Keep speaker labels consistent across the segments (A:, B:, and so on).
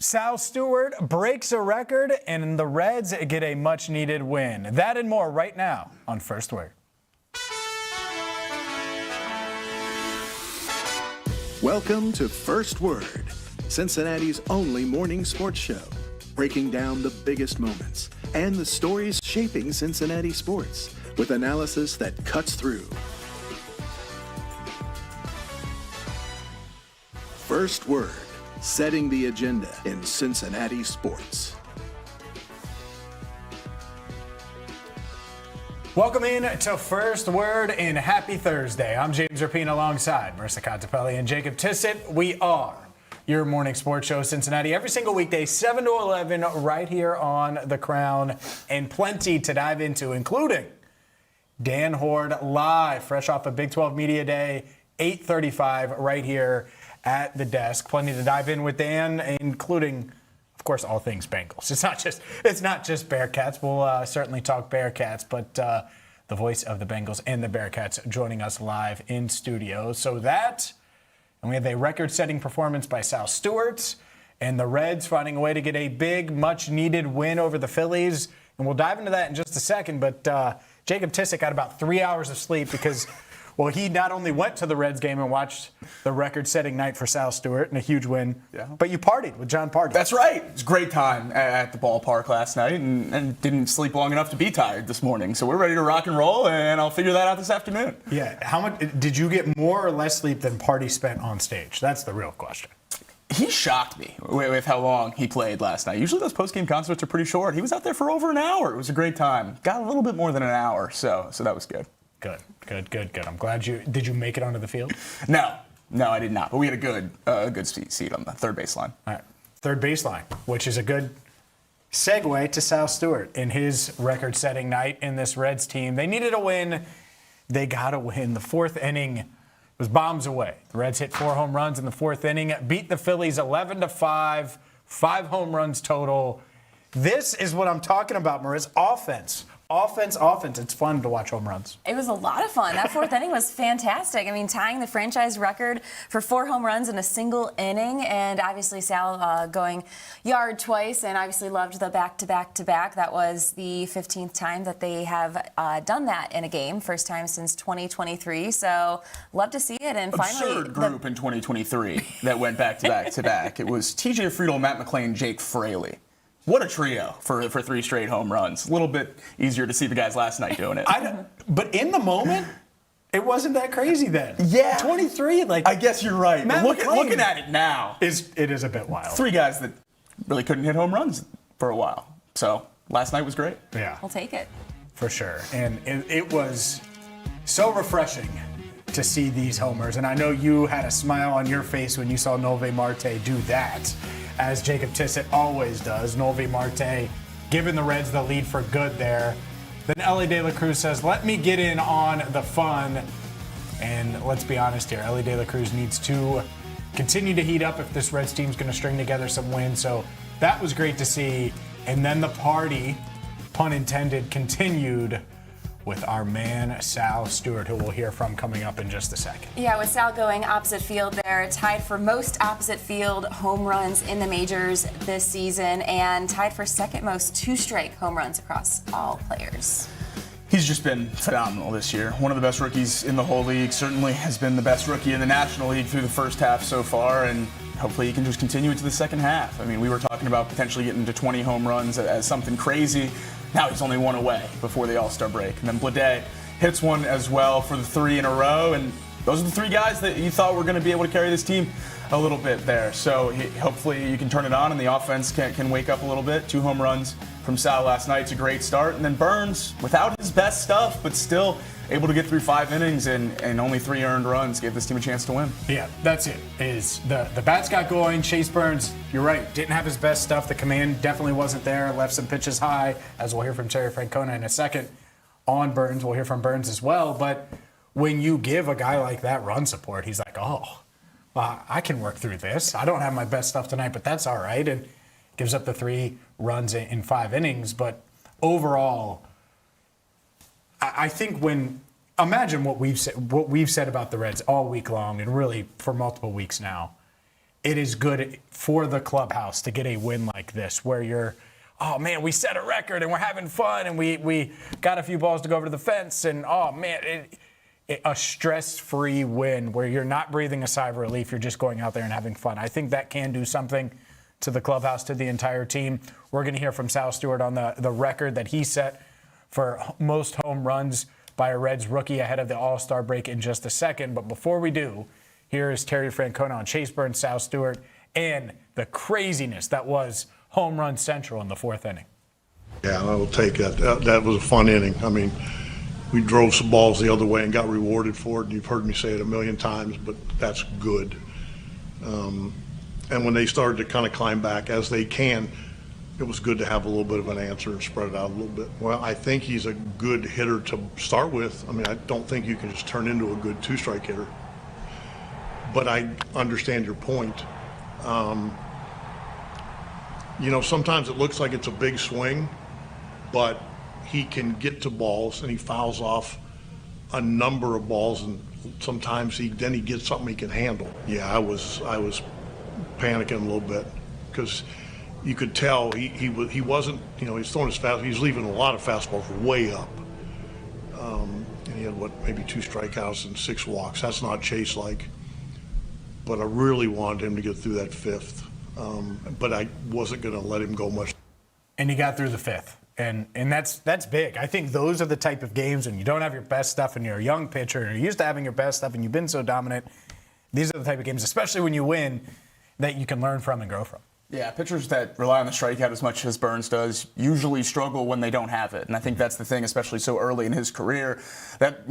A: Sal Stewart breaks a record, and the Reds get a much-needed win. That and more right now on First Word.
B: Welcome to First Word, Cincinnati's only morning sports show, breaking down the biggest moments and the stories shaping Cincinnati sports with analysis that cuts through. First Word, setting the agenda in Cincinnati sports.
A: Welcome in to First Word and happy Thursday. I'm James Rapien alongside Marisa Contipelli and Jacob Tissot. We are your morning sports show, Cincinnati, every single weekday, 7 to 11, right here on The Crown, and plenty to dive into, including Dan Hoard live, fresh off a Big 12 Media Day, 8:35, right here at the desk. Plenty to dive in with Dan, including, of course, all things Bengals. It's not just Bearcats. We'll certainly talk Bearcats, but the voice of the Bengals and the Bearcats joining us live in studio. So that, and we have a record-setting performance by Sal Stewart, and the Reds finding a way to get a big, much-needed win over the Phillies. And we'll dive into that in just a second, but Jacob Tissot got about 3 hours of sleep because, well, he not only went to the Reds game and watched the record-setting night for Sal Stewart and a huge win, but you partied with John Party.
C: That's right. It was a great time at the ballpark last night and didn't sleep long enough to be tired this morning. So we're ready to rock and roll, and I'll figure that out this afternoon.
A: Yeah. How much did you get more or less sleep than Party spent on stage? That's the real question.
C: He shocked me with how long he played last night. Usually those post-game concerts are pretty short. He was out there for over an hour. It was a great time. Got a little bit more than an hour, so that was good.
A: Good. I'm glad did you make it onto the field?
C: No, I did not. But we had a good seat on the third baseline.
A: All right, third baseline, which is a good segue to Sal Stewart in his record-setting night in this Reds team. They needed a win. They got a win. The fourth inning was bombs away. The Reds hit 4 home runs in the fourth inning, beat the Phillies 11-5, 5 home runs total. This is what I'm talking about, Marisa. Offense. It's fun to watch home runs.
D: It was a lot of fun. That fourth inning was fantastic. I mean, tying the franchise record for 4 home runs in a single inning, and obviously Sal going yard twice, and obviously loved the back-to-back-to-back. That was the 15th time that they have done that in a game, first time since 2023. So love to see it. And finally,
C: absurd group in 2023 that went back-to-back-to-back. It was T.J. Friedl, Matt McClain, Jake Fraley. What a trio for 3 straight home runs. A little bit easier to see the guys last night doing it.
A: But in the moment, it wasn't that crazy then.
C: Yeah.
A: 23,
C: I guess you're right. Looking at it now,
A: it is a bit wild.
C: 3 guys that really couldn't hit home runs for a while. So last night was great.
A: Yeah.
D: We'll take it.
A: For sure. And it was so refreshing to see these homers. And I know you had a smile on your face when you saw Noelvi Marte do that, as Jacob Tissot always does. Noelvi Marte giving the Reds the lead for good there. Then Elly De La Cruz says, let me get in on the fun. And let's be honest here, Elly De La Cruz needs to continue to heat up if this Reds team's going to string together some wins. So that was great to see. And then the party, pun intended, continued with our man Sal Stewart, who we'll hear from coming up in just a second.
D: Yeah, with Sal going opposite field there, tied for most opposite field home runs in the majors this season, and tied for second most 2 straight home runs across all players.
C: He's just been phenomenal this year. One of the best rookies in the whole league. Certainly has been the best rookie in the National League through the first half so far, and hopefully he can just continue into the second half. I mean, we were talking about potentially getting to 20 home runs as something crazy. Now he's only 1 away before the All-Star break. And then Blade hits one as well for the 3 in a row. And those are the 3 guys that you thought were going to be able to carry this team a little bit there. So hopefully you can turn it on and the offense can wake up a little bit. 2 home runs from Sal last night. It's a great start. And then Burns, without his best stuff, but still able to get through 5 innings and only 3 earned runs, gave this team a chance to win.
A: Yeah, that's it. Is the bats got going. Chase Burns, you're right, didn't have his best stuff. The command definitely wasn't there. Left some pitches high, as we'll hear from Terry Francona in a second. On Burns, we'll hear from Burns as well. But when you give a guy like that run support, he's like, oh, well, I can work through this. I don't have my best stuff tonight, but that's all right. And gives up the 3 runs in 5 innings. But overall, I think imagine what we've said about the Reds all week long and really for multiple weeks now. it is good for the clubhouse to get a win like this where you're, oh, man, we set a record and we're having fun and we got a few balls to go over to the fence and, oh, man, a stress-free win where you're not breathing a sigh of relief. You're just going out there and having fun. I think that can do something to the clubhouse, to the entire team. We're going to hear from Sal Stewart on the record that he set for most home runs by a Reds rookie ahead of the All-Star break in just a second. But before we do, here is Terry Francona on Chase Burns, Sal Stewart, and the craziness that was Home Run Central in the fourth inning.
E: Yeah, I will take that. That was a fun inning. I mean, we drove some balls the other way and got rewarded for it. And you've heard me say it a million times, but that's good. And when they started to kind of climb back, as they can, it was good to have a little bit of an answer and spread it out a little bit. Well, I think he's a good hitter to start with. I mean, I don't think you can just turn into a good two-strike hitter. But I understand your point. Sometimes it looks like it's a big swing, but he can get to balls and he fouls off a number of balls, and sometimes he gets something he can handle. Yeah, I was panicking a little bit because you could tell he wasn't, he's throwing his fast, he's leaving a lot of fastballs way up. And he had maybe 2 strikeouts and 6 walks. That's not Chase-like. But I really wanted him to get through that fifth. But I wasn't going to let him go much.
A: And he got through the fifth. And that's big. I think those are the type of games when you don't have your best stuff and you're a young pitcher and you're used to having your best stuff and you've been so dominant. These are the type of games, especially when you win, that you can learn from and grow from. Yeah,
C: pitchers that rely on the strikeout as much as Burns does usually struggle when they don't have it. And I think that's the thing, especially so early in his career, that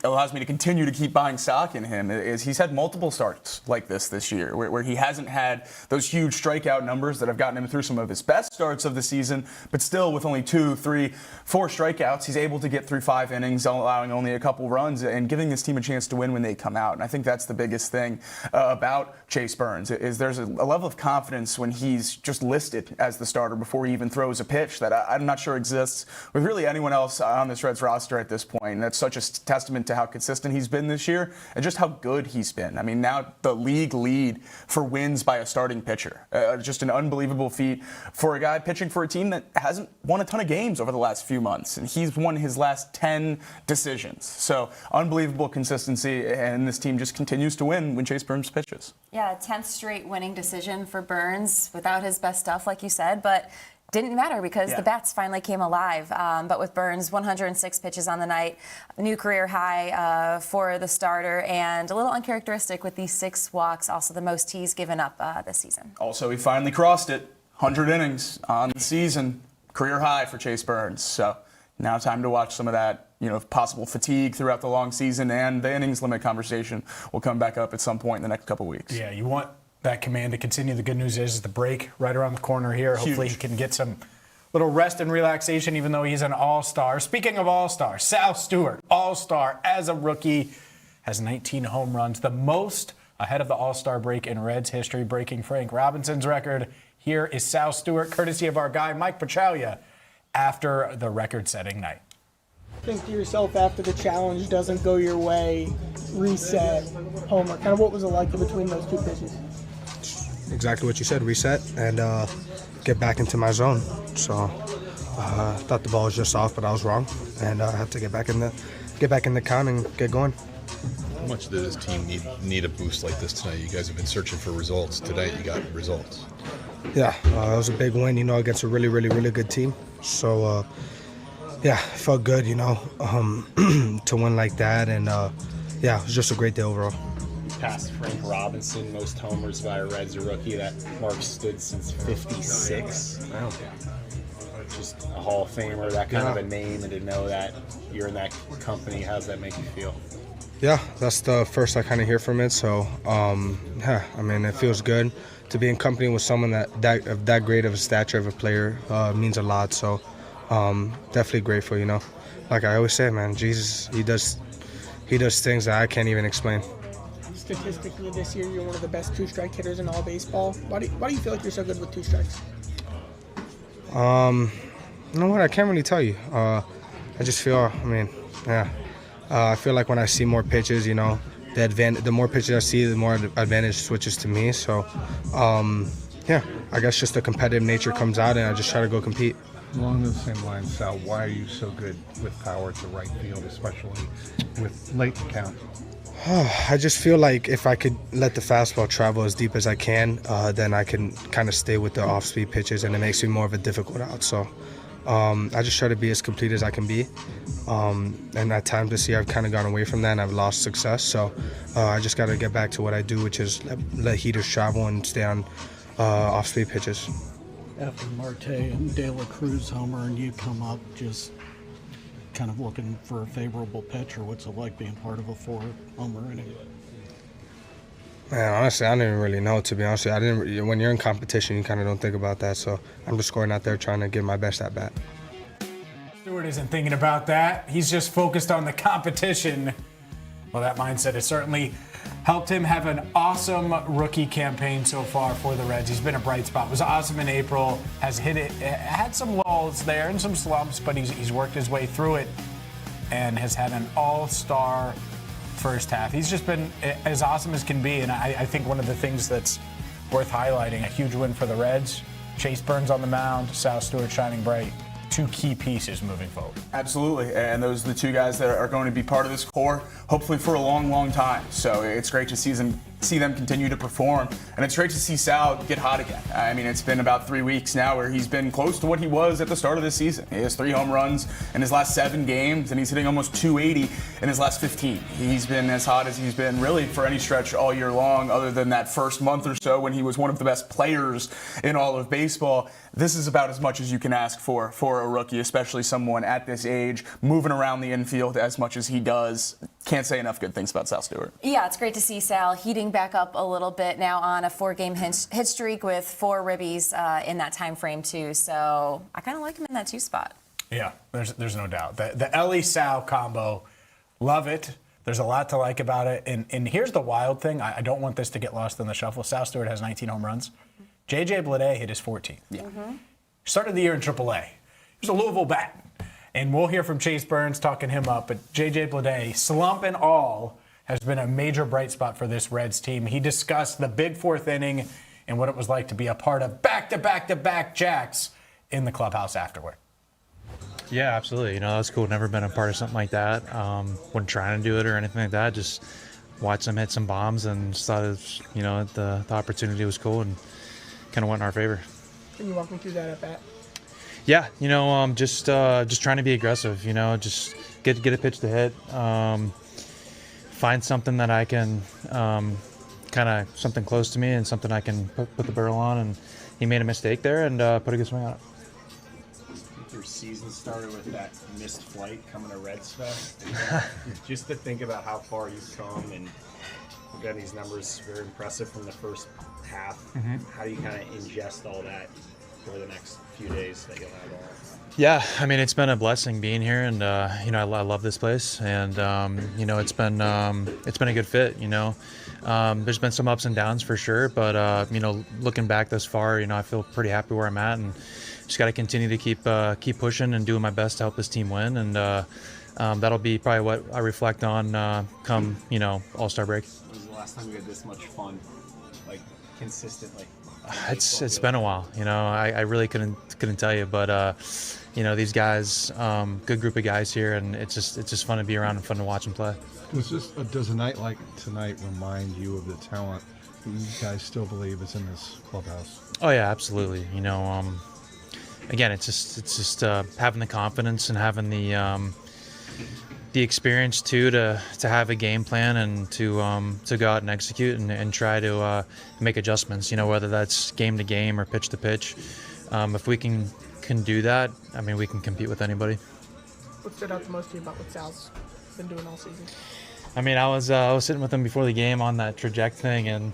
C: allows me to continue to keep buying stock in him, is he's had multiple starts like this year, where he hasn't had those huge strikeout numbers that have gotten him through some of his best starts of the season, but still with only 2, 3, 4 strikeouts, he's able to get through 5 innings, allowing only a couple runs and giving his team a chance to win when they come out. And I think that's the biggest thing about Chase Burns, is there's a level of confidence when he's just listed as the starter before he even throws a pitch that I'm not sure exists with really anyone else on this Reds roster at this point. And that's such a testament to how consistent he's been this year and just how good he's been. I mean, now the league lead for wins by a starting pitcher. Just an unbelievable feat for a guy pitching for a team that hasn't won a ton of games over the last few months. And he's won his last 10 decisions. So unbelievable consistency, and this team just continues to win when Chase Burns pitches.
D: Yeah, 10th straight winning decision for Burns without his best stuff, like you said, but didn't matter because the bats finally came alive. But with Burns, 106 pitches on the night, new career high for the starter, and a little uncharacteristic with these 6 walks, also the most he's given up this season.
C: Also, he finally crossed it, 100 innings on the season, career high for Chase Burns. So now time to watch some of that, possible fatigue throughout the long season, and the innings limit conversation will come back up at some point in the next couple weeks.
A: Yeah, you want that command to continue. The good news is the break right around the corner here.
C: Huge.
A: Hopefully he can get some little rest and relaxation, even though he's an all-star. Speaking of all-star, Sal Stewart, all-star as a rookie, has 19 home runs, the most ahead of the all-star break in Reds history, breaking Frank Robinson's record. Here is Sal Stewart, courtesy of our guy Mike Petraglia, after the record-setting night.
F: Think to yourself after the challenge doesn't go your way, reset, homer. Kind of what was it like in between those 2 pitches?
G: Exactly what you said, reset and get back into my zone. So I thought the ball was just off, but I was wrong, and I had to get back in the count and get going.
H: How much did this team need a boost like this tonight? You guys have been searching for results. Tonight you got results.
G: Yeah, it was a big win, against a really, really, really good team. So yeah, it felt good, to win like that, and yeah, it was just a great day overall.
I: Past Frank Robinson, most homers by a Reds rookie. That mark stood since '56.
G: Wow.
I: Just a Hall of Famer, that kind of a name, and to know that you're in that company, how's that make you feel?
G: Yeah, that's the first I kind of hear from it. So, yeah, I mean, it feels good to be in company with someone that great of a stature of a player. Means a lot. So, definitely grateful. Like I always say, man, Jesus, he does things that I can't even explain.
F: Statistically, this year you're one of the best 2-strike hitters in all baseball. Why do you feel like you're so good with 2 strikes?
G: You know what? I can't really tell you. I just feel, I feel like when I see more pitches, the more pitches I see, the more advantage switches to me. So, yeah, I guess just the competitive nature comes out, and I just try to go compete.
J: Along those same lines, Sal, why are you so good with power to right field, especially with late count?
G: I just feel like if I could let the fastball travel as deep as I can, then I can kind of stay with the off-speed pitches, and it makes me more of a difficult out. So I just try to be as complete as I can be. And at times this year, I've kind of gone away from that, and I've lost success. So I just got to get back to what I do, which is let heaters travel and stay on off-speed pitches.
K: After Marte and De La Cruz homer, and you come up just kind of looking for a favorable pitch, or what's it like being part of a 4-homer inning?
G: Man, honestly, I didn't really know, to be honest with you. When you're in competition, you kind of don't think about that. So I'm just going out there trying to give my best at bat.
A: Stewart isn't thinking about that. He's just focused on the competition. Well, that mindset has certainly helped him have an awesome rookie campaign so far for the Reds. He's been a bright spot. Was awesome in April. Has had some lulls there and some slumps, but he's worked his way through it and has had an all-star first half. He's just been as awesome as can be, and I think one of the things that's worth highlighting, a huge win for the Reds. Chase Burns on the mound, Sal Stewart shining bright. Two key pieces moving forward.
C: Absolutely, and those are the two guys that are going to be part of this core, hopefully for a long, long time. So it's great to see them continue to perform, and it's great to see Sal get hot again. I mean, it's been about 3 weeks now where he's been close to what he was at the start of this season. He has 3 home runs in his last 7 games, and he's hitting almost 280 in his last 15. He's been as hot as he's been really for any stretch all year long, other than that first month or so when he was one of the best players in all of baseball. This is about as much as you can ask for a rookie, especially someone at this age, moving around the infield as much as he does. Can't say enough good things about Sal Stewart.
D: Yeah, it's great to see Sal heating back up a little bit now on a 4-game hit streak with 4 ribbies in that time frame too. So I kind of like him in that 2 spot.
A: Yeah, there's no doubt. The Ellie-Sal combo, love it. There's a lot to like about it. And here's the wild thing. I don't want this to get lost in the shuffle. Sal Stewart has 19 home runs. J.J. Bleday hit his 14th. Yeah. Started the year in AAA. He was a Louisville bat. And we'll hear from Chase Burns talking him up. But J.J. Bleday, slump and all, has been a major bright spot for this Reds team. He discussed the big 4th inning and what it was like to be a part of back-to-back-to-back jacks in the clubhouse afterward.
L: Yeah, absolutely. That's cool. Never been a part of something like that. Wasn't trying to do it or anything like that. Just watched them hit some bombs and just thought it was, the opportunity was cool and kind of went in our favor.
F: Can you walk me through that at bat?
L: Yeah, just trying to be aggressive. Just get a pitch to hit. Find something that I can kind of something close to me and something I can put the barrel on. And he made a mistake there and put a good swing on it.
I: Your season started with that missed flight coming to Reds Fest. Just to think about how far you've come, and again, these numbers very impressive from the first half.
L: Mm-hmm.
I: How do you kind of ingest all that over the next few days that you'll have all?
L: Yeah, I mean, it's been a blessing being here, and I love this place, and it's been a good fit. There's been some ups and downs for sure, but looking back this far, I feel pretty happy where I'm at, and just got to continue to keep pushing and doing my best to help this team win, and that'll be probably what I reflect on come All-Star break.
I: When was the last time you had this much fun, like consistently?
L: It's been a while. I really couldn't tell you, but these guys, good group of guys here, and it's just fun to be around and fun to watch them play.
J: Does a night like tonight remind you of the talent that you guys still believe is in this clubhouse?
L: Oh yeah, absolutely. Again, it's just having the confidence and having the experience too to have a game plan and to go out and execute and try to make adjustments. Whether that's game to game or pitch to pitch. If we can do that, I mean, we can compete with anybody.
F: What stood out the most to you about what Sal's been doing all season?
L: I mean, I was sitting with him before the game on that traject thing, and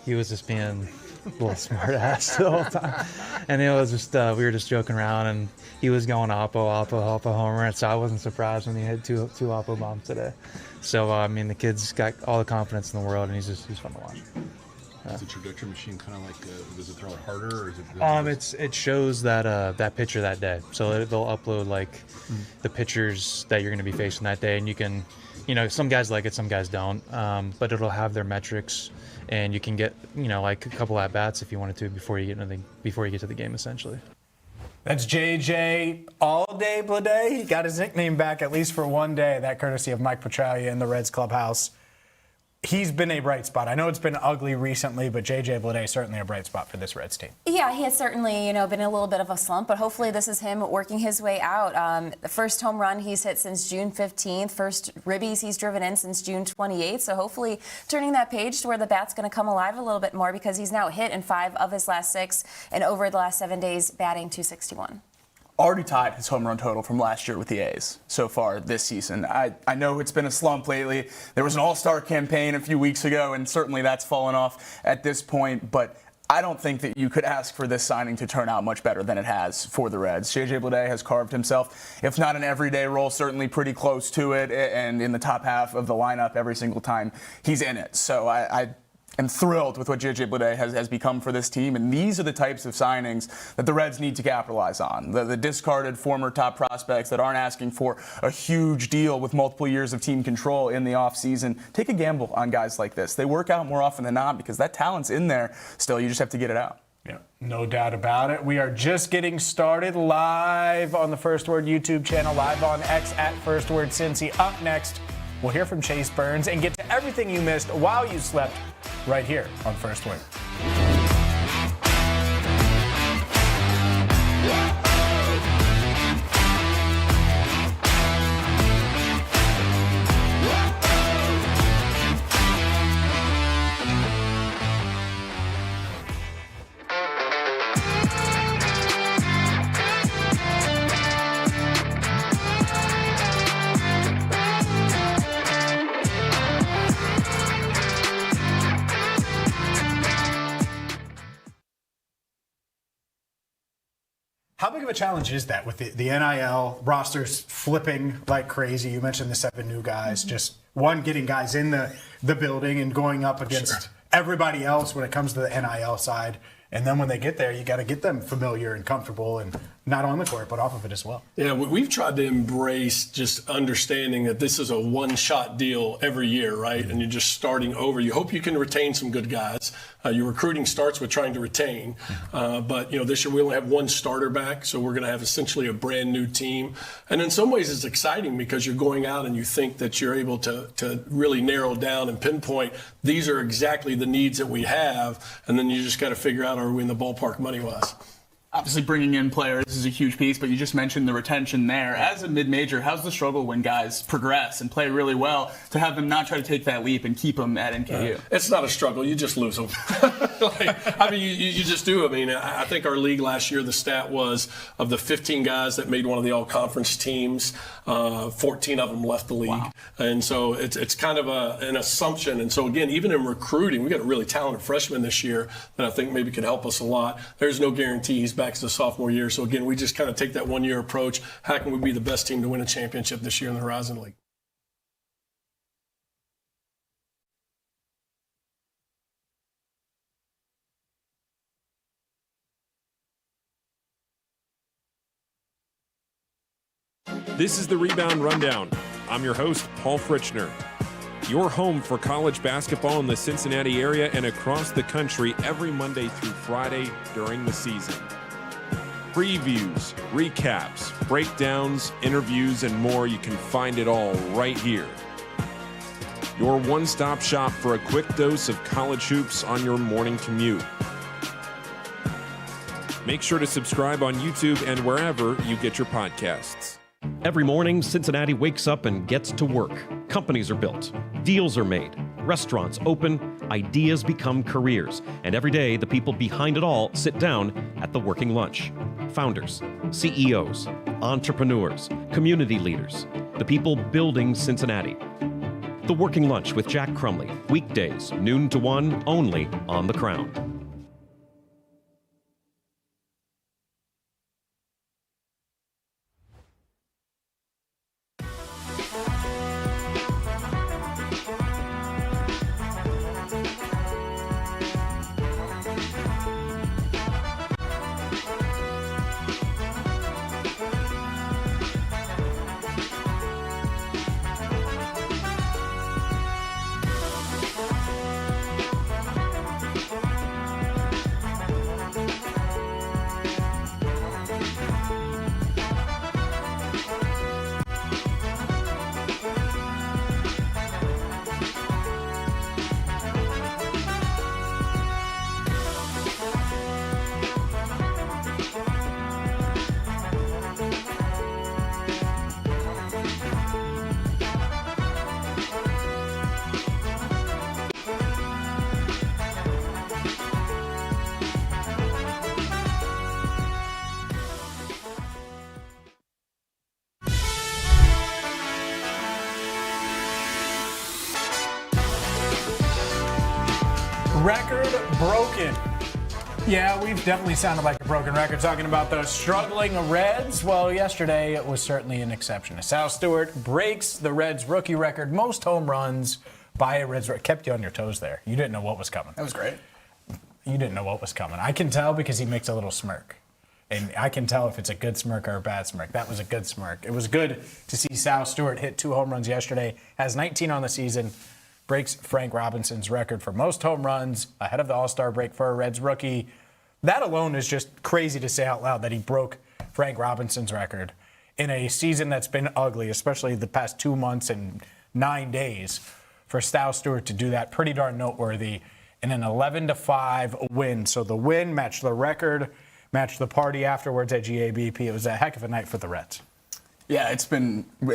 L: he was just being a little smart ass the whole time. And it was just we were just joking around, and he was going oppo homer, and so I wasn't surprised when he hit two oppo bombs today. So I mean, the kid's got all the confidence in the world, and he's fun to watch.
H: Is the trajectory machine kind of like does it throw it harder, or is it?
L: It shows that pitcher that day, so they'll upload like the pitchers that you're going to be facing that day, and you can some guys like it, some guys don't. But it'll have their metrics, and you can get, like a couple at bats if you wanted to before you get to the game, essentially.
A: That's JJ All Day Bleday. He got his nickname back at least for one day. That courtesy of Mike Petraglia in the Reds clubhouse. He's been a bright spot. I know it's been ugly recently, but JJ Bleday is certainly a bright spot for this Reds team.
D: Yeah, he has certainly, been in a little bit of a slump, but hopefully this is him working his way out. The first home run he's hit since June 15th, first ribbies he's driven in since June 28th, so hopefully turning that page to where the bat's going to come alive a little bit more, because he's now hit in 5 of his last 6, and over the last 7 days, batting .261.
C: Already tied his home run total from last year with the A's so far this season. I know it's been a slump lately. There was an all-star campaign a few weeks ago, and certainly that's fallen off at this point, but I don't think that you could ask for this signing to turn out much better than it has for the Reds. JJ Bleday has carved himself, if not an everyday role, certainly pretty close to it, and in the top half of the lineup every single time he's in it. So I am thrilled with what JJ Bleday has become for this team, and these are the types of signings that the Reds need to capitalize on. The discarded former top prospects that aren't asking for a huge deal with multiple years of team control in the offseason. Take a gamble on guys like this. They work out more often than not because that talent's in there still. You just have to get it out.
A: Yeah, no doubt about it. We are just getting started live on the First Word YouTube channel, live on X at First Word Cincy. Up next, we'll hear from Chase Burns and get to everything you missed while you slept right here on First Word. How big of a challenge is that with the NIL rosters flipping like crazy? You mentioned the 7 new guys, just one, getting guys in the building and going up against everybody else when it comes to the NIL side. And then when they get there, you got to get them familiar and comfortable, and not on the court, but off of it as well.
M: Yeah, we've tried to embrace just understanding that this is a one-shot deal every year, right? And you're just starting over. You hope you can retain some good guys. Your recruiting starts with trying to retain. But, this year we only have one starter back, so we're going to have essentially a brand new team. And in some ways it's exciting because you're going out and you think that you're able to really narrow down and pinpoint these are exactly the needs that we have. And then you just got to figure out, are we in the ballpark money-wise?
C: Obviously, bringing in players is a huge piece, but you just mentioned the retention there. As a mid-major, how's the struggle when guys progress and play really well to have them not try to take that leap and keep them at NKU?
M: It's not a struggle. You just lose them. You just do. I think our league last year, the stat was of the 15 guys that made one of the all-conference teams, 14 of them left the league. Wow. And so it's kind of an assumption. And so, again, even in recruiting, we got a really talented freshman this year that I think maybe could help us a lot. There's no guarantee he's back to the sophomore year. So, again, we just kind of take that one-year approach. How can we be the best team to win a championship this year in the Horizon League?
N: This is the Rebound Rundown. I'm your host, Paul Fritchner. Your home for college basketball in the Cincinnati area and across the country every Monday through Friday during the season. Previews, recaps, breakdowns, interviews, and more. You can find it all right here. Your one-stop shop for a quick dose of college hoops on your morning commute. Make sure to subscribe on YouTube and wherever you get your podcasts.
O: Every morning, Cincinnati wakes up and gets to work. Companies are built, deals are made, restaurants open, ideas become careers, and every day the people behind it all sit down at the working lunch. Founders, CEOs, entrepreneurs, community leaders, the people building Cincinnati. The Working Lunch with Jack Crumley, weekdays, noon to 1, only on The Crown.
A: Record broken. Yeah, we've definitely sounded like a broken record talking about those struggling Reds. Well, yesterday it was certainly an exception. Sal Stewart breaks the Reds rookie record, most home runs by a Reds rookie. Kept you on your toes there. You didn't know what was coming.
C: That was great.
A: You didn't know what was coming. I can tell because he makes a little smirk. And I can tell if it's a good smirk or a bad smirk. That was a good smirk. It was good to see Sal Stewart hit 2 home runs yesterday, has 19 on the season, breaks Frank Robinson's record for most home runs ahead of the All-Star break for a Reds rookie. That alone is just crazy to say out loud that he broke Frank Robinson's record in a season that's been ugly, especially the past 2 months and 9 days. For Sal Stewart to do that, pretty darn noteworthy in an 11-5 win. So the win matched the record, matched the party afterwards at GABP. It was a heck of a night for the Reds.
C: Yeah, it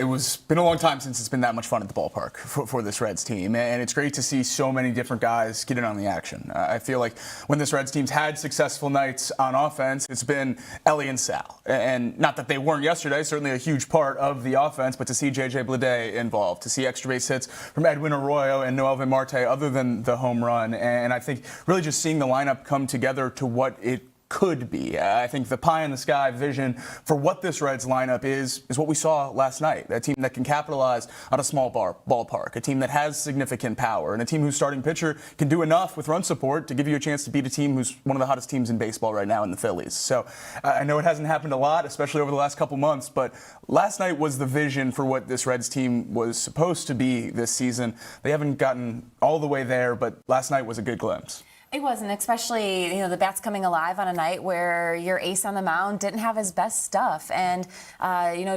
C: was been a long time since it's been that much fun at the ballpark for this Reds team, and it's great to see so many different guys get in on the action. I feel like when this Reds team's had successful nights on offense, it's been Ellie and Sal, and not that they weren't yesterday, certainly a huge part of the offense, but to see JJ Bleday involved, to see extra base hits from Edwin Arroyo and Noelvin Marte other than the home run, and I think really just seeing the lineup come together to what it could be. I think the pie in the sky vision for what this Reds lineup is what we saw last night. A team that can capitalize on a small ballpark, a team that has significant power, and a team whose starting pitcher can do enough with run support to give you a chance to beat a team who's one of the hottest teams in baseball right now in the Phillies. So I know it hasn't happened a lot, especially over the last couple months, but last night was the vision for what this Reds team was supposed to be this season. They haven't gotten all the way there, but last night was a good glimpse.
D: It wasn't, especially, the bats coming alive on a night where your ace on the mound didn't have his best stuff. And,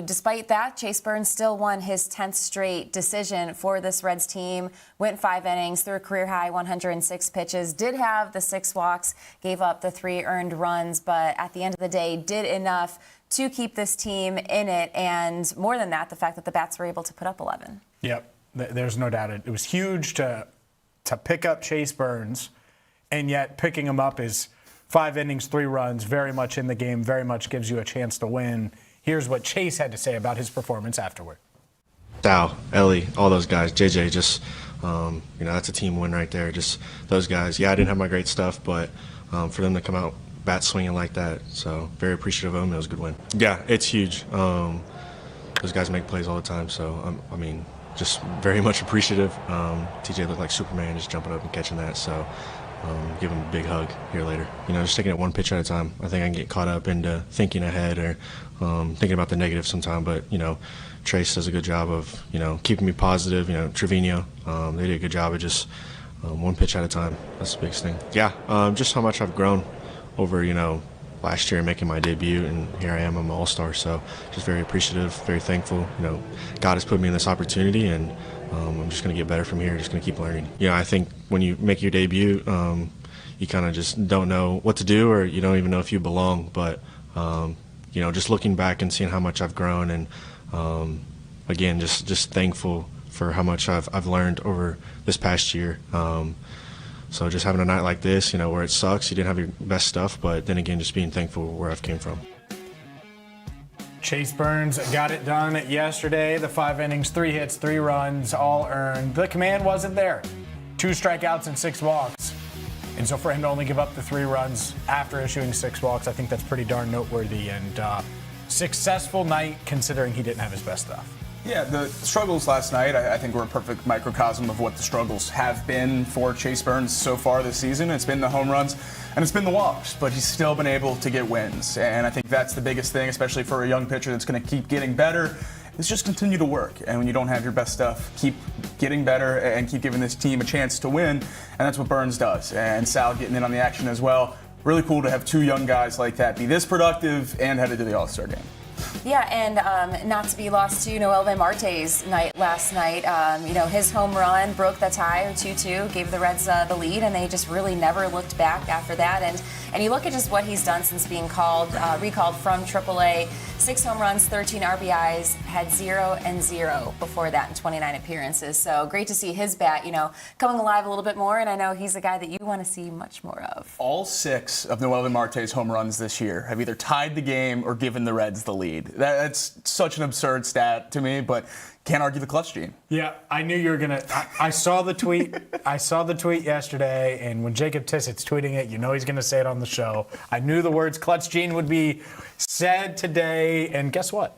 D: despite that, Chase Burns still won his 10th straight decision for this Reds team, went 5 innings, threw a career-high 106 pitches, did have the 6 walks, gave up the 3 earned runs, but at the end of the day, did enough to keep this team in it. And more than that, the fact that the bats were able to put up 11.
A: Yep, there's no doubt. It was huge to pick up Chase Burns. And yet picking him up is 5 innings, 3 runs, very much in the game, very much gives you a chance to win. Here's what Chase had to say about his performance afterward.
P: Sal, Ellie, all those guys, JJ, just, that's a team win right there. Just those guys. Yeah, I didn't have my great stuff, but for them to come out bat swinging like that, so very appreciative of them. It was a good win. Yeah, it's huge. Those guys make plays all the time, so, just very much appreciative. TJ looked like Superman just jumping up and catching that, so give him a big hug here later. Just taking it one pitch at a time. I think I can get caught up into thinking ahead or thinking about the negative sometime, but, Trace does a good job of, keeping me positive. Trevino, they did a good job of just one pitch at a time. That's the biggest thing. Yeah, just how much I've grown over, last year making my debut, and here I am, I'm an all-star, so just very appreciative, very thankful. God has put me in this opportunity, and I'm just going to get better from here, just going to keep learning. I think when you make your debut, you kind of just don't know what to do, or you don't even know if you belong, but just looking back and seeing how much I've grown, and again, just thankful for how much I've learned over this past year. So just having a night like this, where it sucks, you didn't have your best stuff, but then again, just being thankful where I've came from.
A: Chase Burns got it done yesterday. The 5 innings, 3 hits, 3 runs, all earned. The command wasn't there. 2 strikeouts and 6 walks. And so for him to only give up the 3 runs after issuing 6 walks, I think that's pretty darn noteworthy. And successful night considering he didn't have his best stuff.
C: Yeah, the struggles last night, I think, were a perfect microcosm of what the struggles have been for Chase Burns so far this season. It's been the home runs and it's been the walks, but he's still been able to get wins. And I think that's the biggest thing, especially for a young pitcher that's going to keep getting better, is just continue to work. And when you don't have your best stuff, keep getting better and keep giving this team a chance to win. And that's what Burns does. And Sal getting in on the action as well. Really cool to have 2 young guys like that be this productive and headed to the All-Star game.
D: Yeah, and not to be lost to Noelvin Marte's night last night. His home run broke the tie, 2-2, gave the Reds the lead, and they just really never looked back after that. And you look at just what he's done since being recalled from AAA. 6 home runs, 13 RBIs, had 0 and 0 before that in 29 appearances. So great to see his bat, coming alive a little bit more. And I know he's a guy that you want to see much more of.
C: All 6 of Noelvin Marte's home runs this year have either tied the game or given the Reds the lead. lead. That's such an absurd stat to me, but can't argue the clutch gene.
A: Yeah, I knew you were gonna. I saw the tweet. I saw the tweet yesterday, and when Jacob Tissot's tweeting it, you know he's gonna say it on the show. I knew the words clutch gene would be said today, and guess what?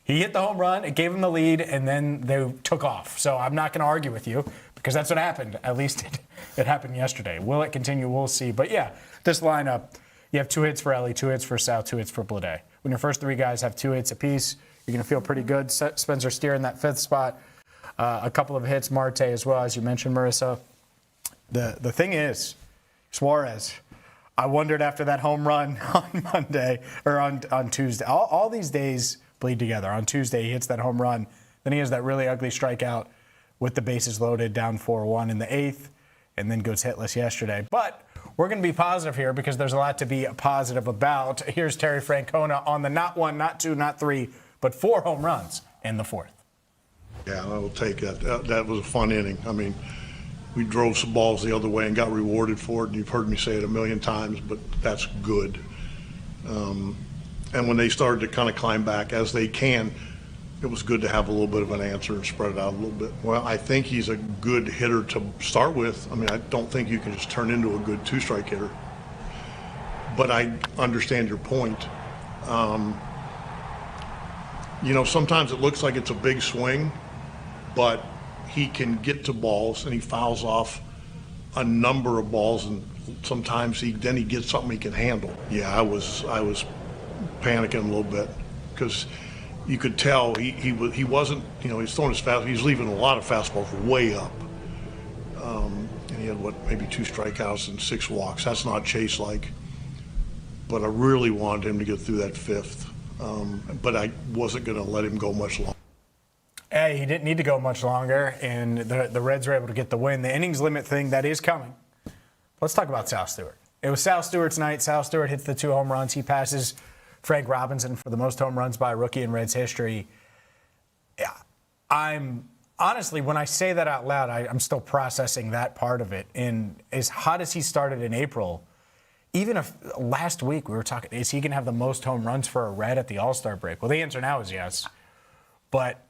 A: He hit the home run. It gave him the lead, and then they took off. So I'm not gonna argue with you because that's what happened. At least it happened yesterday. Will it continue? We'll see. But yeah, this lineup. You have 2 hits for Ellie, 2 hits for Sal, 2 hits for Blade. When your first 3 guys have 2 hits apiece, you're going to feel pretty good. Spencer Steer in that 5th spot. A couple of hits, Marte as well, as you mentioned, Marisa. The thing is, Suarez, I wondered after that home run on Monday, or on Tuesday. All these days bleed together. On Tuesday, he hits that home run. Then he has that really ugly strikeout with the bases loaded, down 4-1 in the 8th, and then goes hitless yesterday. But we're going to be positive here because there's a lot to be positive about. Here's Terry Francona on the not 1, not 2, not 3, but 4 home runs in the 4th.
E: Yeah, I will take that. That was a fun inning. I mean, we drove some balls the other way and got rewarded for it, and you've heard me say it a million times, but that's good. And when they started to kind of climb back, as they can, it was good to have a little bit of an answer and spread it out a little bit. Well, I think he's a good hitter to start with. I mean, I don't think you can just turn into a good 2-strike hitter. But I understand your point. You know, sometimes it looks like it's a big swing, but he can get to balls and he fouls off a number of balls, and sometimes he gets something he can handle. Yeah, I was panicking a little bit because you could tell he wasn't, you know, he's throwing his fast. He's leaving a lot of fastballs way up, and he had maybe 2 strikeouts and 6 walks. That's not Chase-like, but I really wanted him to get through that 5th, but I wasn't going to let him go much longer.
A: Hey, he didn't need to go much longer, and the Reds were able to get the win. The innings limit thing that is coming. Let's talk about Sal Stewart. It was Sal Stewart's night. Sal Stewart hits the 2 home runs. He passes Frank Robinson for the most home runs by a rookie in Reds history. Yeah, I'm honestly, when I say that out loud, I'm still processing that part of it. And as hot as he started in April, even if last week we were talking, is he going to have the most home runs for a Red at the All-Star break? Well, the answer now is yes. But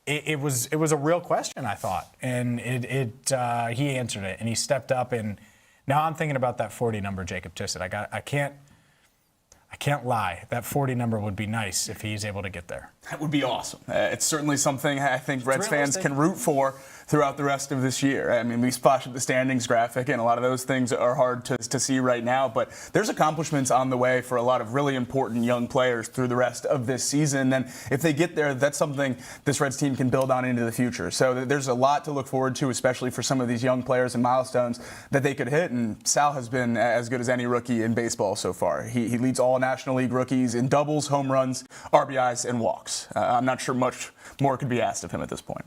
A: it was a real question, I thought. And he answered it, and he stepped up. And now I'm thinking about that 40 number, Jacob Tissot. I can't lie. That 40 number would be nice if he's able to get there.
C: That would be awesome. It's certainly something I think Reds fans can root for throughout the rest of this year. I mean, we splashed at the standings graphic, and a lot of those things are hard to see right now, but there's accomplishments on the way for a lot of really important young players through the rest of this season. And if they get there, that's something this Reds team can build on into the future. So there's a lot to look forward to, especially for some of these young players and milestones that they could hit. And Sal has been as good as any rookie in baseball so far. He leads all National League rookies in doubles, home runs, RBIs, and walks. I'm not sure much more could be asked of him at this point.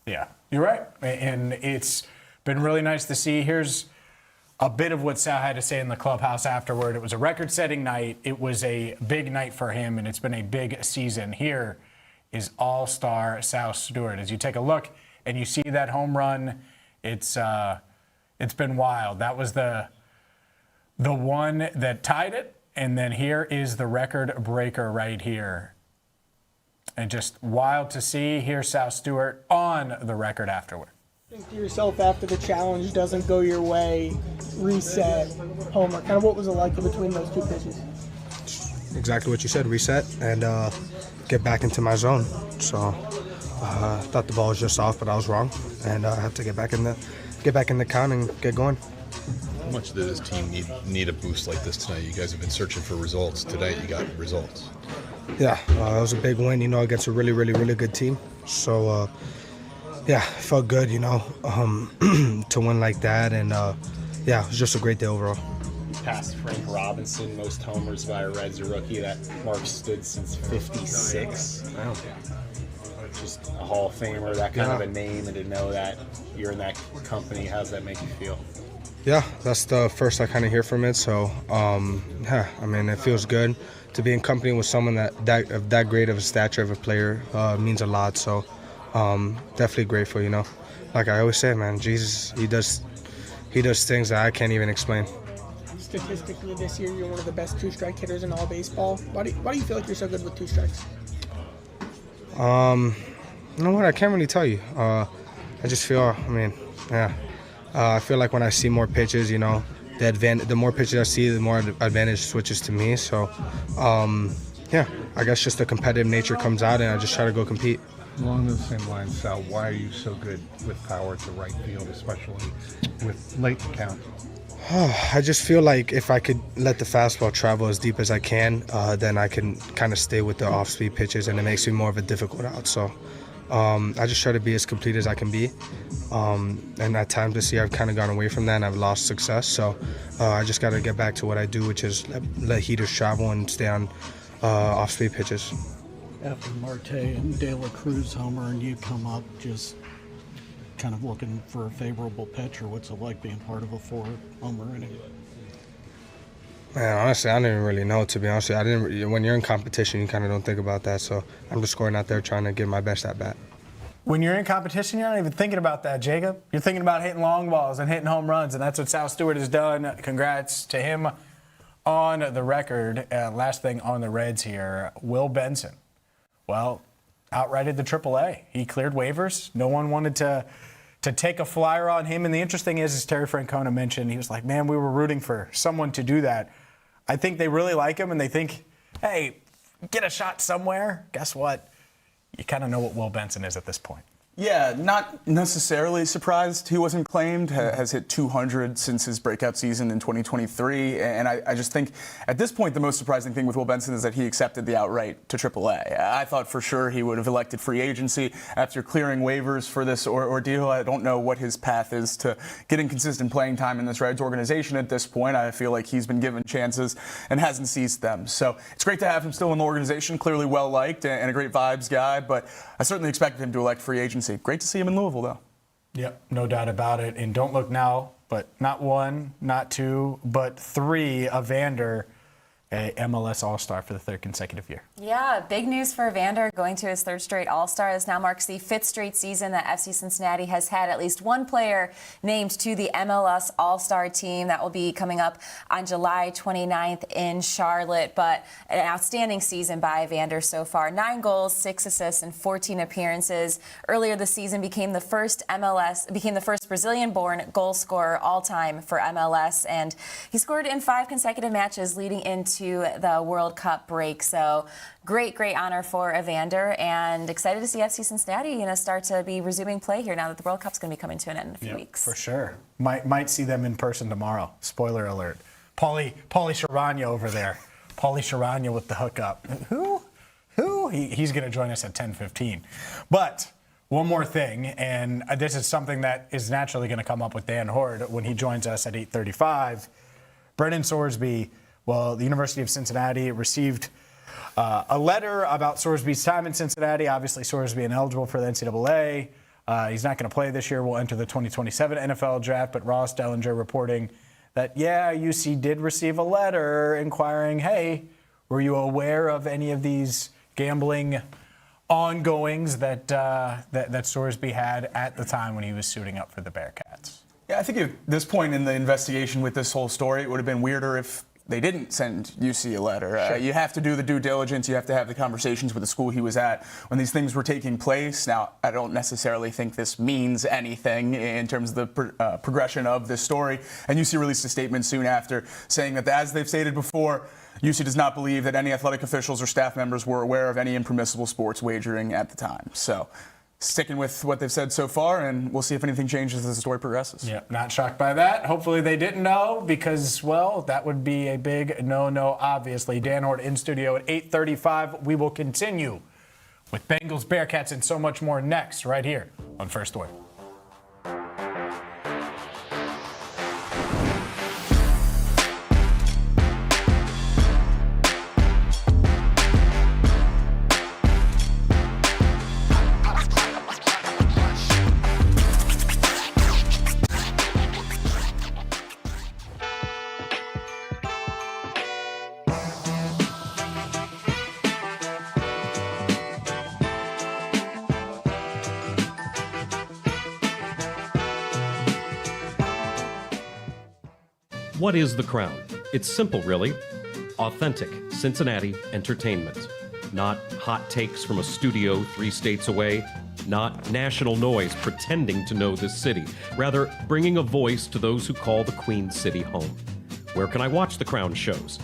A: Yeah, you're right. And it's been really nice to see. Here's a bit of what Sal had to say in the clubhouse afterward. It was a record-setting night. It was a big night for him, and it's been a big season. Here is all-star Sal Stewart. As you take a look and you see that home run, it's been wild. That was the one that tied it, and then here is the record breaker right here. And just wild to see. Here's Sal Stewart on the record afterward.
F: Think to yourself after the challenge doesn't go your way, reset, homer. Kind of what was it like in between those 2 pitches?
G: Exactly what you said, reset and get back into my zone. So I thought the ball was just off, but I was wrong, and I have to get back in the count and get going.
H: How much did this team need a boost like this tonight? You guys have been searching for results. Tonight you got results.
G: Yeah, it was a big win, against a really, really, really good team. So, yeah, it felt good, to win like that. And, yeah, it was just a great day overall.
I: Past Frank Robinson, most homers by a Reds rookie. That mark stood since '56.
G: Wow.
I: Just a Hall of Famer, that kind of a name, and to know that you're in that company, how does that make you feel?
G: Yeah, that's the first I kind of hear from it. So, yeah, I mean, it feels good to be in company with someone that great of a stature of a player. Means a lot. So, definitely grateful. Like I always say, man, Jesus, he does things that I can't even explain.
F: Statistically, this year you're one of the best 2-strike hitters in all baseball. Why do you feel like you're so good with 2 strikes?
G: You know what? I can't really tell you. I just feel, I feel like when I see more pitches, the more pitches I see, the more advantage switches to me. So, I guess just the competitive nature comes out, and I just try to go compete.
J: Along the same lines, Sal, why are you so good with power to right field, especially with late count?
G: I just feel like if I could let the fastball travel as deep as I can, then I can kind of stay with the off-speed pitches, and it makes me more of a difficult out. So I just try to be as complete as I can be. And at times this year I've kind of gone away from that and I've lost success. So I just got to get back to what I do, which is let heaters travel and stay on off-speed pitches.
K: After Marte and De La Cruz homer and you come up just kind of looking for a favorable pitch, or what's it like being part of a 4-homer inning?
G: Man, honestly, I didn't really know, to be honest with you. When you're in competition, you kind of don't think about that. So I'm just going out there trying to give my best at bat.
A: When you're in competition, you're not even thinking about that, Jacob. You're thinking about hitting long balls and hitting home runs, and that's what Sal Stewart has done. Congrats to him on the record. Last thing on the Reds here, Will Benson. Well, outrighted the AAA. He cleared waivers. No one wanted to take a flyer on him. And the interesting is, as Terry Francona mentioned, he was like, man, we were rooting for someone to do that. I think they really like him, and they think, hey, get a shot somewhere. Guess what? You kind of know what Will Benson is at this point.
C: Yeah, not necessarily surprised he wasn't claimed. Has hit 200 since his breakout season in 2023. And I just think at this point the most surprising thing with Will Benson is that he accepted the outright to AAA. I thought for sure he would have elected free agency after clearing waivers for this ordeal. I don't know what his path is to getting consistent playing time in this Reds organization at this point. I feel like he's been given chances and hasn't seized them. So it's great to have him still in the organization, clearly well-liked and a great vibes guy. But I certainly expected him to elect free agency. Great to see him in Louisville, though.
A: Yep, no doubt about it. And don't look now, but not one, not two, but three, Evander, a MLS All-Star for the third consecutive year.
D: Yeah, big news for Evander going to his third straight All-Star. This now marks the fifth straight season that FC Cincinnati has had at least one player named to the MLS All-Star team. That will be coming up on July 29th in Charlotte. But an outstanding season by Evander so far. 9 goals, 6 assists, and 14 appearances. Earlier this season became the first Brazilian-born goal scorer all-time for MLS. And he scored in 5 consecutive matches leading into the World Cup break. So great honor for Evander, and excited to see FC Cincinnati start to be resuming play here now that the World Cup's going to be coming to an end in a few weeks.
A: For sure. Might see them in person tomorrow. Spoiler alert. Paulie Sharanya over there. Paulie Sharanya with the hookup. Who? He's going to join us at 10:15. But one more thing, and this is something that is naturally going to come up with Dan Horde when he joins us at 8:35. Brendan Sorsby. Well, the University of Cincinnati received a letter about Sorsby's time in Cincinnati. Obviously, Sorsby ineligible for the NCAA. He's not going to play this year. Will enter the 2027 NFL draft. But Ross Dellinger reporting that, UC did receive a letter inquiring, hey, were you aware of any of these gambling ongoings that Sorsby had at the time when he was suiting up for the Bearcats?
C: Yeah, I think at this point in the investigation with this whole story, it would have been weirder if they didn't send UC a letter.
A: Sure.
C: You have to do the due diligence. You have to have the conversations with the school he was at when these things were taking place. Now, I don't necessarily think this means anything in terms of the progression of this story. And UC released a statement soon after saying that, as they've stated before, UC does not believe that any athletic officials or staff members were aware of any impermissible sports wagering at the time. So, sticking with what they've said so far, and we'll see if anything changes as the story progresses.
A: Yeah, not shocked by that. Hopefully they didn't know, because, well, that would be a big no-no, obviously. Dan Horde in studio at 8:35. We will continue with Bengals, Bearcats, and so much more next, right here on First Word.
O: What is The Crown? It's simple, really. Authentic Cincinnati entertainment. Not hot takes from a studio 3 states away. Not national noise pretending to know this city. Rather, bringing a voice to those who call the Queen City home. Where can I watch the Crown shows?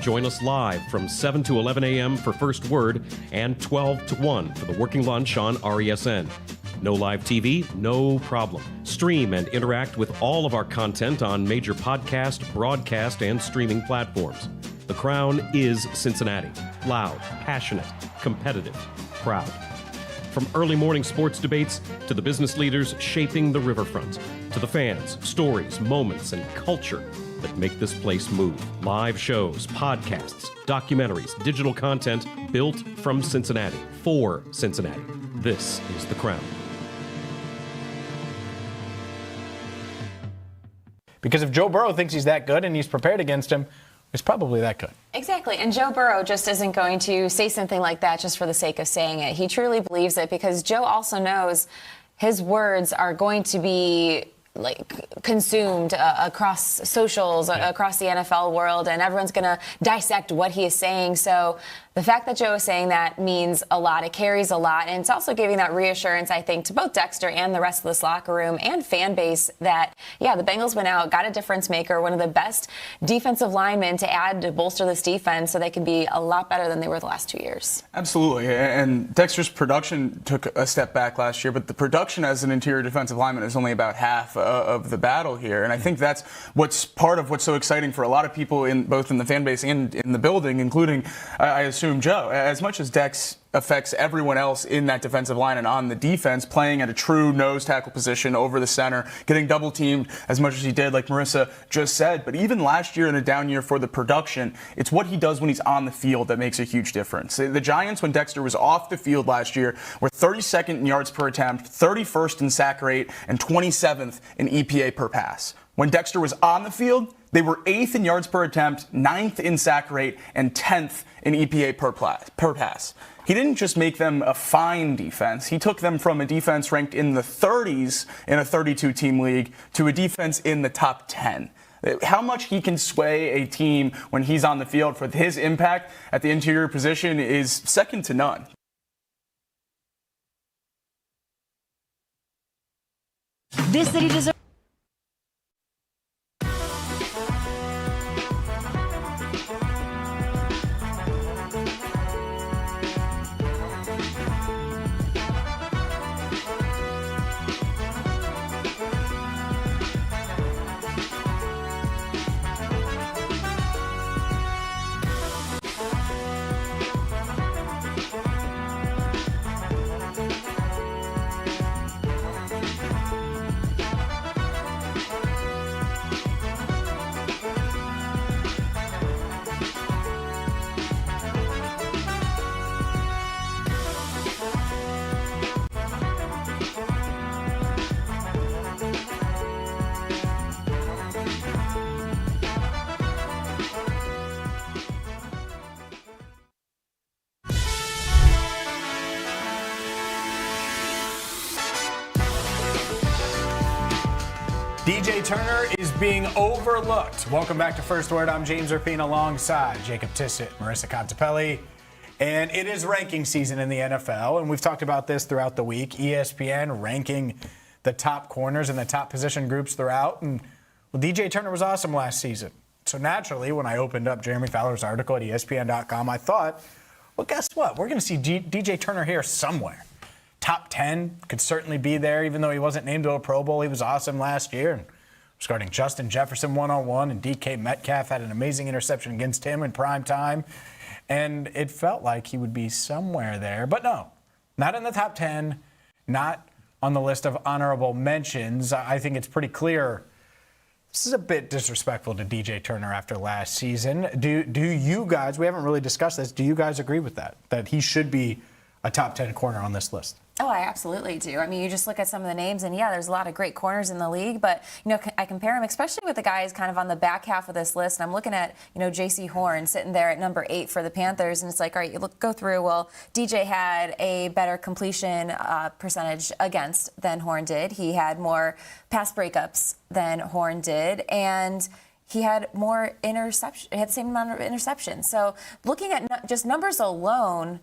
O: Join us live from 7 to 11 a.m. for First Word and 12 to 1 for the Working Lunch on RESN. No live TV? No problem. Stream and interact with all of our content on major podcast, broadcast, and streaming platforms. The Crown is Cincinnati. Loud, passionate, competitive, proud. From early morning sports debates to the business leaders shaping the riverfront, to the fans, stories, moments, and culture that make this place move. Live shows, podcasts, documentaries, digital content built from Cincinnati, for Cincinnati. This is The Crown.
A: Because if Joe Burrow thinks he's that good and he's prepared against him, he's probably that good.
D: Exactly. And Joe Burrow just isn't going to say something like that just for the sake of saying it. He truly believes it because Joe also knows his words are going to be consumed across socials, across the NFL world, and everyone's going to dissect what he is saying. So the fact that Joe is saying that means a lot. It carries a lot. And it's also giving that reassurance, I think, to both Dexter and the rest of this locker room and fan base that, yeah, the Bengals went out, got a difference maker, one of the best defensive linemen to add to bolster this defense so they can be a lot better than they were the last 2 years.
C: Absolutely. And Dexter's production took a step back last year, but the production as an interior defensive lineman is only about half of the battle here. And I think that's what's part of what's so exciting for a lot of people in both in the fan base and in the building, including, I assume, Joe. As much as Dex affects everyone else in that defensive line and on the defense, playing at a true nose tackle position over the center, getting double teamed as much as he did, like Marisa just said. But even last year in a down year for the production, it's what he does when he's on the field that makes a huge difference. The Giants, when Dexter was off the field last year, were 32nd in yards per attempt, 31st in sack rate, and 27th in EPA per pass. When Dexter was on the field, they were 8th in yards per attempt, 9th in sack rate, and 10th in EPA per pass. He didn't just make them a fine defense. He took them from a defense ranked in the 30s in a 32-team league to a defense in the top 10. How much he can sway a team when he's on the field for his impact at the interior position is second to none.
Q: This city deserves.
A: DJ Turner is being overlooked. Welcome back to First Word. I'm James Rapien alongside Jacob Tissot, Marisa Contipelli. And it is ranking season in the NFL, and we've talked about this throughout the week. ESPN ranking the top corners and the top position groups throughout. And well, DJ Turner was awesome last season. So naturally, when I opened up Jeremy Fowler's article at ESPN.com, I thought, well, guess what? We're going to see DJ Turner here somewhere. Top 10 could certainly be there, even though he wasn't named to a Pro Bowl. He was awesome last year. And starting Justin Jefferson one-on-one, and DK Metcalf had an amazing interception against him in prime time. And it felt like he would be somewhere there. But no, not in the top 10, not on the list of honorable mentions. I think it's pretty clear this is a bit disrespectful to DJ Turner after last season. Do you guys, we haven't really discussed this, do you guys agree with that he should be a top 10 corner on this list?
D: Oh, I absolutely do. I mean, you just look at some of the names, and yeah, there's a lot of great corners in the league, but, you know, I compare him, especially with the guys kind of on the back half of this list, and I'm looking at, you know, J.C. Horn sitting there at number 8 for the Panthers, and it's like, all right, go through, well, DJ had a better completion percentage against than Horn did. He had more pass breakups than Horn did, and he had more interception. He had the same amount of interceptions. So looking at just numbers alone,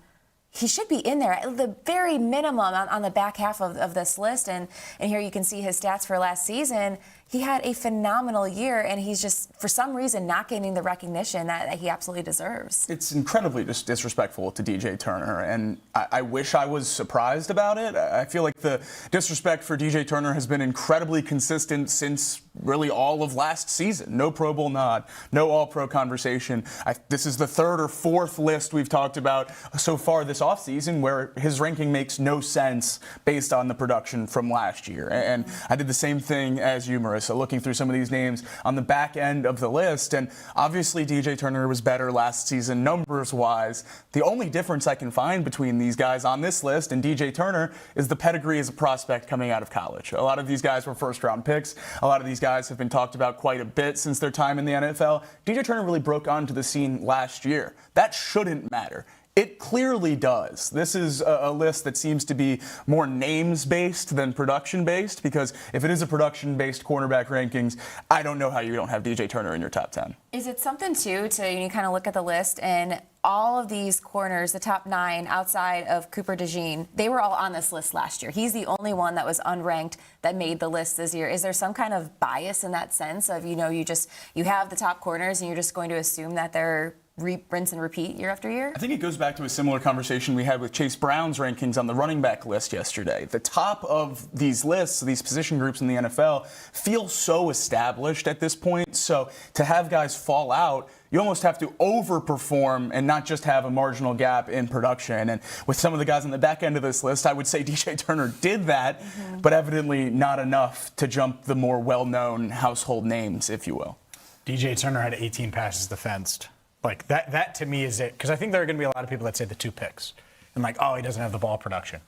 D: he should be in there at the very minimum on the back half of this list. And here you can see his stats for last season. He had a phenomenal year, and he's just, for some reason, not gaining the recognition that he absolutely deserves.
C: It's incredibly disrespectful to DJ Turner, and I wish I was surprised about it. I feel like the disrespect for DJ Turner has been incredibly consistent since really all of last season. No Pro Bowl nod, no All-Pro conversation. This is the third or fourth list we've talked about so far this offseason where his ranking makes no sense based on the production from last year. And I did the same thing as you, Marisa, looking through some of these names on the back end of the list. And obviously DJ Turner was better last season numbers-wise. The only difference I can find between these guys on this list and DJ Turner is the pedigree as a prospect coming out of college. A lot of these guys were first-round picks. A lot of these guys have been talked about quite a bit since their time in the NFL. DJ Turner really broke onto the scene last year. That shouldn't matter. It clearly does. This is a list that seems to be more names-based than production-based, because if it is a production-based cornerback rankings, I don't know how you don't have DJ Turner in your top 10.
D: Is it something, too, you kind of look at the list, and all of these corners, the top 9 outside of Cooper DeJean, they were all on this list last year. He's the only one that was unranked that made the list this year. Is there some kind of bias in that sense of, you have the top corners and you're just going to assume that they're rinse and repeat year after year?
C: I think it goes back to a similar conversation we had with Chase Brown's rankings on the running back list yesterday. The top of these lists, these position groups in the NFL, feel so established at this point. So to have guys fall out, you almost have to overperform and not just have a marginal gap in production. And with some of the guys on the back end of this list, I would say DJ Turner did that, but evidently not enough to jump the more well-known household names, if you will.
A: DJ Turner had 18 passes defensed. Like, that to me is it. Because I think there are going to be a lot of people that say the 2 picks. And like, oh, he doesn't have the ball production.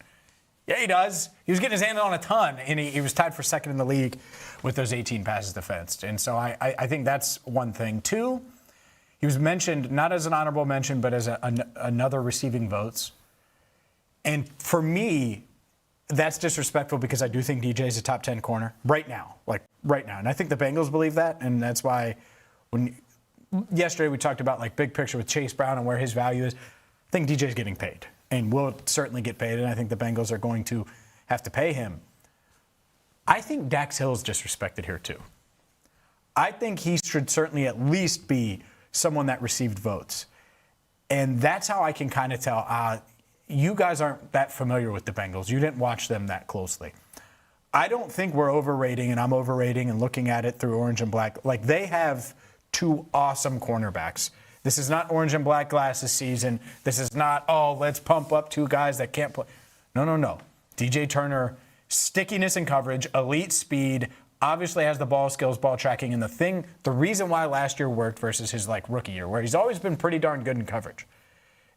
A: Yeah, he does. He was getting his hand on a ton, and he was tied for second in the league with those 18 passes defensed. And so I think that's one thing. 2, he was mentioned, not as an honorable mention, but as another receiving votes. And for me, that's disrespectful because I do think DJ is a top 10 corner right now. Like, right now. And I think the Bengals believe that, and that's why yesterday we talked about, like, big picture with Chase Brown and where his value is. I think DJ's getting paid and will certainly get paid, and I think the Bengals are going to have to pay him. I think Dax Hill's disrespected here too. I think he should certainly at least be someone that received votes. And that's how I can kind of tell, you guys aren't that familiar with the Bengals. You didn't watch them that closely. I don't think we're overrating, and I'm overrating and looking at it through orange and black. Like, they have 2 awesome cornerbacks. This is not orange and black glasses season. This is not, let's pump up 2 guys that can't play. No. DJ Turner, stickiness in coverage, elite speed, obviously has the ball skills, ball tracking, and the reason why last year worked versus his rookie year, where he's always been pretty darn good in coverage,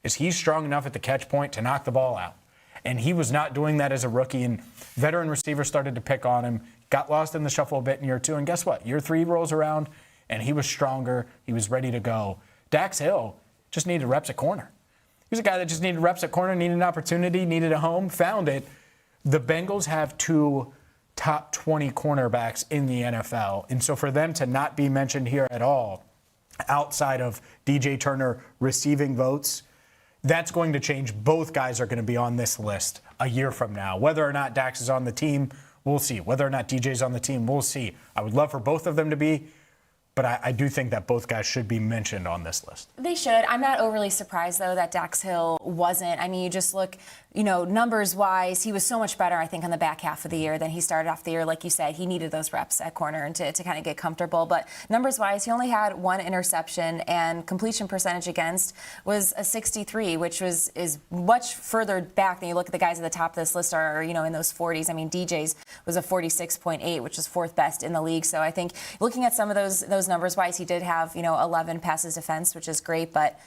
A: is he's strong enough at the catch point to knock the ball out. And he was not doing that as a rookie, and veteran receivers started to pick on him, got lost in the shuffle a bit in year 2, and guess what? Year 3 rolls around, and he was stronger. He was ready to go. Dax Hill just needed reps at corner. He was a guy that just needed reps at corner, needed an opportunity, needed a home, found it. The Bengals have 2 top 20 cornerbacks in the NFL. And so for them to not be mentioned here at all, outside of DJ Turner receiving votes, that's going to change. Both guys are going to be on this list a year from now. Whether or not Dax is on the team, we'll see. Whether or not DJ's on the team, we'll see. I would love for both of them to be. But I do think that both guys should be mentioned on this list.
D: They should. I'm not overly surprised, though, that Dax Hill wasn't. I mean, you just look, numbers-wise, he was so much better, I think, on the back half of the year than he started off the year. Like you said, he needed those reps at corner and to kind of get comfortable. But numbers-wise, he only had 1 interception, and completion percentage against was a 63, which is much further back than you look at the guys at the top of this list are, in those 40s. I mean, DJ's was a 46.8, which is 4th best in the league. So I think looking at some of those numbers-wise, he did have, 11 passes defense, which is great. But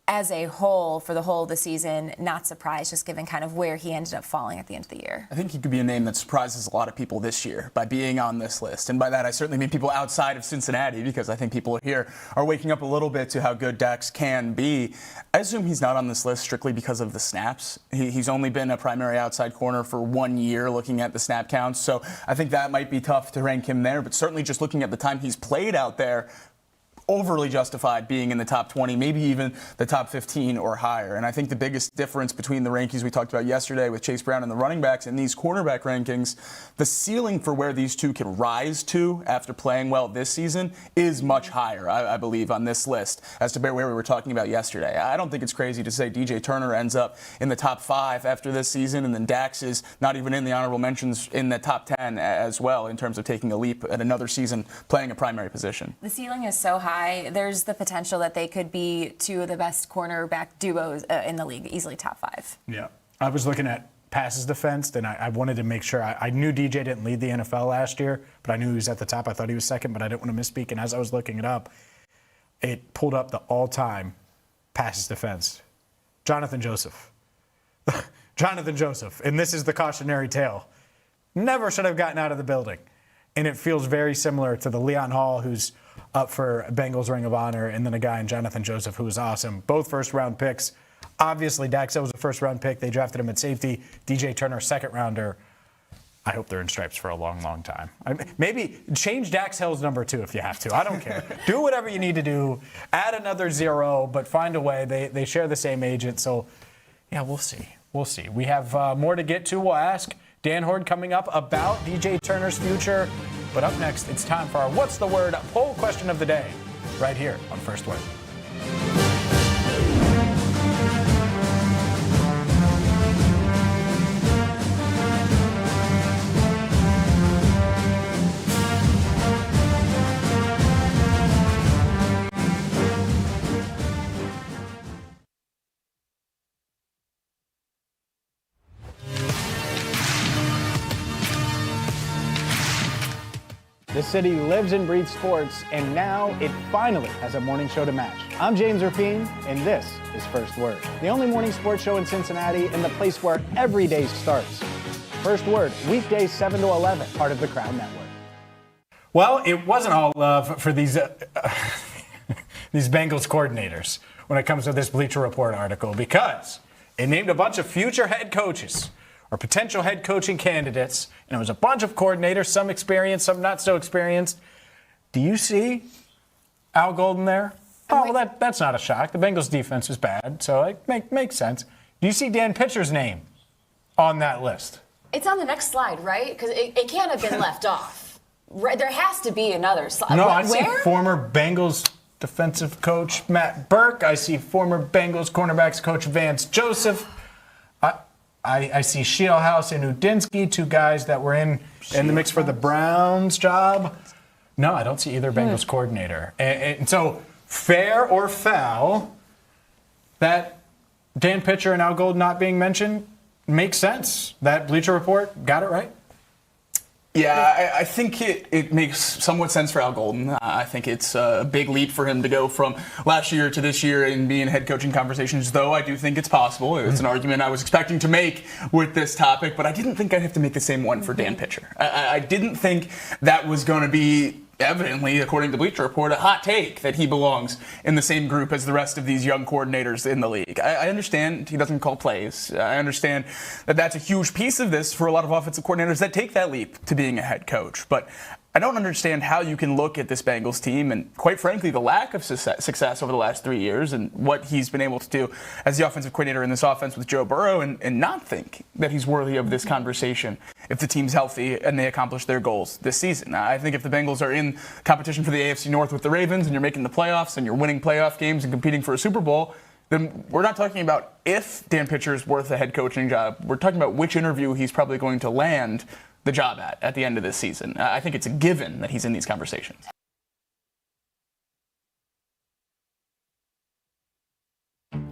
D: as a whole, for the whole of the season, not surprised, just given kind of where he ended up falling at the end of the year.
C: I think he could be a name that surprises a lot of people this year by being on this list. And by that, I certainly mean people outside of Cincinnati, because I think people here are waking up a little bit to how good Dax can be. I assume he's not on this list strictly because of the snaps. He's only been a primary outside corner for 1 year looking at the snap counts. So I think that might be tough to rank him there. But certainly just looking at the time he's played out there, overly justified being in the top 20, maybe even the top 15 or higher. And I think the biggest difference between the rankings we talked about yesterday with Chase Brown and the running backs and these cornerback rankings, the ceiling for where these two can rise to after playing well this season is much higher, I believe, on this list as to where we were talking about yesterday. I don't think it's crazy to say DJ Turner ends up in the top 5 after this season, and then Dax is not even in the honorable mentions in the top 10 as well in terms of taking a leap at another season playing a primary position.
D: The ceiling is so high. There's the potential that they could be two of the best cornerback duos in the league, easily top 5.
A: Yeah. I was looking at passes defensed, and I wanted to make sure. I knew DJ didn't lead the NFL last year, but I knew he was at the top. I thought he was second, but I didn't want to misspeak. And as I was looking it up, it pulled up the all-time passes defense. Jonathan Joseph. Jonathan Joseph. And this is the cautionary tale. Never should have gotten out of the building. And it feels very similar to the Leon Hall, who's up for Bengals Ring of Honor, and then a guy in Jonathan Joseph, who was awesome. Both first-round picks. Obviously, Dax was a first-round pick. They drafted him at safety. DJ Turner, second-rounder. I hope they're in stripes for a long, long time. Maybe change Dax Hill's number 2 if you have to. I don't care. Do whatever you need to do. Add another 0, but find a way. They share the same agent, so, yeah, we'll see. We'll see. We have more to get to. We'll ask Dan Horde coming up about DJ Turner's future. But up next, it's time for our What's the Word poll question of the day, right here on First Word.
R: The city lives and breathes sports, and now it finally has a morning show to match. I'm James Rapien, and this is First Word, the only morning sports show in Cincinnati and the place where every day starts. First Word, weekdays 7 to 11, part of the Crown Network.
A: Well, it wasn't all love for these these Bengals coordinators when it comes to this Bleacher Report article, because it named a bunch of future head coaches or potential head coaching candidates, and it was a bunch of coordinators, some experienced, some not so experienced. Do you see Al Golden there? Oh, well, that's not a shock. The Bengals defense is bad, so it makes sense. Do you see Dan Pitcher's name on that list?
D: It's on the next slide, right? Because it can't have been left off. Right, there has to be another slide.
A: No, I see former Bengals defensive coach Matt Burke. I see former Bengals cornerbacks coach Vance Joseph. I see Shielhouse and Udinsky, two guys that were in the mix for the Browns job. No, I don't see either Bengals coordinator. And so, fair or foul, that Dan Pitcher and Al Golden not being mentioned makes sense. That Bleacher Report got it right.
C: Yeah, I think it makes somewhat sense for Al Golden. I think it's a big leap for him to go from last year to this year and be in head coaching conversations, though I do think it's possible. It's an argument I was expecting to make with this topic, but I didn't think I'd have to make the same one for Dan Pitcher. I didn't think that was going to be, evidently, according to Bleacher Report, a hot take that he belongs in the same group as the rest of these young coordinators in the league. I understand he doesn't call plays. I understand that that's a huge piece of this for a lot of offensive coordinators that take that leap to being a head coach. But I don't understand how you can look at this Bengals team and, quite frankly, the lack of success over the last 3 years and what he's been able to do as the offensive coordinator in this offense with Joe Burrow and not think that he's worthy of this conversation if the team's healthy and they accomplish their goals this season. I think if the Bengals are in competition for the AFC North with the Ravens and you're making the playoffs and you're winning playoff games and competing for a Super Bowl, then we're not talking about if Dan Pitcher is worth a head coaching job. We're talking about which interview he's probably going to land the job at the end of this season. I think it's a given that he's in these conversations.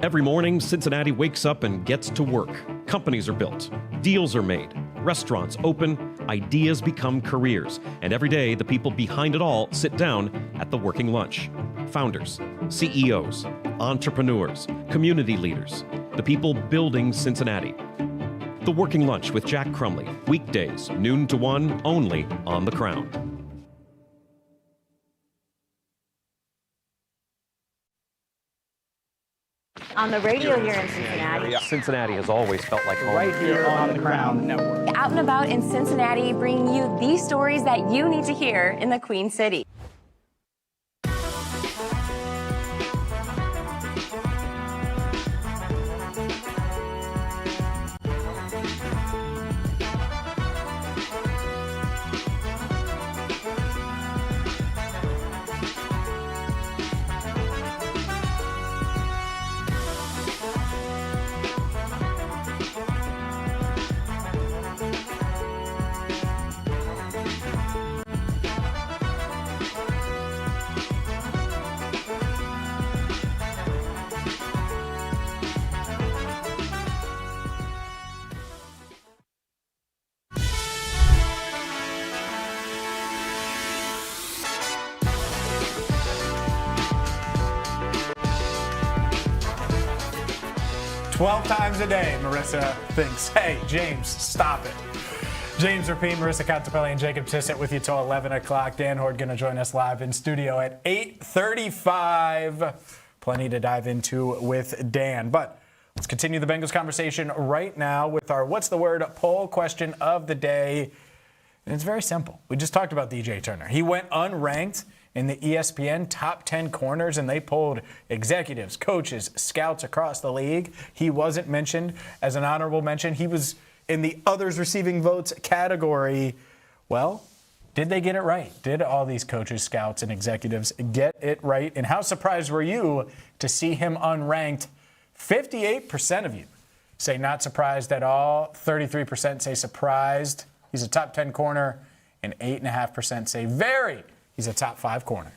O: Every morning, Cincinnati wakes up and gets to work. Companies are built, deals are made, restaurants open, ideas become careers, and every day the people behind it all sit down at the working lunch. Founders, CEOs, entrepreneurs, community leaders, the people building Cincinnati. The Working Lunch with Jack Crumley, weekdays, noon to 1, only on The Crown.
Q: On the radio here in Cincinnati.
O: Cincinnati has always felt like home.
R: Right here on the Crown Network.
D: Out and about in Cincinnati, bringing you the stories that you need to hear in the Queen City.
A: 12 times a day, Marisa thinks, hey, James, stop it. James Rapien, Marisa Contipelli, and Jacob Tissot with you till 11 o'clock. Dan Horde going to join us live in studio at 8:35. Plenty to dive into with Dan. But let's continue the Bengals conversation right now with our What's the Word poll question of the day. And it's very simple. We just talked about DJ Turner. He went unranked in the ESPN top 10 corners, and they polled executives, coaches, scouts across the league. He wasn't mentioned as an honorable mention. He was in the others receiving votes category. Well, did they get it right? Did all these coaches, scouts, and executives get it right? And how surprised were you to see him unranked? 58% of you say not surprised at all. 33% say surprised. He's a top 10 corner. And 8.5% say very. He's a top 5 corner.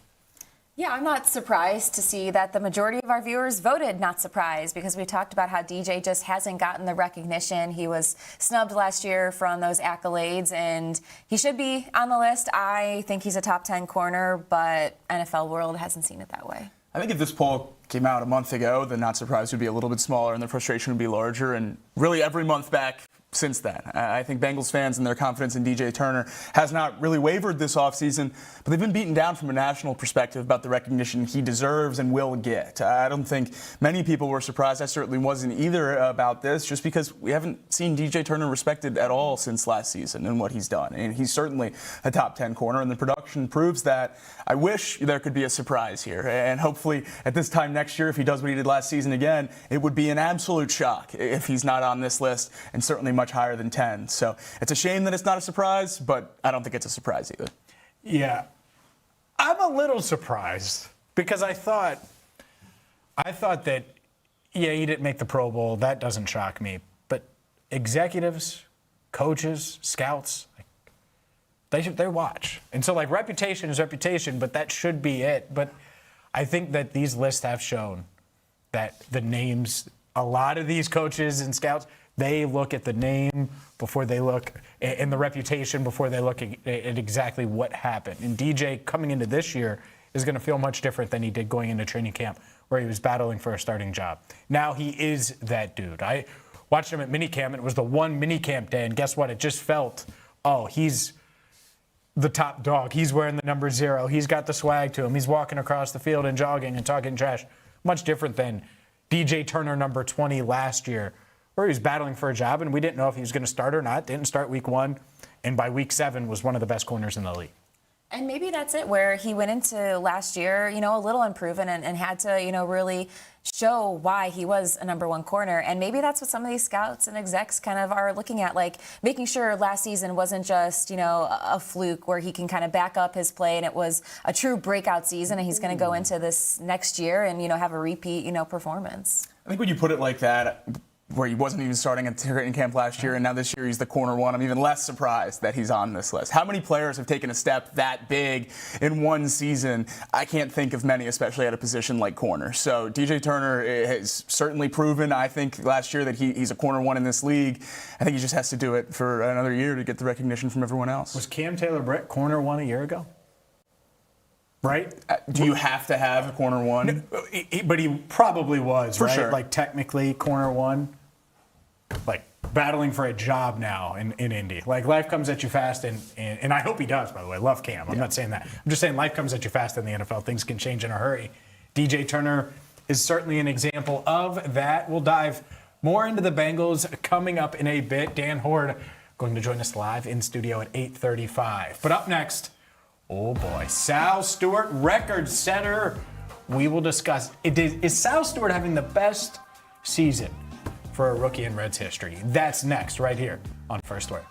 D: Yeah, I'm not surprised to see that the majority of our viewers voted not surprised, because we talked about how DJ just hasn't gotten the recognition. He was snubbed last year from those accolades, and he should be on the list. I think he's a top 10 corner, but NFL world hasn't seen it that way.
C: I think if this poll came out a month ago, the not surprised would be a little bit smaller and the frustration would be larger. And really every month back since then, I think Bengals fans and their confidence in DJ Turner has not really wavered this offseason, but they've been beaten down from a national perspective about the recognition he deserves and will get. I don't think many people were surprised. I certainly wasn't either about this, just because we haven't seen DJ Turner respected at all since last season and what he's done. And he's certainly a top 10 corner, and the production proves that. I wish there could be a surprise here, and hopefully at this time next year, if he does what he did last season again, it would be an absolute shock if he's not on this list, and certainly much higher than 10. So it's a shame that it's not a surprise, but I don't think it's a surprise either.
A: Yeah. I'm a little surprised because I thought that, yeah, he didn't make the Pro Bowl. That doesn't shock me. But executives, coaches, scouts, they watch. And so, like, reputation is reputation, but that should be it. But I think that these lists have shown that the names, a lot of these coaches and scouts, they look at the name before they look, and the reputation before they look at exactly what happened. And DJ coming into this year is going to feel much different than he did going into training camp, where he was battling for a starting job. Now he is that dude. I watched him at minicamp. It was the one minicamp day, and guess what? It just felt, oh, he's the top dog. He's wearing the number 0. He's got the swag to him. He's walking across the field and jogging and talking trash. Much different than DJ Turner number 20 last year, where he was battling for a job, and we didn't know if he was going to start or not. Didn't start week 1, and by week 7 was one of the best corners in the league.
D: And maybe that's it, where he went into last year, a little unproven and had to, really show why he was a number 1 corner. And maybe that's what some of these scouts and execs kind of are looking at, like making sure last season wasn't just, a fluke where he can kind of back up his play and it was a true breakout season, and he's going to go into this next year and, have a repeat, performance.
C: I think when you put it like that, where he wasn't even starting at training camp last year, and now this year he's the corner 1. I'm even less surprised that he's on this list. How many players have taken a step that big in one season? I can't think of many, especially at a position like corner. So DJ Turner has certainly proven, I think, last year that he's a corner 1 in this league. I think he just has to do it for another year to get the recognition from everyone else.
A: Was Cam Taylor-Britt corner 1 a year ago? Right?
C: Do you have to have a corner 1?
A: But he probably was,
C: for
A: right?
C: Sure.
A: Like technically corner 1. Like battling for a job now in Indy. Like life comes at you fast, and I hope he does, by the way. Love Cam. I'm not saying that. I'm just saying life comes at you fast in the NFL. Things can change in a hurry. DJ Turner is certainly an example of that. We'll dive more into the Bengals coming up in a bit. Dan Horde going to join us live in studio at 8:35. But up next, oh boy, Sal Stewart, record setter. We will discuss, is Sal Stewart having the best season for a rookie in Reds history? That's next, right here on First Word.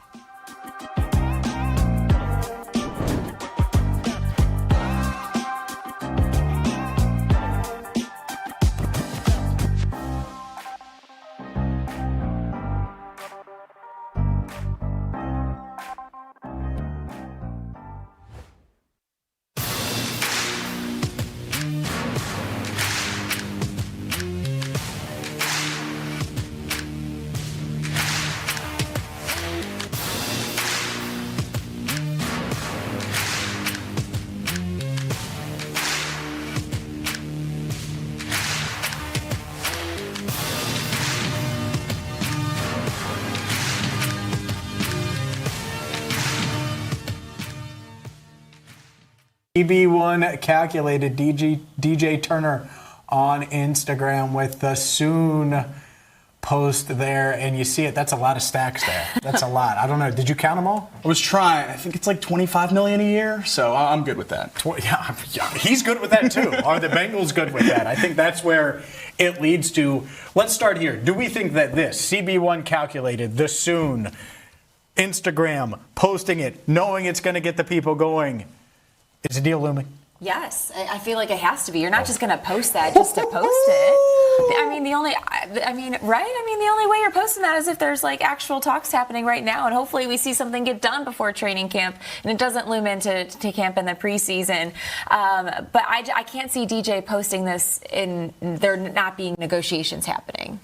A: CB1 calculated DJ Turner on Instagram with the soon post there, and you see it. That's a lot of stacks there. That's a lot. I don't know. Did you count them all?
C: I was trying. I think it's like $25 million a year, so I'm good with that.
A: Yeah, he's good with that too. Are the Bengals good with that? I think that's where it leads to. Let's start here. Do we think that this CB1 calculated, the soon Instagram posting it, knowing it's going to get the people going, is a deal looming?
D: Yes, I feel like it has to be. You're not just going to post that just to post it. The only way you're posting that is if there's like actual talks happening right now, and hopefully we see something get done before training camp, and it doesn't loom into camp in the preseason. But I can't see DJ posting this in there not being negotiations happening.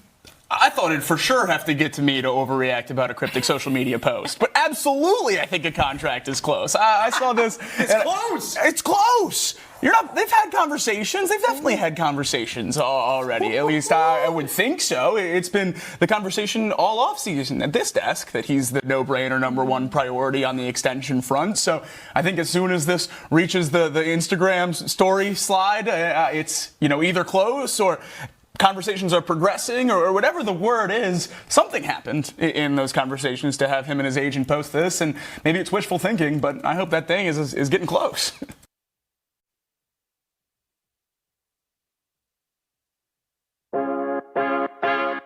C: I thought it'd for sure have to get to me to overreact about a cryptic social media post. But absolutely, I think a contract is close. I saw this.
A: It's close.
C: It's close. They've had conversations. They've definitely had conversations already. At least I would think so. It's been the conversation all offseason at this desk that he's the no-brainer #1 priority on the extension front. So I think as soon as this reaches the Instagram story slide, it's either close or conversations are progressing or whatever the word is. Something happened in those conversations to have him and his agent post this, and maybe it's wishful thinking, but I hope that thing is getting close.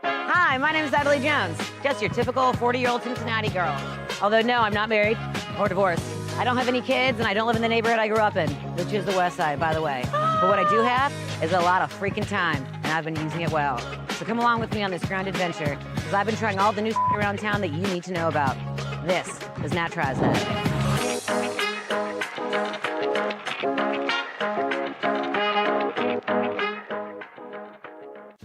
Q: Hi, my name is Adelaide Jones. Just your typical 40-year-old Cincinnati girl. Although, no, I'm not married or divorced. I don't have any kids, and I don't live in the neighborhood I grew up in, which is the West Side, by the way. But what I do have is a lot of freaking time, and I've been using it well. So come along with me on this grand adventure, because I've been trying all the new around town that you need to know about. This is Nat Tries That.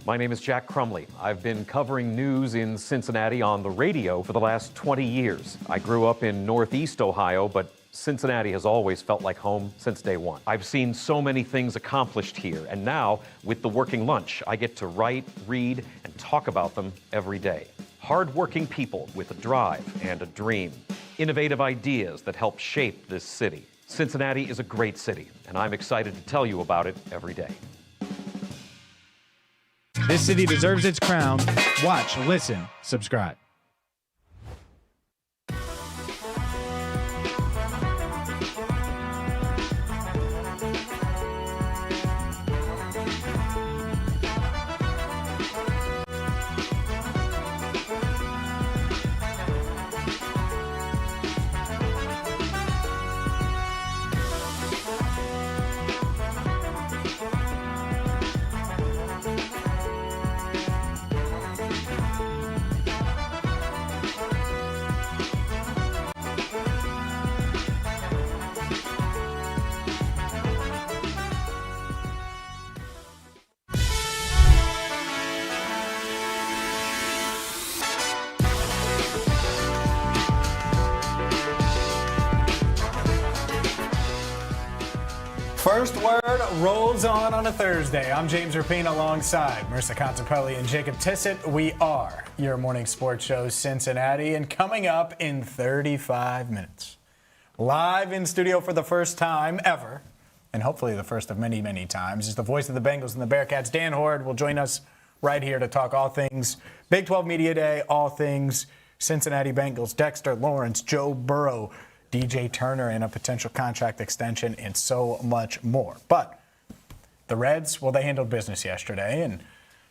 O: My name is Jack Crumley. I've been covering news in Cincinnati on the radio for the last 20 years. I grew up in Northeast Ohio, but Cincinnati has always felt like home since day one. I've seen so many things accomplished here, and now, with the Working Lunch, I get to write, read, and talk about them every day. Hard-working people with a drive and a dream. Innovative ideas that help shape this city. Cincinnati is a great city, and I'm excited to tell you about it every day.
S: This city deserves its crown. Watch, listen, subscribe. First Word rolls on a Thursday. I'm James Rapien alongside Marisa Contipelli and Jacob Tissot. We are your morning sports show, Cincinnati, and coming up in 35 minutes, live in studio for the first time ever, and hopefully the first of many, many times, is the voice of the Bengals and the Bearcats. Dan Horde will join us right here to talk all things Big 12 Media Day, all things Cincinnati Bengals, Dexter Lawrence, Joe Burrow, DJ Turner, and a potential contract extension, and so much more. But the Reds, well, they handled business yesterday, and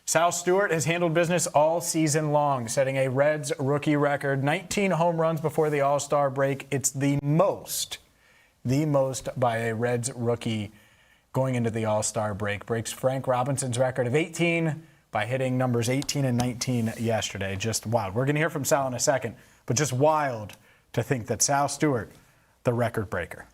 S: Sal Stewart has handled business all season long, setting a Reds rookie record, 19 home runs before the All-Star break. It's the most by a Reds rookie going into the All-Star break. Breaks Frank Robinson's record of 18 by hitting numbers 18 and 19 yesterday. Just wild. We're going to hear from Sal in a second, but just wild to think that Sal Stewart, the record breaker.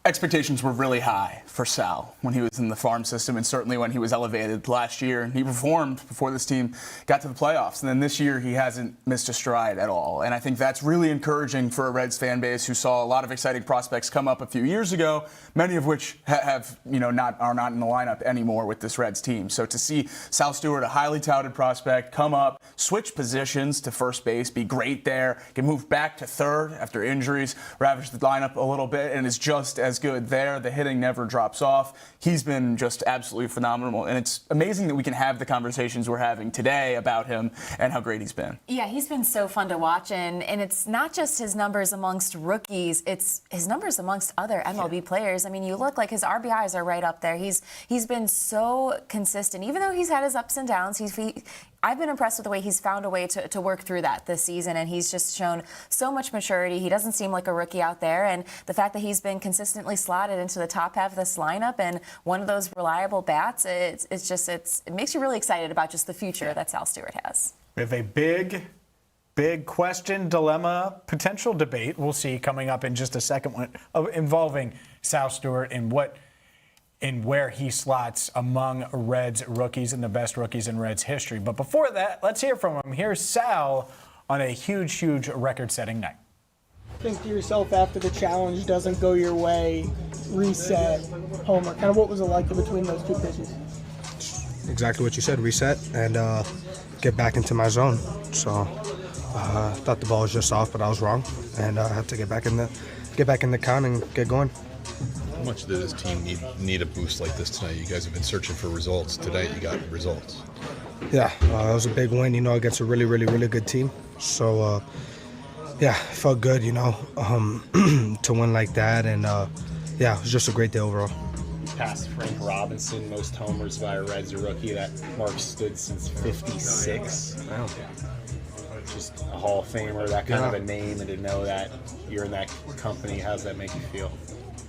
C: Expectations were really high for Sal when he was in the farm system, and certainly when he was elevated last year. He performed before this team got to the playoffs, and then this year he hasn't missed a stride at all. And I think that's really encouraging for a Reds fan base who saw a lot of exciting prospects come up a few years ago, many of which are not in the lineup anymore with this Reds team. So to see Sal Stewart, a highly touted prospect, come up, switch positions to first base, be great there, can move back to third after injuries, ravaged the lineup a little bit, and is just as as good there. The hitting never drops off. He's been just absolutely phenomenal, and it's amazing that we can have the conversations we're having today about him and how great he's been.
D: Yeah, he's been so fun to watch, and it's not just his numbers amongst rookies, it's his numbers amongst other MLB players. I mean, you look like his RBIs are right up there. He's been so consistent, even though he's had his ups and downs. I've been impressed with the way he's found a way to work through that this season, and he's just shown so much maturity. He doesn't seem like a rookie out there, and the fact that he's been consistently slotted into the top half of this lineup and one of those reliable bats, it makes you really excited about just the future that Sal Stewart has.
A: We have a big question, dilemma, potential debate we'll see coming up in just a second involving Sal Stewart and where he slots among Reds rookies and the best rookies in Reds history. But before that, let's hear from him. Here's Sal on a huge record-setting night.
F: Think to yourself after the challenge doesn't go your way, reset, homer. Kind of what was it like in between those two pitches?
G: Exactly what you said, reset and get back into my zone. So I thought the ball was just off, but I was wrong, and I had to get back in the count and get going.
H: How much did this team need a boost like this tonight? You guys have been searching for results. Tonight you got results.
G: Yeah, it was a big win, against a really, really, really good team. So, yeah, it felt good, to win like that. And, yeah, it was just a great day overall.
I: Past Frank Robinson, most homers by a Reds rookie. That mark stood since '56.
G: Wow.
I: Just a Hall of Famer, that kind of a name, and to know that you're in that company, how does that make you feel?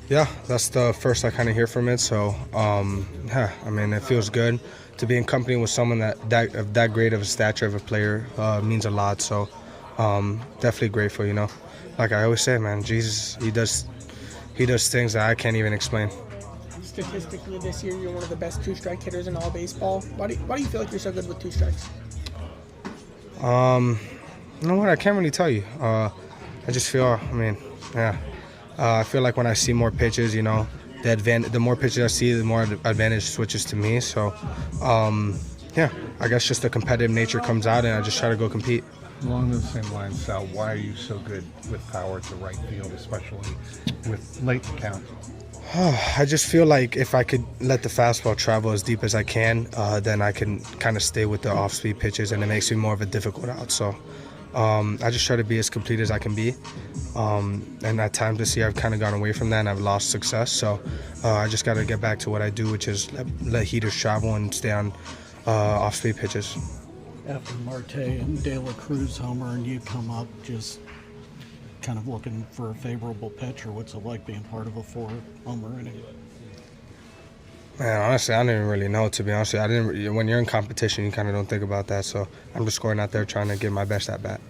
G: Yeah, that's the first I kind of hear from it. So, yeah, I mean, it feels good to be in company with someone that great of a stature of a player means a lot. So, definitely grateful. Like I always say, man, Jesus, he does things that I can't even explain.
F: Statistically, this year you're one of the best two-strike hitters in all baseball. Why do you feel like you're so good with two strikes?
G: You know what? I can't really tell you. I just feel, I feel like when I see more pitches, the more pitches I see, the more advantage switches to me. So, yeah, I guess just the competitive nature comes out, and I just try to go compete.
J: Along those same lines, Sal, why are you so good with power to right field, especially with late count?
G: I just feel like if I could let the fastball travel as deep as I can, then I can kind of stay with the off-speed pitches, and it makes me more of a difficult out. So I just try to be as complete as I can be. And at times this year I've kind of gone away from that and I've lost success. So I just got to get back to what I do, which is let heaters travel and stay on off-speed pitches.
K: After Marte and De La Cruz homer and you come up just kind of looking for a favorable pitch, or what's it like being part of a 4-homer inning?
G: Man, honestly, I didn't really know, to be honest with you. When you're in competition, you kind of don't think about that. So I'm just going out there trying to give my best at bat.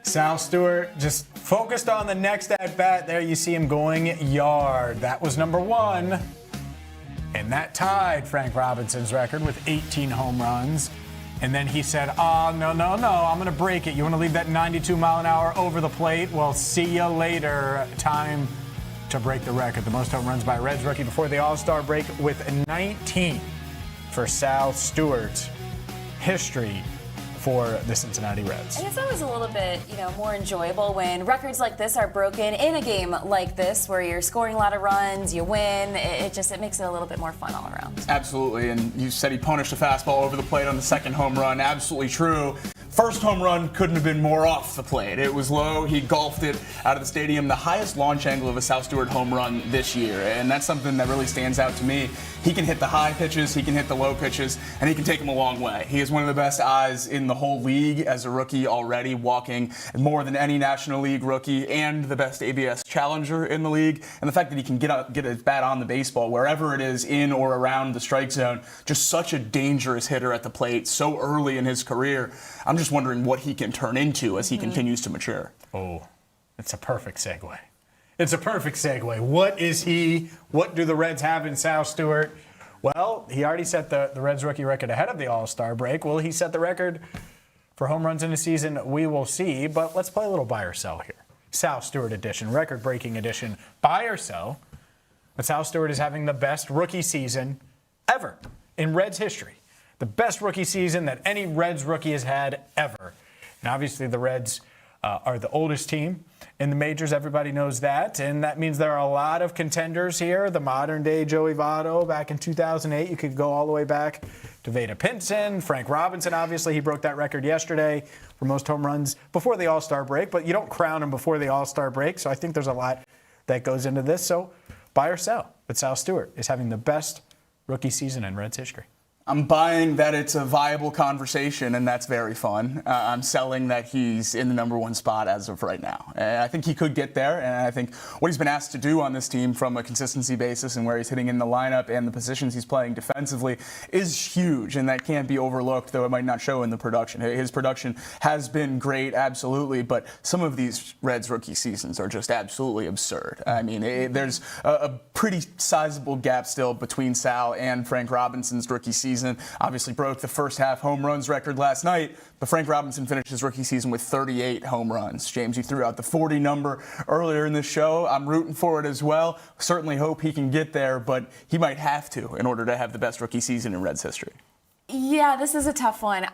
A: Sal Stewart just focused on the next at bat. There you see him going yard. That was number 1. And that tied Frank Robinson's record with 18 home runs. And then he said, no, I'm going to break it. You want to leave that 92 mile an hour over the plate? Well, see you later. Time to break the record. The most home runs by a Reds rookie before the All-Star break with 19 for Sal Stewart's history for the Cincinnati Reds.
D: And it's always a little bit, more enjoyable when records like this are broken in a game like this, where you're scoring a lot of runs, you win. It makes it a little bit more fun all around.
C: Absolutely, and you said he punished a fastball over the plate on the second home run. Absolutely true. First home run couldn't have been more off the plate. It was low. He golfed it out of the stadium. The highest launch angle of a Sal Stewart home run this year, and that's something that really stands out to me. He can hit the high pitches, he can hit the low pitches, and he can take them a long way. He is one of the best eyes in the whole league as a rookie already, walking more than any National League rookie, and the best ABS challenger in the league. And the fact that he can get his bat on the baseball wherever it is, in or around the strike zone, just such a dangerous hitter at the plate so early in his career. I'm just wondering what he can turn into as he continues to mature.
A: Oh, it's a perfect segue. It's a perfect segue. What is he? What do the Reds have in Sal Stewart? Well, he already set the Reds rookie record ahead of the All-Star break. Will he set the record for home runs in a season? We will see. But let's play a little buy or sell here. Sal Stewart edition, record-breaking edition. Buy or sell. But Sal Stewart is having the best rookie season ever in Reds history. The best rookie season that any Reds rookie has had ever. And obviously the Reds are the oldest team in the majors. Everybody knows that. And that means there are a lot of contenders here. The modern day Joey Votto back in 2008. You could go all the way back to Vada Pinson. Frank Robinson, obviously, he broke that record yesterday for most home runs before the All-Star break. But you don't crown him before the All-Star break. So I think there's a lot that goes into this. So buy or sell. But Sal Stewart is having the best rookie season in Reds history.
C: I'm buying that it's a viable conversation, and that's very fun. I'm selling that he's in the number one spot as of right now. And I think he could get there, and I think what he's been asked to do on this team from a consistency basis and where he's hitting in the lineup and the positions he's playing defensively is huge, and that can't be overlooked, though it might not show in the production. His production has been great, absolutely, but some of these Reds rookie seasons are just absolutely absurd. I mean, there's a pretty sizable gap still between Sal and Frank Robinson's rookie season. Obviously broke the first half home runs record last night, but Frank Robinson finished his rookie season with 38 home runs. James, you threw out the 40 number earlier in the show. I'm rooting for it as well. Certainly hope he can get there, but he might have to in order to have the best rookie season in Reds history.
D: Yeah, this is a tough one.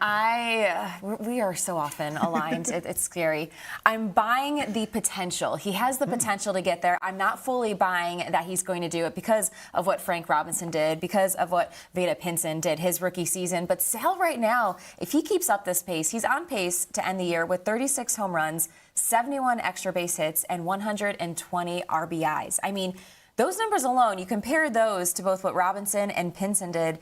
D: We are so often aligned. It's scary. I'm buying the potential. He has the potential to get there. I'm not fully buying that he's going to do it because of what Frank Robinson did, because of what Vada Pinson did his rookie season. But Sal right now, if he keeps up this pace, he's on pace to end the year with 36 home runs, 71 extra base hits, and 120 RBIs. I mean, those numbers alone, you compare those to both what Robinson and Pinson did,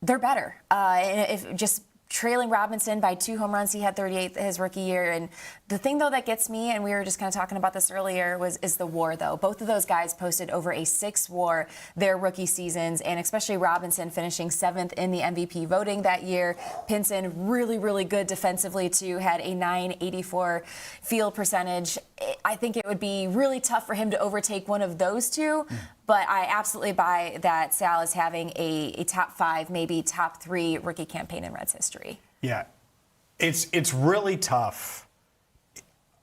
D: they're better. And if just trailing Robinson by 2 home runs, he had 38 his rookie year. And the thing, though, that gets me, and we were just kind of talking about this earlier, is the WAR, though. Both of those guys posted over a 6 WAR their rookie seasons, and especially Robinson finishing 7th in the MVP voting that year. Pinson, really, really good defensively, too, had a .984 field percentage. I think it would be really tough for him to overtake one of those two. But I absolutely buy that Sal is having a top 5, maybe top 3 rookie campaign in Reds history.
A: Yeah, it's really tough.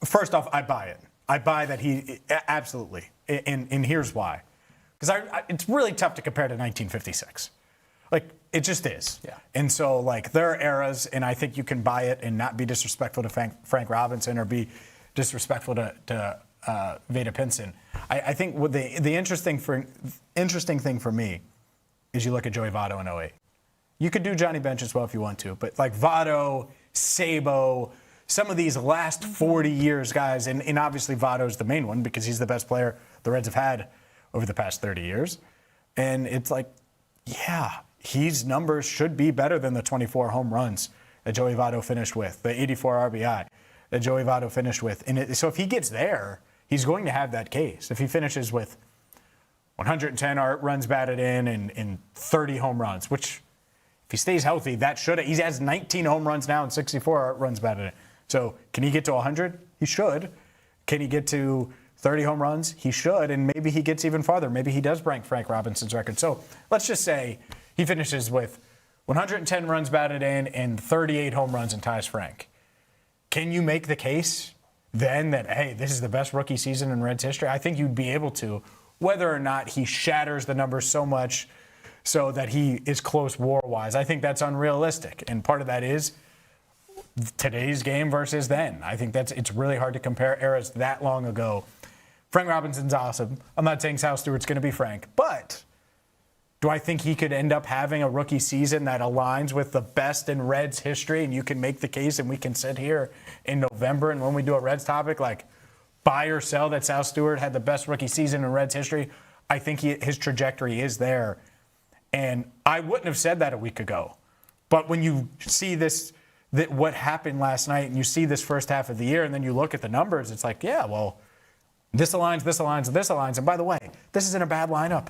A: First off, I buy it. I buy that he absolutely, and here's why. Because it's really tough to compare to 1956. Like, it just is. Yeah. And so, like, there are eras, and I think you can buy it and not be disrespectful to Frank Robinson or be disrespectful to Vada Pinson. I think what the interesting thing for me is you look at Joey Votto in 08. You could do Johnny Bench as well if you want to, but like Votto, Sabo, some of these last 40 years guys, and obviously Votto's the main one because he's the best player the Reds have had over the past 30 years. And it's like, yeah, his numbers should be better than the 24 home runs that Joey Votto finished with, the 84 RBI that Joey Votto finished with. And so if he gets there, he's going to have that case. If he finishes with 110 runs batted in and 30 home runs, which if he stays healthy, he has 19 home runs now and 64 runs batted in. So can he get to 100? He should. Can he get to 30 home runs? He should. And maybe he gets even farther. Maybe he does break Frank Robinson's record. So let's just say he finishes with 110 runs batted in and 38 home runs and ties Frank. Can you make the case then that, hey, this is the best rookie season in Reds history? I think you'd be able to, whether or not he shatters the numbers so much so that he is close WAR-wise. I think that's unrealistic. And part of that is today's game versus then. I think it's really hard to compare eras that long ago. Frank Robinson's awesome. I'm not saying Sal Stewart's going to be Frank, but do I think he could end up having a rookie season that aligns with the best in Reds history? And you can make the case, and we can sit here in November, and when we do a Reds topic, like buy or sell that Sal Stewart had the best rookie season in Reds history. I think his trajectory is there. And I wouldn't have said that a week ago. But when you see what happened last night, and you see this first half of the year, and then you look at the numbers, it's like, yeah, well, this aligns, this aligns, and this aligns. And by the way, this isn't a bad lineup,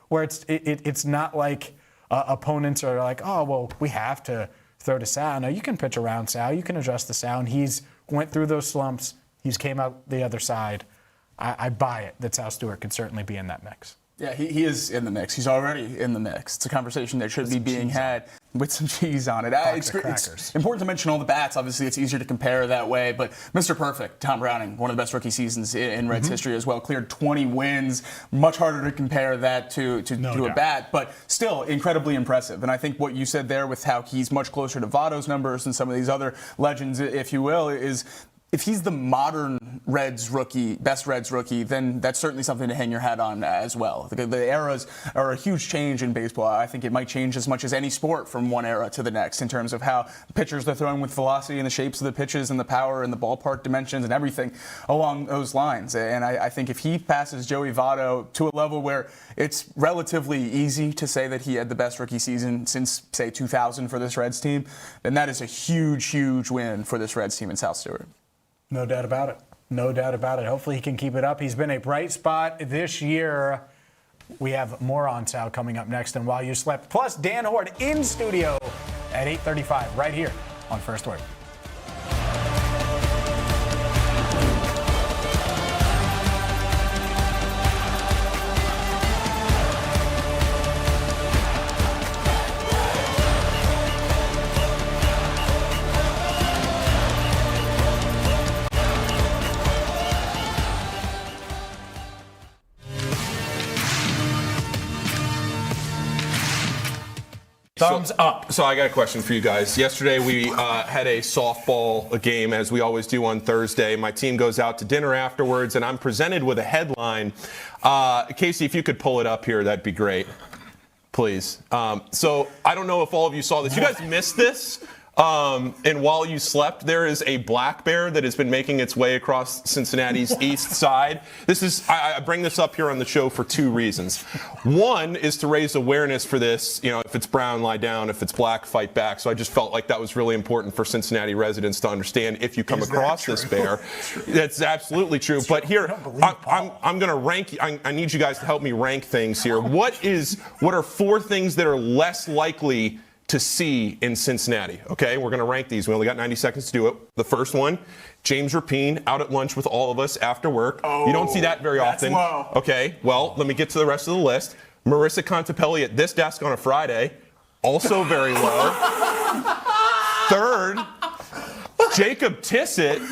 A: where it's not like opponents are like, oh, well, we have to throw to Sal. No, you can pitch around Sal. You can adjust the sound. He's went through those slumps. He's came out the other side. I buy it that Sal Stewart could certainly be in that mix.
C: Yeah, he is in the mix. He's already in the mix. It's a conversation that should be being had with some cheese on it. It's important to mention all the bats. Obviously, it's easier to compare that way. But Mr. Perfect, Tom Browning, one of the best rookie seasons in Reds history as well, cleared 20 wins. Much harder to compare that to a bat, but still incredibly impressive. And I think what you said there with how he's much closer to Votto's numbers and some of these other legends, if you will, is if he's the modern Reds rookie, best Reds rookie, then that's certainly something to hang your hat on as well. The eras are a huge change in baseball. I think it might change as much as any sport from one era to the next in terms of how the pitchers they're throwing with velocity and the shapes of the pitches and the power and the ballpark dimensions and everything along those lines. And I think if he passes Joey Votto to a level where it's relatively easy to say that he had the best rookie season since, say, 2000 for this Reds team, then that is a huge, huge win for this Reds team and Sal Stewart.
A: No doubt about it. No doubt about it. Hopefully he can keep it up. He's been a bright spot this year. We have more on Sal coming up next and While You Slept. Plus, Dan Horde in studio at 8:35 right here on First Word. Thumbs up.
N: So I got a question for you guys. Yesterday we had a softball game, as we always do on Thursday. My team goes out to dinner afterwards, and I'm presented with a headline. Casey, if you could pull it up here, that'd be great, please. So I don't know if all of you saw this. You guys missed this? And While You Slept, there is a black bear that has been making its way across Cincinnati's east side. This is, I bring this up here on the show for two reasons. One is to raise awareness for this. You know, if it's brown, lie down. If it's black, fight back. So I just felt like that was really important for Cincinnati residents to understand if you come across this bear. That's absolutely true. But here, I'm going to rank, I need you guys to help me rank things here. What are four things that are less likely to see in Cincinnati? Okay, we're going to rank these. We only got 90 seconds to do it. The first one, James Rapien out at lunch with all of us after work. You don't see that very often.
C: Low.
N: Okay, well, let me get to the rest of the list. Marisa Contipelli at this desk on a Friday, also very low. Third, Jacob Tissot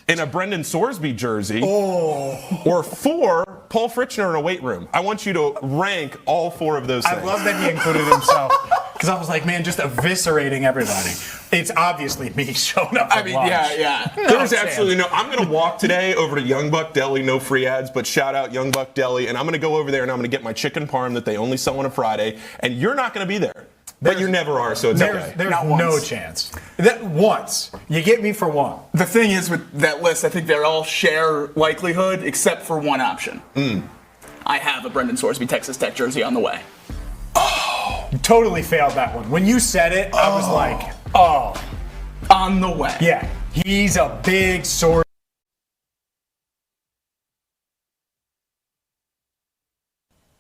N: in a Brendan Sorsby jersey. Or four, Paul Fritchner in a weight room. I want you to rank all four of those things.
A: I love that he included himself. Because I was like, man, just eviscerating everybody. It's obviously me showing up at lunch.
N: There's absolutely no. I'm going to walk today over to Young Buck Deli, no free ads, but shout out Young Buck Deli, and I'm going to go over there and I'm going to get my chicken parm that they only sell on a Friday, and you're not going to be there. But you never are, so it's okay.
A: There's no chance. Once. You get me for one.
C: The thing is with that list, I think they're all share likelihood except for one option. I have a Brendan Sorsby Texas Tech jersey on the way.
A: You totally failed that one. When you said it, I was like,
C: on the way.
A: Yeah, he's a big sword.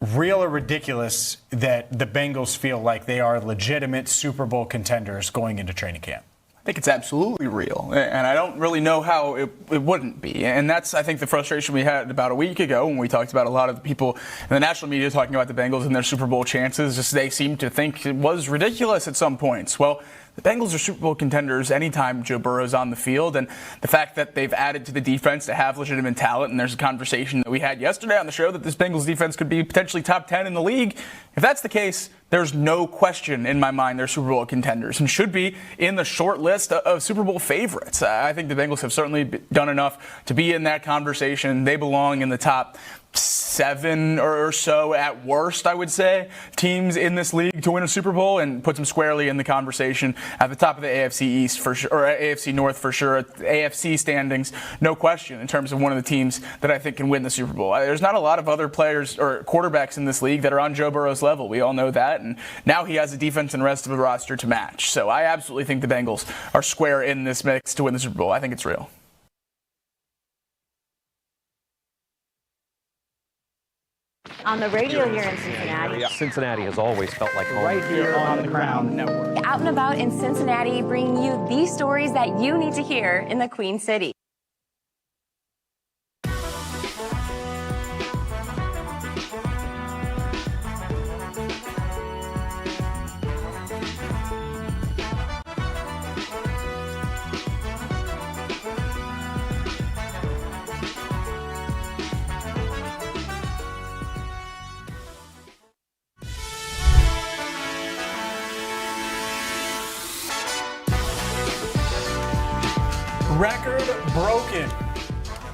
A: Real or ridiculous that the Bengals feel like they are legitimate Super Bowl contenders going into training camp?
C: I think it's absolutely real, and I don't really know how it wouldn't be. And that's, I think, the frustration we had about a week ago when we talked about a lot of the people in the national media talking about the Bengals and their Super Bowl chances. Just they seemed to think it was ridiculous at some points. Well, the Bengals are Super Bowl contenders anytime Joe Burrow's on the field, and the fact that they've added to the defense to have legitimate talent, and there's a conversation that we had yesterday on the show that this Bengals defense could be potentially top 10 in the league. If that's the case, there's no question in my mind they're Super Bowl contenders and should be in the short list of Super Bowl favorites. I think the Bengals have certainly done enough to be in that conversation. They belong in the top 7 or so at worst, I would say, teams in this league to win a Super Bowl, and puts them squarely in the conversation at the top of the AFC East for sure, or AFC North for sure. AFC standings, no question, in terms of one of the teams that I think can win the Super Bowl. There's not a lot of other players or quarterbacks in this league that are on Joe Burrow's level. We all know that, and now he has a defense and rest of the roster to match. So I absolutely think the Bengals are square in this mix to win the Super Bowl. I think it's real.
Q: On the radio here in Cincinnati.
O: Cincinnati has always felt like home.
R: Right here on the Crown Network.
D: Out and about in Cincinnati, bringing you the stories that you need to hear in the Queen City.
A: Record broken.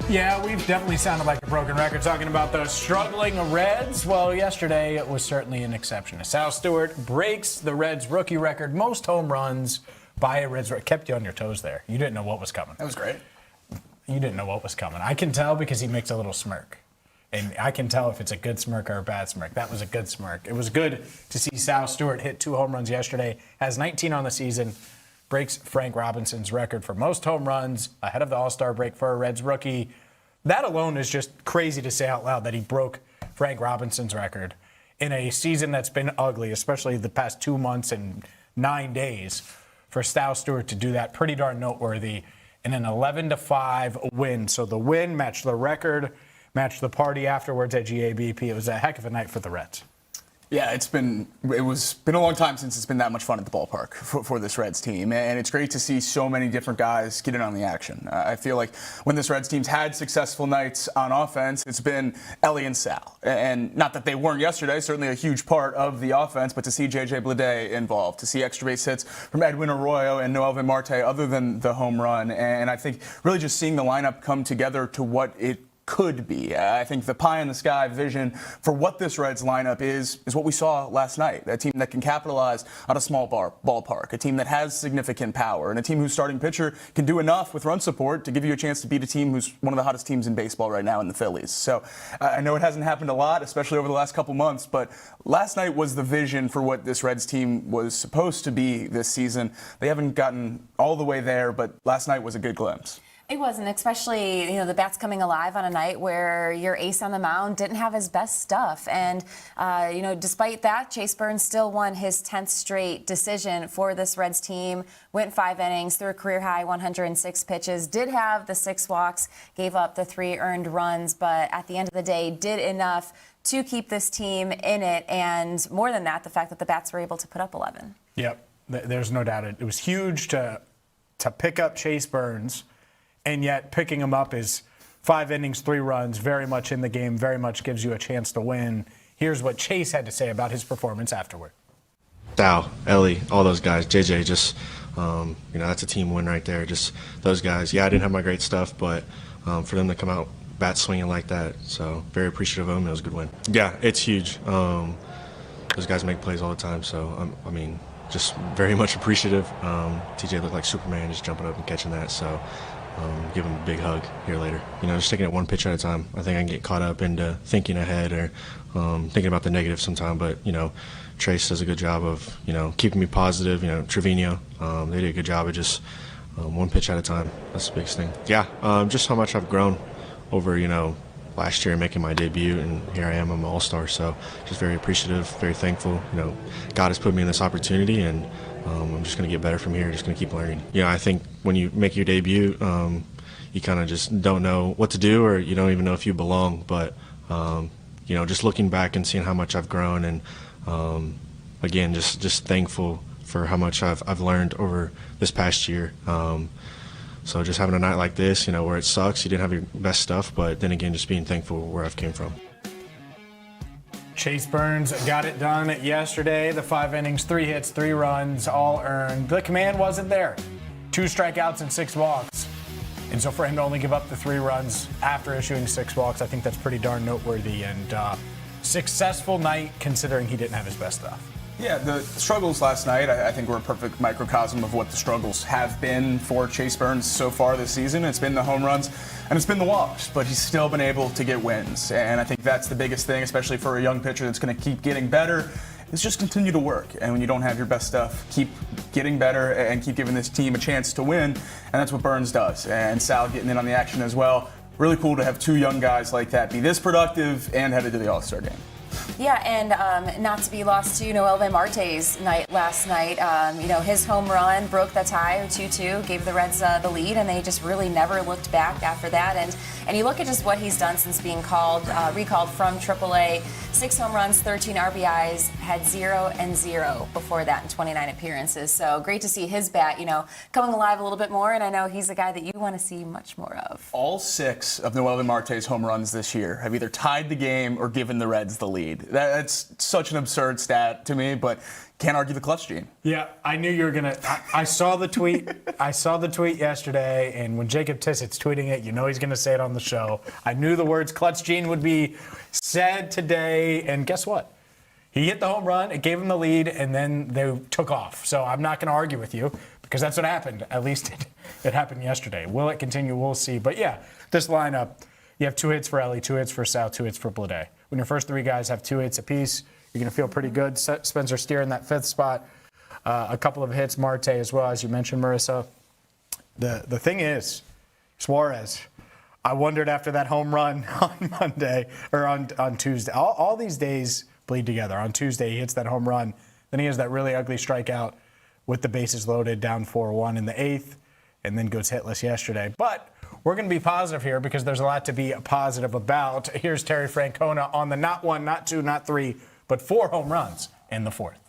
A: Yeah, we've definitely sounded like a broken record talking about those struggling Reds. Well, yesterday it was certainly an exception. Sal Stewart breaks the Reds rookie record, most home runs by a Reds rookie. Kept you on your toes there. You didn't know what was coming.
C: That was great.
A: You didn't know what was coming. I can tell because he makes a little smirk. And I can tell if it's a good smirk or a bad smirk. That was a good smirk. It was good to see Sal Stewart hit 2 home runs yesterday, has 19 on the season, breaks Frank Robinson's record for most home runs ahead of the All-Star break for a Reds rookie. That alone is just crazy to say out loud that he broke Frank Robinson's record in a season that's been ugly, especially the past 2 months and 9 days. For Sal Stewart to do that, pretty darn noteworthy in an 11-5 win. So the win matched the record, matched the party afterwards at GABP. It was a heck of a night for the Reds.
C: Yeah, it was been a long time since it's been that much fun at the ballpark for this Reds team, and it's great to see so many different guys get in on the action. I feel like when this Reds team's had successful nights on offense, it's been Ellie and Sal, and not that they weren't yesterday, certainly a huge part of the offense, but to see JJ Bleday involved, to see extra base hits from Edwin Arroyo and Noelvin Marte other than the home run, and I think really just seeing the lineup come together to what it could be. I think the pie in the sky vision for what this Reds lineup is what we saw last night. A team that can capitalize on a small ballpark, a team that has significant power, and a team whose starting pitcher can do enough with run support to give you a chance to beat a team who's one of the hottest teams in baseball right now in the Phillies. So I know it hasn't happened a lot, especially over the last couple months, but last night was the vision for what this Reds team was supposed to be this season. They haven't gotten all the way there, but last night was a good glimpse.
D: It wasn't, especially, the bats coming alive on a night where your ace on the mound didn't have his best stuff. And, despite that, Chase Burns still won his 10th straight decision for this Reds team, went 5 innings, threw a career-high 106 pitches, did have the 6 walks, gave up the 3 earned runs, but at the end of the day, did enough to keep this team in it. And more than that, the fact that the bats were able to put up 11.
A: Yep, there's no doubt. It was huge to pick up Chase Burns. And yet picking him up is 5 innings, 3 runs, very much in the game, very much gives you a chance to win. Here's what Chase had to say about his performance afterward.
P: Sal, Ellie, all those guys, JJ, just, that's a team win right there. Just those guys. Yeah, I didn't have my great stuff, but for them to come out bat swinging like that, so very appreciative of them. It was a good win. Yeah, it's huge. Those guys make plays all the time, so, just very much appreciative. TJ looked like Superman just jumping up and catching that, so give him a big hug here later. Just taking it one pitch at a time. I think I can get caught up into thinking ahead or thinking about the negative sometime, but, Trace does a good job of, keeping me positive. Trevino, they did a good job of just one pitch at a time. That's the biggest thing. Yeah, just how much I've grown over, last year making my debut, and here I am, I'm an all-star, so just very appreciative, very thankful. God has put me in this opportunity, and I'm just going to get better from here, just going to keep learning. I think when you make your debut, you kind of just don't know what to do, or you don't even know if you belong, but just looking back and seeing how much I've grown, and again, just thankful for how much I've learned over this past year. So just having a night like this, where it sucks, you didn't have your best stuff, but then again, just being thankful where I've came from.
A: Chase Burns got it done yesterday. The 5 innings, 3 hits, 3 runs, all earned. The command wasn't there. 2 strikeouts and 6 walks. And so for him to only give up the 3 runs after issuing 6 walks, I think that's pretty darn noteworthy. And successful night considering he didn't have his best stuff.
C: Yeah, the struggles last night, I think, were a perfect microcosm of what the struggles have been for Chase Burns so far this season. It's been the home runs and it's been the walks, but he's still been able to get wins. And I think that's the biggest thing, especially for a young pitcher that's going to keep getting better, is just continue to work. And when you don't have your best stuff, keep getting better and keep giving this team a chance to win. And that's what Burns does. And Sal getting in on the action as well. Really cool to have 2 young guys like that be this productive and headed to the All-Star game.
D: Yeah, and not to be lost to Noelvin Marte's night last night. His home run broke the tie, 2-2, gave the Reds the lead, and they just really never looked back after that. And you look at just what he's done since being recalled from AAA. 6 home runs, 13 RBIs, had 0 and 0 before that in 29 appearances. So great to see his bat, coming alive a little bit more. And I know he's a guy that you want to see much more of.
C: All 6 of Noelvin Marte's home runs this year have either tied the game or given the Reds the lead. That's such an absurd stat to me, but can't argue the clutch gene.
A: Yeah, I knew you were gonna. I saw the tweet. I saw the tweet yesterday, and when Jacob Tissot's tweeting it, you know he's gonna say it on the show. I knew the words clutch gene would be said today, and guess what? He hit the home run. It gave him the lead, and then they took off. So I'm not gonna argue with you because that's what happened. At least it happened yesterday. Will it continue? We'll see. But yeah, this lineup, you have 2 hits for Ellie, 2 hits for Sal, 2 hits for Blade. When your first 3 guys have 2 hits apiece, you're going to feel pretty good. Spencer Steer in that 5th spot. A couple of hits, Marte as well, as you mentioned, Marisa. The thing is, Suarez, I wondered after that home run on Monday, or on Tuesday. All these days bleed together. On Tuesday, he hits that home run. Then he has that really ugly strikeout with the bases loaded, down 4-1 in the 8th, and then goes hitless yesterday. But we're going to be positive here because there's a lot to be positive about. Here's Terry Francona on the not 1, not 2, not 3, but 4 home runs in the 4th.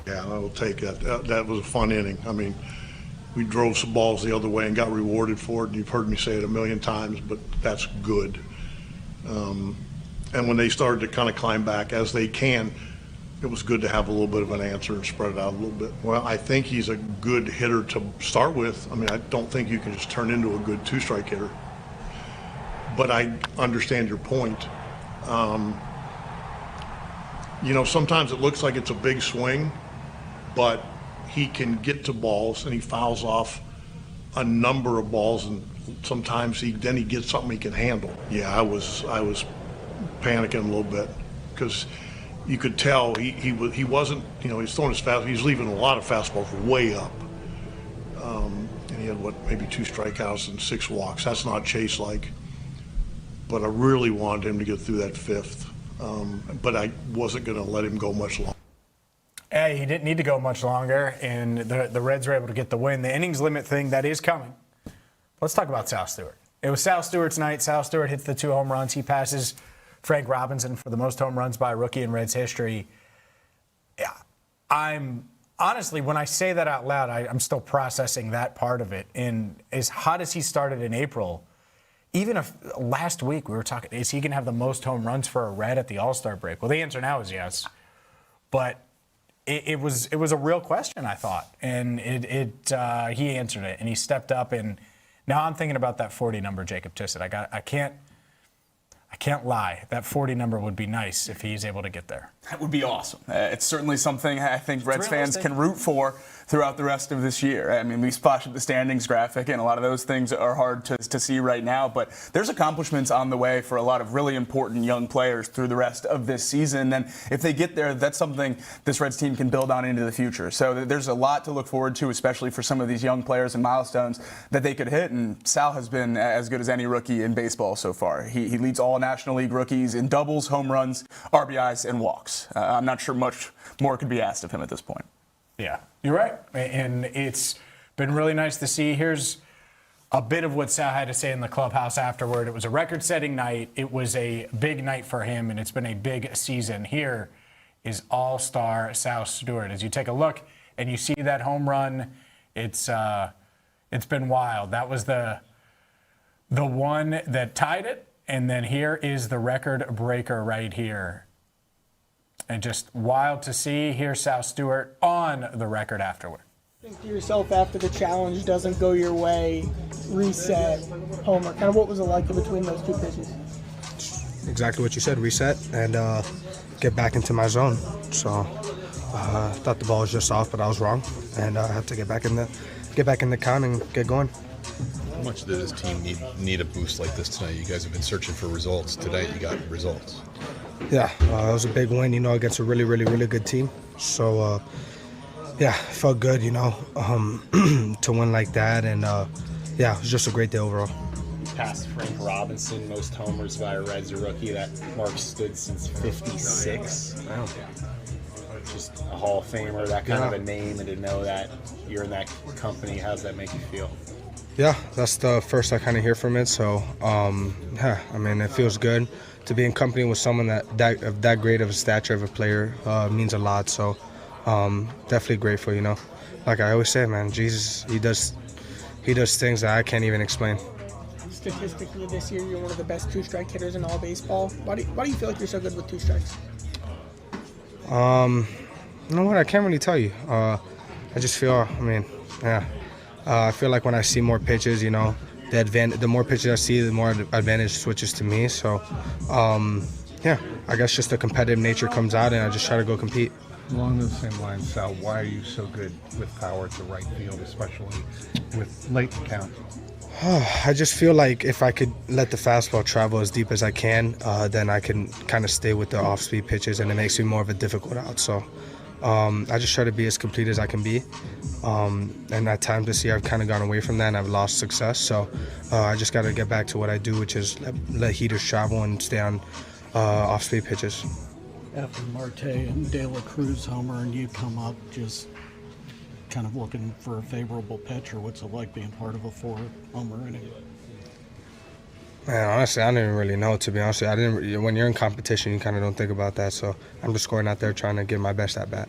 E: Yeah, I will take that. That was a fun inning. I mean, we drove some balls the other way and got rewarded for it. You've heard me say it a million times, but that's good. And when they started to kind of climb back, as they can, it was good to have a little bit of an answer and spread it out a little bit. Well, I think he's a good hitter to start with. I mean, I don't think you can just turn into a good 2-strike hitter. But I understand your point. Sometimes it looks like it's a big swing, but he can get to balls and he fouls off a number of balls, and sometimes he gets something he can handle. Yeah, I was panicking a little bit because you could tell he wasn't, he's throwing his fast, he's leaving a lot of fastballs way up. And he had maybe 2 strikeouts and 6 walks. That's not Chase-like. But I really wanted him to get through that 5th. But I wasn't going to let him go much longer.
A: Hey, he didn't need to go much longer, and the Reds were able to get the win. The innings limit thing, that is coming. Let's talk about Sal Stewart. It was Sal Stewart's night. Sal Stewart hits the 2 home runs. He passes Frank Robinson for the most home runs by a rookie in Reds history. Yeah, I'm honestly, when I say that out loud, I'm still processing that part of it. And as hot as he started in April, even if last week we were talking, is he going to have the most home runs for a Red at the All-Star break? Well, the answer now is yes. But it was a real question, I thought. And he answered it, and he stepped up. And now I'm thinking about that 40 number, Jacob Tissot. I can't lie. That 40 number would be nice if he's able to get there.
C: That would be awesome. It's certainly something I think Reds fans can root for throughout the rest of this year. I mean, we splashed at the standings graphic, and a lot of those things are hard to see right now, but there's accomplishments on the way for a lot of really important young players through the rest of this season, and if they get there, that's something this Reds team can build on into the future. So there's a lot to look forward to, especially for some of these young players and milestones that they could hit, and Sal has been as good as any rookie in baseball so far. He leads all National League rookies in doubles, home runs, RBIs, and walks. I'm not sure much more could be asked of him at this point.
A: Yeah, you're right. And it's been really nice to see. Here's a bit of what Sal had to say in the clubhouse afterward. It was a record-setting night. It was a big night for him, and it's been a big season. Here is all-star Sal Stewart. As you take a look and you see that home run, it's been wild. That was the one that tied it, and then here is the record breaker right here. And just wild to see. Here's Sal Stewart on the record afterward.
F: Think to yourself after the challenge doesn't go your way, reset, homer. Kind of what was it like in between those 2 pitches?
G: Exactly what you said, reset and get back into my zone. So I thought the ball was just off, but I was wrong. And I had to get back in the count and get going.
H: How much did this team need a boost like this tonight? You guys have been searching for results. Tonight you got results.
G: Yeah, it was a big win, against a really, really, really good team. So, it felt good, to win like that. And, it was just a great day overall.
I: Past Frank Robinson, most homers by a Reds rookie. That mark stood since '56.
G: Wow.
I: Just a Hall of Famer, that kind of a name, and to know that you're in that company, how's that make you feel?
G: Yeah, that's the first I kind of hear from it. So, it feels good to be in company with someone that great of a stature of a player. Means a lot. So, definitely grateful. Like I always say, man, Jesus, he does things that I can't even explain.
F: Statistically, this year you're one of the best 2-strike hitters in all baseball. Why do you feel like you're so good with 2 strikes?
G: You know what? I can't really tell you. I just feel, I feel like when I see more pitches, you know, the more pitches I see, the more advantage switches to me. So, yeah, I guess just the competitive nature comes out, and I just try to go compete.
J: Along the same lines, Sal, why are you so good with power to right field, especially with late count?
G: I just feel like if I could let the fastball travel as deep as I can, then I can kind of stay with the off-speed pitches, and it makes me more of a difficult out. So I just try to be as complete as I can be. And at times this year I've kind of gone away from that and I've lost success. So I just got to get back to what I do, which is let heaters travel and stay on off-speed pitches.
K: After Marte and De La Cruz homer and you come up just kind of looking for a favorable pitch, or what's it like being part of a 4-homer inning?
G: Man, honestly, I don't even really know, to be honest with you. When you're in competition, you kind of don't think about that. So I'm just going out there trying to get my best at bat.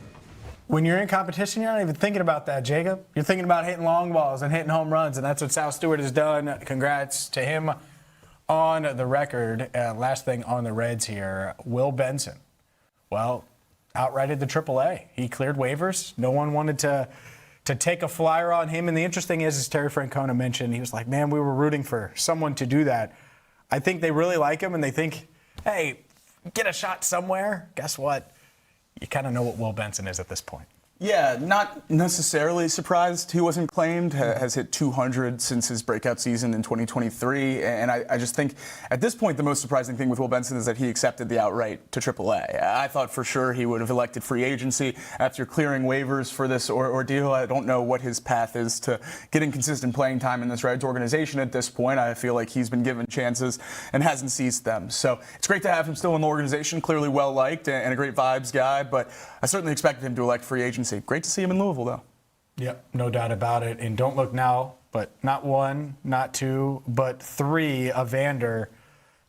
A: When you're in competition, you're not even thinking about that, Jacob. You're thinking about hitting long balls and hitting home runs, and that's what Sal Stewart has done. Congrats to him on the record. Last thing on the Reds here, Will Benson. Well, outrighted the AAA. He cleared waivers. No one wanted to take a flyer on him. And the interesting is, as Terry Francona mentioned, he was like, man, we were rooting for someone to do that. I think they really like him, and they think, hey, get a shot somewhere. Guess what? You kind of know what Will Benson is at this point.
C: Yeah, not necessarily surprised he wasn't claimed. Has hit 200 since his breakout season in 2023. And I just think at this point the most surprising thing with Will Benson is that he accepted the outright to AAA. I thought for sure he would have elected free agency after clearing waivers for this ordeal. I don't know what his path is to getting consistent playing time in this Reds organization at this point. I feel like he's been given chances and hasn't seized them. So it's great to have him still in the organization, clearly well-liked and a great vibes guy. But I certainly expected him to elect free agency. Great to see him in Louisville, though.
A: Yep, no doubt about it. And don't look now, but not one, not two, but three, Evander,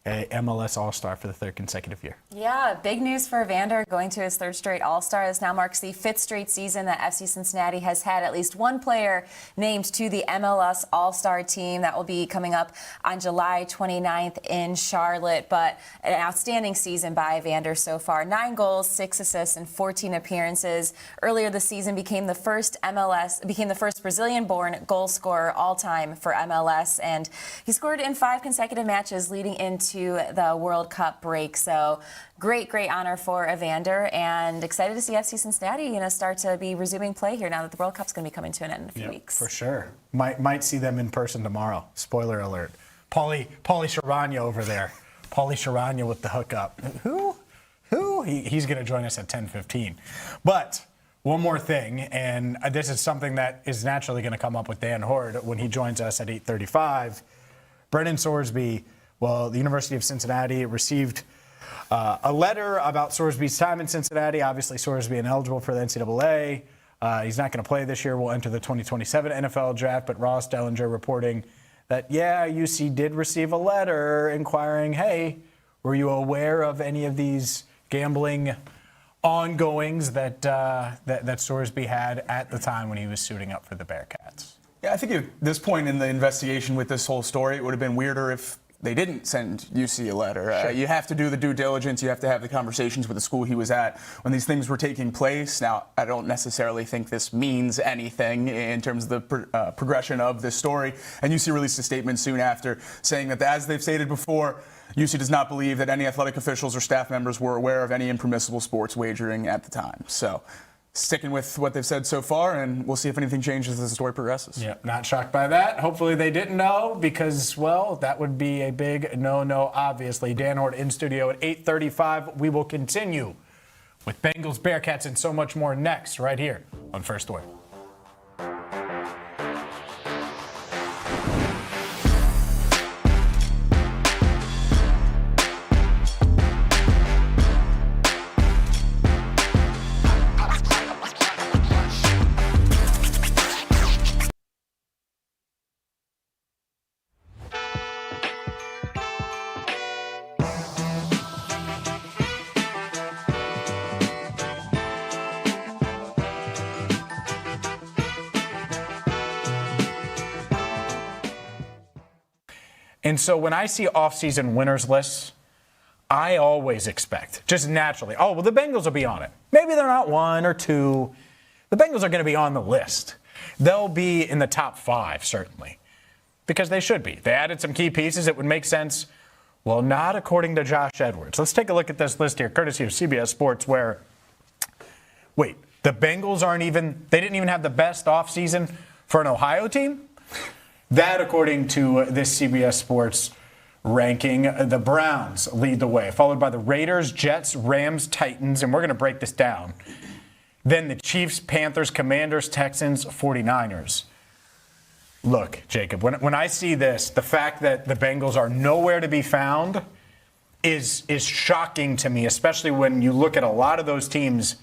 A: a MLS All-Star for the third consecutive year.
D: Yeah, big news for Evander going to his third straight All-Star. This now marks the fifth straight season that FC Cincinnati has had at least one player named to the MLS All-Star team. That will be coming up on July 29th in Charlotte. But an outstanding season by Evander so far. 9 goals, 6 assists, and 14 appearances. Earlier this season became the first Brazilian-born goal scorer all-time for MLS. And he scored in 5 consecutive matches leading into the World Cup break. So great honor for Evander, and excited to see FC Cincinnati start to be resuming play here now that the World Cup's going to be coming to an end in a few weeks.
A: For sure. Might see them in person tomorrow. Spoiler alert. Paulie Sharanya over there. Paulie Sharanya with the hookup. Who? He's going to join us at 10:15. But one more thing, and this is something that is naturally going to come up with Dan Horde when he joins us at 8:35. Brendan Sorsby. Well, the University of Cincinnati received a letter about Sorsby's time in Cincinnati. Obviously, Sorsby ineligible for the NCAA. He's not going to play this year. Will enter the 2027 NFL draft. But Ross Dellinger reporting that, UC did receive a letter inquiring, hey, were you aware of any of these gambling ongoings that Sorsby had at the time when he was suiting up for the Bearcats?
C: Yeah, I think at this point in the investigation with this whole story, it would have been weirder if they didn't send UC a letter.
A: Sure.
C: You have to do the due diligence. You have to have the conversations with the school he was at when these things were taking place. Now, I don't necessarily think this means anything in terms of the progression of this story. And UC released a statement soon after saying that, as they've stated before, UC does not believe that any athletic officials or staff members were aware of any impermissible sports wagering at the time. So, sticking with what they've said so far, and we'll see if anything changes as the story progresses.
A: Yeah, not shocked by that. Hopefully they didn't know, because, well, that would be a big no-no, obviously. Dan Horde in studio at 8:35. We will continue with Bengals, Bearcats, and so much more next, right here on First Word. And so when I see off-season winners lists, I always expect, just naturally, oh, well, the Bengals will be on it. Maybe they're not 1 or 2. The Bengals are going to be on the list. They'll be in the top 5, certainly, because they should be. They added some key pieces. It would make sense. Well, not according to Josh Edwards. Let's take a look at this list here, courtesy of CBS Sports, where, wait, the Bengals they didn't even have the best offseason for an Ohio team? That, according to this CBS Sports ranking, the Browns lead the way, followed by the Raiders, Jets, Rams, Titans, and we're going to break this down. Then the Chiefs, Panthers, Commanders, Texans, 49ers. Look, Jacob, when I see this, the fact that the Bengals are nowhere to be found is shocking to me, especially when you look at a lot of those teams.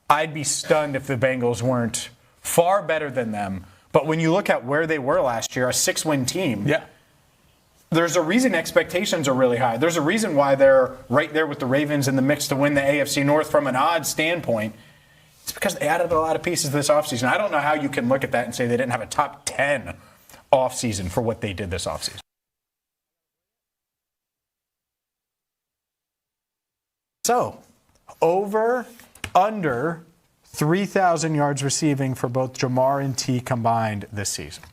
A: I'd be stunned if the Bengals weren't far better than them. But when you look at where they were last year, a 6-win team, there's a reason expectations are really high. There's a reason why they're right there with the Ravens in the mix to win the AFC North from an odds standpoint. It's because they added a lot of pieces this offseason. I don't know how you can look at that and say they didn't have a top 10 offseason for what they did this offseason. So, over, under 3,000 yards receiving for both Jamar and T combined this season.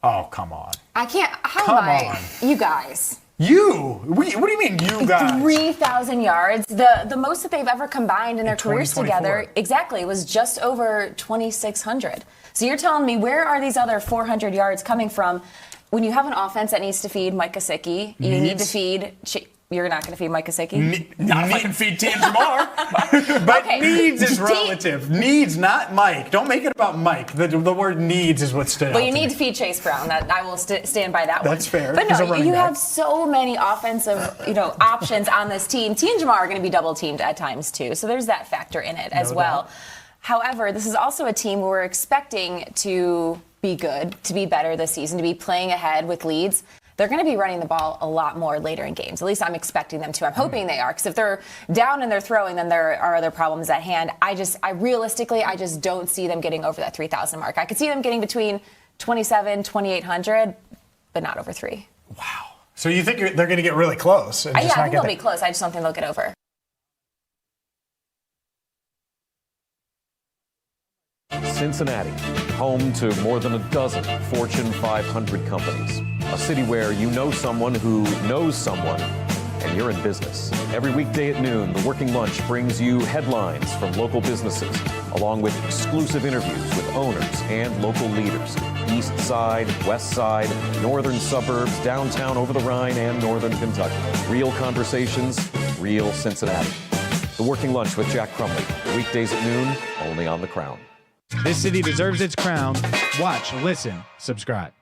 A: Oh, come on.
D: I can't. How
A: Come
D: am I?
A: on.
D: You guys.
A: You? What do you mean, you guys?
D: 3,000 yards. The most that they've ever combined in their careers
A: 2024.
D: together, exactly, was just over 2,600. So you're telling me, where are these other 400 yards coming from? When you have an offense that needs to feed Mike Gesicki, you need to feed. You're not going to feed Mike Gesicki?
A: Not if I can feed Tim Jamar. But
D: Okay.
A: needs is relative. Needs, not Mike. Don't make it about Mike. The word needs is what stood out.
D: Well, you
A: to
D: need
A: me.
D: to feed Chase Brown. That I will stand by that one.
A: That's fair.
D: But
A: He's a
D: no,
A: running
D: you
A: back.
D: have so many offensive, options on this team. T and Jamar are going to be double teamed at times too. So there's that factor in it as
A: No
D: well.
A: doubt.
D: However, this is also a team where we're expecting to be good, to be better this season, to be playing ahead with leads. They're going to be running the ball a lot more later in games. At least I'm expecting them to. I'm hoping they are, because if they're down and they're throwing, then there are other problems at hand. I realistically just don't see them getting over that 3,000 mark. I could see them getting between 2,700, 2,800, but not over 3.
A: So you think they're going to get really close? And
D: I
A: just not
D: think
A: get
D: they'll be close. I just don't think they'll get over.
O: Cincinnati, home to more than a dozen Fortune 500 companies. A city where you know someone who knows someone, and you're in business. Every weekday at noon, The Working Lunch brings you headlines from local businesses, along with exclusive interviews with owners and local leaders. East Side, West Side, northern suburbs, downtown over the Rhine, and northern Kentucky. Real conversations, real Cincinnati. The Working Lunch with Jack Crumley. Weekdays at noon, only on The Crown.
S: This city deserves its crown. Watch, listen, subscribe.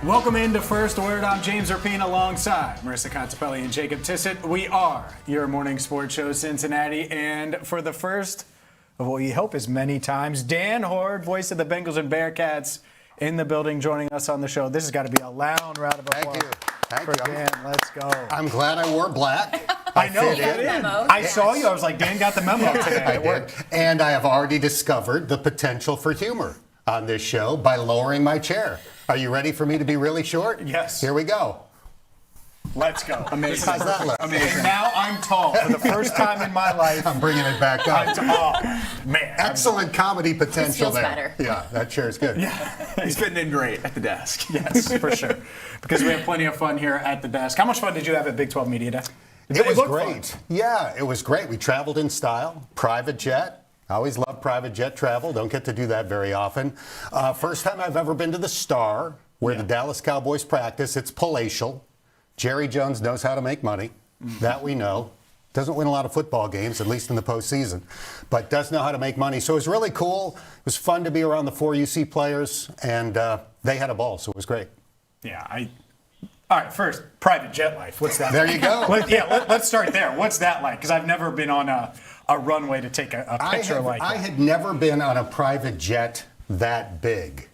S: Welcome into First Word. I'm James Rapien alongside Marisa Contipelli and Jacob Tissot. We are your morning sports show, Cincinnati. And for the first of what we hope is many times, Dan Horde, voice of the Bengals and Bearcats, in the building joining us on the show. This has got to be a loud round of applause.
T: Thank
S: for
T: you.
S: Dan. Let's go.
T: I'm glad I wore black.
S: I know.
T: fit in.
S: I saw you. I was like, Dan got the memo today.
T: I did. And I have already discovered the potential for humor on this show by lowering my chair. Are you ready for me to be really short?
S: Yes.
T: Here we go.
A: Let's go.
T: Amazing. How's that look?
A: Amazing. Now I'm tall for the first time in my life.
T: I'm bringing it back up.
A: Man.
T: Excellent comedy potential
D: feels
T: there.
D: better.
T: Yeah, that chair's good.
C: He's fitting in great at the desk.
A: Yes, for sure. Because we have plenty of fun here at the desk. How much fun did you have at Big 12 Media Day?
T: It was
A: looked
T: great.
A: fun.
T: Yeah, it was great. We traveled in style, private jet. I always love private jet travel. Don't get to do that very often. First time I've ever been to the Star, where the Dallas Cowboys practice. It's palatial. Jerry Jones knows how to make money. That we know. Doesn't win a lot of football games, at least in the postseason, but does know how to make money. So it was really cool. It was fun to be around the 4 UC players, and they had a ball, so it was great.
A: Yeah, All right, first, private jet life. What's that
T: There
A: like?
T: you go.
A: Let's start there. What's that like? Because I've never been on a runway to take a picture like that.
T: I had never been on a private jet that big.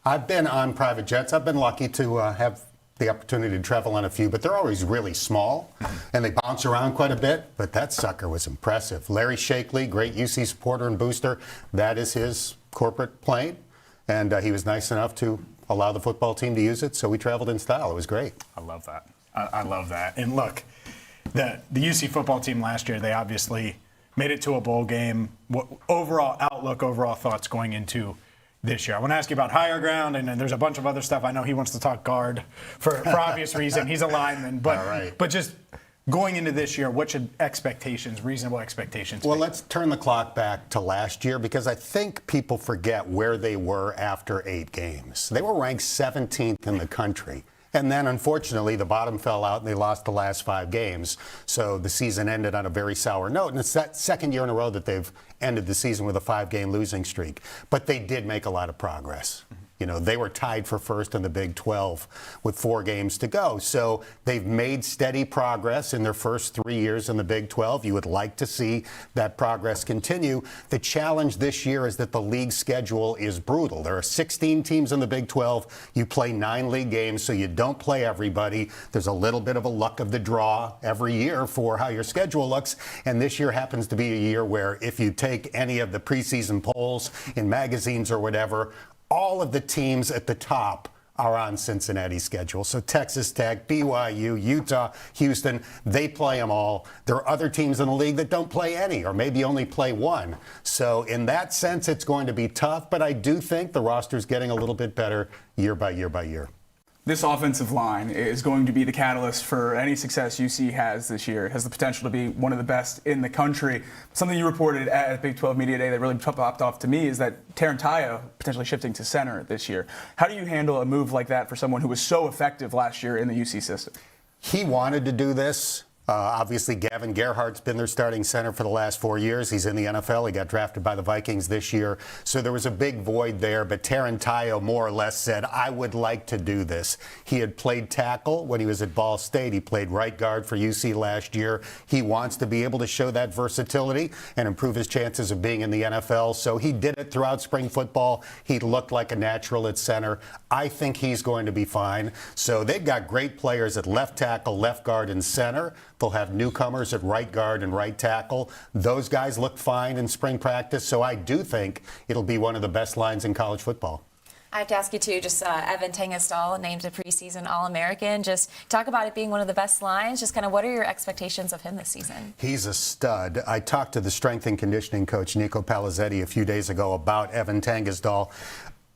T: I've been on private jets. I've been lucky to have the opportunity to travel on a few, but they're always really small, and they bounce around quite a bit. But that sucker was impressive. Larry Shakeley, great UC supporter and booster. That is his corporate plane, and he was nice enough to allow the football team to use it, so we traveled in style. It was great.
A: I love that. I love that. And look, the UC football team last year, they obviously made it to a bowl game. What overall outlook, overall thoughts going into this year? I want to ask you about higher ground, and then there's a bunch of other stuff. I know he wants to talk guard for obvious reason. He's a lineman. But,
T: all right.
A: But just going into this year, what should reasonable expectations
T: Well,
A: be?
T: let's turn the clock back to last year because I think people forget where they were after 8 games. They were ranked 17th in the country. And then, unfortunately, the bottom fell out and they lost the last 5 games. So the season ended on a very sour note. And it's that second year in a row that they've ended the season with a 5-game losing streak. But they did make a lot of progress. You know, they were tied for first in the Big 12 with 4 games to go. So they've made steady progress in their first 3 years in the Big 12. You would like to see that progress continue. The challenge this year is that the league schedule is brutal. There are 16 teams in the Big 12. You play 9 league games, so you don't play everybody. There's a little bit of a luck of the draw every year for how your schedule looks. And this year happens to be a year where if you take any of the preseason polls in magazines or whatever, all of the teams at the top are on Cincinnati's schedule. So Texas Tech, BYU, Utah, Houston, they play them all. There are other teams in the league that don't play any or maybe only play 1. So in that sense, it's going to be tough. But I do think the roster's getting a little bit better year by year by year.
C: This offensive line is going to be the catalyst for any success UC has this year. It has the potential to be one of the best in the country. Something you reported at Big 12 Media Day that really popped off to me is that Tarantayo potentially shifting to center this year. How do you handle a move like that for someone who was so effective last year in the UC system?
T: He wanted to do this. Obviously, Gavin Gerhardt's been their starting center for the last 4 years. He's in the NFL. He got drafted by the Vikings this year. So there was a big void there. But Tarantayo more or less said, I would like to do this. He had played tackle when he was at Ball State. He played right guard for UC last year. He wants to be able to show that versatility and improve his chances of being in the NFL. So he did it throughout spring football. He looked like a natural at center. I think he's going to be fine. So they've got great players at left tackle, left guard, and center. They'll have newcomers at right guard and right tackle. Those guys look fine in spring practice, so I do think it'll be one of the best lines in college football.
D: I have to ask you, too, just Evan Tangenstahl named a preseason All-American. Just talk about it being one of the best lines. Just kind of what are your expectations of him this season?
T: He's a stud. I talked to the strength and conditioning coach, Nico Palizzetti, a few days ago about Evan Tangenstahl.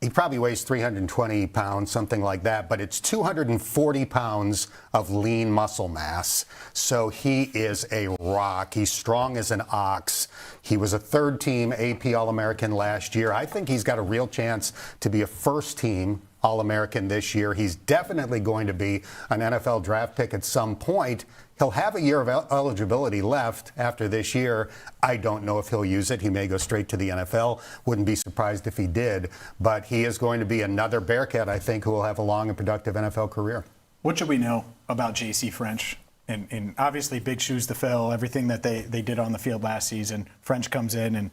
T: He probably weighs 320 pounds, something like that, but it's 240 pounds of lean muscle mass. So he is a rock. He's strong as an ox. He was a third-team AP All-American last year. I think he's got a real chance to be a first-team All-American this year. He's definitely going to be an NFL draft pick at some point. He'll have a year of eligibility left after this year. I don't know if he'll use it. He may go straight to the NFL. Wouldn't be surprised if he did. But he is going to be another Bearcat, I think, who will have a long and productive NFL career.
A: What should we know about J.C. French? And obviously big shoes to fill, everything that they did on the field last season. French comes in and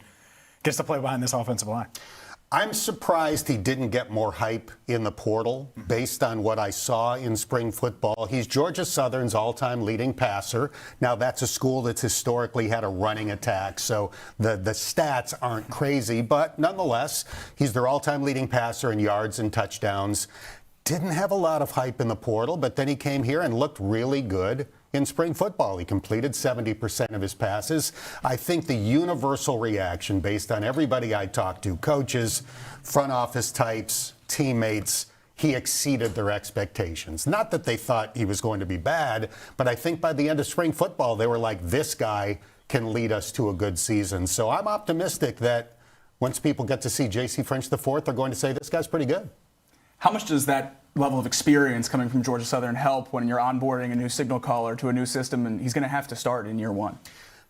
A: gets to play behind this offensive line.
T: I'm surprised he didn't get more hype in the portal based on what I saw in spring football. He's Georgia Southern's all-time leading passer. Now, that's a school that's historically had a running attack, so the stats aren't crazy. But nonetheless, he's their all-time leading passer in yards and touchdowns. Didn't have a lot of hype in the portal, but then he came here and looked really good in spring football. He completed 70% of his passes. I think the universal reaction based on everybody I talked to, coaches, front office types, teammates, he exceeded their expectations. Not that they thought he was going to be bad, but I think by the end of spring football, they were like, this guy can lead us to a good season. So I'm optimistic that once people get to see J.C. French IV, they're going to say, this guy's pretty good.
C: How much does that level of experience coming from Georgia Southern help when you're onboarding a new signal caller to a new system and he's going to have to start in year 1?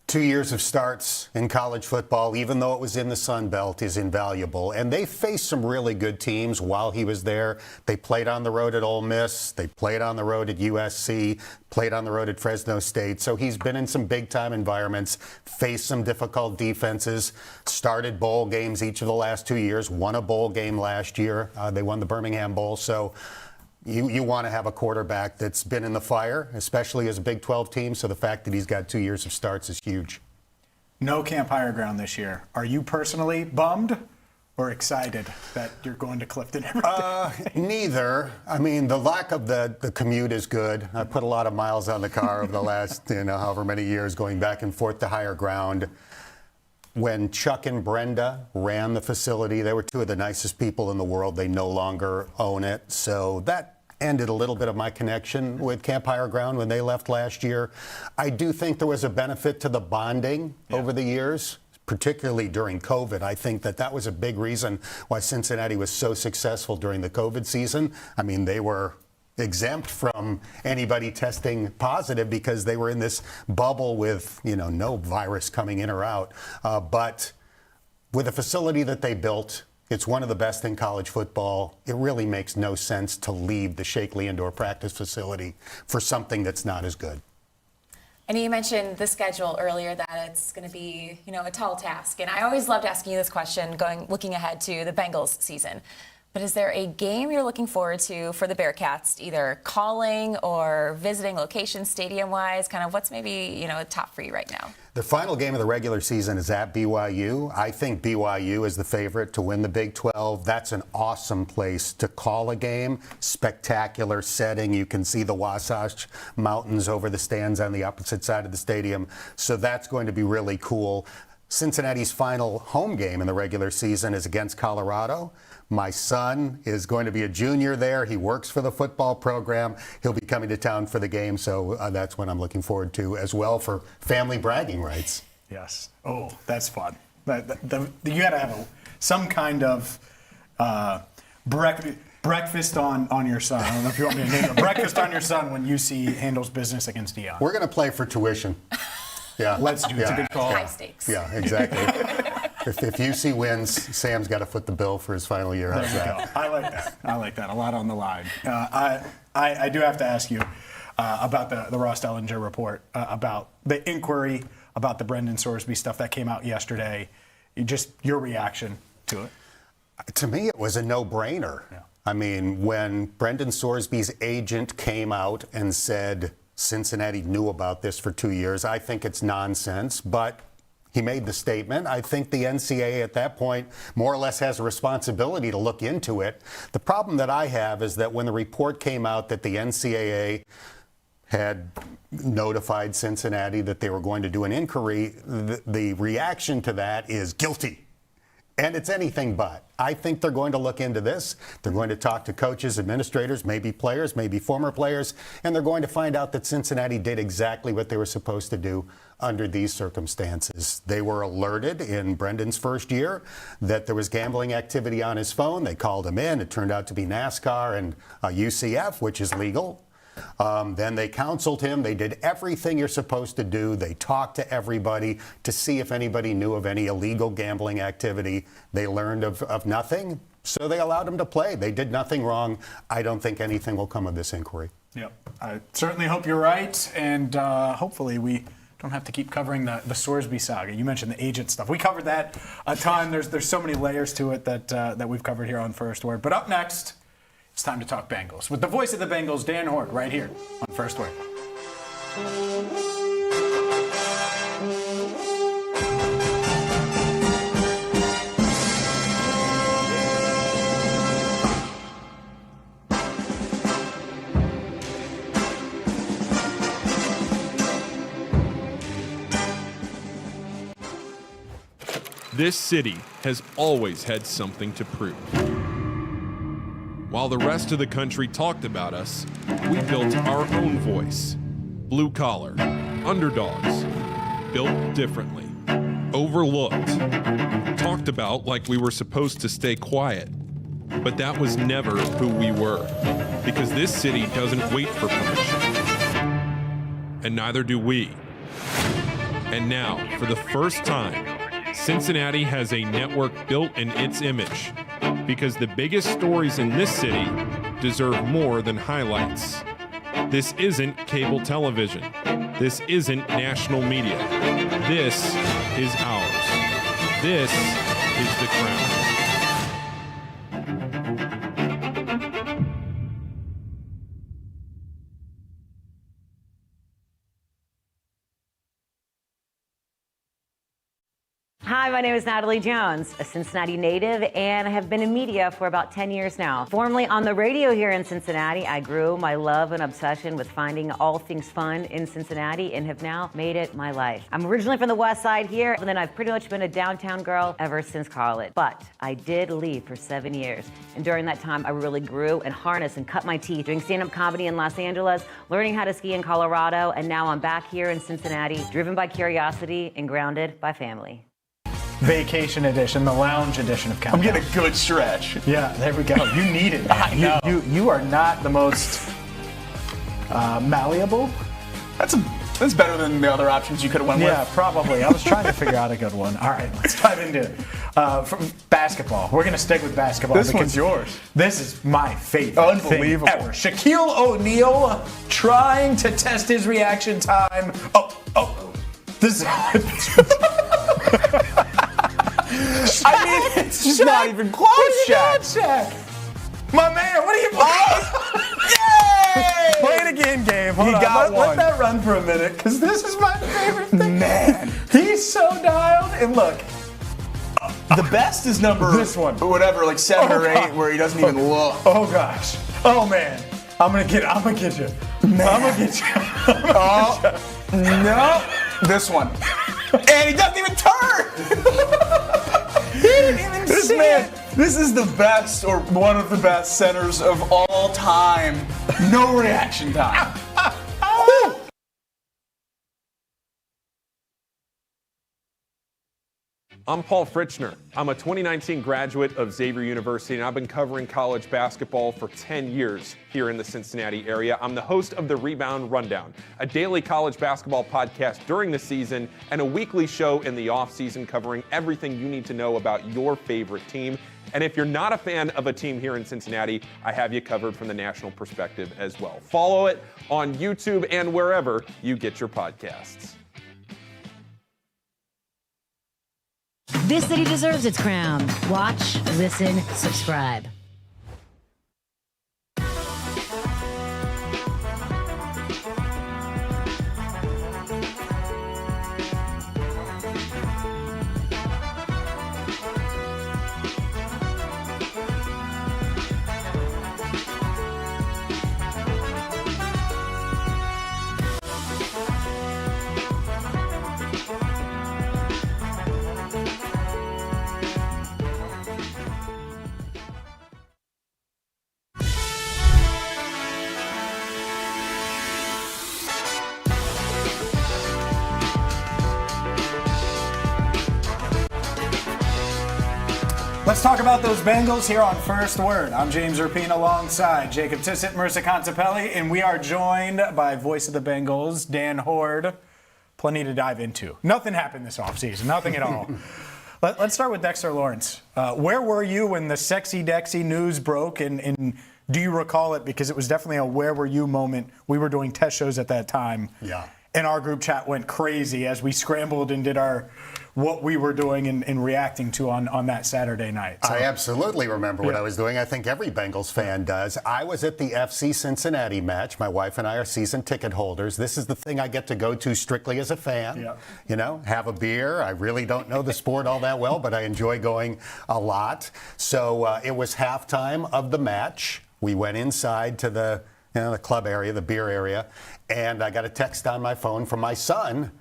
T: 2 years of starts in college football, even though it was in the Sun Belt, is invaluable. And they faced some really good teams while he was there. They played on the road at Ole Miss. They played on the road at USC, played on the road at Fresno State. So he's been in some big-time environments, faced some difficult defenses, started bowl games each of the last 2 years, won a bowl game last year. They won the Birmingham Bowl. So you want to have a quarterback that's been in the fire, especially as a Big 12 team. So the fact that he's got 2 years of starts is huge.
A: No Camp Higher Ground this year. Are you personally bummed or excited that you're going to Clifton every day?
T: Neither. I mean, the lack of the commute is good. I put a lot of miles on the car over the last, however many years going back and forth to Higher Ground. When Chuck and Brenda ran the facility, they were two of the nicest people in the world. They no longer own it. So that ended a little bit of my connection with Camp Higher Ground when they left last year. I do think there was a benefit to the bonding over the years, particularly during COVID. I think that was a big reason why Cincinnati was so successful during the COVID season. I mean, they were exempt from anybody testing positive because they were in this bubble with, no virus coming in or out. But with the facility that they built, it's one of the best in college football. It really makes no sense to leave the Shakely Indoor Practice Facility for something that's not as good.
D: And you mentioned the schedule earlier, that it's going to be, a tall task. And I always loved asking you this question, looking ahead to the Bengals season. But is there a game you're looking forward to for the Bearcats, either calling or visiting locations stadium-wise? Kind of what's maybe, top for you right now?
T: The final game of the regular season is at BYU. I think BYU is the favorite to win the Big 12. That's an awesome place to call a game. Spectacular setting. You can see the Wasatch Mountains over the stands on the opposite side of the stadium. So that's going to be really cool. Cincinnati's final home game in the regular season is against Colorado. My son is going to be a junior there. He works for the football program. He'll be coming to town for the game, so that's what I'm looking forward to as well for family bragging rights.
A: Yes. Oh, that's fun. You got to have some kind of breakfast on your son. I don't know if you want me to name it. Breakfast on your son when UC handles business against Dion.
T: We're going to play for tuition. Yeah,
A: let's do it. It's a good call.
D: High stakes.
T: Yeah, exactly. If UC wins, Sam's got to foot the bill for his final year.
A: There you go. I like that. A lot on the line. I do have to ask you about the Ross Dellinger report, about the inquiry about the Brendan Sorsby stuff that came out yesterday. Your reaction to it.
T: To me, it was a no-brainer. Yeah. I mean, when Brendan Sorsby's agent came out and said Cincinnati knew about this for 2 years, I think it's nonsense, but he made the statement. I think the NCAA at that point more or less has a responsibility to look into it. The problem that I have is that when the report came out that the NCAA had notified Cincinnati that they were going to do an inquiry, the reaction to that is guilty. And it's anything but. I think they're going to look into this. They're going to talk to coaches, administrators, maybe players, maybe former players, and they're going to find out that Cincinnati did exactly what they were supposed to do under these circumstances. They were alerted in Brendan's first year that there was gambling activity on his phone. They called him in. It turned out to be NASCAR and UCF, which is legal. Then they counseled him. They did everything you're supposed to do. They talked to everybody to see if anybody knew of any illegal gambling activity. They learned of nothing, so they allowed him to play. They did nothing wrong. I don't think anything will come of this inquiry.
A: Yep. I certainly hope you're right, and hopefully we don't have to keep covering the Sorsby saga. You mentioned the agent stuff. We covered that a ton. There's so many layers to it that we've covered here on First Word. But up next, it's time to talk Bengals with the voice of the Bengals, Dan Hort, right here on First Word.
N: This city has always had something to prove. While the rest of the country talked about us, we built our own voice. Blue collar, underdogs, built differently, overlooked, talked about like we were supposed to stay quiet. But that was never who we were, because this city doesn't wait for permission. And neither do we. And now, for the first time, Cincinnati has a network built in its image, because the biggest stories in this city deserve more than highlights. This isn't cable television. This isn't national media. This is ours. This is the Crown.
Q: Hi, my name is Natalie Jones, a Cincinnati native, and I have been in media for about 10 years now. Formerly on the radio here in Cincinnati, I grew my love and obsession with finding all things fun in Cincinnati and have now made it my life. I'm originally from the West Side here, and then I've pretty much been a downtown girl ever since college. But I did leave for 7 years, and during that time, I really grew and harnessed and cut my teeth doing stand-up comedy in Los Angeles, learning how to ski in Colorado, and now I'm back here in Cincinnati, driven by curiosity and grounded by family.
A: Vacation edition, the lounge edition of Countdown.
C: I'm getting a good stretch.
A: Yeah, there we go. You need it.
C: I know.
A: You are not the most malleable.
C: That's better than the other options you could have went with.
A: Yeah, probably. I was trying to figure out a good one. All right, let's dive into it. From basketball. We're going to stick with basketball.
C: This one's yours.
A: This is my favorite
C: Unbelievable.
A: thing ever. Shaquille O'Neal trying to test his reaction time. This
C: I mean, it's just not even close, Shaq.
A: My man, what are you
C: Yay!
A: Play it again, Gabe. Hold on.
C: got one.
A: Let that run for a minute, because this is my favorite thing. Man. He's so dialed. And look.
C: The best is number
A: this one.
C: Whatever, like 7 or 8, where he doesn't even look.
A: Oh gosh. Oh man. I'm gonna get you. Man. I'm gonna get you.
C: No. This one. And he doesn't even turn.
A: He didn't even see it.
C: This is the best, or one of the best centers of all time. No reaction time.
N: I'm Paul Fritchner. I'm a 2019 graduate of Xavier University, and I've been covering college basketball for 10 years here in the Cincinnati area. I'm the host of the Rebound Rundown, a daily college basketball podcast during the season and a weekly show in the off-season covering everything you need to know about your favorite team. And if you're not a fan of a team here in Cincinnati, I have you covered from the national perspective as well. Follow it on YouTube and wherever you get your podcasts.
U: This city deserves its crown. Watch, listen, subscribe.
A: Let's talk about those Bengals here on First Word. I'm James Rapien alongside Jacob Tissot, Marisa Contipelli, and we are joined by voice of the Bengals, Dan Horde. Plenty to dive into. Nothing happened this offseason, nothing at all. Let's start with Dexter Lawrence. Where were you when the sexy Dexy news broke, and do you recall it? Because it was definitely a where were you moment. We were doing test shows at that time.
T: Yeah.
A: And our group chat went crazy as we scrambled and did what we were doing and reacting to on that Saturday night. So,
T: I absolutely remember what I was doing. I think every Bengals fan does. I was at the FC Cincinnati match. My wife and I are season ticket holders. This is the thing I get to go to strictly as a fan.
A: Yeah.
T: You know, have a beer. I really don't know the sport all that well, but I enjoy going a lot. So it was halftime of the match. We went inside to the club area, the beer area, and I got a text on my phone from my son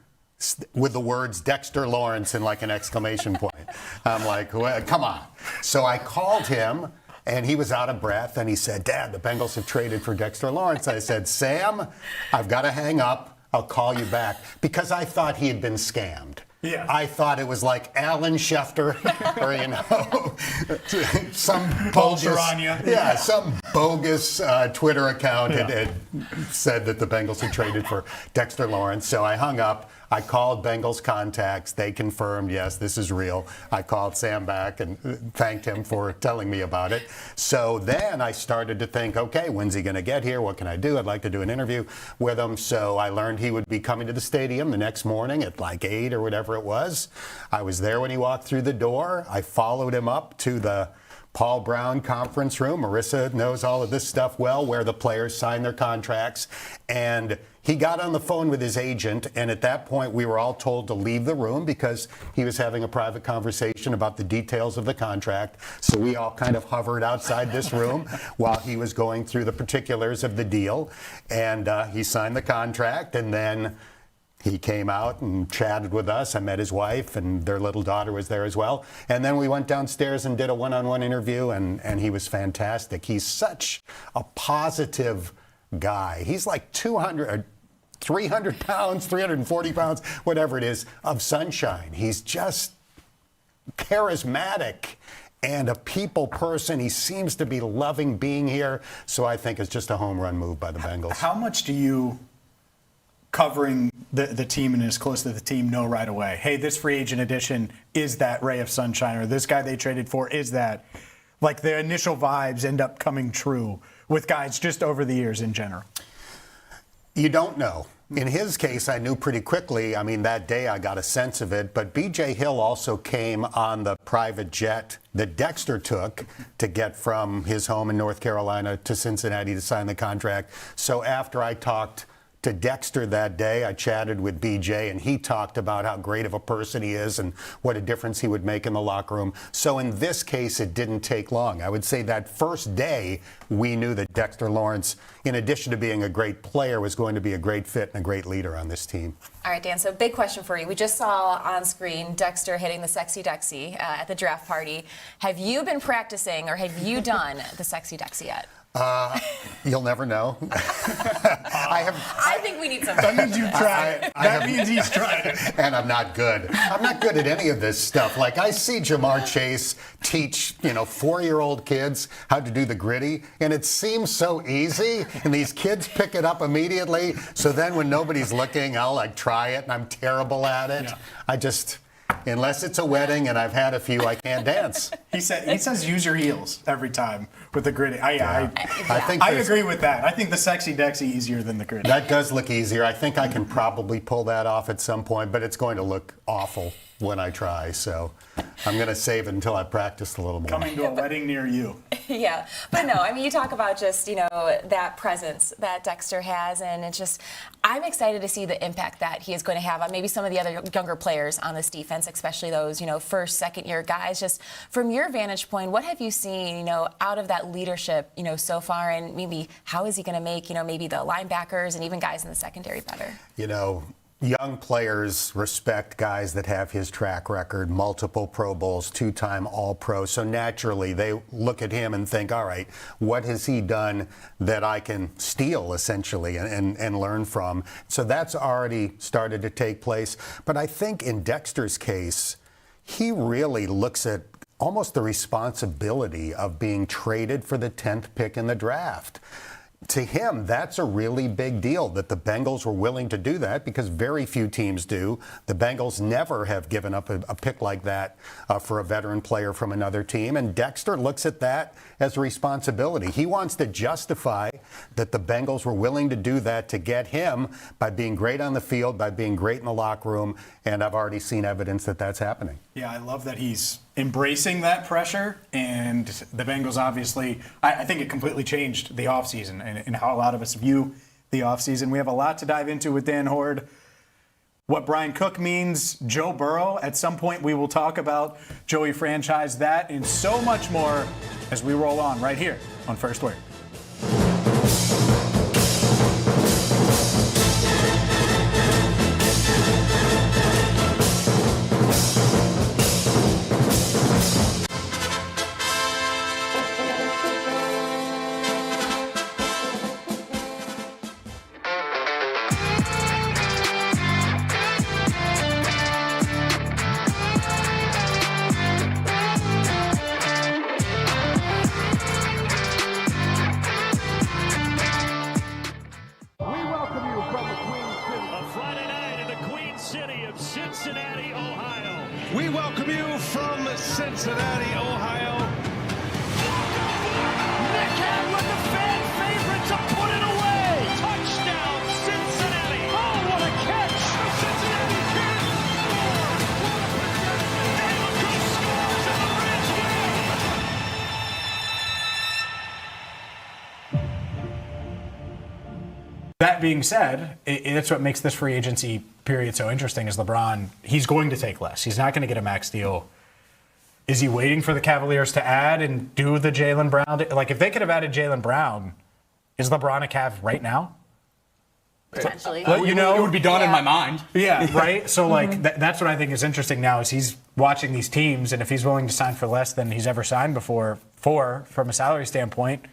T: with the words Dexter Lawrence and like an exclamation point. I'm like, well, come on. So I called him, and he was out of breath, and he said, Dad, the Bengals have traded for Dexter Lawrence. I said, Sam, I've got to hang up. I'll call you back, because I thought he had been scammed.
A: Yeah.
T: I thought it was like Alan Schefter, or, some bogus, some bogus Twitter account had said that the Bengals had traded for Dexter Lawrence. So I hung up. I called Bengals contacts. They confirmed, yes, this is real. I called Sam back and thanked him for telling me about it. So then I started to think, okay, when's he going to get here? What can I do? I'd like to do an interview with him. So I learned he would be coming to the stadium the next morning at like 8 or whatever it was. I was there when he walked through the door. I followed him up to the Paul Brown conference room. Marisa knows all of this stuff well, where the players sign their contracts. And he got on the phone with his agent, and at that point we were all told to leave the room because he was having a private conversation about the details of the contract. So we all kind of hovered outside this room while he was going through the particulars of the deal. And he signed the contract, and then he came out and chatted with us. I met his wife, and their little daughter was there as well. And then we went downstairs and did a one-on-one interview, and he was fantastic. He's such a positive guy. He's like 300 pounds, 340 pounds, whatever it is, of sunshine. He's just charismatic and a people person. He seems to be loving being here. So I think it's just a home run move by the Bengals.
A: How much do you, covering the team and as close to the team, know right away, hey, this free agent addition is that ray of sunshine, or this guy they traded for is that? Like, the initial vibes end up coming true with guys just over the years in general?
T: You don't know. In his case, I knew pretty quickly. I mean, that day I got a sense of it. But B.J. Hill also came on the private jet that Dexter took to get from his home in North Carolina to Cincinnati to sign the contract. So after I talked to Dexter that day, I chatted with BJ, and he talked about how great of a person he is and what a difference he would make in the locker room. So in this case, it didn't take long. I would say that first day, we knew that Dexter Lawrence, in addition to being a great player, was going to be a great fit and a great leader on this team.
D: All right, Dan, so big question for you. We just saw on screen Dexter hitting the Sexy Dexy at the draft party. Have you been practicing, or have you done the Sexy Dexy yet?
T: You'll never know.
D: I think we need some.
A: That means you've tried it. That means he's tried it.
T: And I'm not good. I'm not good at any of this stuff. Like, I see Jamar Chase teach, 4-year-old kids how to do the gritty, and it seems so easy, and these kids pick it up immediately. So then when nobody's looking, I'll try it, and I'm terrible at it. Yeah. Unless it's a wedding and I've had a few, I can't dance.
A: He says use your heels every time with the gritty. I
T: think
A: I agree with that. I think the Sexy Dexy easier than the gritty.
T: That does look easier. I think I can probably pull that off at some point, but it's going to look awful when I try. So I'm going to save it until I practice a little more.
A: Coming to a wedding near you.
D: Yeah, but no, I mean, you talk about just, that presence that Dexter has, and it's just, I'm excited to see the impact that he is going to have on maybe some of the other younger players on this defense, especially those, first, second-year guys. Just from your vantage point, what have you seen, out of that leadership, so far, and maybe how is he going to make, maybe the linebackers and even guys in the secondary better?
T: Young players respect guys that have his track record, multiple Pro Bowls, 2-time All-Pro. So naturally, they look at him and think, all right, what has he done that I can steal, essentially, and learn from? So that's already started to take place. But I think in Dexter's case, he really looks at almost the responsibility of being traded for the 10th pick in the draft. To him, that's a really big deal that the Bengals were willing to do that, because very few teams do. The Bengals never have given up a pick like that for a veteran player from another team. And Dexter looks at that as a responsibility. He wants to justify that the Bengals were willing to do that to get him by being great on the field, by being great in the locker room. And I've already seen evidence that that's happening.
A: Yeah, I love that he's embracing that pressure, and the Bengals obviously, I think it completely changed the offseason and how a lot of us view the offseason. We have a lot to dive into with Dan Horde. What Brian Cook means, Joe Burrow. At some point we will talk about Joey franchise, that and so much more as we roll on right here on First Word.
B: Cincinnati, Ohio. Nick had with the fan favorite to put it away. Touchdown, Cincinnati. Oh, what a catch. Cincinnati can't score. David Cook scores and the Reds win.
A: That being said, that's what makes this free agency period so interesting is LeBron, he's going to take less. He's not going to get a max deal. Is he waiting for the Cavaliers to add and do the Jaylen Brown? Like, if they could have added Jaylen Brown, is LeBron a Cav right now?
D: Potentially.
C: Well, it would be done in my mind.
A: Yeah, right? So, like, that's what I think is interesting now is he's watching these teams, and if he's willing to sign for less than he's ever signed before, from a salary standpoint,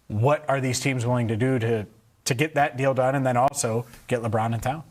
A: what are these teams willing to do to get that deal done and then also get LeBron in town?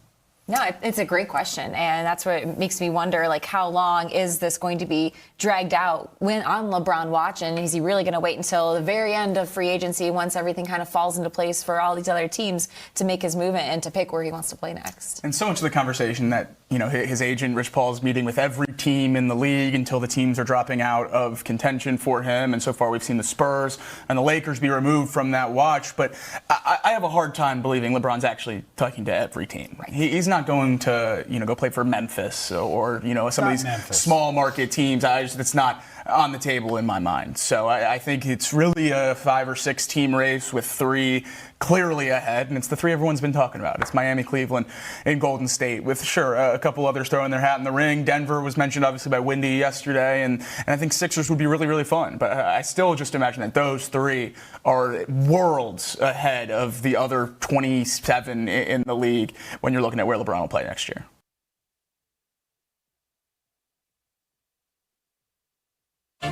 D: No, it's a great question, and that's what makes me wonder, like, how long is this going to be dragged out when on LeBron watch, and is he really going to wait until the very end of free agency once everything kind of falls into place for all these other teams to make his movement and to pick where he wants to play next?
C: And so much of the conversation that, his agent, Rich Paul, is meeting with every team in the league until the teams are dropping out of contention for him. And so far we've seen the Spurs and the Lakers be removed from that watch. But I have a hard time believing LeBron's actually talking to every team. Right. He's not going to, go play for Memphis or some of these small market teams. It's not on the table in my mind. So I think it's really a 5 or 6 team race with 3 clearly ahead, and it's the 3 everyone's been talking about. It's Miami, Cleveland, and Golden State, with a couple others throwing their hat in the ring. Denver was mentioned obviously by Wendy yesterday, and I think Sixers would be really, really fun. But I still just imagine that those 3 are worlds ahead of the other 27 in the league when you're looking at where LeBron will play next year.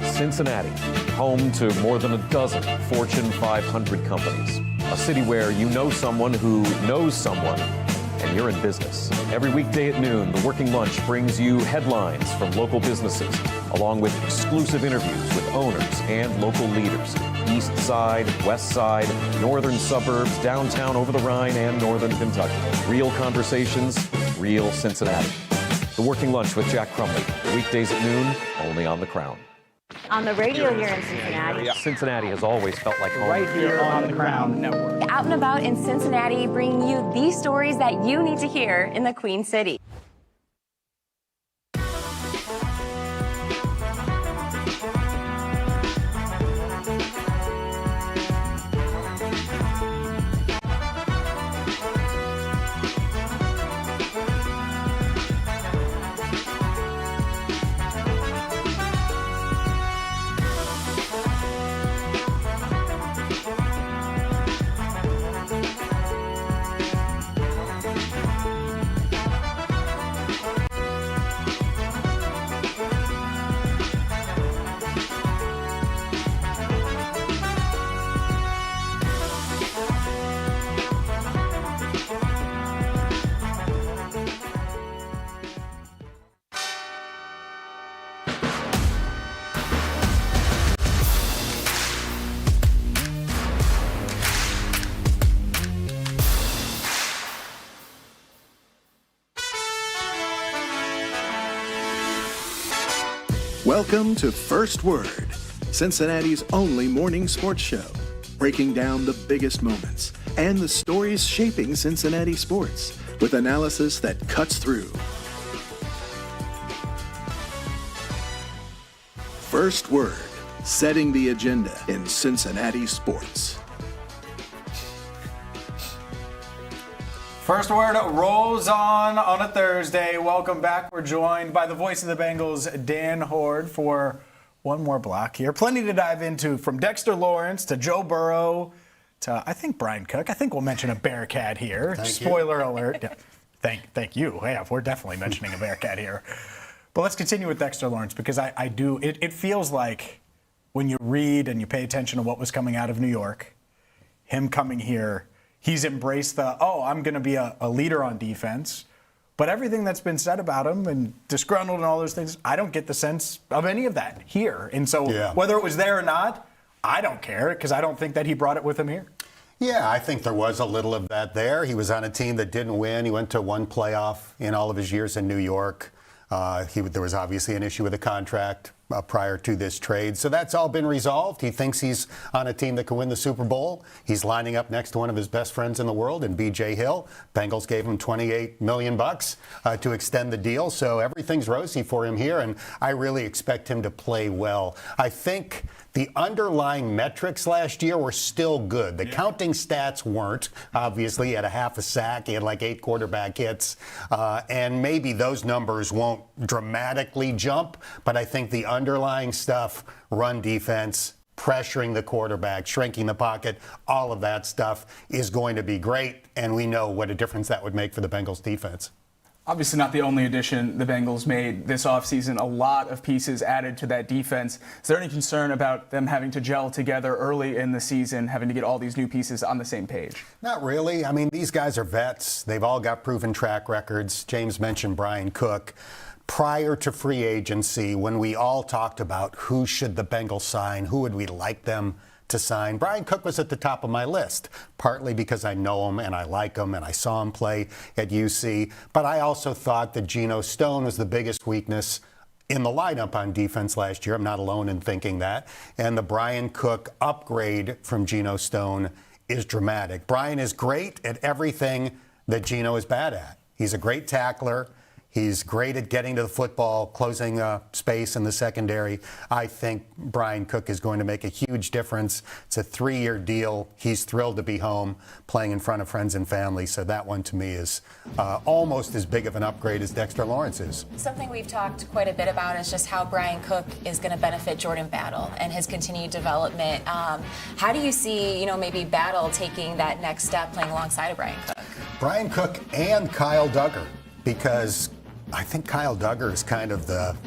O: Cincinnati, home to more than a dozen Fortune 500 companies. A city where you know someone who knows someone, and you're in business. Every weekday at noon, The Working Lunch brings you headlines from local businesses, along with exclusive interviews with owners and local leaders. East Side, West Side, northern suburbs, downtown over the Rhine, and northern Kentucky. Real conversations, real Cincinnati. The Working Lunch with Jack Crumley, weekdays at noon, only on The Crown.
Q: On the radio here in Cincinnati.
O: Cincinnati has always felt like home.
R: Right here on the Crown Network.
D: Out and about in Cincinnati, bringing you these stories that you need to hear in the Queen City.
V: Welcome to First Word, Cincinnati's only morning sports show, breaking down the biggest moments and the stories shaping Cincinnati sports with analysis that cuts through. First Word, setting the agenda in Cincinnati sports.
A: First Word rolls on a Thursday. Welcome back. We're joined by the voice of the Bengals, Dan Horde, for one more block here. Plenty to dive into, from Dexter Lawrence to Joe Burrow to, I think, Brian Cook. I think we'll mention a Bearcat here. Spoiler alert. Yeah. Thank you. Yeah, we're definitely mentioning a Bearcat here. But let's continue with Dexter Lawrence, because I do. It feels like when you read and you pay attention to what was coming out of New York, him coming here, he's embraced I'm going to be a leader on defense. But everything that's been said about him and disgruntled and all those things, I don't get the sense of any of that here. And so whether it was there or not, I don't care, because I don't think that he brought it with him here.
T: Yeah, I think there was a little of that there. He was on a team that didn't win. He went to one playoff in all of his years in New York. There was obviously an issue with the contract prior to this trade. So that's all been resolved. He thinks he's on a team that can win the Super Bowl. He's lining up next to one of his best friends in the world in B.J. Hill. Bengals gave him $28 million to extend the deal. So everything's rosy for him here, and I really expect him to play well. I think the underlying metrics last year were still good. The counting stats weren't. Obviously, he had a half a sack. He had like 8 quarterback hits. And maybe those numbers won't dramatically jump, but I think the underlying stuff, run defense, pressuring the quarterback, shrinking the pocket, all of that stuff is going to be great. And we know what a difference that would make for the Bengals defense.
C: Obviously not the only addition the Bengals made this offseason. A lot of pieces added to that defense. Is there any concern about them having to gel together early in the season, having to get all these new pieces on the same page?
T: Not really. I mean, these guys are vets. They've all got proven track records. James mentioned Brian Cook. Prior to free agency, when we all talked about who should the Bengals sign, who would we like them to sign, Brian Cook was at the top of my list, partly because I know him and I like him and I saw him play at UC. But I also thought that Geno Stone was the biggest weakness in the lineup on defense last year. I'm not alone in thinking that. And the Brian Cook upgrade from Geno Stone is dramatic. Brian is great at everything that Geno is bad at. He's a great tackler. He's great at getting to the football, closing space in the secondary. I think Brian Cook is going to make a huge difference. It's a 3-year deal. He's thrilled to be home, playing in front of friends and family. So that one to me is almost as big of an upgrade as Dexter Lawrence is.
D: Something we've talked quite a bit about is just how Brian Cook is going to benefit Jordan Battle and his continued development. How do you see, maybe Battle taking that next step, playing alongside of Brian Cook?
T: Brian Cook and Kyle Duggar, because I think Kyle Duggar is kind of the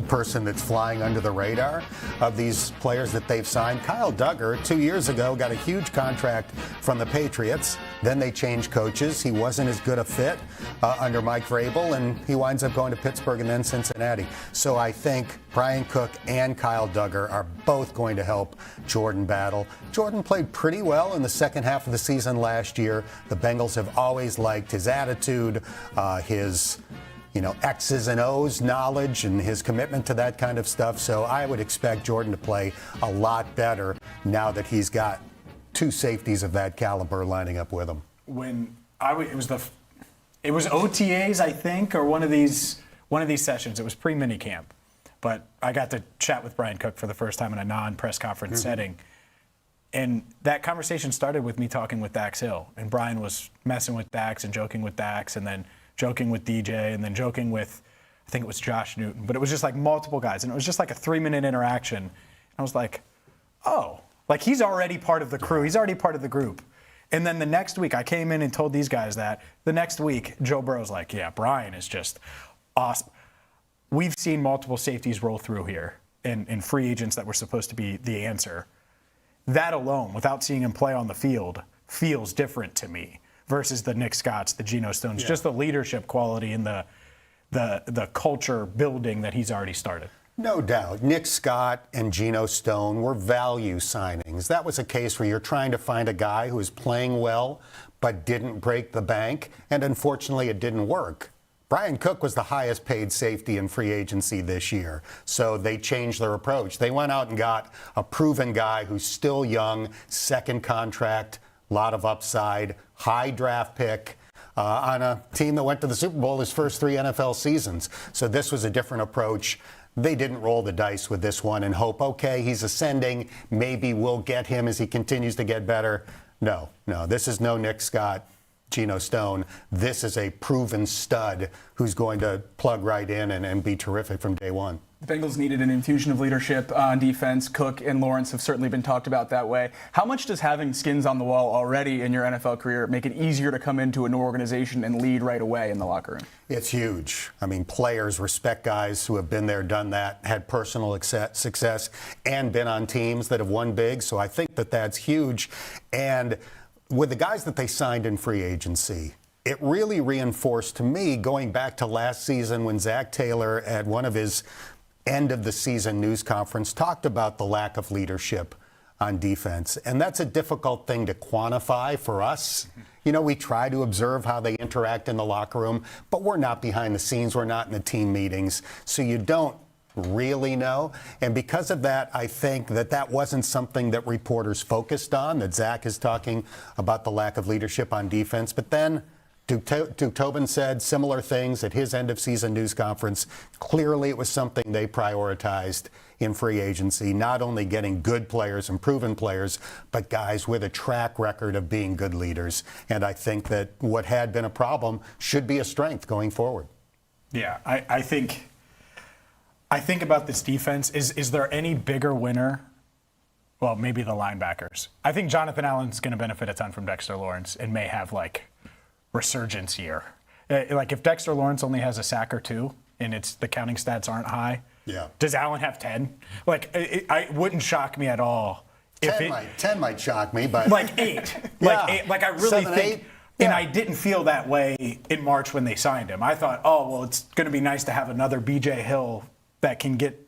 T: person that's flying under the radar of these players that they've signed. Kyle Duggar, 2 years ago, got a huge contract from the Patriots. Then they changed coaches. He wasn't as good a fit under Mike Vrabel, and he winds up going to Pittsburgh and then Cincinnati. So I think Brian Cook and Kyle Duggar are both going to help Jordan Battle. Jordan played pretty well in the second half of the season last year. The Bengals have always liked his attitude, his X's and O's knowledge and his commitment to that kind of stuff. So I would expect Jordan to play a lot better now that he's got 2 safeties of that caliber lining up with him.
A: It was OTAs, I think, or one of these sessions. It was pre-mini camp, but I got to chat with Brian Cook for the first time in a non-press conference setting. And that conversation started with me talking with Dax Hill, and Brian was messing with Dax and joking with Dax, and then joking with DJ, and then joking with, I think it was Josh Newton. But it was just like multiple guys, and it was just like a 3-minute interaction. And I was like, oh, like he's already part of the crew. He's already part of the group. And then the next week, I came in and told these guys that. The next week, Joe Burrow's like, yeah, Brian is just awesome. We've seen multiple safeties roll through here and free agents that were supposed to be the answer. That alone, without seeing him play on the field, feels different to me versus the Nick Scotts, the Geno Stones, just the leadership quality and the culture building that he's already started.
T: No doubt. Nick Scott and Geno Stone were value signings. That was a case where you're trying to find a guy who was playing well but didn't break the bank, and unfortunately it didn't work. Brian Cook was the highest paid safety in free agency this year, so they changed their approach. They went out and got a proven guy who's still young, second contract, lot of upside, high draft pick on a team that went to the Super Bowl his first 3 NFL seasons. So this was a different approach. They didn't roll the dice with this one and hope, okay, he's ascending, maybe we'll get him as he continues to get better. No, this is no Nick Scott, Geno Stone. This is a proven stud who's going to plug right in and be terrific from day one.
C: The Bengals needed an infusion of leadership on defense. Cook and Lawrence have certainly been talked about that way. How much does having skins on the wall already in your NFL career make it easier to come into an organization and lead right away in the locker room?
T: It's huge. I mean, players respect guys who have been there, done that, had personal success, and been on teams that have won big. So I think that that's huge. And with the guys that they signed in free agency, it really reinforced to me, going back to last season when Zach Taylor at one of his end of the season news conference talked about the lack of leadership on defense. And that's a difficult thing to quantify for us. We try to observe how they interact in the locker room, but we're not behind the scenes. We're not in the team meetings. So you don't really know. And because of that, I think that wasn't something that reporters focused on, that Zach is talking about the lack of leadership on defense. But then Duke Tobin said similar things at his end-of-season news conference. Clearly, it was something they prioritized in free agency, not only getting good players and proven players, but guys with a track record of being good leaders. And I think that what had been a problem should be a strength going forward.
A: Yeah, I think about this defense. Is there any bigger winner? Well, maybe the linebackers. I think Jonathan Allen's going to benefit a ton from Dexter Lawrence and may have resurgence year. Like if Dexter Lawrence only has a sack or two and the counting stats aren't high, does Allen have 10? It wouldn't shock me at all.
T: 10 might shock me, but
A: 8. I really
T: 7,
A: think.
T: 8.
A: And I didn't feel that way in March when they signed him. I thought, it's going to be nice to have another B.J. Hill that can get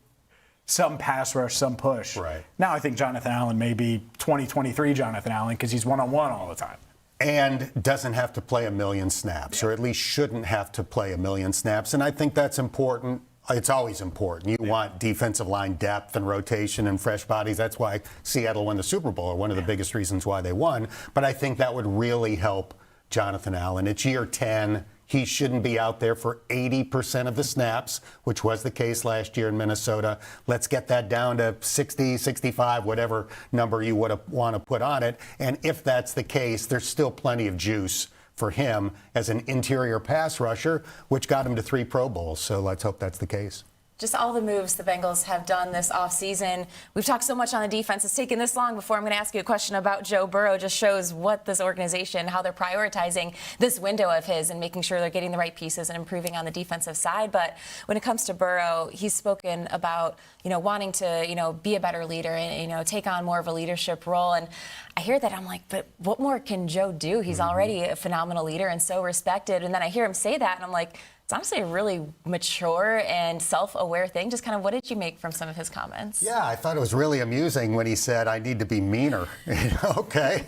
A: some pass rush, some push.
T: Right.
A: Now I think Jonathan Allen may be 2023 Jonathan Allen because he's one-on-one all the time.
T: And doesn't have to play a million snaps, or at least shouldn't have to play a million snaps. And I think that's important. It's always important. You want defensive line depth and rotation and fresh bodies. That's why Seattle won the Super Bowl, or one of the biggest reasons why they won. But I think that would really help Jonathan Allen. It's year 10. He shouldn't be out there for 80% of the snaps, which was the case last year in Minnesota. Let's get that down to 60, 65, whatever number you would want to put on it. And if that's the case, there's still plenty of juice for him as an interior pass rusher, which got him to 3 Pro Bowls. So let's hope that's the case.
D: Just all the moves the Bengals have done this offseason. We've talked so much on the defense. It's taken this long before I'm going to ask you a question about Joe Burrow. Just shows what this organization, how they're prioritizing this window of his and making sure they're getting the right pieces and improving on the defensive side. But when it comes to Burrow, he's spoken about, wanting to, be a better leader and, take on more of a leadership role. And I hear that. I'm like, but what more can Joe do? He's already a phenomenal leader and so respected. And then I hear him say that and I'm like, it's honestly a really mature and self-aware thing. Just kind of what did you make from some of his comments?
T: Yeah, I thought it was really amusing when he said, I need to be meaner. Okay.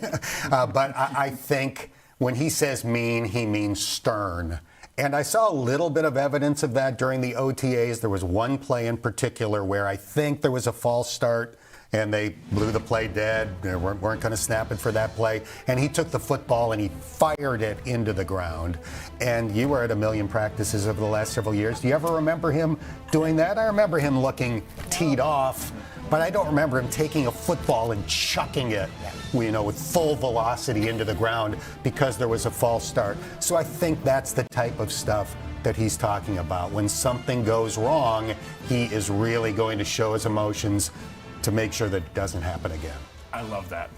T: But I think when he says mean, he means stern. And I saw a little bit of evidence of that during the OTAs. There was one play in particular where I think there was a false start and they blew the play dead. They weren't going to snap it for that play. And he took the football and he fired it into the ground. And you were at a million practices over the last several years. Do you ever remember him doing that? I remember him looking teed off, but I don't remember him taking a football and chucking it, with full velocity into the ground because there was a false start. So I think that's the type of stuff that he's talking about. When something goes wrong, he is really going to show his emotions to make sure that it doesn't happen again.
A: I love that.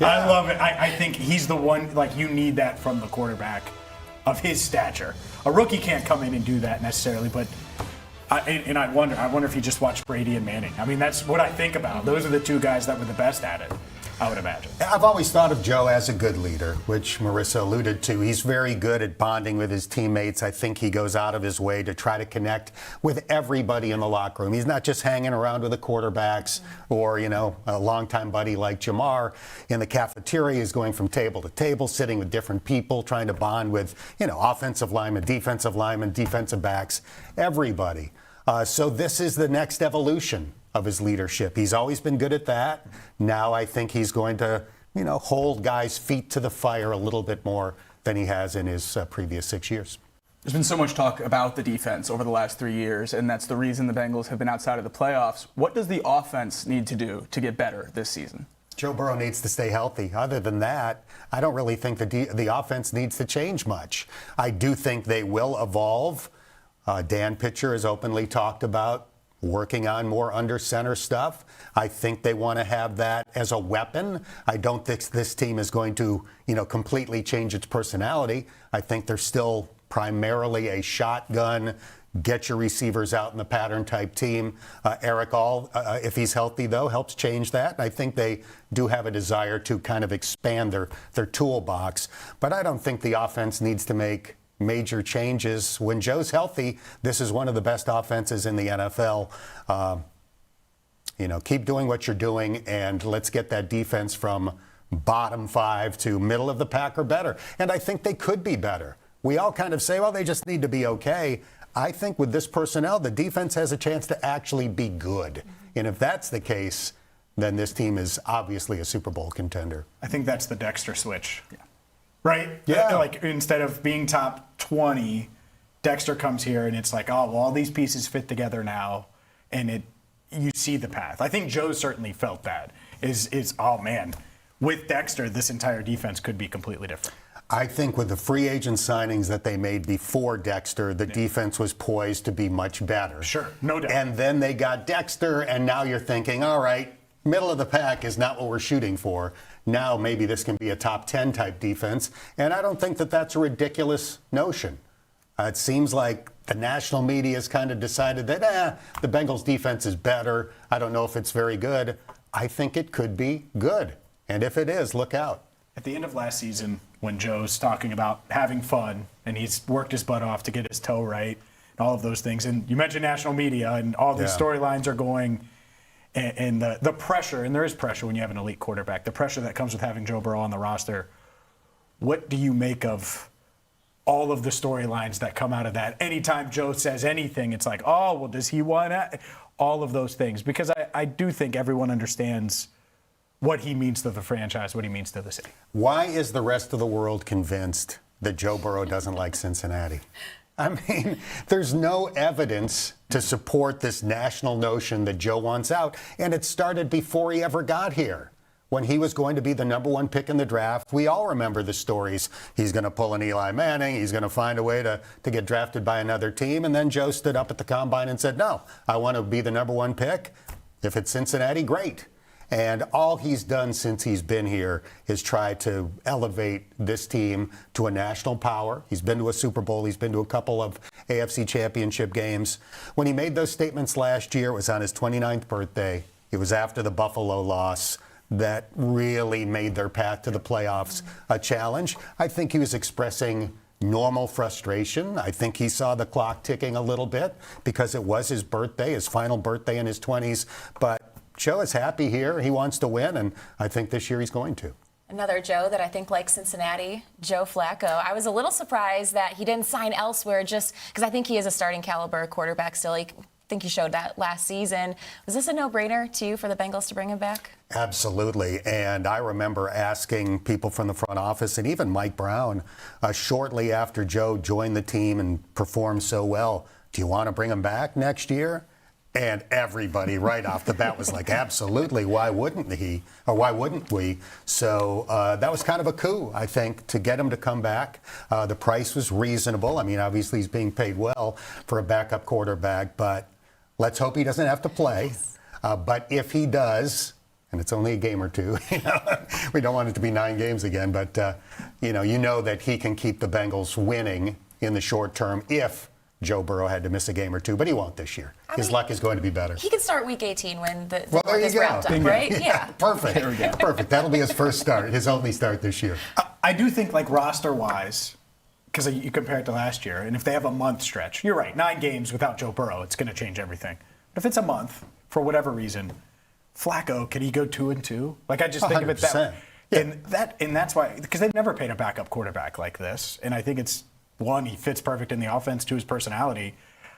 A: I love it. I think he's the one, you need that from the quarterback of his stature. A rookie can't come in and do that necessarily, but I wonder if he just watched Brady and Manning. I mean, that's what I think about. Those are the two guys that were the best at it, I would imagine.
T: I've always thought of Joe as a good leader, which Marisa alluded to. He's very good at bonding with his teammates. I think he goes out of his way to try to connect with everybody in the locker room. He's not just hanging around with the quarterbacks or, a longtime buddy like Jamar in the cafeteria. He's going from table to table, sitting with different people, trying to bond with, offensive linemen, defensive backs, everybody. So this is the next evolution of his leadership. He's always been good at that. Now I think he's going to, hold guys' feet to the fire a little bit more than he has in his previous 6 years.
C: There's been so much talk about the defense over the last 3 years, and that's the reason the Bengals have been outside of the playoffs. What does the offense need to do to get better this season?
T: Joe Burrow needs to stay healthy. Other than that, I don't really think the offense needs to change much. I do think they will evolve. Dan Pitcher has openly talked about working on more under center stuff. I think they want to have that as a weapon. I don't think this team is going to, completely change its personality. I think they're still primarily a shotgun, get your receivers out in the pattern type team. Eric All, if he's healthy, though, helps change that. I think they do have a desire to kind of expand their toolbox. But I don't think the offense needs to make major changes. When Joe's healthy, this is one of the best offenses in the NFL. Keep doing what you're doing, and let's get that defense from bottom 5 to middle of the pack or better. And I think they could be better. We all kind of say, well, they just need to be okay. I think with this personnel, the defense has a chance to actually be good. And if that's the case, then this team is obviously a Super Bowl contender.
L: I think that's the Dexter switch. Right?
T: Yeah.
L: Like, instead of being top 20, Dexter comes here and it's like, oh, well, all these pieces fit together now, and you see the path. I think Joe certainly felt that. Oh, man, with Dexter, this entire defense could be completely different.
T: I think with the free agent signings that they made before Dexter, the defense was poised to be much better.
L: Sure, no doubt.
T: And then they got Dexter, and now you're thinking, all right, middle of the pack is not what we're shooting for. Now maybe this can be a top 10 type defense. And I don't think that that's a ridiculous notion. It seems like the national media has kind of decided that the Bengals defense is better. I don't know if it's very good. I think it could be good. And if it is, look out.
L: At the end of last season, when Joe's talking about having fun and he's worked his butt off to get his toe right and all of those things, and you mentioned national media and all these storylines are going, and the pressure, and there is pressure when you have an elite quarterback, the pressure that comes with having Joe Burrow on the roster. What do you make of all of the storylines that come out of that? Anytime Joe says anything, it's like, oh, well, does he want to? All of those things. Because I do think everyone understands what he means to the franchise, what he means to the city.
T: Why is the rest of the world convinced that Joe Burrow doesn't like Cincinnati? I mean, there's no evidence to support this national notion that Joe wants out, and it started before he ever got here. When he was going to be the number one pick in the draft, we all remember the stories. He's going to pull an Eli Manning. He's going to find a way to get drafted by another team. And then Joe stood up at the combine and said, no, I want to be the number one pick. If it's Cincinnati, great. And all he's done since he's been here is try to elevate this team to a national power. He's been to a Super Bowl. He's been to a couple of AFC championship games. When he made those statements last year, it was on his 29th birthday. It was after the Buffalo loss that really made their path to the playoffs a challenge. I think he was expressing normal frustration. I think he saw the clock ticking a little bit because it was his birthday, his final birthday in his 20s. But Joe is happy here. He wants to win, and I think this year he's going to.
D: Another Joe that I think likes Cincinnati, Joe Flacco. I was a little surprised that he didn't sign elsewhere just because I think he is a starting caliber quarterback still. I think he showed that last season. Was this a no-brainer to you for the Bengals to bring him back?
T: Absolutely. And I remember asking people from the front office and even Mike Brown shortly after Joe joined the team and performed so well, do you want to bring him back next year? And everybody right off the bat was like, absolutely, why wouldn't he? Or why wouldn't we? So that was kind of a coup, I think, to get him to come back. The price was reasonable. I mean, obviously he's being paid well for a backup quarterback, but let's hope he doesn't have to play. But if he does, and it's only a game or two, we don't want it to be 9 games again, but you know that he can keep the Bengals winning in the short term if Joe Burrow had to miss a game or two, but he won't this year. His luck is going to be better.
D: He can start week 18 when the
T: well,
D: work is wrapped up, right?
T: Yeah. Perfect. There we go. Perfect. That'll be his first start, his only start this year.
L: I do think, like, roster-wise, because you compare it to last year, and if they have a month stretch, you're right, 9 games without Joe Burrow, it's going to change everything. But if it's a month, for whatever reason, Flacco, can he go 2-2? Like, I just think of it that way. Yeah. And that's why, because they've never paid a backup quarterback like this. And I think it's, one, he fits perfect in the offense, 2, his personality.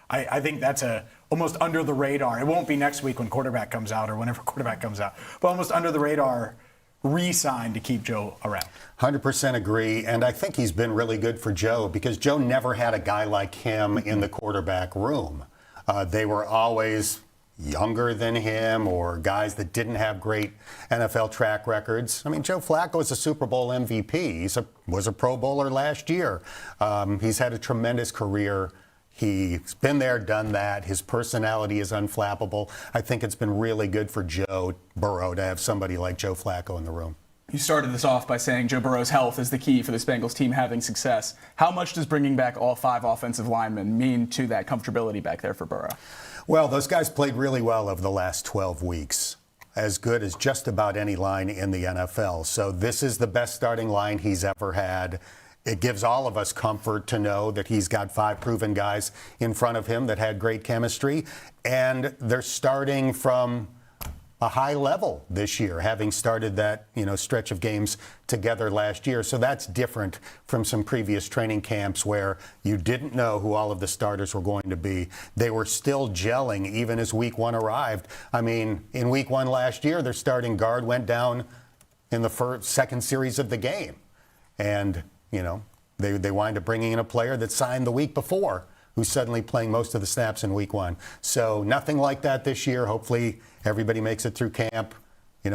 L: I think that's almost under the radar. It won't be next week when quarterback comes out or whenever quarterback comes out, but almost under the radar re-sign to keep Joe around.
T: 100% agree, and I think he's been really good for Joe because Joe never had a guy like him in the quarterback room. They were always younger than him or guys that didn't have great NFL track records. I mean, Joe Flacco is a Super Bowl MVP. He was a Pro Bowler last year. He's had a tremendous career. He's been there, done that. His personality is unflappable. I think it's been really good for Joe Burrow to have somebody like Joe Flacco in the room.
C: You started this off by saying Joe Burrow's health is the key for this Bengals team having success. How much does bringing back all 5 offensive linemen mean to that comfortability back there for Burrow?
T: Well, those guys played really well over the last 12 weeks. As good as just about any line in the NFL. So this is the best starting line he's ever had. It gives all of us comfort to know that he's got 5 proven guys in front of him that had great chemistry. And they're starting from a high level this year, having started that stretch of games together last year. So that's different from some previous training camps where you didn't know who all of the starters were going to be. They were still gelling even as week 1 arrived. I mean, in week 1 last year, their starting guard went down in the second series of the game. And, they wind up bringing in a player that signed the week before, who's suddenly playing most of the snaps in week 1. So nothing like that this year. Hopefully everybody makes it through camp,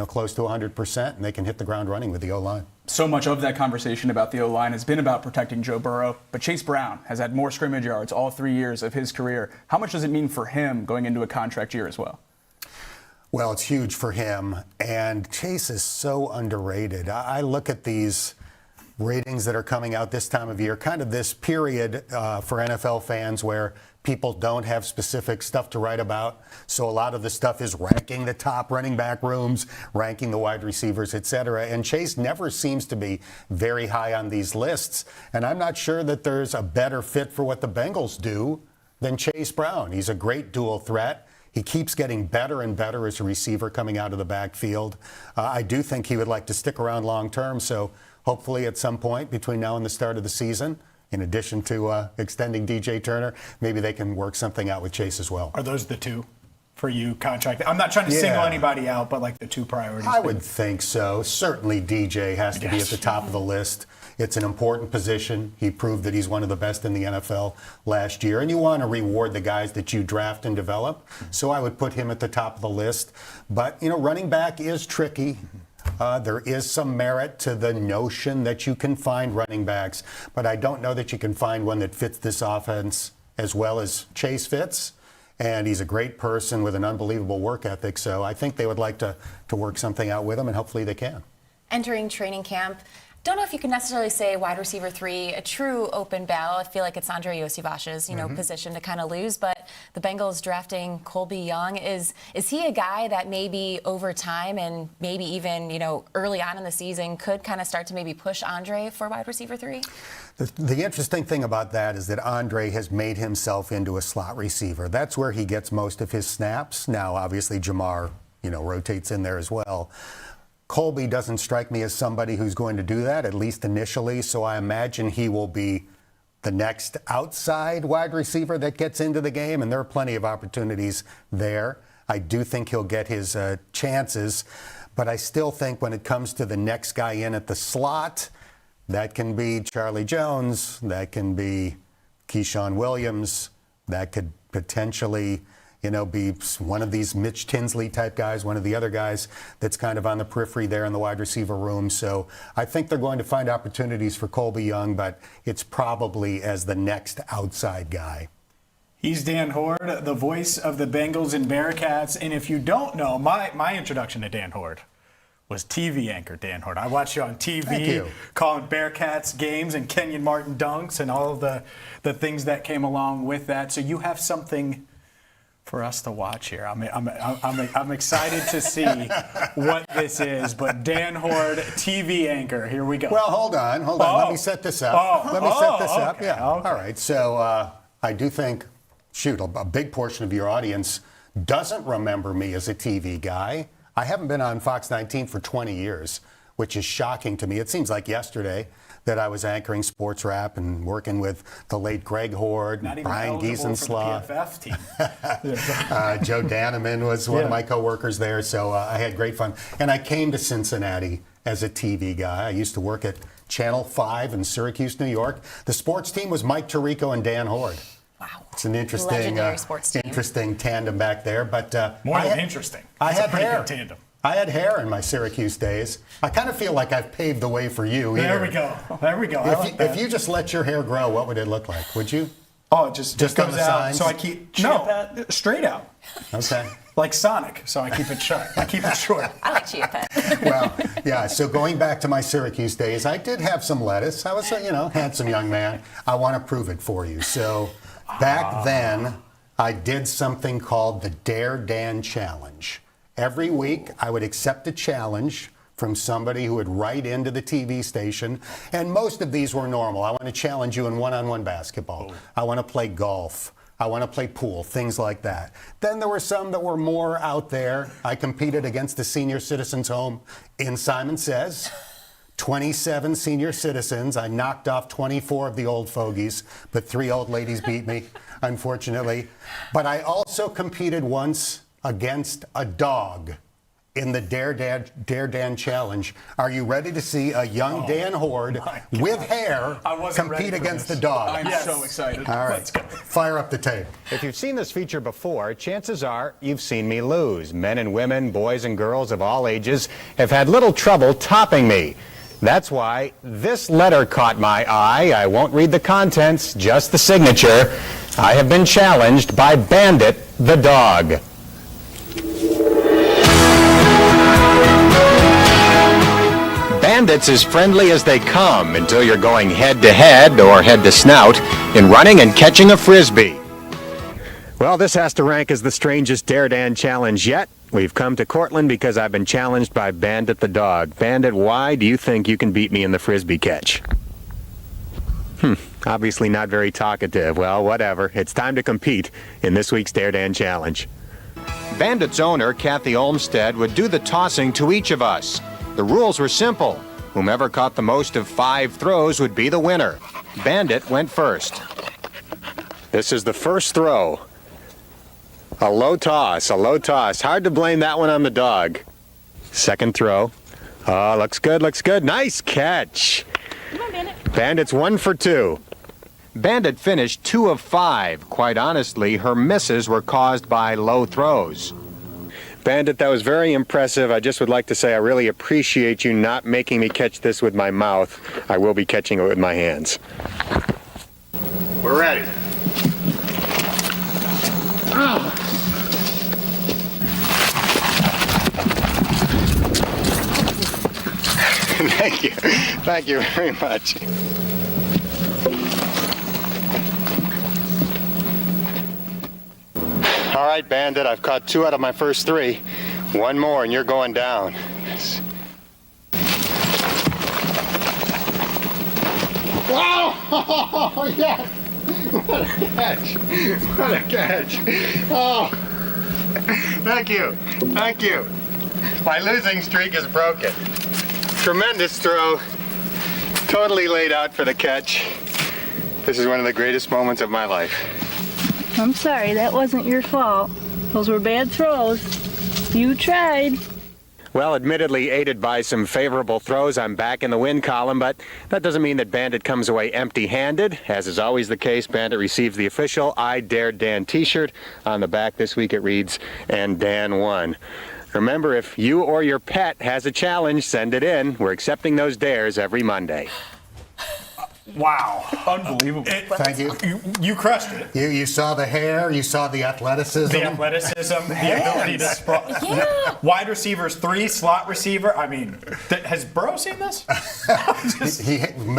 T: close to 100%, and they can hit the ground running with the O-line.
C: So much of that conversation about the O-line has been about protecting Joe Burrow, but Chase Brown has had more scrimmage yards all 3 years of his career. How much does it mean for him going into a contract year as well?
T: Well, it's huge for him, and Chase is so underrated. I look at these ratings that are coming out this time of year, kind of this period for NFL fans where people don't have specific stuff to write about. So a lot of the stuff is ranking the top running back rooms, ranking the wide receivers, et cetera. And Chase never seems to be very high on these lists. And I'm not sure that there's a better fit for what the Bengals do than Chase Brown. He's a great dual threat. He keeps getting better and better as a receiver coming out of the backfield. I do think he would like to stick around long term. So hopefully at some point between now and the start of the season, in addition to extending DJ Turner, maybe they can work something out with Chase as well.
L: Are those the two for you contract? I'm not trying to single anybody out, but like the two priorities.
T: I would think so. Certainly DJ has to be at the top of the list. It's an important position. He proved that he's one of the best in the NFL last year. And you want to reward the guys that you draft and develop. So I would put him at the top of the list. But, running back is tricky. There is some merit to the notion that you can find running backs, but I don't know that you can find one that fits this offense as well as Chase fits. And he's a great person with an unbelievable work ethic, so I think they would like to work something out with him, and hopefully they can.
D: Entering training camp, don't know if you can necessarily say wide receiver 3, a true open battle. I feel like it's Andre Iosivas's, position to kind of lose. But the Bengals drafting Colby Young, is he a guy that maybe over time and maybe even, early on in the season could kind of start to maybe push Andre for wide receiver 3?
T: The interesting thing about that is that Andre has made himself into a slot receiver. That's where he gets most of his snaps. Now, obviously, Jamar, rotates in there as well. Colby doesn't strike me as somebody who's going to do that, at least initially, so I imagine he will be the next outside wide receiver that gets into the game, and there are plenty of opportunities there. I do think he'll get his chances, but I still think when it comes to the next guy in at the slot, that can be Charlie Jones, that can be Keyshawn Williams, that could potentially be one of these Mitch Tinsley type guys, one of the other guys that's kind of on the periphery there in the wide receiver room. So I think they're going to find opportunities for Colby Young, but it's probably as the next outside guy.
L: He's Dan Horde, the voice of the Bengals and Bearcats. And if you don't know, my introduction to Dan Horde was TV anchor Dan Horde. I watched you on TV calling Bearcats games and Kenyon Martin dunks and all of the things that came along with that. So you have something for us to watch here. I'm excited to see what this is. But Dan Horde, TV anchor, here we go.
T: Well, hold on. Let me set this up.
L: Okay.
T: Yeah. All right. So I do think, a big portion of your audience doesn't remember me as a TV guy. I haven't been on Fox 19 for 20 years, which is shocking to me. It seems like yesterday that I was anchoring sports wrap and working with the late Greg Horde, Brian Giesenslaw. Joe Daneman was one of my coworkers there, so I had great fun. And I came to Cincinnati as a TV guy. I used to work at Channel 5 in Syracuse, New York. The sports team was Mike Tirico and Dan Horde.
D: Wow.
T: It's an interesting tandem back there. But
L: more than interesting.
T: I had
L: hair. Good tandem.
T: I had hair in my Syracuse days. I kind of feel like I've paved the way for you here.
L: There we go.
T: If you just let your hair grow, what would it look like? Would you?
L: Oh, it just
T: on
L: goes
T: the
L: out.
T: sides?
L: So I keep straight out.
T: Okay.
L: Like Sonic, so I keep it short. I keep it short.
D: I like Chia Pet.
T: Well, yeah. So going back to my Syracuse days, I did have some lettuce. I was a handsome young man. I want to prove it for you. So back then, I did something called the Dare Dan Challenge. Every week, I would accept a challenge from somebody who would write into the TV station, and most of these were normal. I want to challenge you in one-on-one basketball. I want to play golf. I want to play pool, things like that. Then there were some that were more out there. I competed against the senior citizens home in Simon Says. 27 senior citizens. I knocked off 24 of the old fogies, but 3 old ladies beat me, unfortunately. But I also competed once against a dog in the Dare Dan Challenge. Are you ready to see a young Dan Horde with hair compete against the dog?
C: I'm so excited.
T: All right, fire up the tape.
M: If you've seen this feature before, chances are you've seen me lose. Men and women, boys and girls of all ages have had little trouble topping me. That's why this letter caught my eye. I won't read the contents, just the signature. I have been challenged by Bandit the dog. Bandit's as friendly as they come until you're going head-to-head or head-to-snout in running and catching a Frisbee. Well, this has to rank as the strangest Dare Dan challenge yet. We've come to Cortland because I've been challenged by Bandit the dog. Bandit, why do you think you can beat me in the Frisbee catch? Obviously not very talkative. Well, whatever. It's time to compete in this week's Dare Dan challenge. Bandit's owner, Kathy Olmstead, would do the tossing to each of us. The rules were simple. Whomever caught the most of 5 throws would be the winner. Bandit went first. This is the first throw. A low toss, a low toss. Hard to blame that one on the dog. Second throw. Oh, looks good, looks good. Nice catch.
D: Come on, Bandit.
M: Bandit's 1 for 2. Bandit finished 2 of 5. Quite honestly, her misses were caused by low throws. Bandit, that was very impressive. I just would like to say I really appreciate you not making me catch this with my mouth. I will be catching it with my hands. We're ready. Oh. Thank you. Thank you very much. All right, Bandit, I've caught 2 out of my first 3. 1 more and you're going down. Wow! Oh, yes! What a catch! What a catch! Oh! Thank you. Thank you. My losing streak is broken. Tremendous throw. Totally laid out for the catch. This is one of the greatest moments of my life.
P: I'm sorry, that wasn't your fault. Those were bad throws. You tried.
M: Well, admittedly aided by some favorable throws, I'm back in the win column, but that doesn't mean that Bandit comes away empty-handed. As is always the case, Bandit receives the official I Dare Dan t-shirt. On the back this week it reads, "And Dan won." Remember, if you or your pet has a challenge, send it in. We're accepting those dares every Monday.
L: Wow.
C: Unbelievable.
T: Thank you.
L: You crushed it.
T: You saw the hair, you saw the athleticism.
L: The athleticism, the ability to sprawl. Yeah. Wide receivers 3, slot receiver. I mean, has Burrow seen this?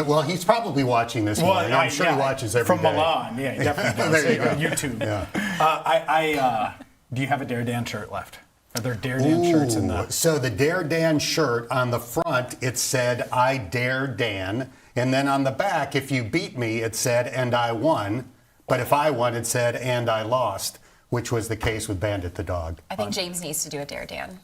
T: Well, he's probably watching this morning. I'm sure he watches every
L: from
T: day.
L: Milan. Yeah, he definitely does. On YouTube.
T: Yeah.
L: Do you have a Dare Dan shirt left? Are there Dare Dan shirts in the...
T: So the Dare Dan shirt, on the front, it said, I Dare Dan. And then on the back, if you beat me, it said, and I won. But if I won, it said, and I lost, which was the case with Bandit the dog.
D: I think James needs to do a Dare Dan.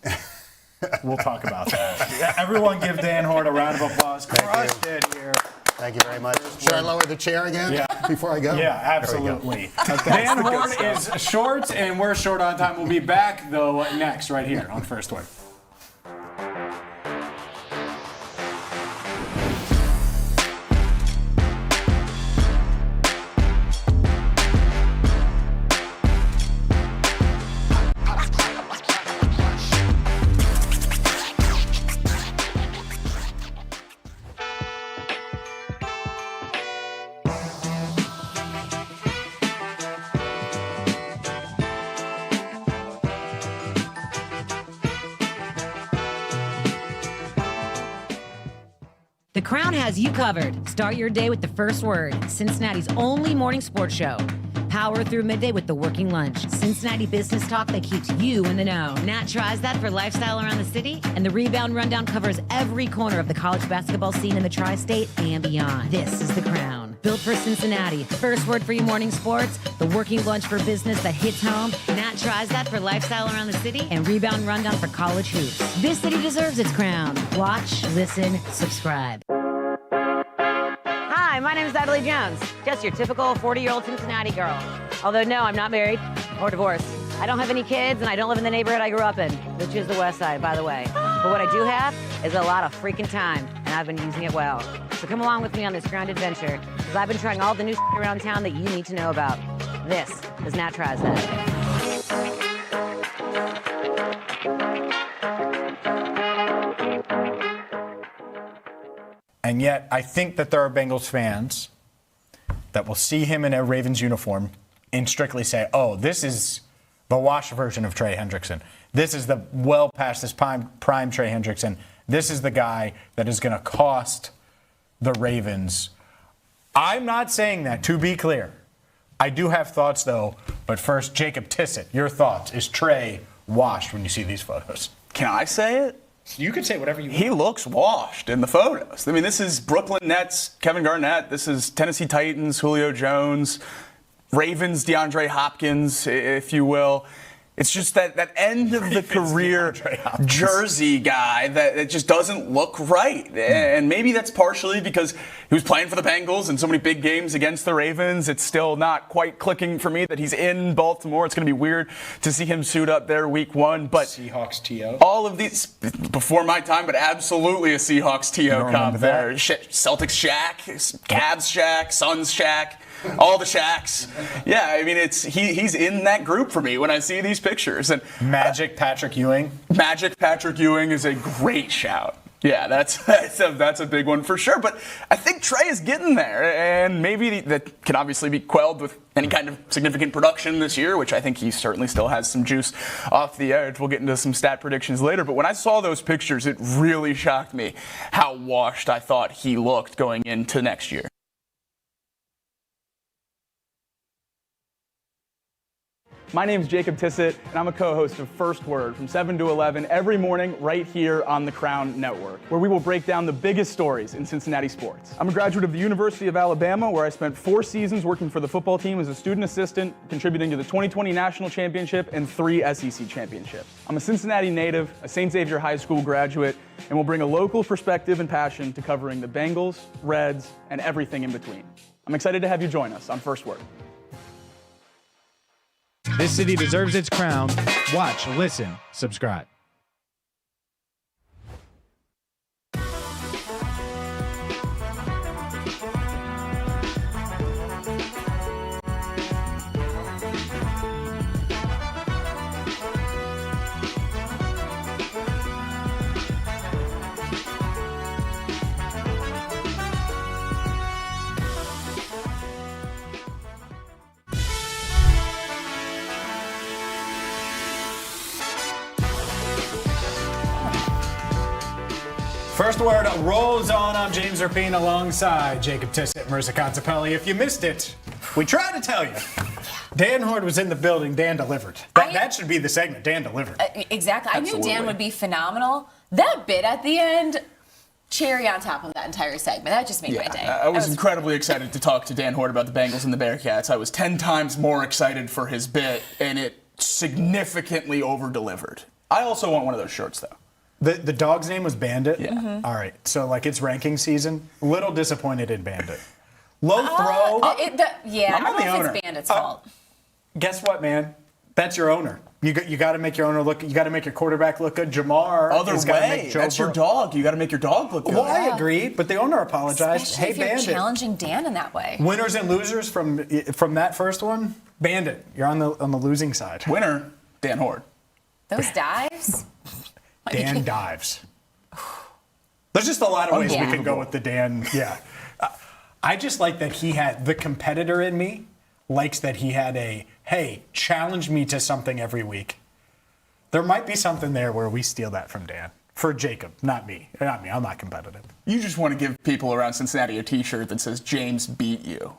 L: We'll talk about that. Everyone give Dan Horde a round of applause. Crushed it here.
T: Thank you very much. Should I lower the chair again before I go?
L: Yeah, absolutely. Dan Horde is short, and we're short on time. We'll be back, though, next, right here on First Word.
U: The Crown has you covered. Start your day with the First Word, Cincinnati's only morning sports show. Power through midday with the Working Lunch, Cincinnati business talk that keeps you in the know. Nat tries that for lifestyle around the city, and the Rebound Rundown covers every corner of the college basketball scene in the tri-state and beyond. This is The Crown. built for Cincinnati. First word for you morning sports, the working lunch for business that hits home. Nat tries that for lifestyle around the city, and Rebound Rundown for college hoops. This city deserves its crown. Watch, listen, subscribe.
Q: Hi, my name is Natalie Jones. Just your typical 40-year-old Cincinnati girl. Although, no, I'm not married or divorced. I don't have any kids, and I don't live in the neighborhood I grew up in, which is the West Side, by the way. But what I do have is a lot of freaking time, and I've been using it well. So come along with me on this grand adventure, because I've been trying all the new around town that you need to know about. This is Nat Tries That.
A: And yet, I think that there are Bengals fans that will see him in a Ravens uniform and strictly say, oh, this is the washed version of Trey Hendrickson. This is the well past this prime Trey Hendrickson. This is the guy that is going to cost the Ravens. I'm not saying that, to be clear. I do have thoughts, though. But first, Jacob Tissot, your thoughts. Is Trey washed when you see these photos?
C: Can I say it?
A: You can say whatever you want.
C: He looks washed in the photos. I mean, this is Brooklyn Nets, Kevin Garnett. This is Tennessee Titans, Julio Jones. Ravens, DeAndre Hopkins, if you will. It's just that end of the career jersey guy that it just doesn't look right. And maybe that's partially because he was playing for the Bengals in so many big games against the Ravens. It's still not quite clicking for me that he's in Baltimore. It's going to be weird to see him suit up there week one. But
A: Seahawks TO.
C: All of these, before my time, but absolutely a Seahawks TO comp there. Celtics Shaq, Cavs Shaq, Suns Shaq. All the Shaqs. Yeah, I mean, he's in that group for me when I see these pictures. And
A: Magic Patrick Ewing.
C: Magic Patrick Ewing is a great shout. Yeah, that's a big one for sure. But I think Trey is getting there, and maybe that can obviously be quelled with any kind of significant production this year, which I think he certainly still has some juice off the edge. We'll get into some stat predictions later. But when I saw those pictures, it really shocked me how washed I thought he looked going into next year. My name's Jacob Tissot, and I'm a co-host of First Word from 7 to 11 every morning right here on the Crown Network, where we will break down the biggest stories in Cincinnati sports. I'm a graduate of the University of Alabama, where I spent 4 seasons working for the football team as a student assistant, contributing to the 2020 National Championship and 3 SEC championships. I'm a Cincinnati native, a St. Xavier High School graduate, and will bring a local perspective and passion to covering the Bengals, Reds, and everything in between. I'm excited to have you join us on First Word.
L: This city deserves its crown. Watch, listen, subscribe.
A: First Word rolls on. I'm James Rapien alongside Jacob Tissot, Marisa Contipelli. If you missed it, we tried to tell you. Dan Horde was in the building. Dan delivered. That should be the segment. Dan delivered.
D: Exactly.
A: Absolutely.
D: I knew Dan would be phenomenal. That bit at the end, cherry on top of that entire segment. That just made my day.
C: I was incredibly excited to talk to Dan Horde about the Bengals and the Bearcats. I was 10 times more excited for his bit, and it significantly over-delivered. I also want one of those shirts, though.
A: The dog's name was Bandit?
C: Yeah.
D: Mm-hmm.
A: All right. So, like, it's ranking season. Little disappointed in Bandit. Low throw.
D: I don't know if it's Bandit's fault.
A: Guess what, man? That's your owner. You got to make your owner look. You got to make your quarterback look good. Jamar.
C: Other way. That's your dog. You got to make your dog look good.
A: Well, I agree, but the owner apologized.
D: Especially if you're
A: Bandit.
D: challenging Dan in that way.
A: Winners and losers from that first one. Bandit, you're on the losing side.
C: Winner, Dan Horde.
D: Those dives.
A: Dan dives. There's just a lot of ways we can go with the Dan. Yeah. I just like that he had the competitor in me likes that he had hey, challenge me to something every week. There might be something there where we steal that from Dan. For Jacob, not me. I'm not competitive.
C: You just want to give people around Cincinnati a t-shirt that says James beat you.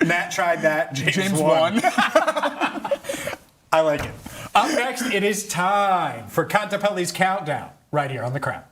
A: Nat tried that. James won. I like it. Up next, it is time for Contipelli's Countdown right here on The Crown.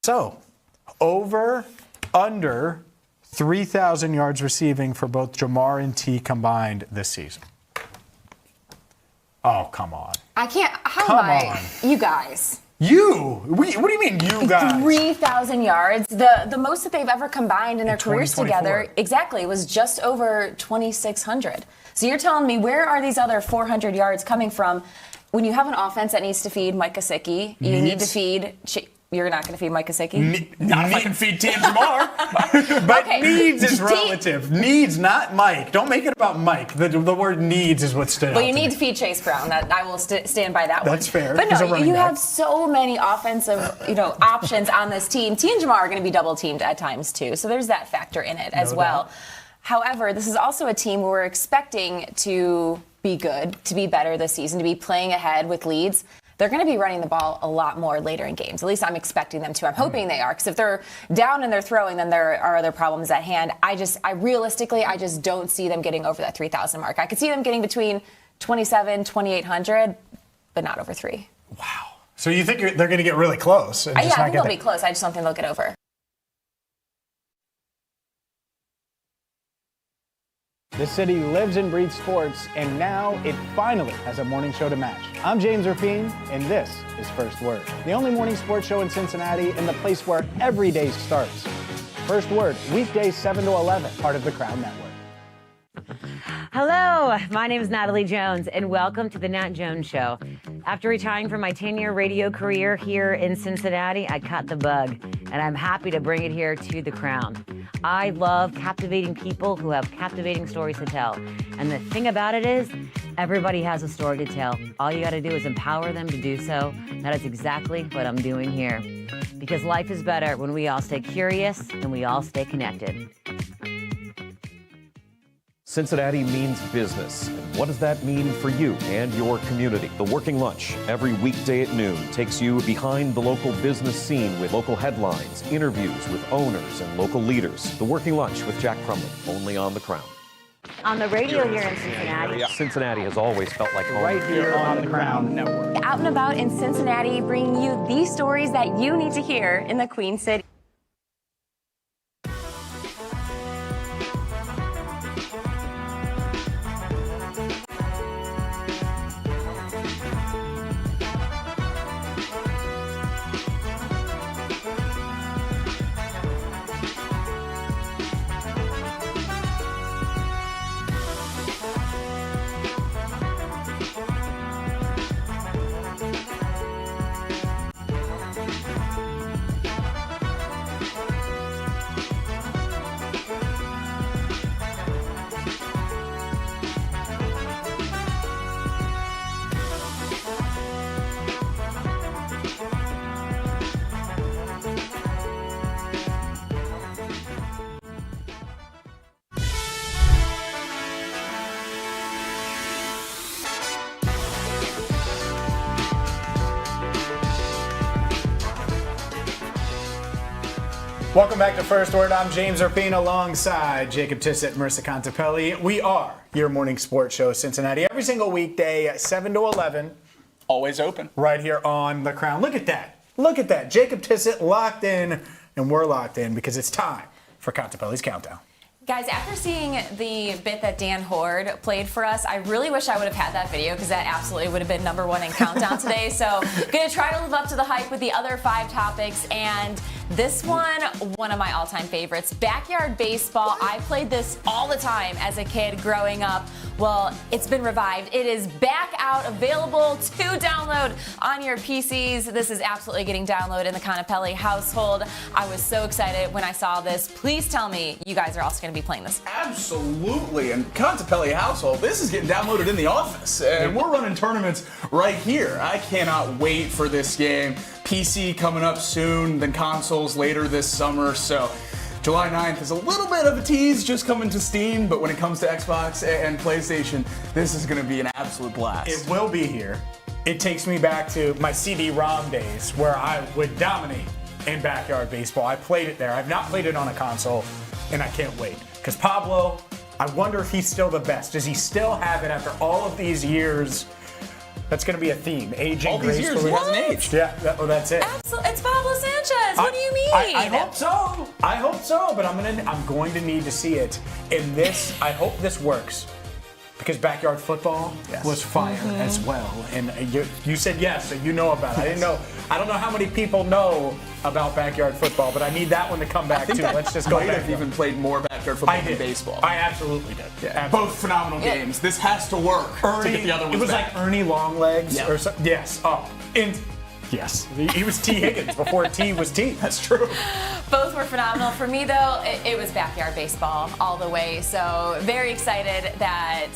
A: So, over, under 3,000 yards receiving for both Jamar and T combined this season. Oh, come on.
D: I can't. How
A: Come
D: am I?
A: on.
D: You guys.
A: You? What do you mean, you guys?
D: 3,000 yards. The most that they've ever combined in their careers
A: 2024.
D: together, exactly, was just over 2,600. So you're telling me, where are these other 400 yards coming from? When you have an offense that needs to feed Mike Gesicki, you need to feed. You're not going to feed Mike Gesicki?
A: Not if I can feed T and Jamar. But
D: Okay.
A: needs is
D: T-
A: relative. Needs, not Mike. Don't make it about Mike. The word needs is what stood out.
D: Well, you
A: to
D: need
A: me.
D: to feed Chase Brown. That I will stand by that one.
A: That's fair.
D: But
A: He's a
D: no,
A: running
D: you
A: back.
D: have so many offensive, options on this team. T and Jamar are going to be double teamed at times too. So there's that factor in it as
A: No
D: well.
A: doubt.
D: However, this is also a team where we're expecting to be good, to be better this season, to be playing ahead with leads. They're going to be running the ball a lot more later in games. At least I'm expecting them to. I'm hoping they are, because if they're down and they're throwing, then there are other problems at hand. I realistically just don't see them getting over that 3,000 mark. I could see them getting between 2,700, 2,800, but not over 3.
A: So you think they're going to get really close? And
D: Yeah,
A: just
D: I
A: not
D: think
A: get
D: they'll be close. I just don't think they'll get over.
R: This city lives and breathes sports, and now it finally has a morning show to match. I'm James Rapien, and this is First Word, the only morning sports show in Cincinnati and the place where every day starts. First Word, weekdays 7 to 11, part of the Crown Network.
Q: Hello, my name is Natalie Jones, and welcome to the Nat Jones Show. After retiring from my 10-year radio career here in Cincinnati, I caught the bug, and I'm happy to bring it here to the Crown. I love captivating people who have captivating stories to tell. And the thing about it is, everybody has a story to tell. All you got to do is empower them to do so. That is exactly what I'm doing here. Because life is better when we all stay curious and we all stay connected.
O: Cincinnati means business. And what does that mean for you and your community? The Working Lunch, every weekday at noon, takes you behind the local business scene with local headlines, interviews with owners and local leaders. The Working Lunch with Jack Crumley, only on The Crown.
Q: On the radio here in Cincinnati.
O: Cincinnati has always felt like home.
R: Right here on the Crown Network.
D: Out and about in Cincinnati, bringing you these stories that you need to hear in the Queen City.
A: Welcome back to First Word. I'm James Rapien alongside Jacob Tissot, Marisa Contipelli. We are your morning sports show, Cincinnati, every single weekday, 7 to 11.
C: Always open.
A: Right here on The Crown. Look at that. Look at that. Jacob Tissot locked in, and we're locked in because it's time for Contipelli's Countdown.
D: Guys, after seeing the bit that Dan Horde played for us, I really wish I would have had that video because that absolutely would have been #1 in Countdown today. So, gonna try to live up to the hype with the other 5 topics. And this one of my all-time favorites, backyard baseball. I played this all the time as a kid growing up. Well, it's been revived. It is back out, available to download on your PCs. This is absolutely getting downloaded in the Contipelli household. I was so excited when I saw this. Please tell me you guys are also going to be playing this.
C: Absolutely. And Contipelli household, this is getting downloaded in the office. And we're running tournaments right here. I cannot wait for this game. PC coming up soon, then consoles later this summer. So July 9th is a little bit of a tease just coming to Steam, but when it comes to Xbox and PlayStation, this is going to be an absolute blast.
A: It will be here. It takes me back to my CD-ROM days where I would dominate in backyard baseball. I played it there. I've not played it on a console, and I can't wait. Because Pablo, I wonder if he's still the best. Does he still have it after all of these years? That's going to be a theme. Aging
C: All these years, he hasn't aged.
A: Yeah, that's it.
D: Absolutely. It's Pablo Sanchez. What do you mean?
A: I hope so. I hope so, but I'm going to need to see it. In this, I hope this works. Because backyard football was fire as well. And you said yes, so you know about it. I didn't know. I don't know how many people know about backyard football, but I need that one to come back too. Let's just go
C: might
A: back.
C: have even played more backyard football than baseball.
A: I absolutely did.
C: Yeah. Both phenomenal games. This has to work to get the other ones
A: It was
C: back.
A: like Ernie Longlegs or something. Yes. Oh, and yes. He was T. Higgins before T was T.
C: That's true.
D: Both were phenomenal. For me, though, it was backyard baseball all the way. So very excited that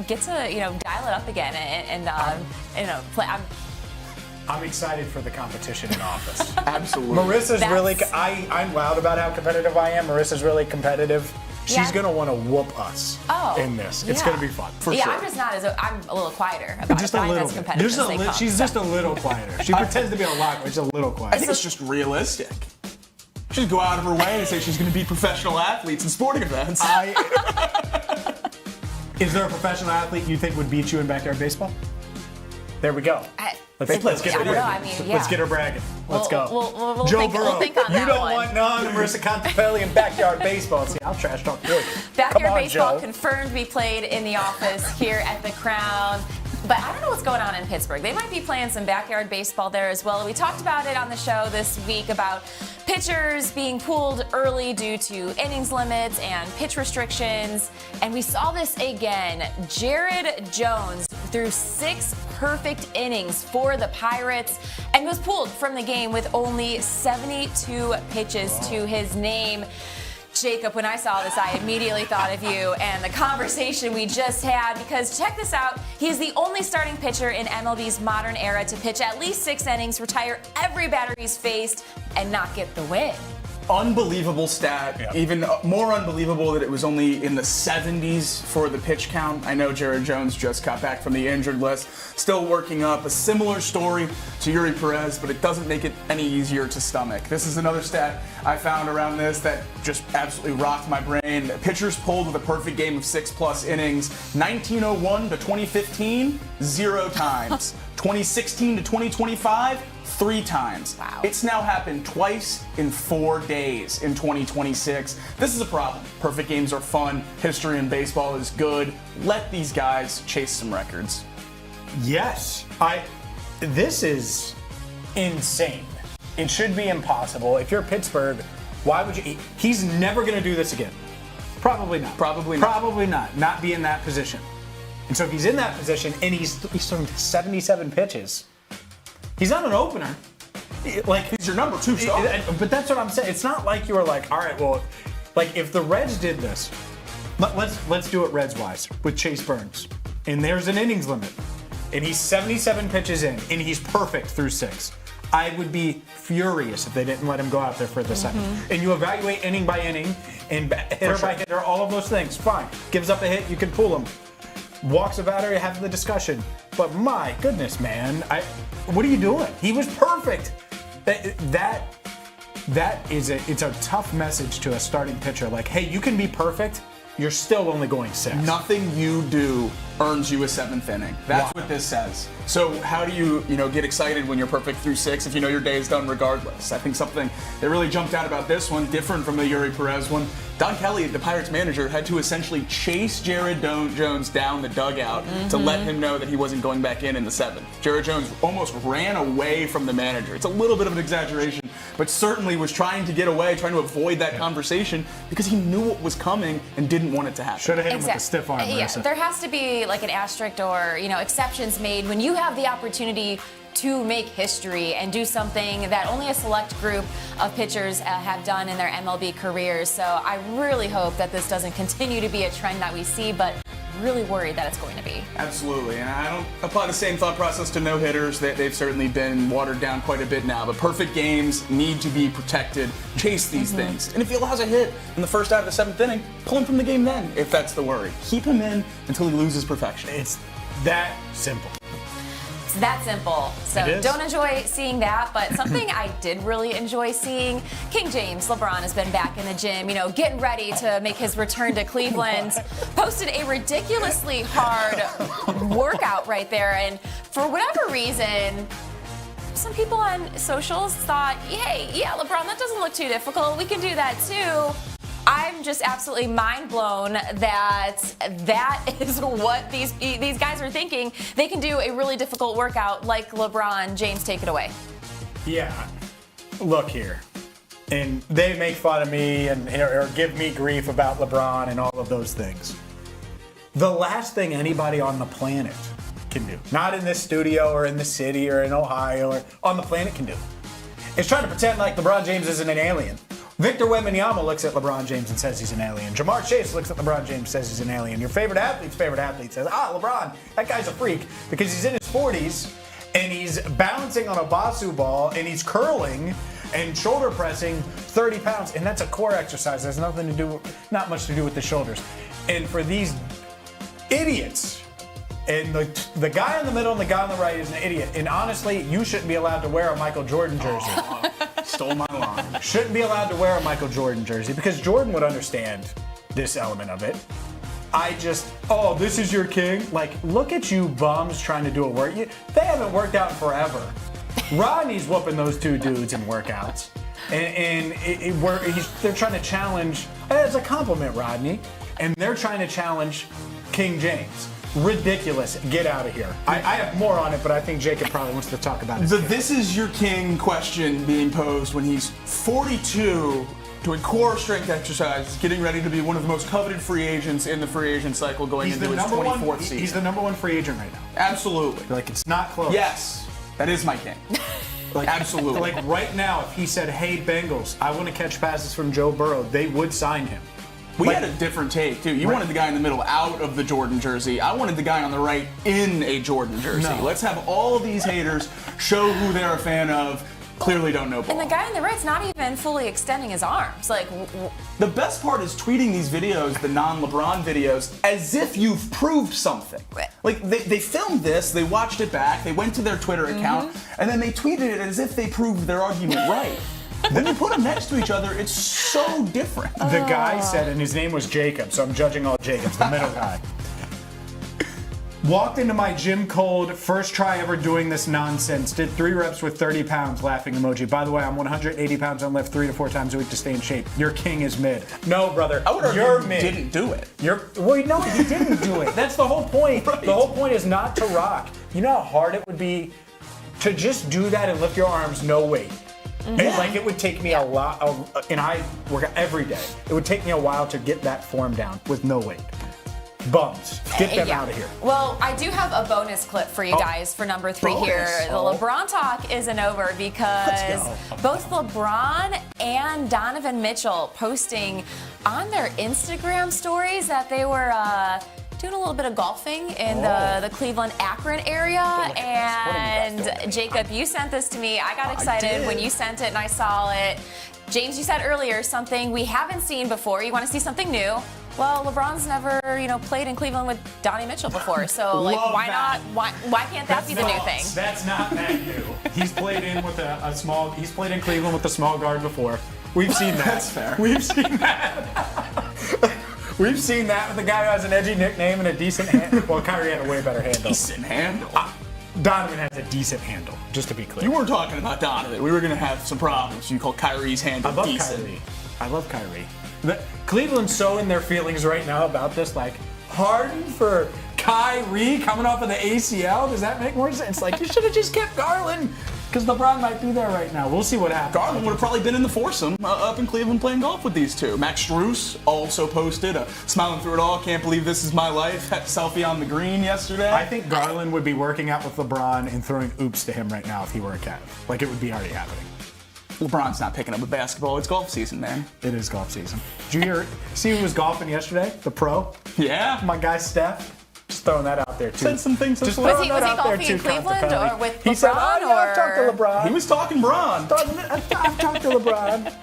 D: get to dial it up again and play.
A: I'm excited for the competition in office.
C: Absolutely.
A: Marissa's really. I'm loud about how competitive I am. Marissa's really competitive. She's gonna want to whoop us in this. It's gonna be fun. For sure.
D: I'm just not I'm a little quieter about
A: just
D: it.
A: a
D: I'm
A: little
D: as
A: bit.
D: competitive as they come.
A: She's just a little quieter. She pretends to be a lot, but she's a little quieter.
C: I think it's just realistic. She'd go out of her way and say she's going to beat professional athletes in sporting events.
A: Is there a professional athlete you think would beat you in backyard baseball? There we go. Let's get her bragging. Let's get her bragging. Let's go.
D: We'll
A: Joe
D: think,
A: Burrow.
D: we'll think on
A: you
D: that
A: don't
D: one.
A: want none of Marisa Contipelli in backyard baseball. See, I'll trash talk you.
D: Backyard baseball confirmed to be played in the office here at the Crown. But I don't know what's going on in Pittsburgh. They might be playing some backyard baseball there as well. We talked about it on the show this week about pitchers being pulled early due to innings limits and pitch restrictions. And we saw this again. Jared Jones threw 6 perfect innings for the Pirates and was pulled from the game with only 72 pitches to his name. Jacob, when I saw this, I immediately thought of you and the conversation we just had, because check this out. He is the only starting pitcher in MLB's modern era to pitch at least 6 innings, retire every batter he's faced, and not get the win.
C: Unbelievable stat. Even more unbelievable that it was only in the 70s for the pitch count. I know Jared Jones just got back from the injured list, still working up a similar story to Yuri Perez, but it doesn't make it any easier to stomach. This is another stat I found around this that just absolutely rocked my brain. Pitchers pulled with a perfect game of 6+ innings, 1901 to 2015, 0 times. 2016 to 2025, 3 times.
D: Wow.
C: It's now happened twice in 4 days in 2026. This is a problem. Perfect games are fun. History in baseball is good. Let these guys chase some records.
A: Yes. This is insane. It should be impossible. If you're Pittsburgh, why would you? He's never going to do this again. Probably not.
C: Probably not.
A: Probably not. Not be in that position. And so if he's in that position and he's throwing 77 pitches, he's not an opener. Like,
C: he's your number 2 star.
A: But that's what I'm saying. It's not like you were like, all right, well, like if the Reds did this, let's do it Reds-wise with Chase Burns. And there's an innings limit. And he's 77 pitches in, and he's perfect through 6. I would be furious if they didn't let him go out there for the second. And you evaluate inning by inning and hitter by hitter, all of those things. Fine. Gives up a hit, you can pull him. Walks a batter, you have the discussion. But my goodness, man, what are you doing? He was perfect. It's a tough message to a starting pitcher. Like, hey, you can be perfect. You're still only going 6.
C: Nothing you do earns you a 7th inning. That's what this says. So how do you get excited when you're perfect through 6 if you know your day is done regardless? I think something that really jumped out about this one, different from the Yuri Perez one, Don Kelly, the Pirates manager, had to essentially chase Jared Jones down the dugout to let him know that he wasn't going back in the 7th. Jared Jones almost ran away from the manager. It's a little bit of an exaggeration, but certainly was trying to get away, trying to avoid that conversation because he knew what was coming and didn't want it to happen.
A: Should have hit him with a stiff arm.
D: Yeah, there has to be like an asterisk or exceptions made when you have the opportunity to make history and do something that only a select group of pitchers have done in their MLB careers. So I really hope that this doesn't continue to be a trend that we see, but really worried that it's going to be.
C: Absolutely, and I don't apply the same thought process to no-hitters. They've certainly been watered down quite a bit now, but perfect games need to be protected. Chase these things. And if he allows a hit in the first out of the 7th inning, pull him from the game then, if that's the worry. Keep him in until he loses perfection.
A: It's that simple.
D: It's that simple. So don't enjoy seeing that, but something I did really enjoy seeing, King James, LeBron has been back in the gym, getting ready to make his return to Cleveland. Posted a ridiculously hard workout right there, and for whatever reason, some people on socials thought, hey, yeah, LeBron, that doesn't look too difficult. We can do that too. I'm just absolutely mind blown that is what these guys are thinking. They can do a really difficult workout like LeBron. James, take it away.
L: Yeah. Look here. And they make fun of me or give me grief about LeBron and all of those things. The last thing anybody on the planet can do, not in this studio or in the city or in Ohio or on the planet can do, is try to pretend like LeBron James isn't an alien. Victor Wembanyama looks at LeBron James and says he's an alien. Jamar Chase looks at LeBron James and says he's an alien. Your favorite athlete's favorite athlete says, LeBron, that guy's a freak because he's in his 40s and he's bouncing on a Basu ball and he's curling and shoulder pressing 30 pounds. And that's a core exercise. There's not much to do with the shoulders. And for these idiots, and the guy in the middle and the guy on the right is an idiot. And honestly, you shouldn't be allowed to wear a Michael Jordan jersey.
C: Stole my line.
L: Shouldn't be allowed to wear a Michael Jordan jersey because Jordan would understand this element of it. This is your king? Like, look at you bums trying to do a work. They haven't worked out in forever. Rodney's whooping those two dudes in workouts. And they're trying to challenge, as a compliment, Rodney, and they're trying to challenge King James. Ridiculous. Get out of here. I have more on it, but I think Jacob probably wants to talk about it.
C: This is your king question being posed when he's 42, doing core strength exercises, getting ready to be one of the most coveted free agents in the free agent cycle going into his 24th season.
L: He's the number one free agent right now.
C: Absolutely.
L: Like, it's not close.
C: Yes. That is my king. Absolutely.
L: Like right now, if he said, hey, Bengals, I want to catch passes from Joe Burrow, they would sign him.
C: We had a different take, too. You wanted the guy in the middle out of the Jordan jersey. I wanted the guy on the right in a Jordan jersey.
L: No.
C: Let's have all these haters show who they're a fan of. Clearly don't know ball.
D: And the guy on the right's not even fully extending his arms. Like,
C: the best part is tweeting these videos, the non-LeBron videos, as if you've proved something. Like, they filmed this, they watched it back, they went to their Twitter account, and then they tweeted it as if they proved their argument right. When you put them next to each other, it's so different.
L: The guy said, and his name was Jacob, so I'm judging all Jacobs, the middle guy. Walked into my gym cold, first try ever doing this nonsense. Did 3 reps with 30 pounds, laughing emoji. By the way, I'm 180 pounds and lift 3 to 4 times a week to stay in shape. Your king is mid. No, brother,
C: I would argue
L: you're
C: he
L: mid.
C: didn't do it.
L: No, he didn't do it. That's the whole point. Right. The whole point is not to rock. You know how hard it would be to just do that and lift your arms no weight.
C: Yeah.
L: Like, it would take me a lot, and I work out every day. It would take me a while to get that form down with no weight. Bums, get them out of here.
D: Well, I do have a bonus clip for you guys for number 3 here. The LeBron talk isn't over because both LeBron and Donovan Mitchell posting on their Instagram stories that they were doing a little bit of golfing in the Cleveland, Akron area. And Jacob, you sent this to me. I got excited when you sent it and I saw it. James, you said earlier something we haven't seen before. You want to see something new? Well, LeBron's never, played in Cleveland with Donnie Mitchell before. So, why not? Why can't that be the new thing?
L: That's not that new. He's played in with a small. He's played in Cleveland with a small guard before. We've seen that.
C: That's fair.
L: We've seen that. We've seen that with a guy who has an edgy nickname and a decent handle. Well, Kyrie had a way better handle.
C: Decent handle.
L: Donovan has a decent handle, just to be clear.
C: You weren't talking about Donovan. We were going to have some problems. You call Kyrie's handle decent.
L: Kyrie. I love Kyrie. Cleveland's so in their feelings right now about this, like, Harden for Kyrie coming off of the ACL. Does that make more sense? Like, you should have just kept Garland, because LeBron might be there right now. We'll see what happens.
C: Garland would have probably been in the foursome up in Cleveland playing golf with these two. Max Strus also posted a smiling through it all, can't believe this is my life selfie on the green yesterday.
L: I think Garland would be working out with LeBron and throwing oops to him right now if he were a Cav. Like, it would be already happening.
C: LeBron's not picking up a basketball. It's golf season, man.
L: It is golf season. Did you see who was golfing yesterday? The pro?
C: Yeah.
L: My guy Steph. Just throwing that out there, too.
C: Said some things.
L: Just
D: Was
L: throwing
D: he
L: that out there,
D: golfing
L: too,
D: in Cleveland
L: Contipelli.
D: or with
L: He
D: LeBron?
L: said, oh, yeah, I've talked to
D: or-
L: LeBron.
C: He was talking Braun.
L: I've talked to LeBron.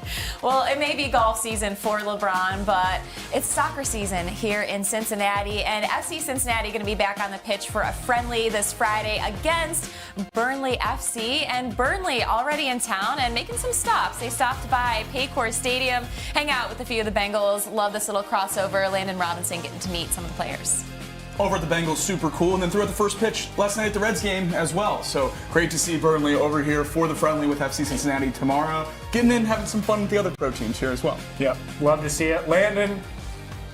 D: Well, it may be golf season for LeBron, but it's soccer season here in Cincinnati, and FC Cincinnati going to be back on the pitch for a friendly this Friday against Burnley FC, and Burnley already in town and making some stops. They stopped by Paycor Stadium, hang out with a few of the Bengals. Love this little crossover. Landon Robinson getting to meet some of the players.
C: Over at the Bengals, super cool. And then threw out the first pitch last night at the Reds game as well. So great to see Burnley over here for the friendly with FC Cincinnati tomorrow. Getting in, having some fun with the other pro teams here as well.
L: Yep, love to see it. Landon,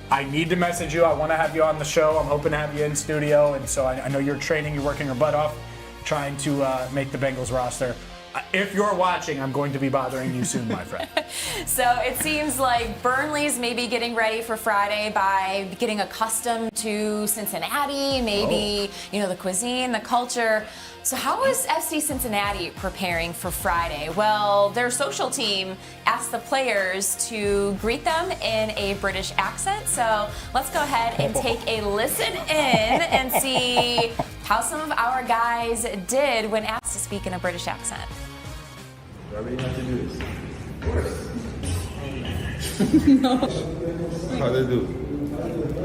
L: I need to message you. I want to have you on the show. I'm hoping to have you in studio. And so I know you're training, you're working your butt off, trying to make the Bengals roster. If you're watching, I'm going to be bothering you soon, my friend.
D: So it seems like Burnley's maybe getting ready for Friday by getting accustomed to Cincinnati, maybe, the cuisine, the culture. So how is FC Cincinnati preparing for Friday? Well, their social team asked the players to greet them in a British accent. So let's go ahead and take a listen in and see how some of our guys did when asked to speak in a British accent.
E: Do I really have to do this?
H: No.
E: How do they do?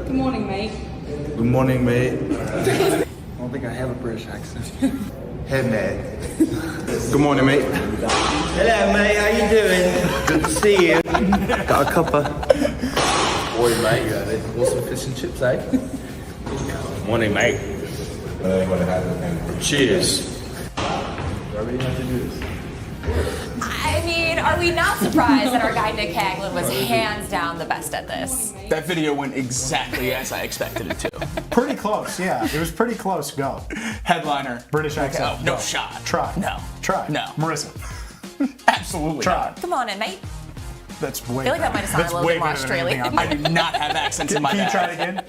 H: Good morning, mate.
E: Good morning, mate.
H: I don't think I have a British accent.
E: Hey, mate. Good morning, mate.
H: Hello, mate. How you doing?
E: Good to see you. Got a cuppa. Boy, mate, you had it. Want some fish and chips, eh? Morning, mate. Cheers. Do I really have to do this?
D: I mean, are we not surprised that our guy Nick Haglund was hands down the best at this?
C: That video went exactly as I expected it to.
L: Pretty close, yeah. It was pretty close. Go.
C: Headliner.
L: British accent.
C: Oh, no
L: Go.
C: shot.
L: Try.
C: No.
L: Try.
C: No.
L: Marisa.
C: Absolutely
L: Try.
C: not.
D: Come on in, mate.
L: That's way
D: I feel like that might have sounded
L: That's
D: a little
L: way
D: bit more
L: better than anything
D: Australian.
C: I do not have accents in my
L: Can you
C: bag.
L: try it again?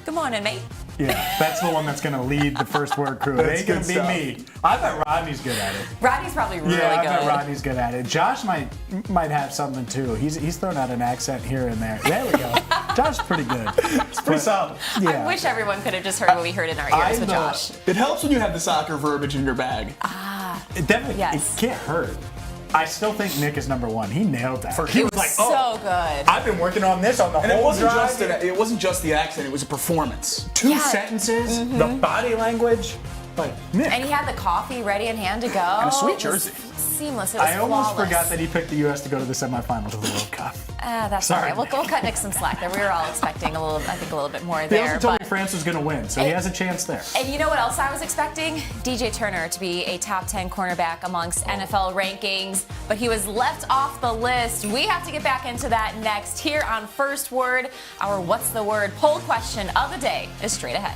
D: Come on in, mate.
L: Yeah, that's the one that's going to lead the first word crew. It
C: That's
L: ain't going to
C: good
L: be
C: stuff.
L: me. I bet Rodney's good at it.
D: Rodney's probably really
L: Yeah, I
D: good.
L: bet Rodney's good at it. Josh might have something too. He's thrown out an accent here and there. There we go. Josh's pretty good. It's
C: pretty solid.
L: Yeah.
D: I wish everyone could have just heard what we heard in our ears with Josh.
C: It helps when you have the soccer verbiage in your bag.
L: It definitely
D: Yes.
L: it can't hurt. I still think Nick is number one. He nailed that. He was like,
D: so good.
L: I've been working on this on the
C: And
L: whole
C: it wasn't
L: drive.
C: it wasn't just the accent, it was a performance.
L: Two sentences, the body language. Like, Nick.
D: And he had the coffee ready in hand to go.
C: And a sweet
D: It was
C: jersey.
D: Seamless. It was
L: I almost
D: flawless.
L: forgot that he picked the U.S. to go to the semifinals of the World Cup.
D: That's
L: Sorry.
D: all right. We'll cut Nick some slack there. We were all expecting a little bit more
L: He
D: there.
L: also told
D: but
L: me France was going to win, so he has a chance there.
D: And you know what else I was expecting? DJ Turner to be a top 10 cornerback amongst NFL rankings, but he was left off the list. We have to get back into that next. Here on First Word, our What's the Word poll question of the day is straight ahead.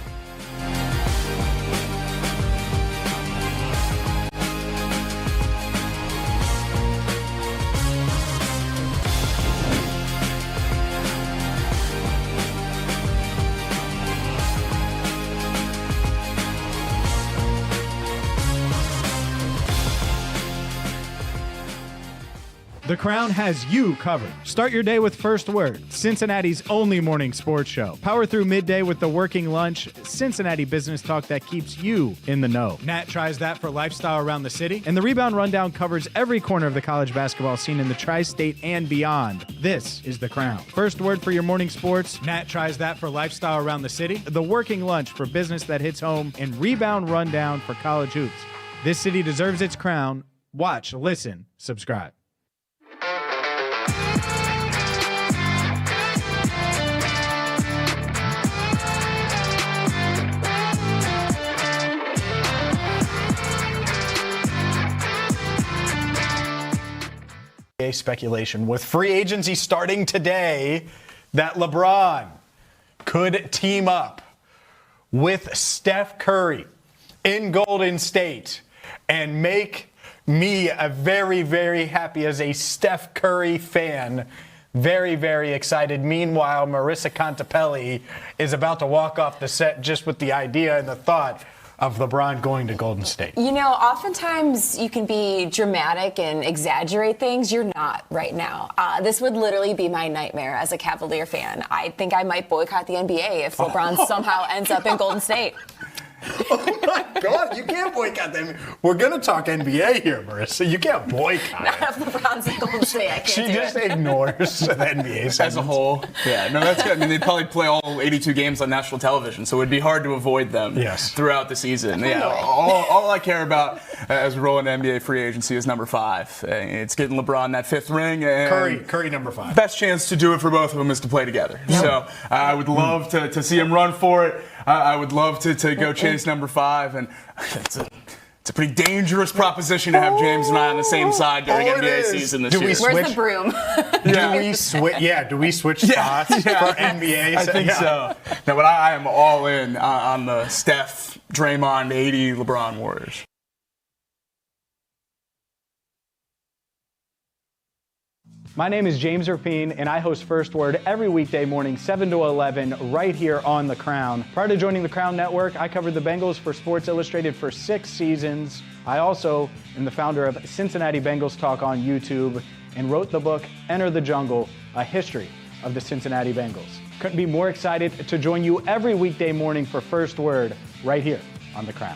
W: The Crown has you covered. Start your day with First Word, Cincinnati's only morning sports show. Power through midday with the working lunch, Cincinnati business talk that keeps you in the know. Nat tries that for lifestyle around the city, and the Rebound Rundown covers every corner of the college basketball scene in the tri-state and beyond. This is The Crown. First Word for your morning sports, Nat tries that for lifestyle around the city, the working lunch for business that hits home, and Rebound Rundown for college hoops. This city deserves its crown. Watch, listen, subscribe.
L: Speculation with free agency starting today that LeBron could team up with Steph Curry in Golden State and make me a very, very happy as a Steph Curry fan. Very, very excited. Meanwhile, Marisa Contipelli is about to walk off the set just with the idea and the thought
A: of LeBron going to Golden State?
D: You know, oftentimes you can be dramatic and exaggerate things. You're not right now. This would literally be my nightmare as a Cavalier fan. I think I might boycott the NBA if LeBron somehow ends up in Golden State.
A: Oh my God, you can't boycott them. We're going to talk NBA here, Marissa. You can't boycott
D: Not if LeBron's in Golden State. I can't
A: She
D: do
A: just
D: it.
A: ignores the NBA
C: as a whole. Yeah, no, that's good. I mean, they'd probably play all 82 games on national television, so it would be hard to avoid them throughout the season. Yeah, all I care about as we roll into NBA free agency is number 5. It's getting LeBron that 5th ring. And
A: Curry number 5.
C: Best chance to do it for both of them is to play together. So I would love to see him run for it. I would love to go chase number 5, and it's a pretty dangerous proposition to have James and I on the same side during NBA season this year.
D: Where's the broom?
A: Do we switch spots for NBA?
C: I think so. No, but I am all in on the Steph, Draymond, 80 LeBron Warriors.
R: My name is James Rapien, and I host First Word every weekday morning, 7 to 11, right here on The Crown. Prior to joining The Crown Network, I covered the Bengals for Sports Illustrated for 6 seasons. I also am the founder of Cincinnati Bengals Talk on YouTube and wrote the book, Enter the Jungle, A History of the Cincinnati Bengals. Couldn't be more excited to join you every weekday morning for First Word right here on The Crown.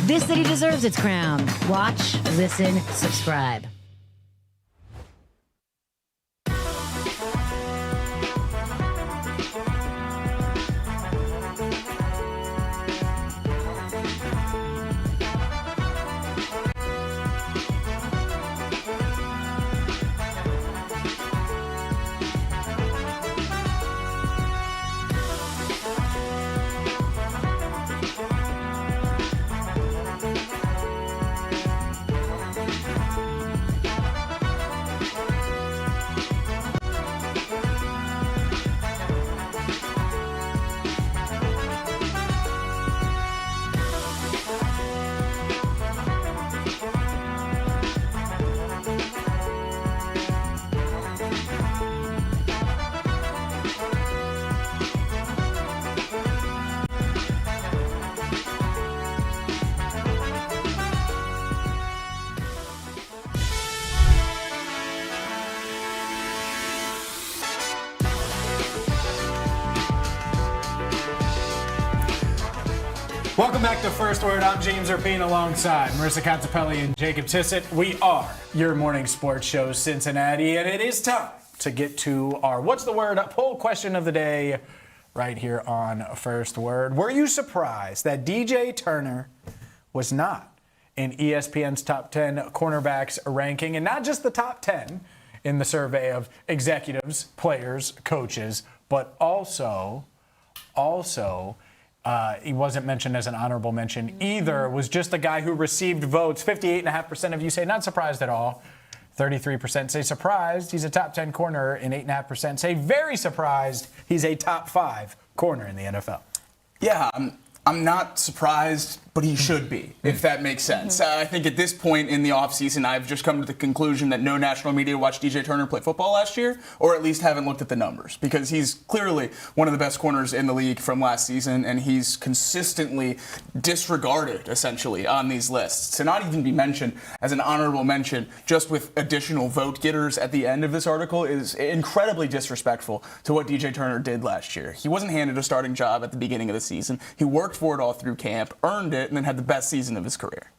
U: This city deserves its crown. Watch, listen, subscribe.
A: Welcome back to First Word. I'm James Rapien alongside Marisa Contipelli and Jacob Tissot. We are your morning sports show, Cincinnati, and it is time to get to our What's the Word poll question of the day right here on First Word. Were you surprised that DJ Turner was not in ESPN's top 10 cornerbacks ranking, and not just the top 10 in the survey of executives, players, coaches, but also he wasn't mentioned as an honorable mention either. Was just a guy who received votes. 58.5% of you say not surprised at all. 33% say surprised. He's a top 10 corner, and 8.5% say very surprised. He's a top 5 corner in the NFL.
C: Yeah, I'm not surprised, but he should be, if that makes sense. I think at this point in the offseason, I've just come to the conclusion that no national media watched DJ Turner play football last year, or at least haven't looked at the numbers, because he's clearly one of the best corners in the league from last season, and he's consistently disregarded, essentially, on these lists. To not even be mentioned as an honorable mention, just with additional vote getters at the end of this article, is incredibly disrespectful to what DJ Turner did last year. He wasn't handed a starting job at the beginning of the season. He worked for it all through camp, earned it, and then had the best season of his career.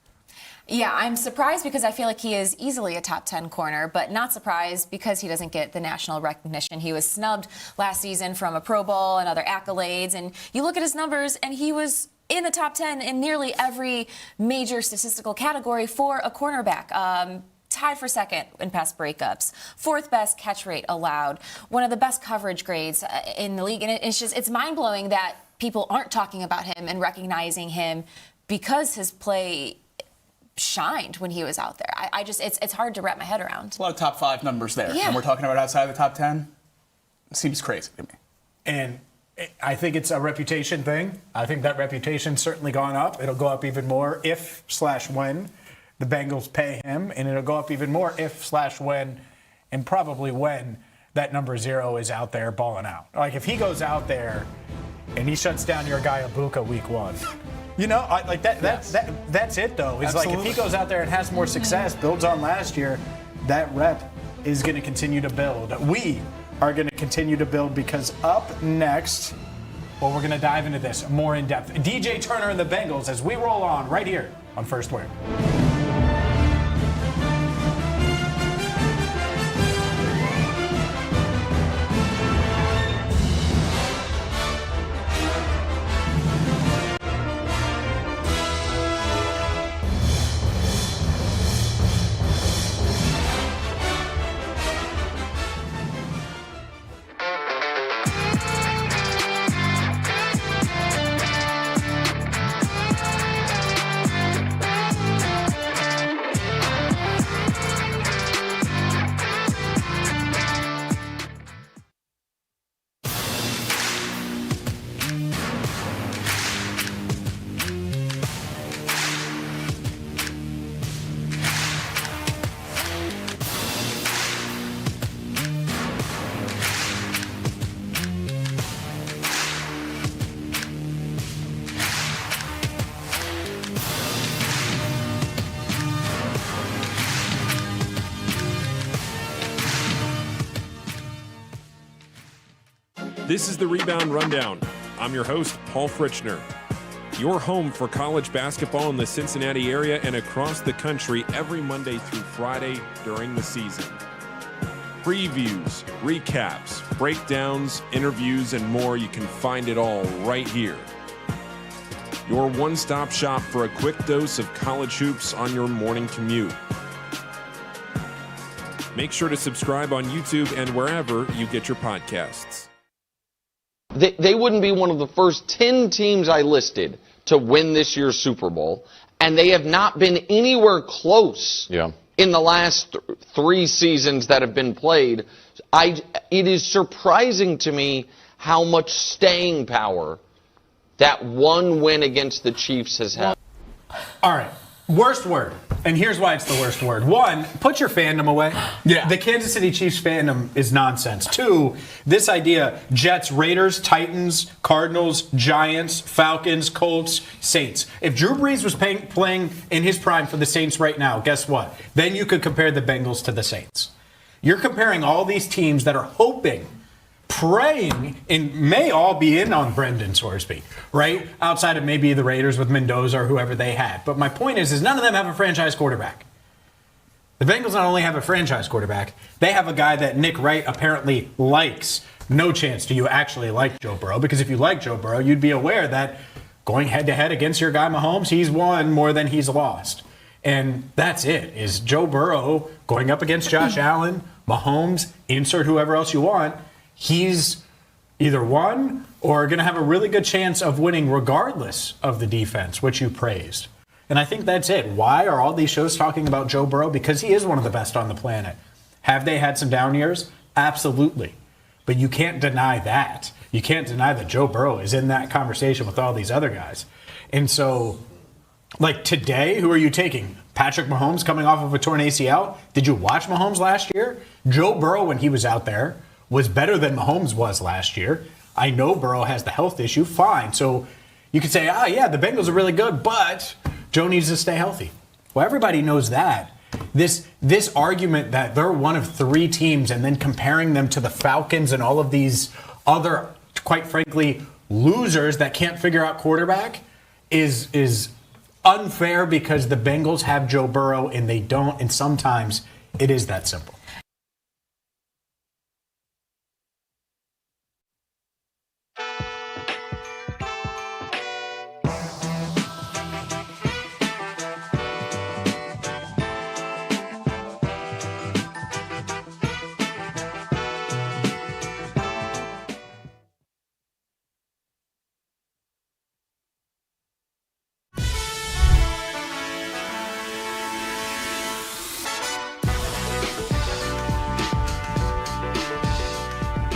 D: Yeah, I'm surprised because I feel like he is easily a top 10 corner, but not surprised because he doesn't get the national recognition. He was snubbed last season from a Pro Bowl and other accolades, and you look at his numbers, and he was in the top 10 in nearly every major statistical category for a cornerback. Tied for second in pass breakups, 4th best catch rate allowed, one of the best coverage grades in the league, and it's mind-blowing that people aren't talking about him and recognizing him because his play shined when he was out there. It's hard to wrap my head around.
C: A lot of top 5 numbers there.
D: Yeah.
C: And we're talking about outside of the top 10. It seems crazy to me.
A: And I think it's a reputation thing. I think that reputation's certainly gone up. It'll go up even more if/when the Bengals pay him, and it'll go up even more if/when and probably when that number 0 is out there balling out. Like if he goes out there and he shuts down your guy Ibuka week 1, that's it though. It's like if he goes out there and has more success, builds on last year, that rep is going to continue to build. We are going to continue to build because up next, well, we're going to dive into this more in depth. DJ Turner and the Bengals as we roll on right here on First Word.
N: This is the Rebound Rundown. I'm your host, Paul Fritchner. Your home for college basketball in the Cincinnati area and across the country every Monday through Friday during the season. Previews, recaps, breakdowns, interviews, and more. You can find it all right here. Your one-stop shop for a quick dose of college hoops on your morning commute. Make sure to subscribe on YouTube and wherever you get your podcasts.
F: They wouldn't be one of the first 10 teams I listed to win this year's Super Bowl, and they have not been anywhere close in the last 3 seasons that have been played. It is surprising to me how much staying power that one win against the Chiefs has had.
A: All right. Worst word. And here's why it's the worst word. 1, put your fandom away. Yeah. The Kansas City Chiefs fandom is nonsense. 2, this idea, Jets, Raiders, Titans, Cardinals, Giants, Falcons, Colts, Saints. If Drew Brees was playing in his prime for the Saints right now, guess what? Then you could compare the Bengals to the Saints. You're comparing all these teams that are hoping, praying, and may all be in on Brendan Sorsby, right? Outside of maybe the Raiders with Mendoza or whoever they had. But my point is none of them have a franchise quarterback. The Bengals not only have a franchise quarterback, they have a guy that Nick Wright apparently likes. No chance do you actually like Joe Burrow, because if you like Joe Burrow, you'd be aware that going head-to-head against your guy Mahomes, he's won more than he's lost. And that's it, is Joe Burrow going up against Josh Allen, Mahomes, insert whoever else you want. He's either won or going to have a really good chance of winning regardless of the defense, which you praised. And I think that's it. Why are all these shows talking about Joe Burrow? Because he is one of the best on the planet. Have they had some down years? Absolutely. But you can't deny that. You can't deny that Joe Burrow is in that conversation with all these other guys. And so, like today, who are you taking? Patrick Mahomes coming off of a torn ACL? Did you watch Mahomes last year? Joe Burrow, when he was out there, was better than Mahomes was last year. I know Burrow has the health issue. Fine. So you could say, the Bengals are really good, but Joe needs to stay healthy. Well, everybody knows that. This argument that they're one of 3 teams and then comparing them to the Falcons and all of these other, quite frankly, losers that can't figure out quarterback is unfair, because the Bengals have Joe Burrow and they don't, and sometimes it is that simple.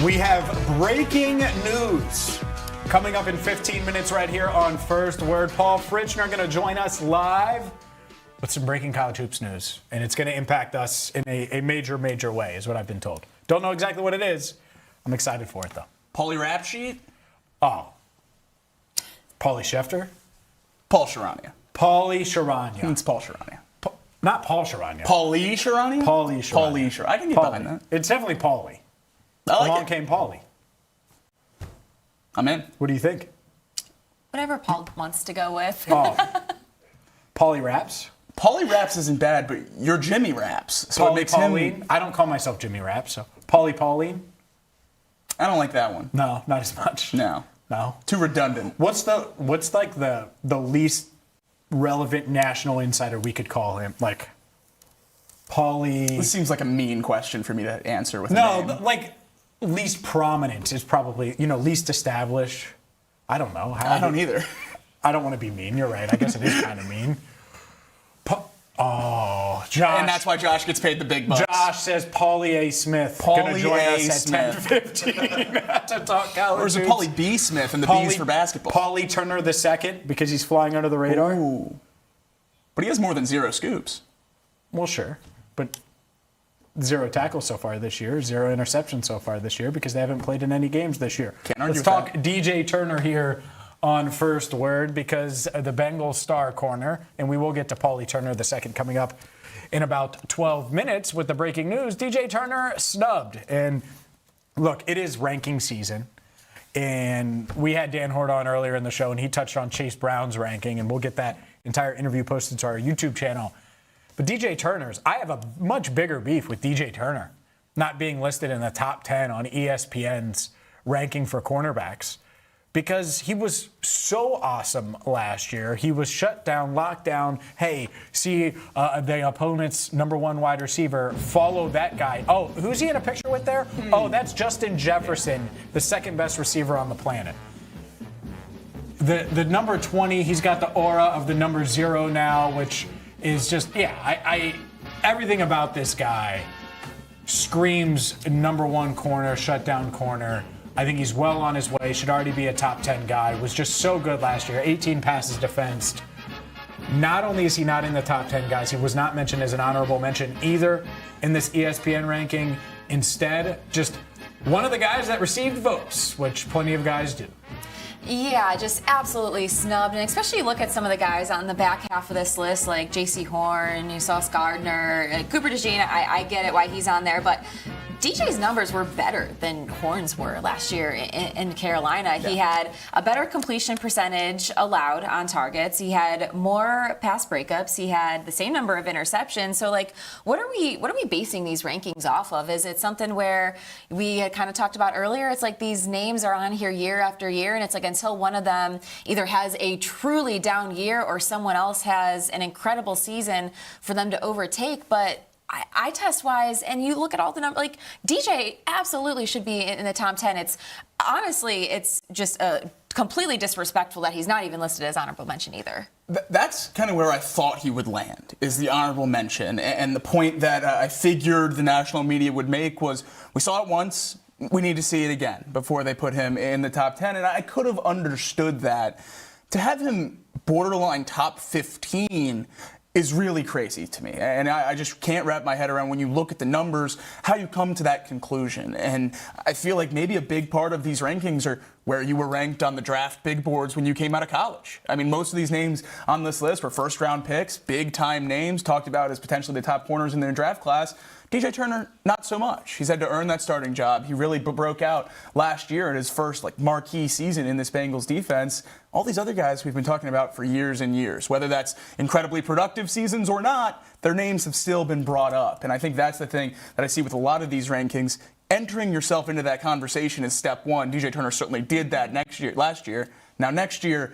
A: We have breaking news coming up in 15 minutes right here on First Word. Paul Fritchner going to join us live with some breaking college hoops news, and it's going to impact us in a major, major way, is what I've been told. Don't know exactly what it is. I'm excited for it, though.
C: Paulie rap sheet?
A: Oh. Paulie Schefter?
C: Paul Sharania.
A: Paulie Sharania.
C: It's Paul Sharania.
A: Not Paul Sharania.
C: Paulie Sharania?
A: Paulie Sharania.
C: Paulie Sharania. I can get behind that.
A: It's definitely Paulie. Along came Paulie.
C: I'm in.
A: What do you think?
D: Whatever Paul wants to go with.
A: Oh. Paulie Raps?
C: Paulie Raps isn't bad, but you're Jimmy Raps. So
A: Paulie
C: it makes
A: Pauline.
C: him...
A: I don't call myself Jimmy Raps, so Pauline?
C: I don't like that one.
A: No, not as much.
C: No. Too redundant.
A: What's the least relevant national insider we could call him? Like Paulie.
C: This seems like a mean question for me to answer with a
A: No,
C: name.
A: like least prominent is probably, least established. I don't know.
C: I don't either.
A: I don't want to be mean. You're right. I guess it is kind of mean. Josh.
C: And that's why Josh gets paid the big bucks.
A: Josh says Paulie A. Smith going to join us at 10:15 to talk college.
C: Or is it
A: hoops.
C: Paulie B. Smith and the B's for basketball?
A: Paulie Turner II because he's flying under the radar.
C: Ooh. But he has more than 0 scoops.
A: Well, sure. But 0 tackles so far this year, 0 interceptions so far this year because they haven't played in any games this year.
C: Can't argue
A: Let's
C: with
A: talk
C: that.
A: DJ Turner here on First Word because the Bengals star corner, and we will get to Paulie Turner II coming up in about 12 minutes with the breaking news. DJ Turner snubbed. And look, it is ranking season. And we had Dan Hort on earlier in the show, and he touched on Chase Brown's ranking, and we'll get that entire interview posted to our YouTube channel. But DJ Turner's, I have a much bigger beef with DJ Turner not being listed in the top 10 on ESPN's ranking for cornerbacks because he was so awesome last year. He was shut down, locked down. Hey, see the opponent's number 1 wide receiver, follow that guy. Oh, who's he in a picture with there? Oh, that's Justin Jefferson, the second best receiver on the planet. The number 20, he's got the aura of the number 0 now, which is just, everything about this guy screams number 1 corner, shutdown corner. I think he's well on his way, should already be a top 10 guy. Was just so good last year, 18 passes defensed. Not only is he not in the top 10 guys, he was not mentioned as an honorable mention either in this ESPN ranking. Instead, just one of the guys that received votes, which plenty of guys do.
D: Yeah, just absolutely snubbed. And especially look at some of the guys on the back half of this list, like J.C. Horn, you saw Gardner, Cooper DeJean. I get it why he's on there, but DJ's numbers were better than Horn's were last year in Carolina. Yeah. He had a better completion percentage allowed on targets. He had more pass breakups. He had the same number of interceptions. So, what are we basing these rankings off of? Is it something where we had kind of talked about earlier? It's like these names are on here year after year, and it's like until one of them either has a truly down year or someone else has an incredible season for them to overtake. But eye test wise, and you look at all the numbers, like DJ absolutely should be in the top 10. It's honestly, it's just completely disrespectful that he's not even listed as honorable mention either.
C: That's kind of where I thought he would land, is the honorable mention. And the point that I figured the national media would make was, we saw it once, we need to see it again before they put him in the top 10. And I could have understood that. To have him borderline top 15 is really crazy to me. And I just can't wrap my head around, when you look at the numbers, how you come to that conclusion. And I feel like maybe a big part of these rankings are where you were ranked on the draft big boards when you came out of college. I mean, most of these names on this list were first-round picks, big-time names, talked about as potentially the top corners in their draft class. DJ Turner, not so much. He's had to earn that starting job. He really broke out last year in his first marquee season in this Bengals defense. All these other guys we've been talking about for years and years, whether that's incredibly productive seasons or not, their names have still been brought up. And I think that's the thing that I see with a lot of these rankings. Entering yourself into that conversation is step one. DJ Turner certainly did that last year. Now next year,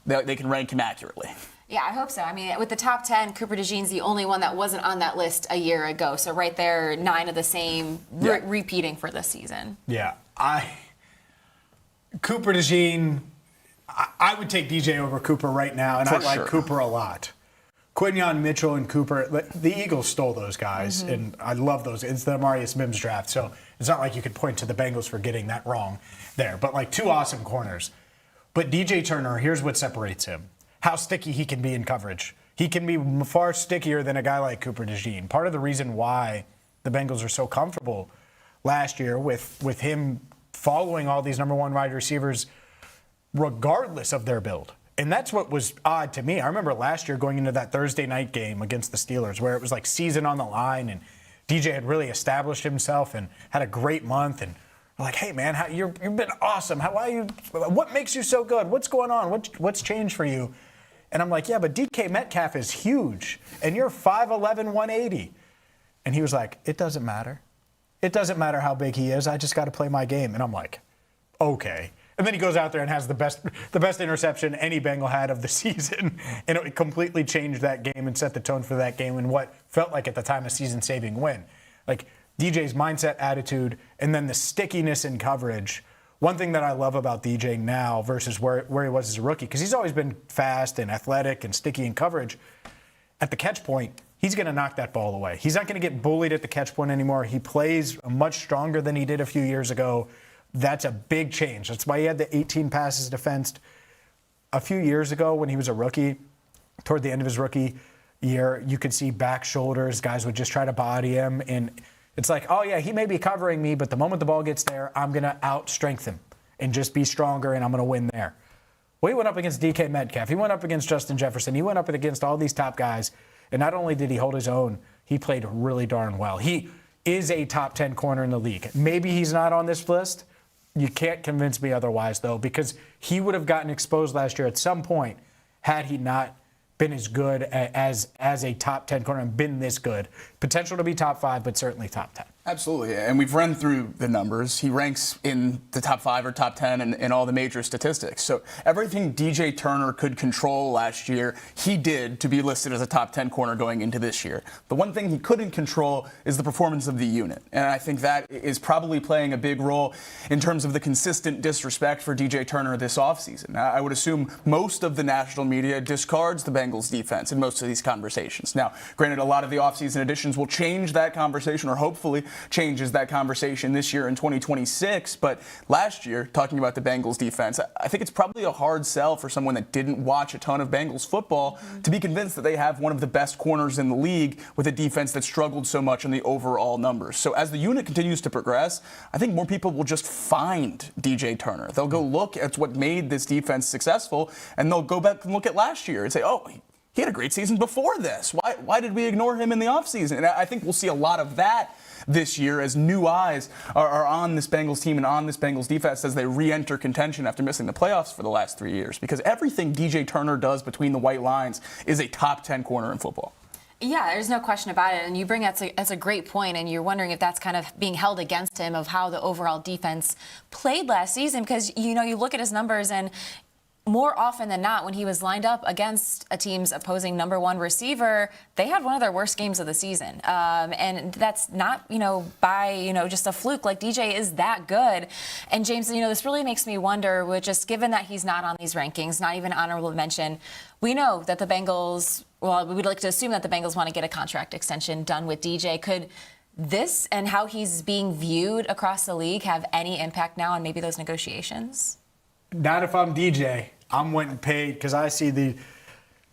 C: they can rank him accurately.
D: Yeah, I hope so. I mean, with the top 10, Cooper DeJean's the only one that wasn't on that list a year ago. So right there, 9 of the same repeating for this season.
A: Yeah, Cooper DeJean, I would take DJ over Cooper right now, and I like Cooper a lot. Quinyon Mitchell and Cooper, the Eagles stole those guys, and I love those. It's the Amarius Mims draft, so it's not like you could point to the Bengals for getting that wrong there. But two awesome corners. But DJ Turner, here's what separates him. How sticky he can be in coverage. He can be far stickier than a guy like Cooper DeJean. Part of the reason why the Bengals are so comfortable last year with him following all these number one wide receivers regardless of their build. And that's what was odd to me. I remember last year going into that Thursday night game against the Steelers where it was like season on the line and DJ had really established himself and had a great month. And we're like, hey, man, you've been awesome. What makes you so good? What's going on? What's changed for you? And I'm like, yeah, but DK Metcalf is huge, and you're 5'11", 180. And he was like, it doesn't matter. It doesn't matter how big he is. I just got to play my game. And I'm like, okay. And then he goes out there and has the best interception any Bengal had of the season. And it completely changed that game and set the tone for that game and what felt like at the time a season-saving win. Like DJ's mindset, attitude, and then the stickiness in coverage. One thing that I love about DJ now versus where he was as a rookie, because he's always been fast and athletic and sticky in coverage, at the catch point, he's going to knock that ball away. He's not going to get bullied at the catch point anymore. He plays much stronger than he did a few years ago. That's a big change. That's why he had the 18 passes defensed a few years ago when he was a rookie. Toward the end of his rookie year, you could see back shoulders. Guys would just try to body him. And it's like, oh, yeah, he may be covering me, but the moment the ball gets there, I'm going to out-strength him and just be stronger, and I'm going to win there. Well, he went up against DK Metcalf. He went up against Justin Jefferson. He went up against all these top guys. And not only did he hold his own, he played really darn well. He is a top 10 corner in the league. Maybe he's not on this list. You can't convince me otherwise, though, because he would have gotten exposed last year at some point had he not been as good as a top 10 corner and been this good. Potential to be top 5, but certainly top 10.
C: Absolutely, and we've run through the numbers. He ranks in the top 5 or top 10 in all the major statistics. So everything DJ Turner could control last year, he did to be listed as a top 10 corner going into this year. The one thing he couldn't control is the performance of the unit, and I think that is probably playing a big role in terms of the consistent disrespect for DJ Turner this offseason. I would assume most of the national media discards the Bengals defense in most of these conversations. Now, granted, a lot of the offseason additions will change that conversation, or hopefully changes that conversation this year in 2026. But last year, talking about the Bengals defense, I think it's probably a hard sell for someone that didn't watch a ton of Bengals football to be convinced that they have one of the best corners in the league with a defense that struggled so much in the overall numbers. So as the unit continues to progress, I think more people will just find DJ Turner. They'll go look at what made this defense successful, and they'll go back and look at last year and say, oh, he had a great season before this. Why did we ignore him in the offseason? And I think we'll see a lot of that this year as new eyes are on this Bengals team and on this Bengals defense as they re-enter contention after missing the playoffs for the last 3 years. Because everything DJ Turner does between the white lines is a top 10 corner in football.
D: Yeah, there's no question about it. And you bring that's a great point, and you're wondering if that's kind of being held against him of how the overall defense played last season. Because, you look at his numbers, and more often than not, when he was lined up against a team's opposing number one receiver, they had one of their worst games of the season. And that's not, by, just a fluke. Like, DJ is that good. And James, this really makes me wonder, with just given that he's not on these rankings, not even honorable mention, we know that the Bengals, well, we'd like to assume that the Bengals want to get a contract extension done with DJ. Could this and how he's being viewed across the league have any impact now on maybe those negotiations?
A: Not if I'm DJ. I'm wanting paid because I see the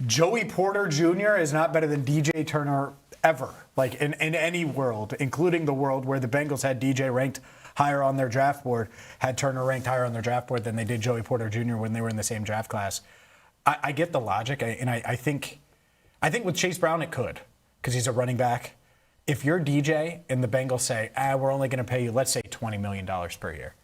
A: Joey Porter Jr. is not better than DJ Turner ever, like in any world, including the world where the Bengals had DJ ranked higher on their draft board, had Turner ranked higher on their draft board than they did Joey Porter Jr. when they were in the same draft class. I get the logic, and I think with Chase Brown it could, because he's a running back. If you're DJ and the Bengals say, we're only going to pay you, let's say, $20 million per year,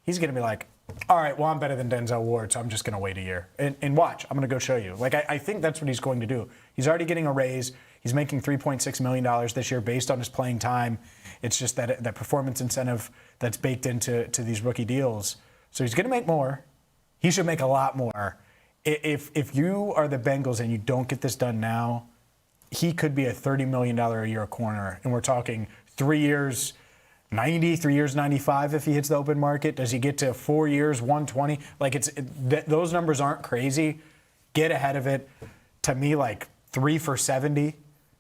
A: he's going to be like, all right, well, I'm better than Denzel Ward, so I'm just going to wait a year. And watch, I'm going to go show you. Like, I think that's what he's going to do. He's already getting a raise. He's making $3.6 million this year based on his playing time. It's just that performance incentive that's baked into these rookie deals. So he's going to make more. He should make a lot more. If you are the Bengals and you don't get this done now, he could be a $30 million a year corner. And we're talking 3 years, 90, 3 years, 95 if he hits the open market. Does he get to 4 years, 120? Like, those numbers aren't crazy. Get ahead of it. To me, like 3 for $70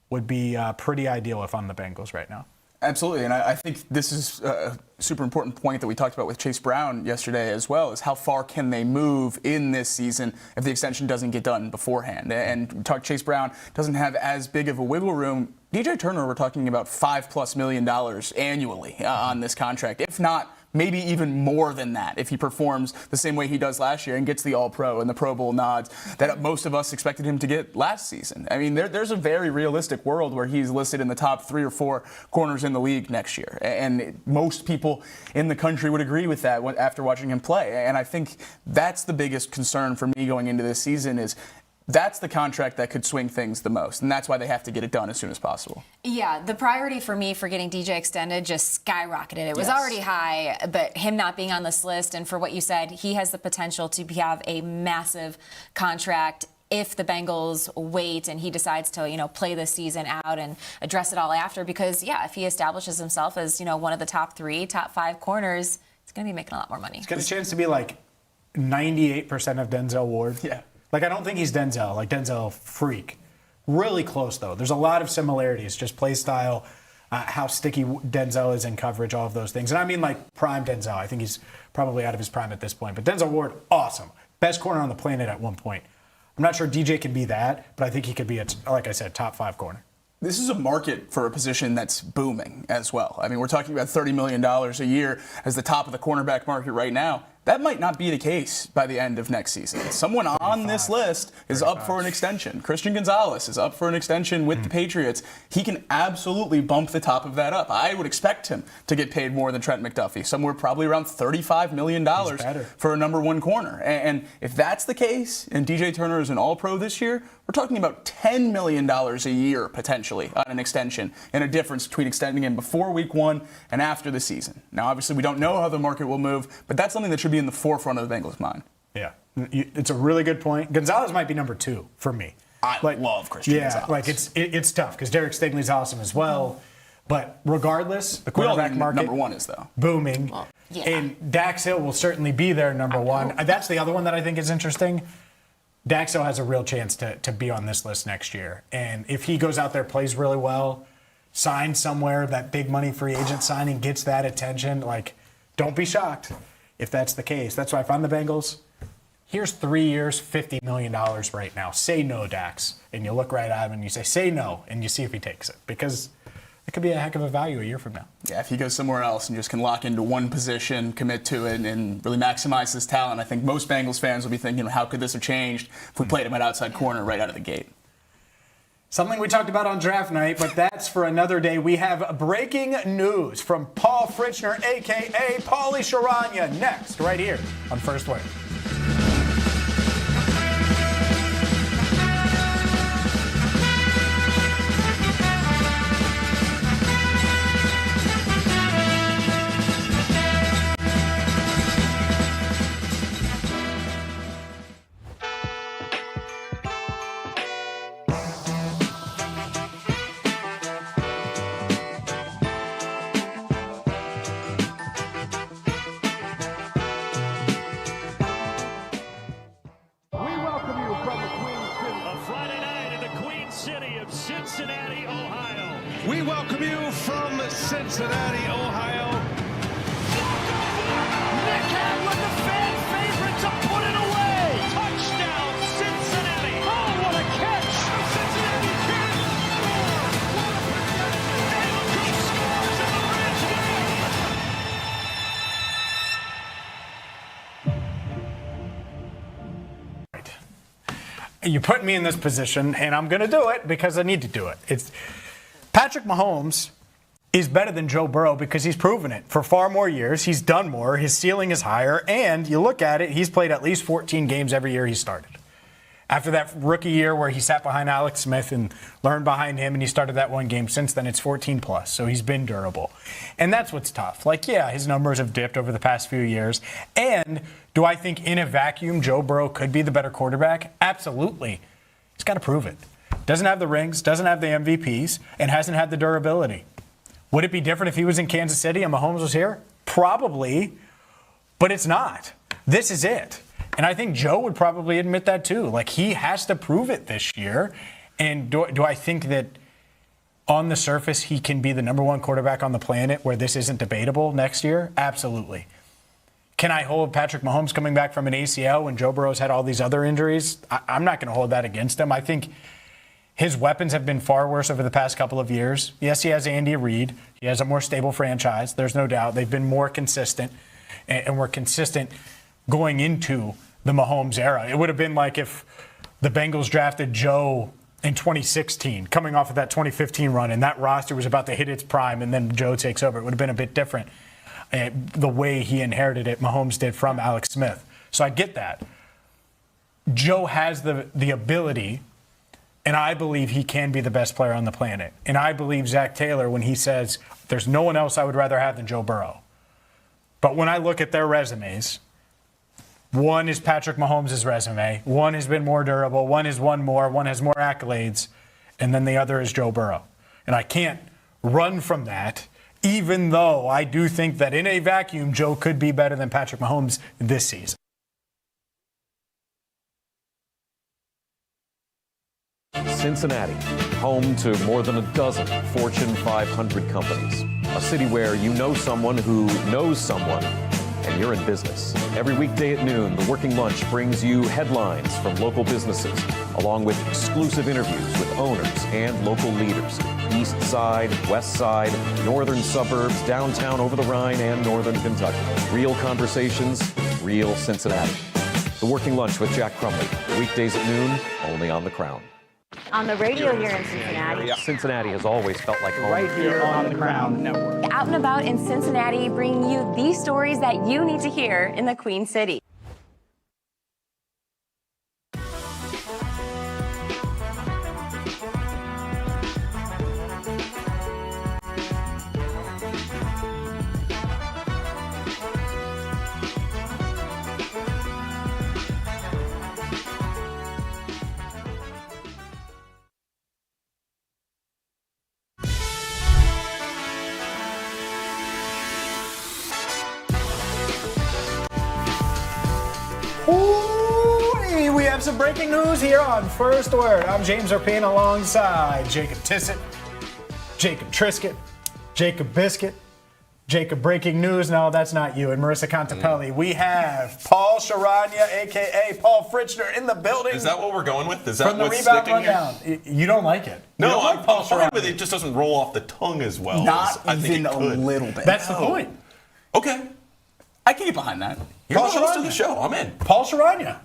A: would be pretty ideal if I'm the Bengals right now.
C: Absolutely, and I think this is a super important point that we talked about with Chase Brown yesterday as well, is how far can they move in this season if the extension doesn't get done beforehand. And Chase Brown doesn't have as big of a wiggle room. DJ Turner, we're talking about $5+ million annually on this contract, if not maybe even more than that if he performs the same way he does last year and gets the All-Pro and the Pro Bowl nods that most of us expected him to get last season. I mean, there's a very realistic world where he's listed in the top 3 or 4 corners in the league next year. And most people in the country would agree with that after watching him play. And I think that's the biggest concern for me going into this season is that's the contract that could swing things the most, and that's why they have to get it done as soon as possible.
D: Yeah, the priority for me for getting DJ extended just skyrocketed. It was already high, but him not being on this list, and for what you said, he has the potential to have a massive contract if the Bengals wait and he decides to, play this season out and address it all after. Because, if he establishes himself as, one of the top 3, top 5 corners, he's going to be making a lot more money.
L: He's got a chance to be like 98% of Denzel Ward.
C: Yeah.
L: Like, I don't think he's Denzel, like Denzel freak. Really close, though. There's a lot of similarities, just play style, how sticky Denzel is in coverage, all of those things. And I mean, like, prime Denzel. I think he's probably out of his prime at this point. But Denzel Ward, awesome. Best corner on the planet at one point. I'm not sure DJ can be that, but I think he could be, like I said, top 5 corner.
C: This is a market for a position that's booming as well. I mean, we're talking about $30 million a year as the top of the cornerback market right now. That might not be the case by the end of next season. Someone on this list is up for an extension. Christian Gonzalez is up for an extension with the Patriots. He can absolutely bump the top of that up. I would expect him to get paid more than Trent McDuffie, somewhere probably around $35 million for a number 1 corner. And if that's the case, and DJ Turner is an All-Pro this year, we're talking about $10 million a year potentially on an extension, and a difference between extending him before Week 1 and after the season. Now, obviously, we don't know how the market will move, but that's something that should be in the forefront of the Bengals' mind.
L: Yeah, it's a really good point. Gonzalez might be number 2 for me.
C: I love Christian Gonzalez.
L: Yeah, like it's tough because Derek Stingley's awesome as well. But regardless, the quarterback market
C: number 1 is though
L: booming, and Dax Hill will certainly be there number 1. That's the other one that I think is interesting. Dax Hill has a real chance to be on this list next year, and if he goes out there, plays really well, signs somewhere, that big money free agent signing gets that attention, like, don't be shocked if that's the case. That's why if I'm the Bengals, here's 3 years, $50 million right now. Say no, Dax. And you look right at him and you say no, and you see if he takes it. Because it could be a heck of a value a year from now.
C: Yeah, if he goes somewhere else and just can lock into one position, commit to it, and really maximize his talent, I think most Bengals fans will be thinking, how could this have changed if we played him at outside corner right out of the gate?
L: Something we talked about on draft night, but that's for another day. We have breaking news from Paul Fritchner, a.k.a. Paulie Sharanya, next, right here on First Word.
B: Cincinnati, Ohio.
I: We welcome you from Cincinnati, Ohio.
B: Nick Hadley, the fan favorite, to put it away. Touchdown, Cincinnati. Oh, what a catch. Cincinnati can't score. What a protect. scores and the Reds
L: win. You put me in this position, and I'm going to do it because I need to do it. It's Patrick Mahomes is better than Joe Burrow because he's proven it for far more years. He's done more. His ceiling is higher. And you look at it, he's played at least 14 games every year he started. After that rookie year where he sat behind Alex Smith and learned behind him and he started that one game, since then it's 14 plus. So he's been durable. And that's what's tough. Like, yeah, his numbers have dipped over the past few years. And do I think in a vacuum Joe Burrow could be the better quarterback? Absolutely. He's got to prove it. Doesn't have the rings, doesn't have the MVPs, and hasn't had the durability. Would it be different if he was in Kansas City and Mahomes was here? Probably, but it's not. This is it. And I think Joe would probably admit that too. Like, he has to prove it this year. And do I think that
A: on the surface, he can be the number one quarterback on the planet where this isn't debatable next year? Absolutely. Can I hold Patrick Mahomes coming back from an ACL when Joe Burrow's had all these other injuries? I'm not going to hold that against him. I think his weapons have been far worse over the past couple of years. Yes, he has Andy Reid. He has a more stable franchise. There's no doubt. They've been more consistent, and were consistent going into the Mahomes era. It would have been like if the Bengals drafted Joe in 2016, coming off of that 2015 run, and that roster was about to hit its prime, and then Joe takes over. It would have been a bit different. The way he inherited it, Mahomes did from Alex Smith. So I get that. Joe has the ability, and I believe he can be the best player on the planet. And I believe Zach Taylor when he says, there's no one else I would rather have than Joe Burrow. But when I look at their resumes, one is Patrick Mahomes' resume. One has been more durable. One has won more. One has more accolades. And then the other is Joe Burrow. And I can't run from that, even though I do think that in a vacuum, Joe could be better than Patrick Mahomes this season.
O: Cincinnati, home to more than a dozen Fortune 500 companies. A city where you know someone who knows someone, and you're in business. Every weekday at noon, The Working Lunch brings you headlines from local businesses, along with exclusive interviews with owners and local leaders. East Side, West Side, northern suburbs, downtown over the Rhine, and northern Kentucky. Real conversations, real Cincinnati. The Working Lunch with Jack Crumley. Weekdays at noon, only on The Crown.
Q: On the radio here in Cincinnati.
O: Cincinnati has always felt like home.
R: Right here on the Crown Network.
D: Out and about in Cincinnati, bringing you these stories that you need to hear in the Queen City.
A: Ooh, we have some breaking news here on First Word. I'm James Rapien alongside Jacob Tissot, Jacob Triscuit, Jacob Biscuit, Jacob Breaking News. No, that's not you. And Marisa Contipelli. We have Paul Sharanya, a.k.a. Paul Fritchner, in the building.
G: Is that what we're going with? Is that
A: from the
G: what's
A: Rebound
G: sticking
A: Rundown.
G: here?
A: You don't like it.
G: No,
A: I'm Paul
G: fine
A: Sharanya.
G: with it. It just doesn't roll off the tongue as well.
C: Not
G: as I think
C: even
G: it
C: a
G: could.
C: little bit.
A: That's the point.
G: Okay.
C: I can get behind that.
G: You're
A: Paul
G: the host of
A: Sharanya.
G: the show. I'm in.
A: Paul Sharanya.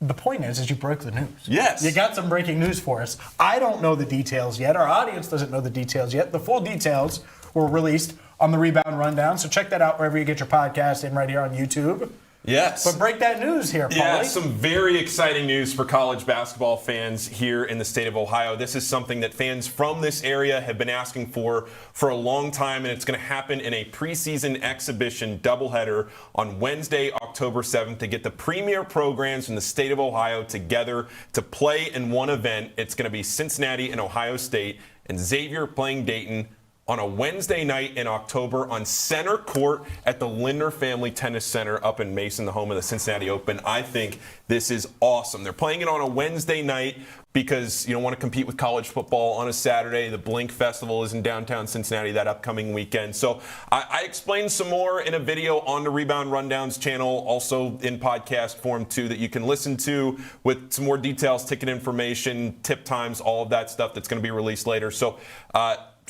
A: The point is you broke the news.
G: Yes.
A: You got some breaking news for us. I don't know the details yet. Our audience doesn't know the details yet. The full details were released on the Rebound Rundown, so check that out wherever you get your podcast and right here on YouTube.
G: Yes.
A: But break that news here, Paulie.
G: Yeah, some very exciting news for college basketball fans here in the state of Ohio. This is something that fans from this area have been asking for a long time, and it's going to happen in a preseason exhibition doubleheader on Wednesday, October 7th, to get the premier programs in the state of Ohio together to play in one event. It's going to be Cincinnati and Ohio State, and Xavier playing Dayton on a Wednesday night in October on center court at the Lindner Family Tennis Center up in Mason, the home of the Cincinnati Open. I think this is awesome. They're playing it on a Wednesday night because you don't want to compete with college football on a Saturday. The Blink Festival is in downtown Cincinnati that upcoming weekend. So I explained some more in a video on the Rebound Rundown's channel, also in podcast form too, that you can listen to with some more details, ticket information, tip times, all of that stuff that's going to be released later. So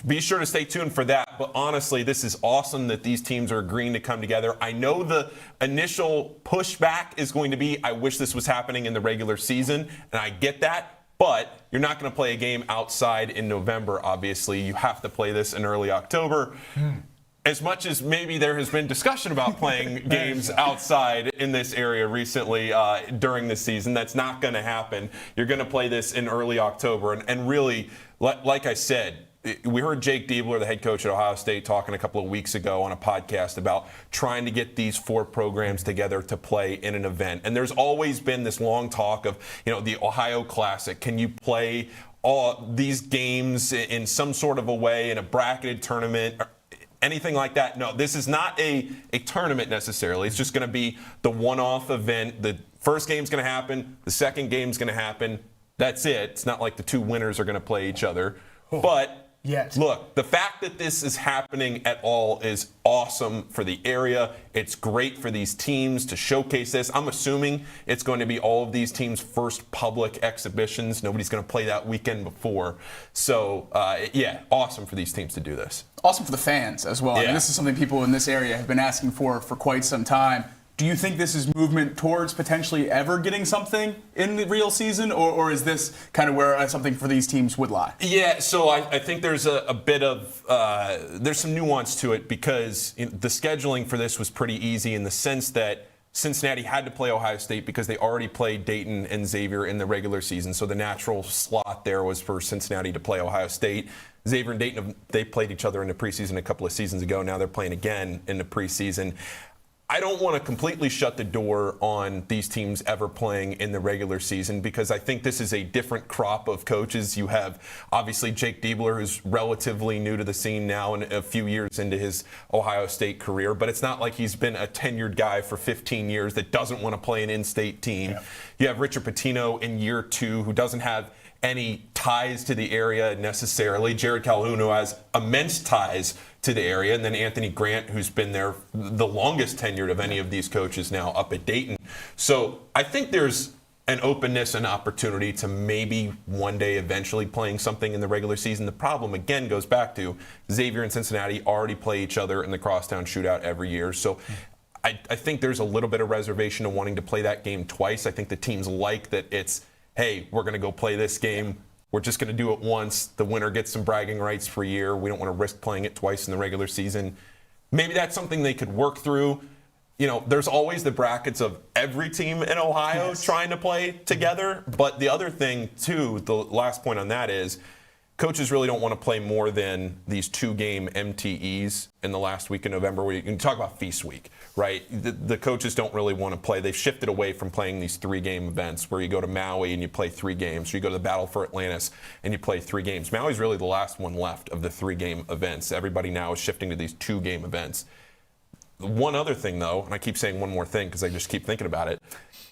G: be sure to stay tuned for that. But honestly, this is awesome that these teams are agreeing to come together. I know the initial pushback is going to be, I wish this was happening in the regular season, and I get that. But you're not going to play a game outside in November, obviously. You have to play this in early October. As much as maybe there has been discussion about playing games outside in this area recently during the season, that's not going to happen. You're going to play this in early October. And really, like I said, we heard Jake Diebler, the head coach at Ohio State, talking a couple of weeks ago on a podcast about trying to get these four programs together to play in an event. And there's always been this long talk of, the Ohio Classic. Can you play all these games in some sort of a way in a bracketed tournament? Anything like that? No, this is not a tournament necessarily. It's just going to be the one-off event. The first game's going to happen. The second game's going to happen. That's it. It's not like the two winners are going to play each other. But
A: Yes.
G: Look, the fact that this is happening at all is awesome for the area. It's great for these teams to showcase this. I'm assuming it's going to be all of these teams' first public exhibitions. Nobody's going to play that weekend before. So, yeah, awesome for these teams to do this.
C: Awesome for the fans as well.
G: Yeah.
C: I mean, this is something people in this area have been asking for quite some time. Do you think this is movement towards potentially ever getting something in the real season, or is this kind of where something for these teams would lie?
G: Yeah, so I think there's a bit of there's some nuance to it because the scheduling for this was pretty easy in the sense that Cincinnati had to play Ohio State because they already played Dayton and Xavier in the regular season. So the natural slot there was for Cincinnati to play Ohio State. Xavier and Dayton, they played each other in the preseason a couple of seasons ago. Now they're playing again in the preseason. I don't want to completely shut the door on these teams ever playing in the regular season because I think this is a different crop of coaches. You have obviously Jake Diebler, who's relatively new to the scene now and a few years into his Ohio State career, but it's not like he's been a tenured guy for 15 years that doesn't want to play an in-state team. Yeah. You have Richard Pitino in year 2 who doesn't have any ties to the area necessarily. Jared Calhoun, who has immense ties to the area, and then Anthony Grant, who's been there the longest tenured of any of these coaches now up at Dayton. So I think there's an openness and opportunity to maybe one day eventually playing something in the regular season. The problem, again, goes back to Xavier and Cincinnati already play each other in the crosstown shootout every year. So I think there's a little bit of reservation of wanting to play that game twice. I think the teams like that it's, hey, we're going to go play this game. We're just going to do it once. The winner gets some bragging rights for a year. We don't want to risk playing it twice in the regular season. Maybe that's something they could work through. You know, there's always the brackets of every team in Ohio trying to play together. But the other thing, too, the last point on that is coaches really don't want to play more than these 2-game MTEs in the last week of November. You can talk about feast week, right? The coaches don't really want to play. They've shifted away from playing these 3-game events where you go to Maui and you play 3 games, or you go to the Battle for Atlantis and you play 3 games. Maui's really the last one left of the 3-game events. Everybody now is shifting to these 2-game events. One other thing, though, and I keep saying one more thing because I just keep thinking about it.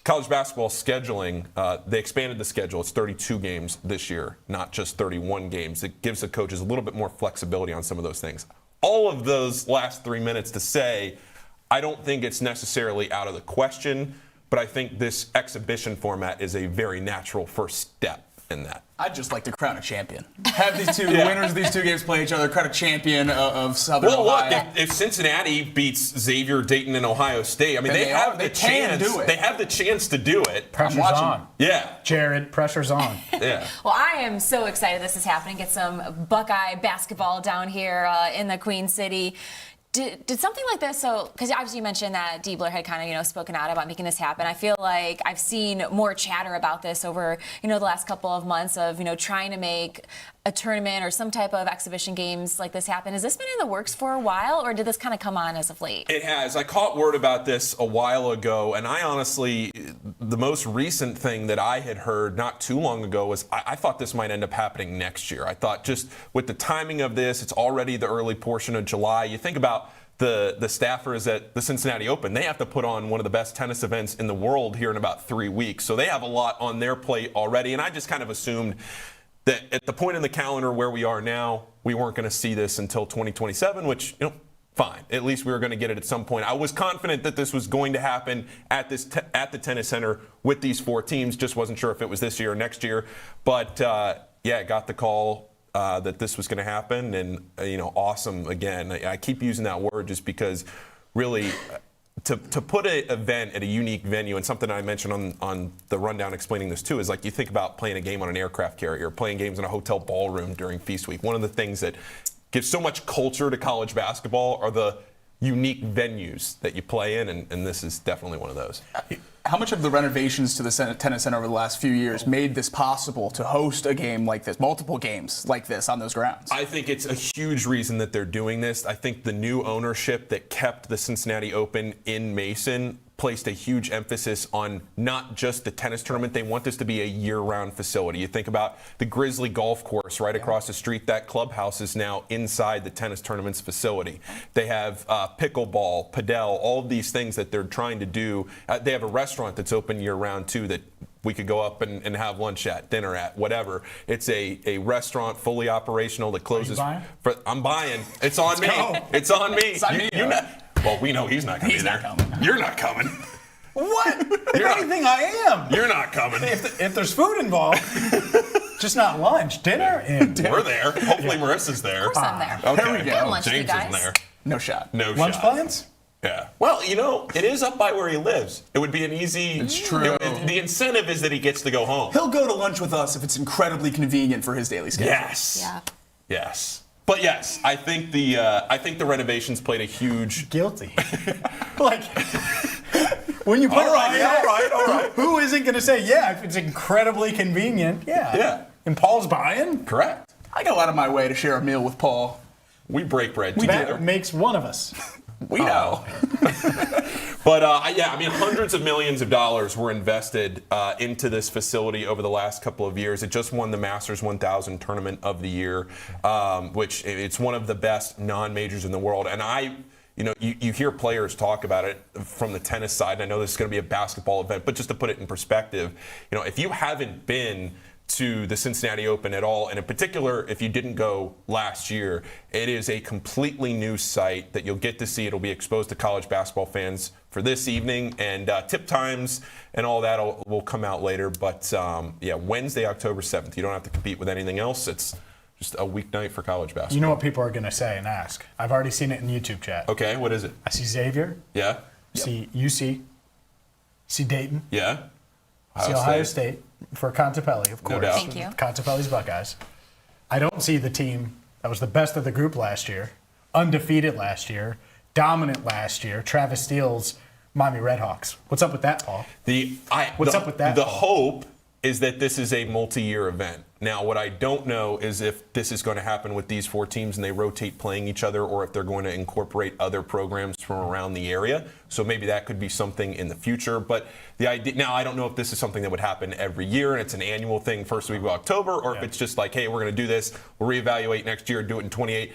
G: College basketball scheduling, they expanded the schedule. It's 32 games this year, not just 31 games. It gives the coaches a little bit more flexibility on some of those things. All of those last 3 minutes to say, I don't think it's necessarily out of the question, but I think this exhibition format is a very natural first step in that.
C: I'd just like to crown a champion. Have these two winners of these 2 games play each other, crown a champion of Southern Ohio.
G: Look, if Cincinnati beats Xavier, Dayton, and Ohio State, I mean, they have the chance. They have the chance to do it.
A: Pressure's on.
G: Yeah.
A: Jared, pressure's on.
G: Yeah.
D: Well, I am so excited this is happening. Get some Buckeye basketball down here in the Queen City. Did something like this, so, because obviously you mentioned that Diebler had kind of, spoken out about making this happen. I feel like I've seen more chatter about this over, the last couple of months of, trying to make a tournament or some type of exhibition games like this happen. Has this been in the works for a while, or did this kind of come on as of late?
G: It has. I caught word about this a while ago, and I honestly, the most recent thing that I had heard not too long ago was I thought this might end up happening next year. I thought just with the timing of this, it's already the early portion of July. You think about the staffers at the Cincinnati Open. They have to put on one of the best tennis events in the world here in about 3 weeks. So they have a lot on their plate already, and I just kind of assumed that at the point in the calendar where we are now, we weren't going to see this until 2027, which, fine. At least we were going to get it at some point. I was confident that this was going to happen at the tennis center with these 4 teams. Just wasn't sure if it was this year or next year. But, got the call that this was going to happen. And, awesome, again. I keep using that word just because really to put an event at a unique venue, and something I mentioned on the rundown explaining this too, is like you think about playing a game on an aircraft carrier, playing games in a hotel ballroom during Feast Week. One of the things that gives so much culture to college basketball are the unique venues that you play in, and this is definitely one of those.
C: How much of the renovations to the tennis center over the last few years made this possible to host a game like this, multiple games like this on those grounds?
G: I think it's a huge reason that they're doing this. I think the new ownership that kept the Cincinnati Open in Mason placed a huge emphasis on not just the tennis tournament. They want this to be a year-round facility. You think about the Grizzly Golf Course right across the street. That clubhouse is now inside the tennis tournament's facility. They have pickleball, padel, all of these things that they're trying to do. They have a restaurant that's open year-round, too, that we could go up and have lunch at, dinner at, whatever. It's a restaurant fully operational that closes.
A: Are you
G: buying? I'm buying. It's on me. It's on me.
C: It's on me.
G: Well, we know he's not going to be there.
C: Coming.
G: You're not coming.
A: What? If anything, I am.
G: You're not coming.
A: If there's food involved, just not lunch, dinner.
G: We're there. Hopefully Marissa's there.
D: Of course I'm there.
G: Okay.
C: There we go.
D: Lunch with you
G: James
D: guys.
G: isn't there.
C: No shot.
G: No
A: Lunch
G: shot.
A: plans?
G: Yeah. Well, it is up by where he lives. It would be an easy.
C: It's true.
G: The incentive is that he gets to go home.
C: He'll go to lunch with us if it's incredibly convenient for his daily schedule.
G: Yes.
D: Yeah.
G: Yes. But yes, I think the renovations played a huge.
A: Guilty. Like, when you put
G: All right.
A: Who isn't going to say, yeah, if it's incredibly convenient? Yeah.
G: Yeah.
A: And Paul's buying?
G: Correct.
C: I go out of my way to share a meal with Paul.
G: We break bread together.
A: That makes one of us.
C: We know.
G: But hundreds of millions of dollars were invested into this facility over the last couple of years. It just won the Masters 1000 Tournament of the Year, which it's one of the best non-majors in the world. And you hear players talk about it from the tennis side. And I know this is going to be a basketball event, but just to put it in perspective, if you haven't been to the Cincinnati Open at all, and in particular, if you didn't go last year, it is a completely new site that you'll get to see. It'll be exposed to college basketball fans for this evening, and tip times and all that will come out later. But Wednesday, October 7th. You don't have to compete with anything else. It's just a weeknight for college basketball.
A: You know what people are going to say and ask? I've already seen it in YouTube chat.
G: Okay, what is it?
A: I see Xavier.
G: Yeah.
A: See UC. See Dayton.
G: Yeah.
A: See Ohio State for Contipelli, of course.
G: No doubt.
D: Thank you.
A: Contipelli's Buckeyes. I don't see the team that was the best of the group last year, undefeated last year, dominant last year, Travis Steele's Miami Redhawks. What's up with that, Paul? What's up with that?
G: The
A: Paul?
G: hope is that this is a multi-year event. Now, what I don't know is if this is going to happen with these four teams and they rotate playing each other, or if they're going to incorporate other programs from around the area. So maybe that could be something in the future. But the idea now, I don't know if this is something that would happen every year and it's an annual thing, first week of October, or if it's just like, hey, we're going to do this, we'll reevaluate next year, do it in 28.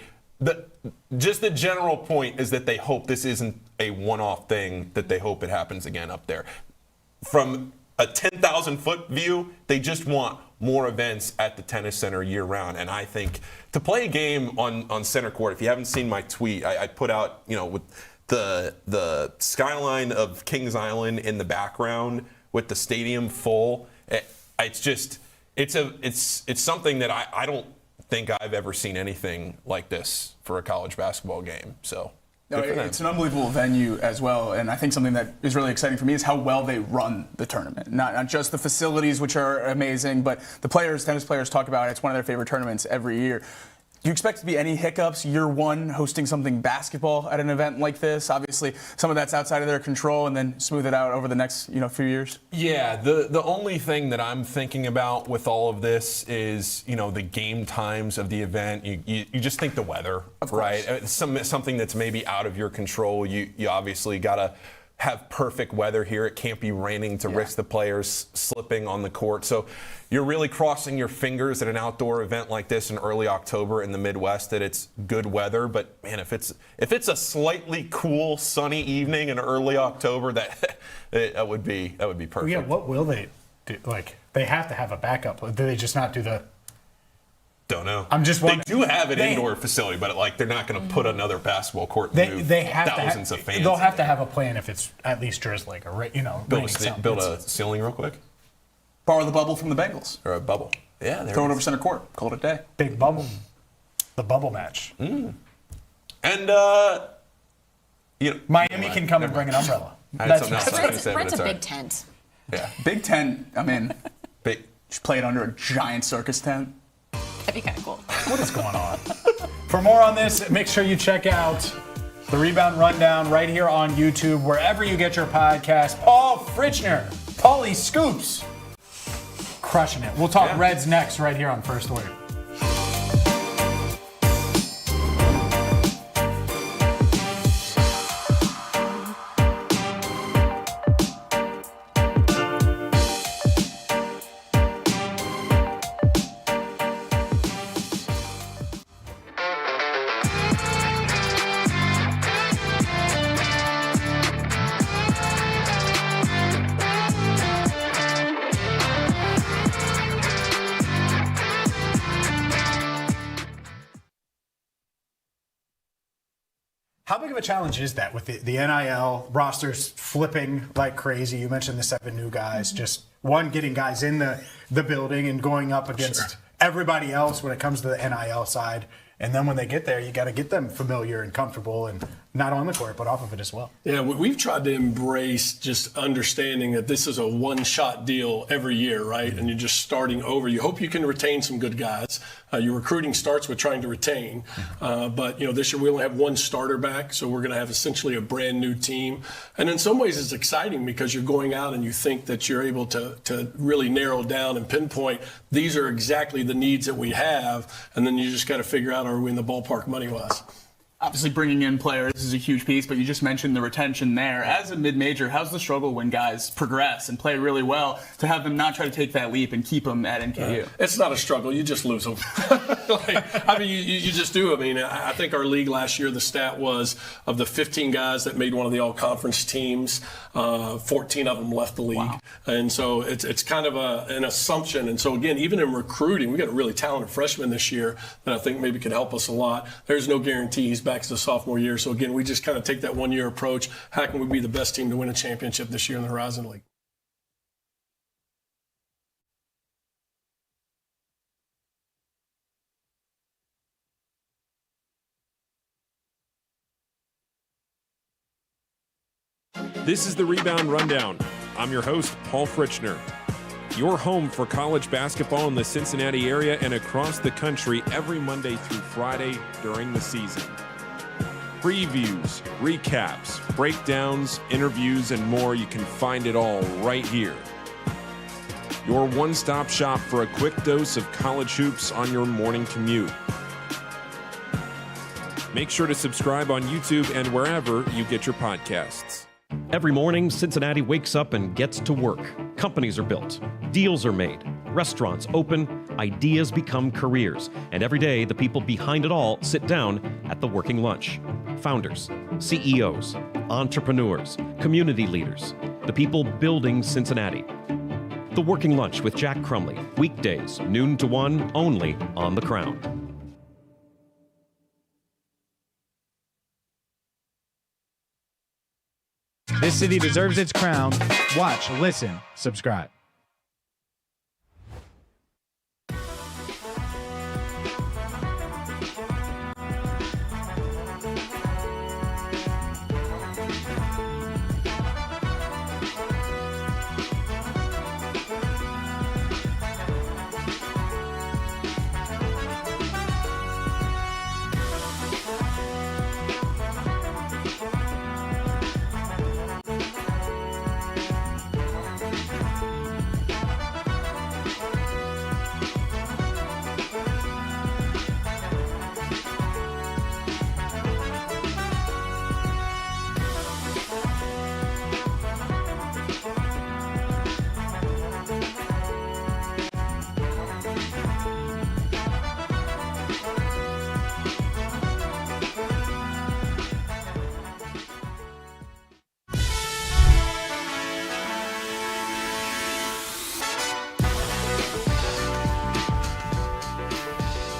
G: Just the general point is that they hope this isn't a one-off thing, that they hope it happens again up there. From a 10,000-foot view, they just want more events at the tennis center year-round. And I think to play a game on center court, if you haven't seen my tweet, I put out, with the skyline of Kings Island in the background with the stadium full. It's something that I don't think I've ever seen anything like this for a college basketball game. So.
C: No, it's an unbelievable venue as well, and I think something that is really exciting for me is how well they run the tournament. Not just the facilities, which are amazing, but the tennis players talk about it's one of their favorite tournaments every year. Do you expect to be any hiccups year one hosting something basketball at an event like this? Obviously, some of that's outside of their control, and then smooth it out over the next few years.
G: Yeah, the only thing that I'm thinking about with all of this is the game times of the event. You just think the weather, right? Something that's maybe out of your control. You obviously gotta have perfect weather here. It can't be raining to risk the players slipping on the court. So you're really crossing your fingers at an outdoor event like this in early October in the Midwest that it's good weather. But man, if it's a slightly cool, sunny evening in early October, that would be perfect.
A: Yeah, what will they do? Like, they have to have a backup. Do they just not do the?
G: Don't know.
A: I'm just wondering.
G: They do have an indoor facility, but they're not going to put another basketball court and move
A: they have
G: thousands
A: to
G: of fans.
A: They'll have to have a plan if it's at least drizzling or
G: build a ceiling real quick.
C: Borrow the bubble from the Bengals.
G: Or a bubble. Yeah,
C: throw it over center court. Call it a day.
A: Big bubble. The bubble match.
G: And
A: Miami can come and bring an umbrella.
D: Rent's a big tent.
C: Yeah, Big Tent. I mean, just play it under a giant circus tent.
D: That'd be kind of cool.
A: What is going on? For more on this, make sure you check out the Rebound Rundown right here on YouTube, wherever you get your podcast. Paul Fritchner, Paulie Scoops, crushing it. We'll talk Reds next right here on First Word. How big of a challenge is that with the NIL rosters flipping like crazy? You mentioned the 7 new guys, just one, getting guys in the building and going up against everybody else when it comes to the NIL side. And then when they get there, you got to get them familiar and comfortable, and not on the court, but off of it as well.
J: Yeah, we've tried to embrace just understanding that this is a one-shot deal every year, right? And you're just starting over. You hope you can retain some good guys. Your recruiting starts with trying to retain. But, this year we only have one starter back, so we're going to have essentially a brand new team. And in some ways it's exciting because you're going out and you think that you're able to really narrow down and pinpoint these are exactly the needs that we have. And then you just got to figure out, are we in the ballpark money-wise?
C: Obviously, bringing in players is a huge piece, but you just mentioned the retention there. As a mid-major, how's the struggle when guys progress and play really well to have them not try to take that leap and keep them at NKU?
J: It's not a struggle. You just lose them. You just do. I think our league last year, the stat was of the 15 guys that made one of the all-conference teams, 14 of them left the league. Wow. And so it's kind of an assumption. And so, again, even in recruiting, we got a really talented freshman this year that I think maybe could help us a lot. There's no guarantee he's back to the sophomore year. So, again, we just kind of take that one-year approach. How can we be the best team to win a championship this year in the Horizon League?
N: This is the Rebound Rundown. I'm your host, Paul Fritchner. Your home for college basketball in the Cincinnati area and across the country every Monday through Friday during the season. Previews, recaps, breakdowns, interviews, and more. You can find it all right here. Your one-stop shop for a quick dose of college hoops on your morning commute. Make sure to subscribe on YouTube and wherever you get your podcasts.
O: Every morning, Cincinnati wakes up and gets to work. Companies are built, deals are made, restaurants open, ideas become careers, and every day the people behind it all sit down at the working lunch. Founders, CEOs, entrepreneurs, community leaders, the people building Cincinnati. The Working Lunch with Jack Crumley, weekdays, noon to 1, only on The Crown.
W: This city deserves its crown. Watch, listen, subscribe.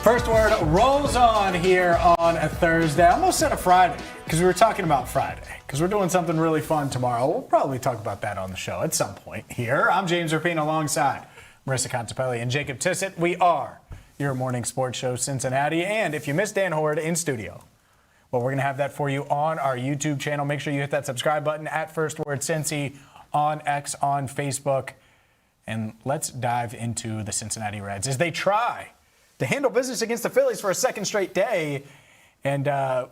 A: First Word rolls on here on a Thursday. I almost said a Friday because we were talking about Friday because we're doing something really fun tomorrow. We'll probably talk about that on the show at some point here. I'm James Rapien alongside Marisa Contipelli and Jacob Tissot. We are your morning sports show, Cincinnati. And if you missed Dan Horde in studio, well, we're going to have that for you on our YouTube channel. Make sure you hit that subscribe button at First Word Cincy on X, on Facebook. And let's dive into the Cincinnati Reds as they try to handle business against the Phillies for a second straight day. And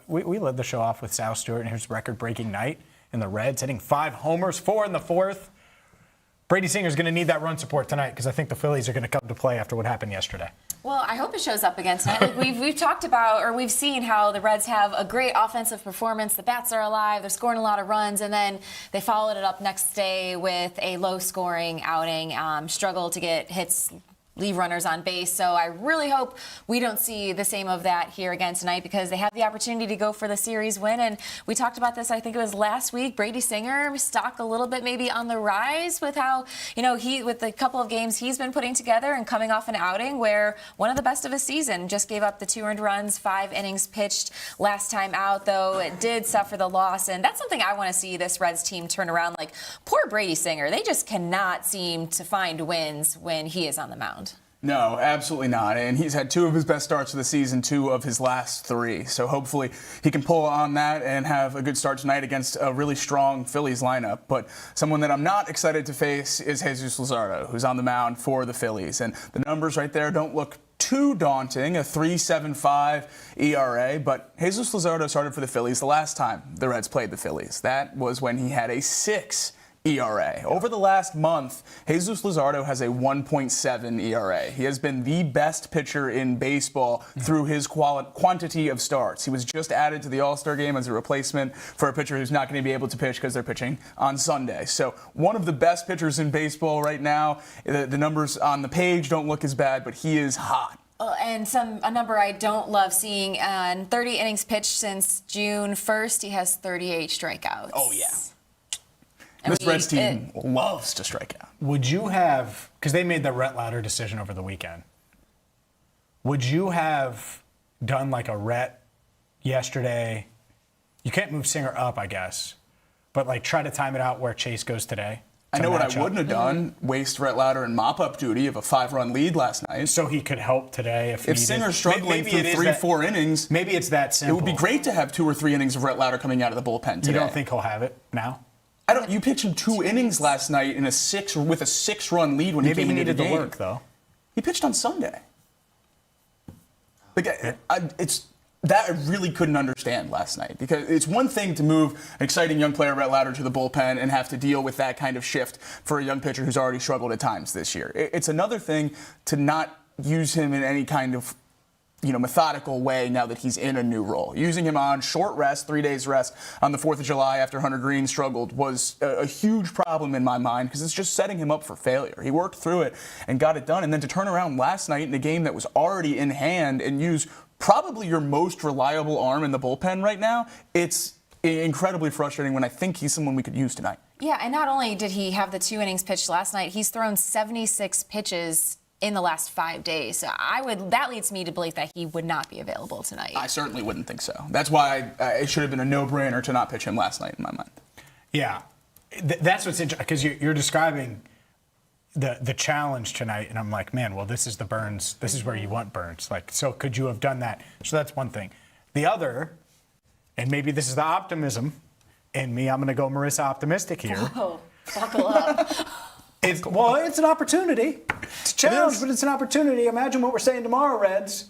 A: we led the show off with Sal Stewart and his record-breaking night. And the Reds hitting 5 homers, 4 in the fourth. Brady Singer's going to need that run support tonight because I think the Phillies are going to come to play after what happened yesterday.
D: Well, I hope it shows up again tonight. We've talked about, or we've seen how the Reds have a great offensive performance. The bats are alive. They're scoring a lot of runs, and then they followed it up next day with a low-scoring outing. Struggle to get hits leave runners on base. So I really hope we don't see the same of that here again tonight, because they have the opportunity to go for the series win. And we talked about this, I think it was last week. Brady Singer, stock a little bit maybe on the rise with how, with the couple of games he's been putting together and coming off an outing where one of the best of his season, just gave up the 2 earned runs, 5 innings pitched last time out, though it did suffer the loss. And that's something I want to see this Reds team turn around. Like, poor Brady Singer, they just cannot seem to find wins when he is on the mound.
C: No, absolutely not. And he's had 2 of his best starts of the season, 2 of his last 3. So hopefully he can pull on that and have a good start tonight against a really strong Phillies lineup. But someone that I'm not excited to face is Jesus Luzardo, who's on the mound for the Phillies. And the numbers right there don't look too daunting, a 3.75 ERA. But Jesus Luzardo started for the Phillies the last time the Reds played the Phillies. That was when he had a 6 ERA. Over the last month, Jesus Luzardo has a 1.7 ERA. He has been the best pitcher in baseball through his quantity of starts. He was just added to the All-Star game as a replacement for a pitcher who's not going to be able to pitch because they're pitching on Sunday. So one of the best pitchers in baseball right now. The numbers on the page don't look as bad, but he is hot.
D: And a number I don't love seeing, 30 innings pitched since June 1st, he has 38 strikeouts.
C: Oh, yeah. This Reds team loves to strike out.
A: Would you have, because they made the Rhett Lauder decision over the weekend, would you have done like a Rhett yesterday? You can't move Singer up, I guess, but like try to time it out where Chase goes today?
C: I know what I wouldn't have done, waste Rhett Lauder in mop-up duty of a 5-run lead last night.
A: So he could help today if needed.
C: Singer's struggling through 3-4 innings.
A: Maybe it's that simple.
C: It would be great to have 2 or 3 innings of Rhett Lauder coming out of the bullpen today.
A: You don't think he'll have it now?
C: You pitched him 2 innings last night with a 6-run lead when
A: Maybe
C: he came into the game.
A: Maybe he needed the work, though.
C: He pitched on Sunday. It's that I really couldn't understand last night, because it's one thing to move an exciting young player, Rhett Lauder, to the bullpen and have to deal with that kind of shift for a young pitcher who's already struggled at times this year. It's another thing to not use him in any kind of methodical way now that he's in a new role. Using him on short rest, 3 days rest on the 4th of July after Hunter Green struggled was a huge problem in my mind, because it's just setting him up for failure. He worked through it and got it done, and then to turn around last night in a game that was already in hand and use probably your most reliable arm in the bullpen right now, it's incredibly frustrating when I think he's someone we could use tonight.
D: Yeah, and not only did he have the 2 innings pitched last night, he's thrown 76 pitches in the last 5 days. So that leads me to believe that he would not be available tonight.
C: I certainly wouldn't think so. That's why it should have been a no-brainer to not pitch him last night in my mind.
A: Yeah, that's what's interesting, because you're describing the challenge tonight, and I'm like, man, well, this is the Burns. This is where you want Burns. Like, so could you have done that? So that's one thing. The other, and maybe this is the optimism in me, I'm going to go Marisa optimistic here.
D: Oh, buckle up.
A: It's an opportunity. It's a challenge, but it's an opportunity. Imagine what we're saying tomorrow, Reds.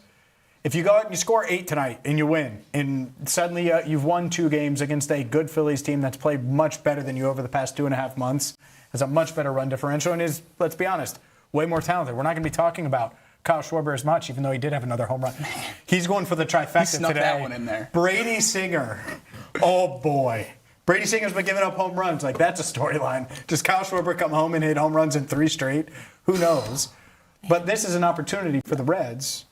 A: If you go out and you score 8 tonight and you win, and suddenly you've won 2 games against a good Phillies team that's played much better than you over the past 2.5 months, has a much better run differential, and is, let's be honest, way more talented. We're not going to be talking about Kyle Schwarber as much, even though he did have another home run. He's going for the trifecta
C: he snuck
A: today.
C: That one in there.
A: Brady Singer. Oh, boy. Brady Singer's been giving up home runs. Like, that's a storyline. Does Kyle Schwarber come home and hit home runs in 3 straight? Who knows? But this is an opportunity for the Reds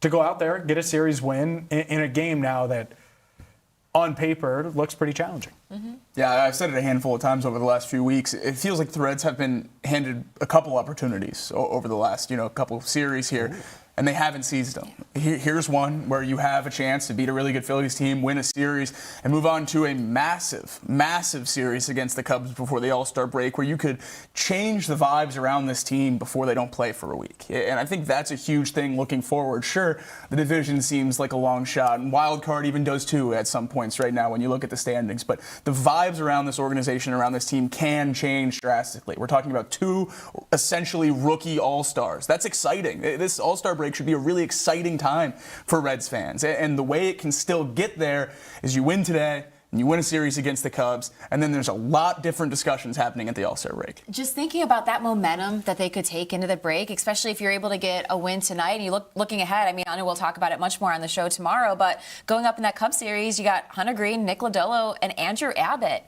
A: to go out there, get a series win in a game now that, on paper, looks pretty challenging.
D: Mm-hmm.
C: Yeah, I've said it a handful of times over the last few weeks. It feels like the Reds have been handed a couple opportunities over the last, couple series here.
A: Ooh.
C: And they haven't seized them. Here's one where you have a chance to beat a really good Phillies team, win a series, and move on to a massive, massive series against the Cubs before the All-Star break, where you could change the vibes around this team before they don't play for a week. And I think that's a huge thing looking forward. Sure, the division seems like a long shot, and wild card even does too at some points right now when you look at the standings. But the vibes around this organization, around this team, can change drastically. We're talking about 2 essentially rookie All-Stars. That's exciting. This All-Star break should be a really exciting time for Reds fans. And the way it can still get there is you win today, and you win a series against the Cubs, and then there's a lot different discussions happening at the All-Star break.
D: Just thinking about that momentum that they could take into the break, especially if you're able to get a win tonight, and you looking ahead, I mean, I know we'll talk about it much more on the show tomorrow, but going up in that Cubs series, you got Hunter Green, Nick Lodolo, and Andrew Abbott.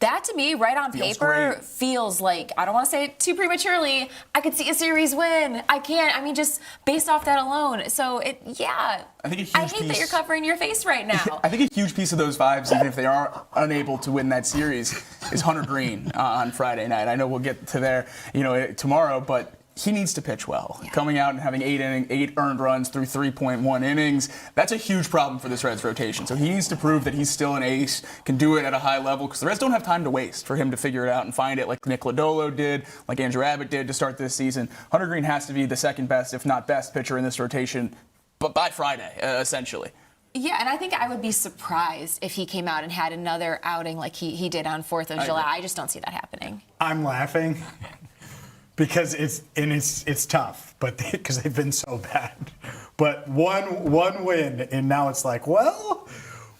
D: That to me, right on
C: Feels
D: paper,
C: great.
D: feels like, I don't want to say it too prematurely, I could see a series win. I can't. I mean, just based off that alone. So,
C: I think a huge
D: I hate that you're covering your face right now.
C: I think a huge piece of those vibes, even if they are unable to win that series, is Hunter Green on Friday night. I know we'll get to there, tomorrow, but he needs to pitch well. Yeah. Coming out and having 8 earned runs through 3.1 innings, that's a huge problem for this Reds rotation. So he needs to prove that he's still an ace, can do it at a high level, because the Reds don't have time to waste for him to figure it out and find it like Nick Lodolo did, like Andrew Abbott did to start this season. Hunter Green has to be the second best, if not best, pitcher in this rotation, but by Friday, essentially.
D: Yeah, and I think I would be surprised if he came out and had another outing like he did on 4th of July. I just don't see that happening.
A: I'm laughing because it's tough, but because they've been so bad. But one win, and now it's like, well,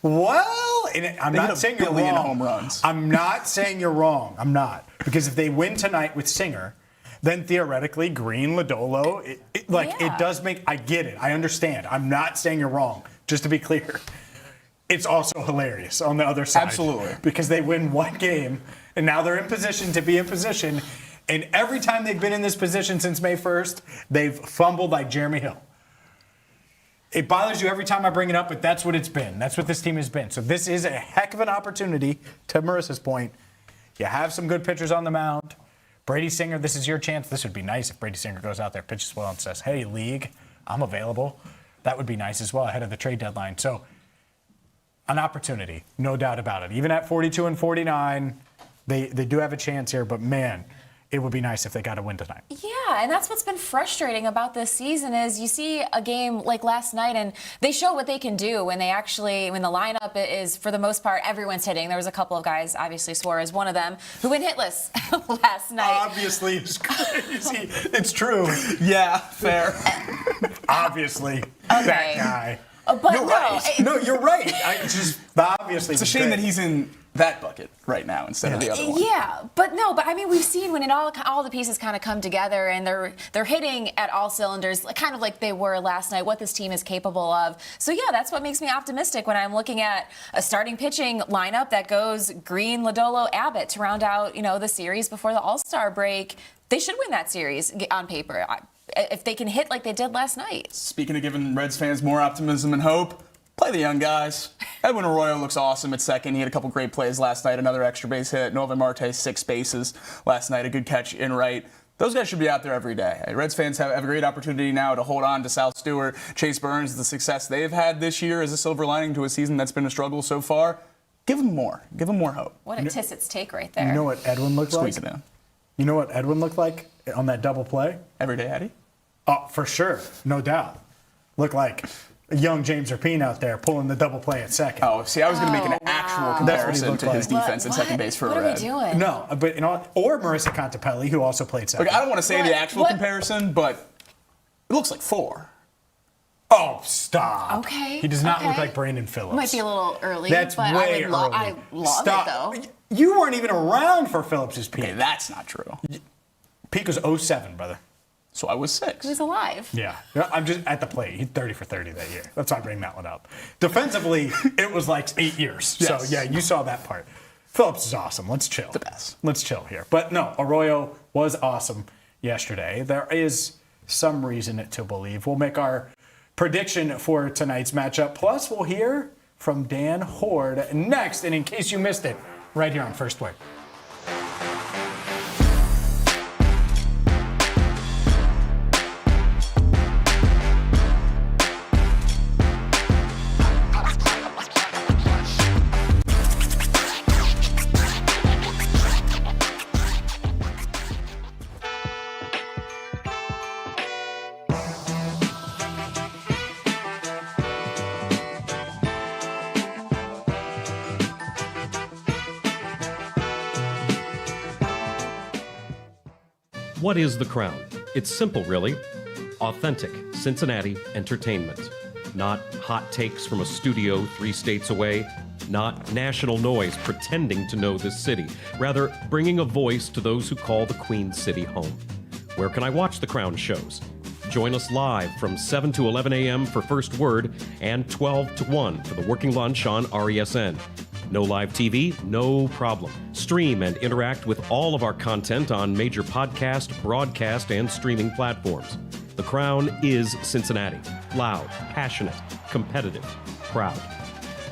A: and I'm not saying you're wrong.
C: Home runs.
A: I'm not saying you're wrong. I'm not, because if they win tonight with Singer, then theoretically Green, Lodolo, it does make. I get it. I understand. I'm not saying you're wrong. Just to be clear, it's also hilarious on the other side.
C: Absolutely.
A: Because they win one game, and now they're in position to be in position. And every time they've been in this position since May 1st, they've fumbled like Jeremy Hill. It bothers you every time I bring it up, but that's what it's been. That's what this team has been. So this is a heck of an opportunity, to Marissa's point. You have some good pitchers on the mound. Brady Singer, this is your chance. This would be nice if Brady Singer goes out there, pitches well, and says, hey, league, I'm available. That would be nice as well ahead of the trade deadline. So an opportunity, no doubt about it. Even at 42 and 49, they do have a chance here, but man, it would be nice if they got a win tonight.
D: Yeah, and that's what's been frustrating about this season is you see a game like last night and they show what they can do when the lineup is, for the most part, everyone's hitting. There was a couple of guys, obviously Suarez, one of them, who went hitless last night.
A: Obviously, it's crazy. It's true.
C: Yeah, fair.
A: Obviously,
D: okay.
A: That guy.
D: But
A: you're right. No, you're right. It's just obviously.
C: It's a shame that he's in that bucket right now instead of the other one.
D: Yeah, but I mean, we've seen when all the pieces kind of come together and they're hitting at all cylinders, kind of like they were last night, what this team is capable of. So yeah, that's what makes me optimistic when I'm looking at a starting pitching lineup that goes Green, Lodolo, Abbott to round out, the series before the All-Star break. They should win that series on paper if they can hit like they did last night.
C: Speaking of giving Reds fans more optimism and hope, play the young guys. Edwin Arroyo looks awesome at second. He had a couple great plays last night, another extra base hit. Novan Marte, 6 bases last night, a good catch in right. Those guys should be out there every day. Reds fans have a great opportunity now to hold on to Sal Stewart, Chase Burns, the success they've had this year as a silver lining to a season that's been a struggle so far. Give them more. Give them more hope.
D: What a Tissot's take right there.
A: You know what Edwin looked like?
C: Squeeze it in.
A: You know what Edwin looked like on that double play?
C: Everyday Eddie?
A: Oh, for sure. No doubt. Looked like a young James Rapien out there pulling the double play at second.
C: Oh, see, I was going to make an actual comparison to his defense at second base for a Red.
D: What are we doing?
A: No, but or Marisa Contipelli, who also played second.
C: Look, I don't want to say the actual comparison, but it looks like 4.
A: Oh, stop.
D: Okay.
A: He does not look like Brandon Phillips.
D: Might be a little early,
A: That's
D: but
A: way early.
D: I love it, though.
A: You weren't even around for Phillips' peak.
C: Okay, that's not true.
A: Peak was 07, brother.
C: So I was 6.
D: He was alive.
A: Yeah. I'm just at the plate. He's 30 for 30 that year. That's why I bring that one up. Defensively, it was like 8 years.
C: Yes.
A: So, yeah, you saw that part. Phillips is awesome. Let's chill.
C: The best.
A: Let's chill here. But no, Arroyo was awesome yesterday. There is some reason to believe. We'll make our prediction for tonight's matchup. Plus, we'll hear from Dan Hoard next. And in case you missed it, right here on First Word.
O: What is The Crown? It's simple, really. Authentic Cincinnati entertainment. Not hot takes from a studio 3 states away. Not national noise pretending to know this city. Rather, bringing a voice to those who call the Queen City home. Where can I watch The Crown shows? Join us live from 7 to 11 a.m. for First Word and 12 to 1 for the Working Lunch on RESN. No live TV? No problem. Stream and interact with all of our content on major podcast, broadcast, and streaming platforms. The Crown is Cincinnati. Loud, passionate, competitive, proud.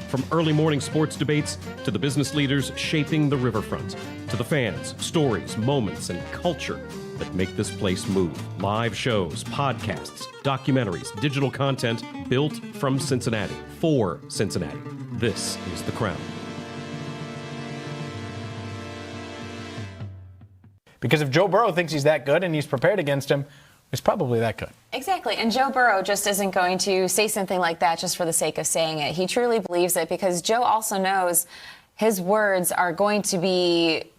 O: From early morning sports debates to the business leaders shaping the riverfront, to the fans, stories, moments, and culture that make this place move. Live shows, podcasts, documentaries, digital content built from Cincinnati, for Cincinnati. This is The Crown.
A: Because if Joe Burrow thinks he's that good and he's prepared against him, he's probably that good.
D: Exactly. And Joe Burrow just isn't going to say something like that just for the sake of saying it. He truly believes it because Joe also knows his words are going to be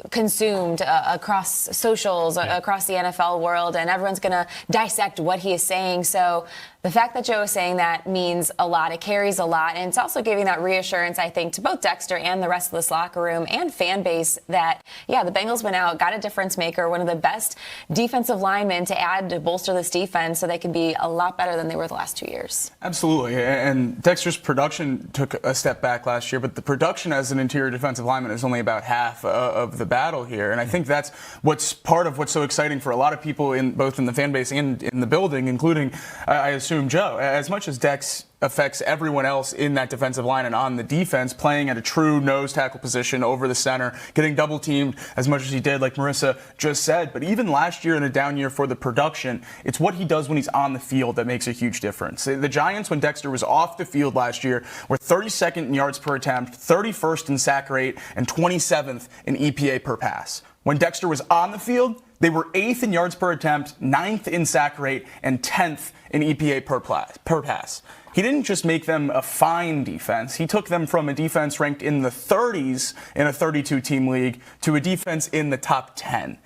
D: consumed across socials, across the NFL world, and everyone's going to dissect what he is saying. So the fact that Joe is saying that means a lot. It carries a lot. And it's also giving that reassurance, I think, to both Dexter and the rest of this locker room and fan base that, yeah, the Bengals went out, got a difference maker, one of the best defensive linemen to add to bolster this defense so they can be a lot better than they were the last 2 years.
C: Absolutely. And Dexter's production took a step back last year, but the production as an interior defensive lineman is only about half of the battle here. And I think that's what's part of what's so exciting for a lot of people both in the fan base and in the building, including, I assume, Joe. As much as Dex affects everyone else in that defensive line and on the defense, playing at a true nose tackle position over the center, getting double teamed as much as he did, like Marisa just said. But even last year in a down year for the production, it's what he does when he's on the field that makes a huge difference. The Giants, when Dexter was off the field last year, were 32nd in yards per attempt, 31st in sack rate, and 27th in EPA per pass. When Dexter was on the field, they were 8th in yards per attempt, 9th in sack rate, and 10th in EPA per pass. He didn't just make them a fine defense. He took them from a defense ranked in the 30s in a 32-team league to a defense in the top 10.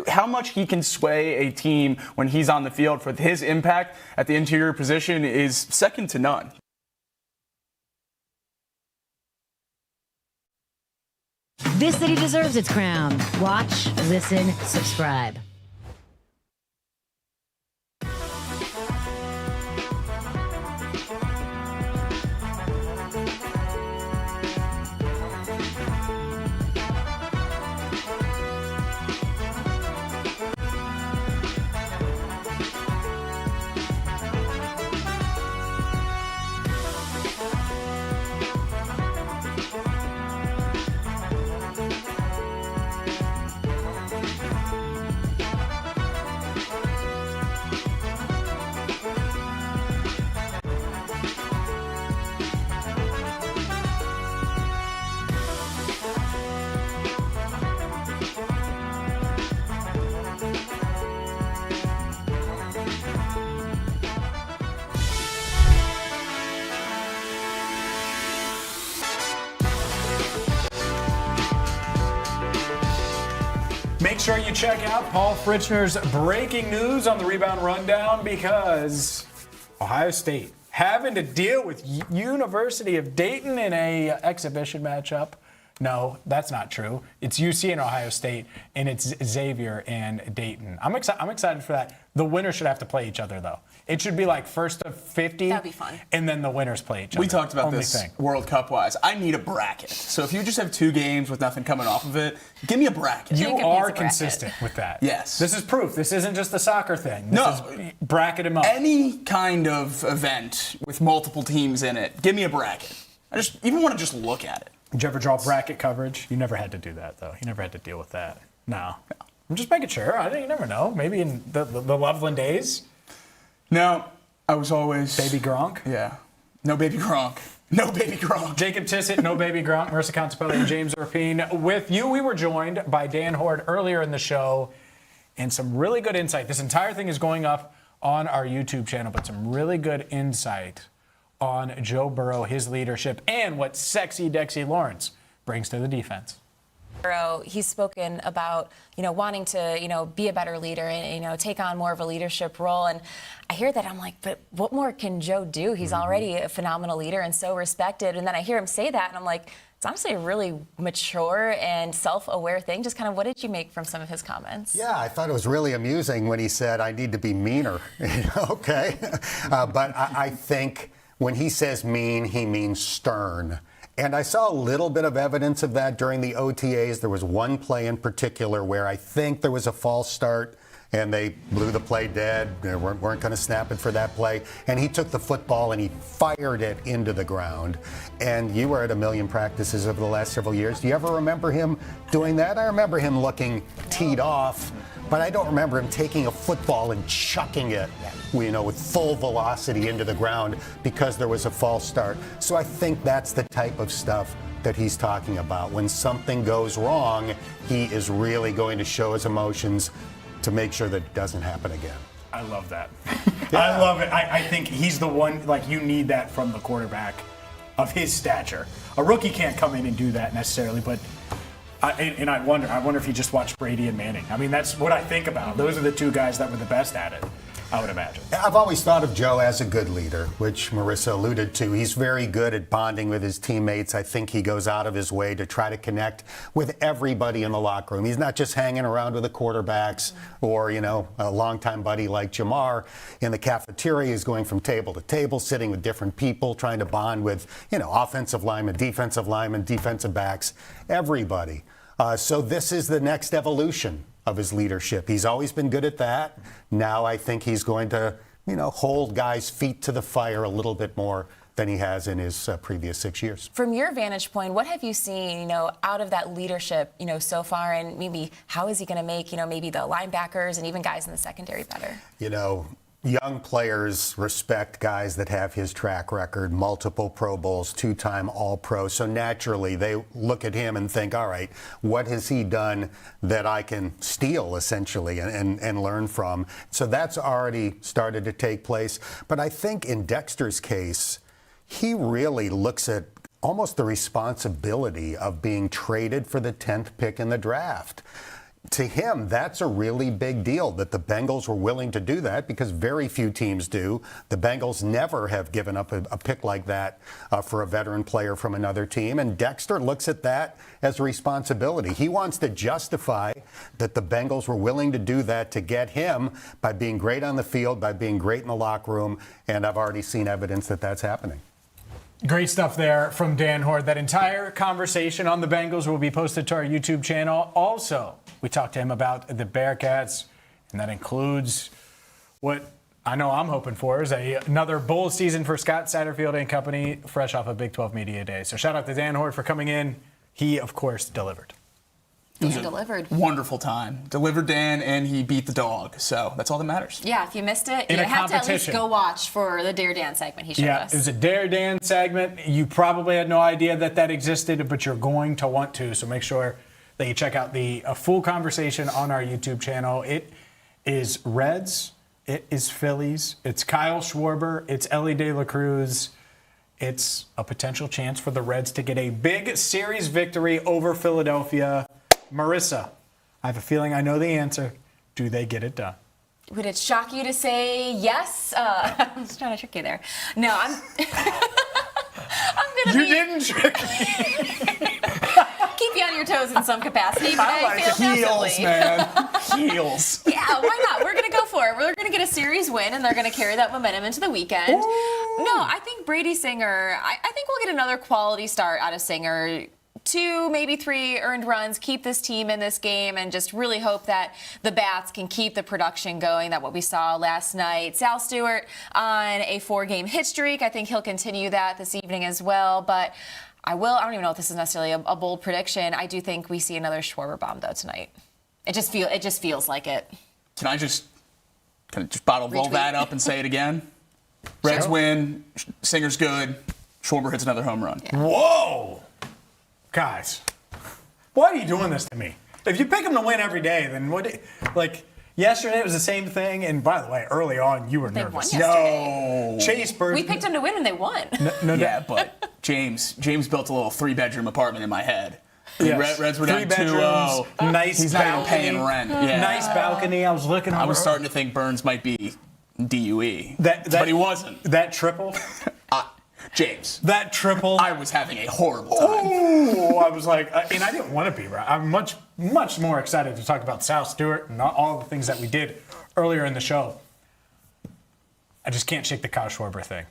C: How much he can sway a team when he's on the field for his impact at the interior position is second to none.
U: This city deserves its crown. Watch, listen, subscribe.
A: Make sure you check out Paul Fritchner's breaking news on the Rebound Rundown because Ohio State having to deal with University of Dayton in a exhibition matchup. No, that's not true. It's UC and Ohio State, and it's Xavier and Dayton. I'm excited for that. The winners should have to play each other, though. It should be like first of 50.
D: That'd be fun.
A: And then the winners play each other.
C: We talked about this World Cup-wise. I need a bracket. So if you just have 2 games with nothing coming off of it, give me a bracket.
A: You are consistent with that.
C: Yes.
A: This is proof. This isn't just a soccer thing. This is bracket him up.
C: Any kind of event with multiple teams in it, give me a bracket. I just even want to just look at it.
A: Did you ever draw bracket coverage? You never had to do that, though. You never had to deal with that. No. I'm just making sure. You never know. Maybe in the Loveland days.
C: No, I was always...
A: Baby Gronk?
C: Yeah. No Baby Gronk. No Baby Gronk.
A: Jacob Tissot, no Baby Gronk. Marisa Contipelli and James Rapien with you. We were joined by Dan Horde earlier in the show and some really good insight. This entire thing is going up on our YouTube channel, but some really good insight on Joe Burrow, his leadership, and what sexy Dexy Lawrence brings to the defense.
D: Burrow, he's spoken about, wanting to, be a better leader and, take on more of a leadership role. And I hear that, I'm like, but what more can Joe do? He's already a phenomenal leader and so respected. And then I hear him say that, and I'm like, it's honestly a really mature and self-aware thing. Just kind of, what did you make from some of his comments?
T: Yeah, I thought it was really amusing when he said, I need to be meaner. Okay. But I think when he says mean, he means stern. And I saw a little bit of evidence of that during the OTAs. There was one play in particular where I think there was a false start and they blew the play dead. They weren't going to snap it for that play. And he took the football and he fired it into the ground. And you were at a million practices over the last several years. Do you ever remember him doing that? I remember him looking teed off, but I don't remember him taking a football and chucking it, with full velocity into the ground because there was a false start. So I think that's the type of stuff that he's talking about. When something goes wrong, he is really going to show his emotions to make sure that it doesn't happen again.
L: I love that. I love it. I think he's the one, you need that from the quarterback of his stature. A rookie can't come in and do that necessarily, but I wonder if he just watched Brady and Manning. I mean, that's what I think about. Those are the two guys that were the best at it, I would imagine.
T: I've always thought of Joe as a good leader, which Marisa alluded to. He's very good at bonding with his teammates. I think he goes out of his way to try to connect with everybody in the locker room. He's not just hanging around with the quarterbacks or, a longtime buddy like Jamar in the cafeteria. He's going from table to table, sitting with different people, trying to bond with, offensive linemen, defensive backs, everybody. So this is the next evolution of his leadership. He's always been good at that. Now I think he's going to, hold guys' feet to the fire a little bit more than he has in his previous 6 years.
D: From your vantage point, what have you seen, out of that leadership, so far, and maybe how is he going to make, maybe the linebackers and even guys in the secondary better?
T: Young players respect guys that have his track record, multiple Pro Bowls, 2-time All-Pro. So naturally, they look at him and think, all right, what has he done that I can steal, essentially, and learn from? So that's already started to take place. But I think in Dexter's case, he really looks at almost the responsibility of being traded for the 10th pick in the draft. To him, that's a really big deal that the Bengals were willing to do that because very few teams do. The Bengals never have given up a pick like that for a veteran player from another team. And Dexter looks at that as a responsibility. He wants to justify that the Bengals were willing to do that to get him by being great on the field, by being great in the locker room. And I've already seen evidence that that's happening.
A: Great stuff there from Dan Horde. That entire conversation on the Bengals will be posted to our YouTube channel. Also, we talked to him about the Bearcats, and that includes what I know I'm hoping for is another bowl season for Scott Satterfield and company, fresh off a Big 12 Media Day. So shout out to Dan Horde for coming in. He, of course, delivered.
C: It was
D: delivered.
C: Wonderful time. Delivered Dan, and he beat the dog. So that's all that matters.
D: Yeah, if you missed it,
A: In
D: you
A: a
D: have to at least
A: competition.
D: go watch for the Dare Dan segment he showed us.
A: It was a Dare Dan segment. You probably had no idea that existed, but you're going to want to. So make sure that you check out the full conversation on our YouTube channel. It is Reds. It is Phillies. It's Kyle Schwarber. It's Ellie De La Cruz. It's a potential chance for the Reds to get a big series victory over Philadelphia. Marisa, I have a feeling I know the answer. Do they get it done?
D: Would it shock you to say yes? I was trying to trick you there. No, I'm going to be...
A: You didn't trick me.
D: Keep you on your toes in some capacity, but
C: I like
D: feel
C: heels,
D: definitely.
C: man. Heels.
D: Yeah, why not? We're going to go for it. We're going to get a series win, and they're going to carry that momentum into the weekend.
A: Ooh.
D: No, I think Brady Singer, I think we'll get another quality start out of Singer. 2, maybe 3 earned runs, keep this team in this game, and just really hope that the Bats can keep the production going, that what we saw last night. Sal Stewart on a 4-game hit streak. I think he'll continue that this evening as well, but I don't even know if this is necessarily a bold prediction. I do think we see another Schwarber bomb, though, tonight. It just feels like it.
C: Can I just bottle roll that up and say it again? Reds win, Singer's good, Schwarber hits another home run.
A: Yeah. Whoa! Guys, why are you doing this to me? If you pick them to win every day, then yesterday it was the same thing. And by the way, early on, you were
D: They
A: nervous.
D: won yesterday.
A: No. Chase Bird.
D: We picked them to win, and they won.
C: Yeah, but James built a little 3-bedroom apartment in my head.
A: Yes.
C: Reds were down
A: 3 bedrooms,
C: 2-0.
A: nice
C: He's
A: balcony,
C: not even paying rent. Yeah.
A: Nice balcony. I was looking over.
C: I was starting to think Burns might be DUE,
A: but
C: he wasn't.
A: That triple?
C: James.
A: That triple?
C: I was having a horrible time.
A: Oh, I was like, and I didn't want to be right. I'm much more excited to talk about Sal Stewart and all the things that we did earlier in the show. I just can't shake the Kyle Schwarber thing.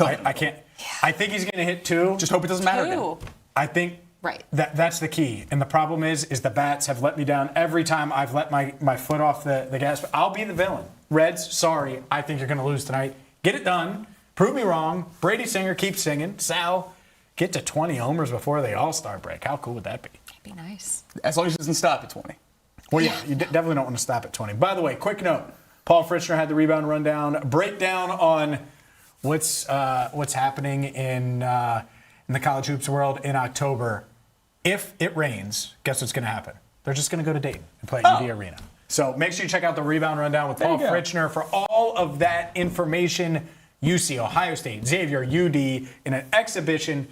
A: I can't. I think he's going to hit 2.
C: Just hope it doesn't matter again.
A: I think
K: Right.
A: that's the key. And the problem is the bats have let me down every time I've let my foot off the gas. I'll be the villain. Reds, sorry. I think you're going to lose tonight. Get it done. Prove me wrong. Brady Singer, keep singing. Sal, get to 20 homers before the All-Star break. How cool would that be?
K: That'd be nice.
C: As long as it doesn't stop at 20.
A: Well, yeah, you definitely don't want to stop at 20. By the way, quick note. Paul Fritzner had the rebound rundown. Breakdown on what's happening in the college hoops world in October. If it rains, guess what's going to happen? They're just going to go to Dayton and play at UD Arena. So make sure you check out the rebound rundown with Paul Fritzner for all of that information. UC, Ohio State, Xavier, UD in an exhibition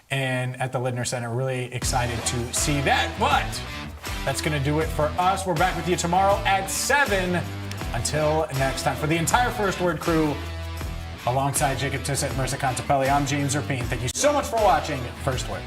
A: and at the Lidner Center. Really excited to see that. But that's going to do it for us. We're back with you tomorrow at 7. Until next time. For the entire First Word crew, alongside Jacob Tissot and Marisa Contipelli, I'm James Rapien. Thank you so much for watching First Word.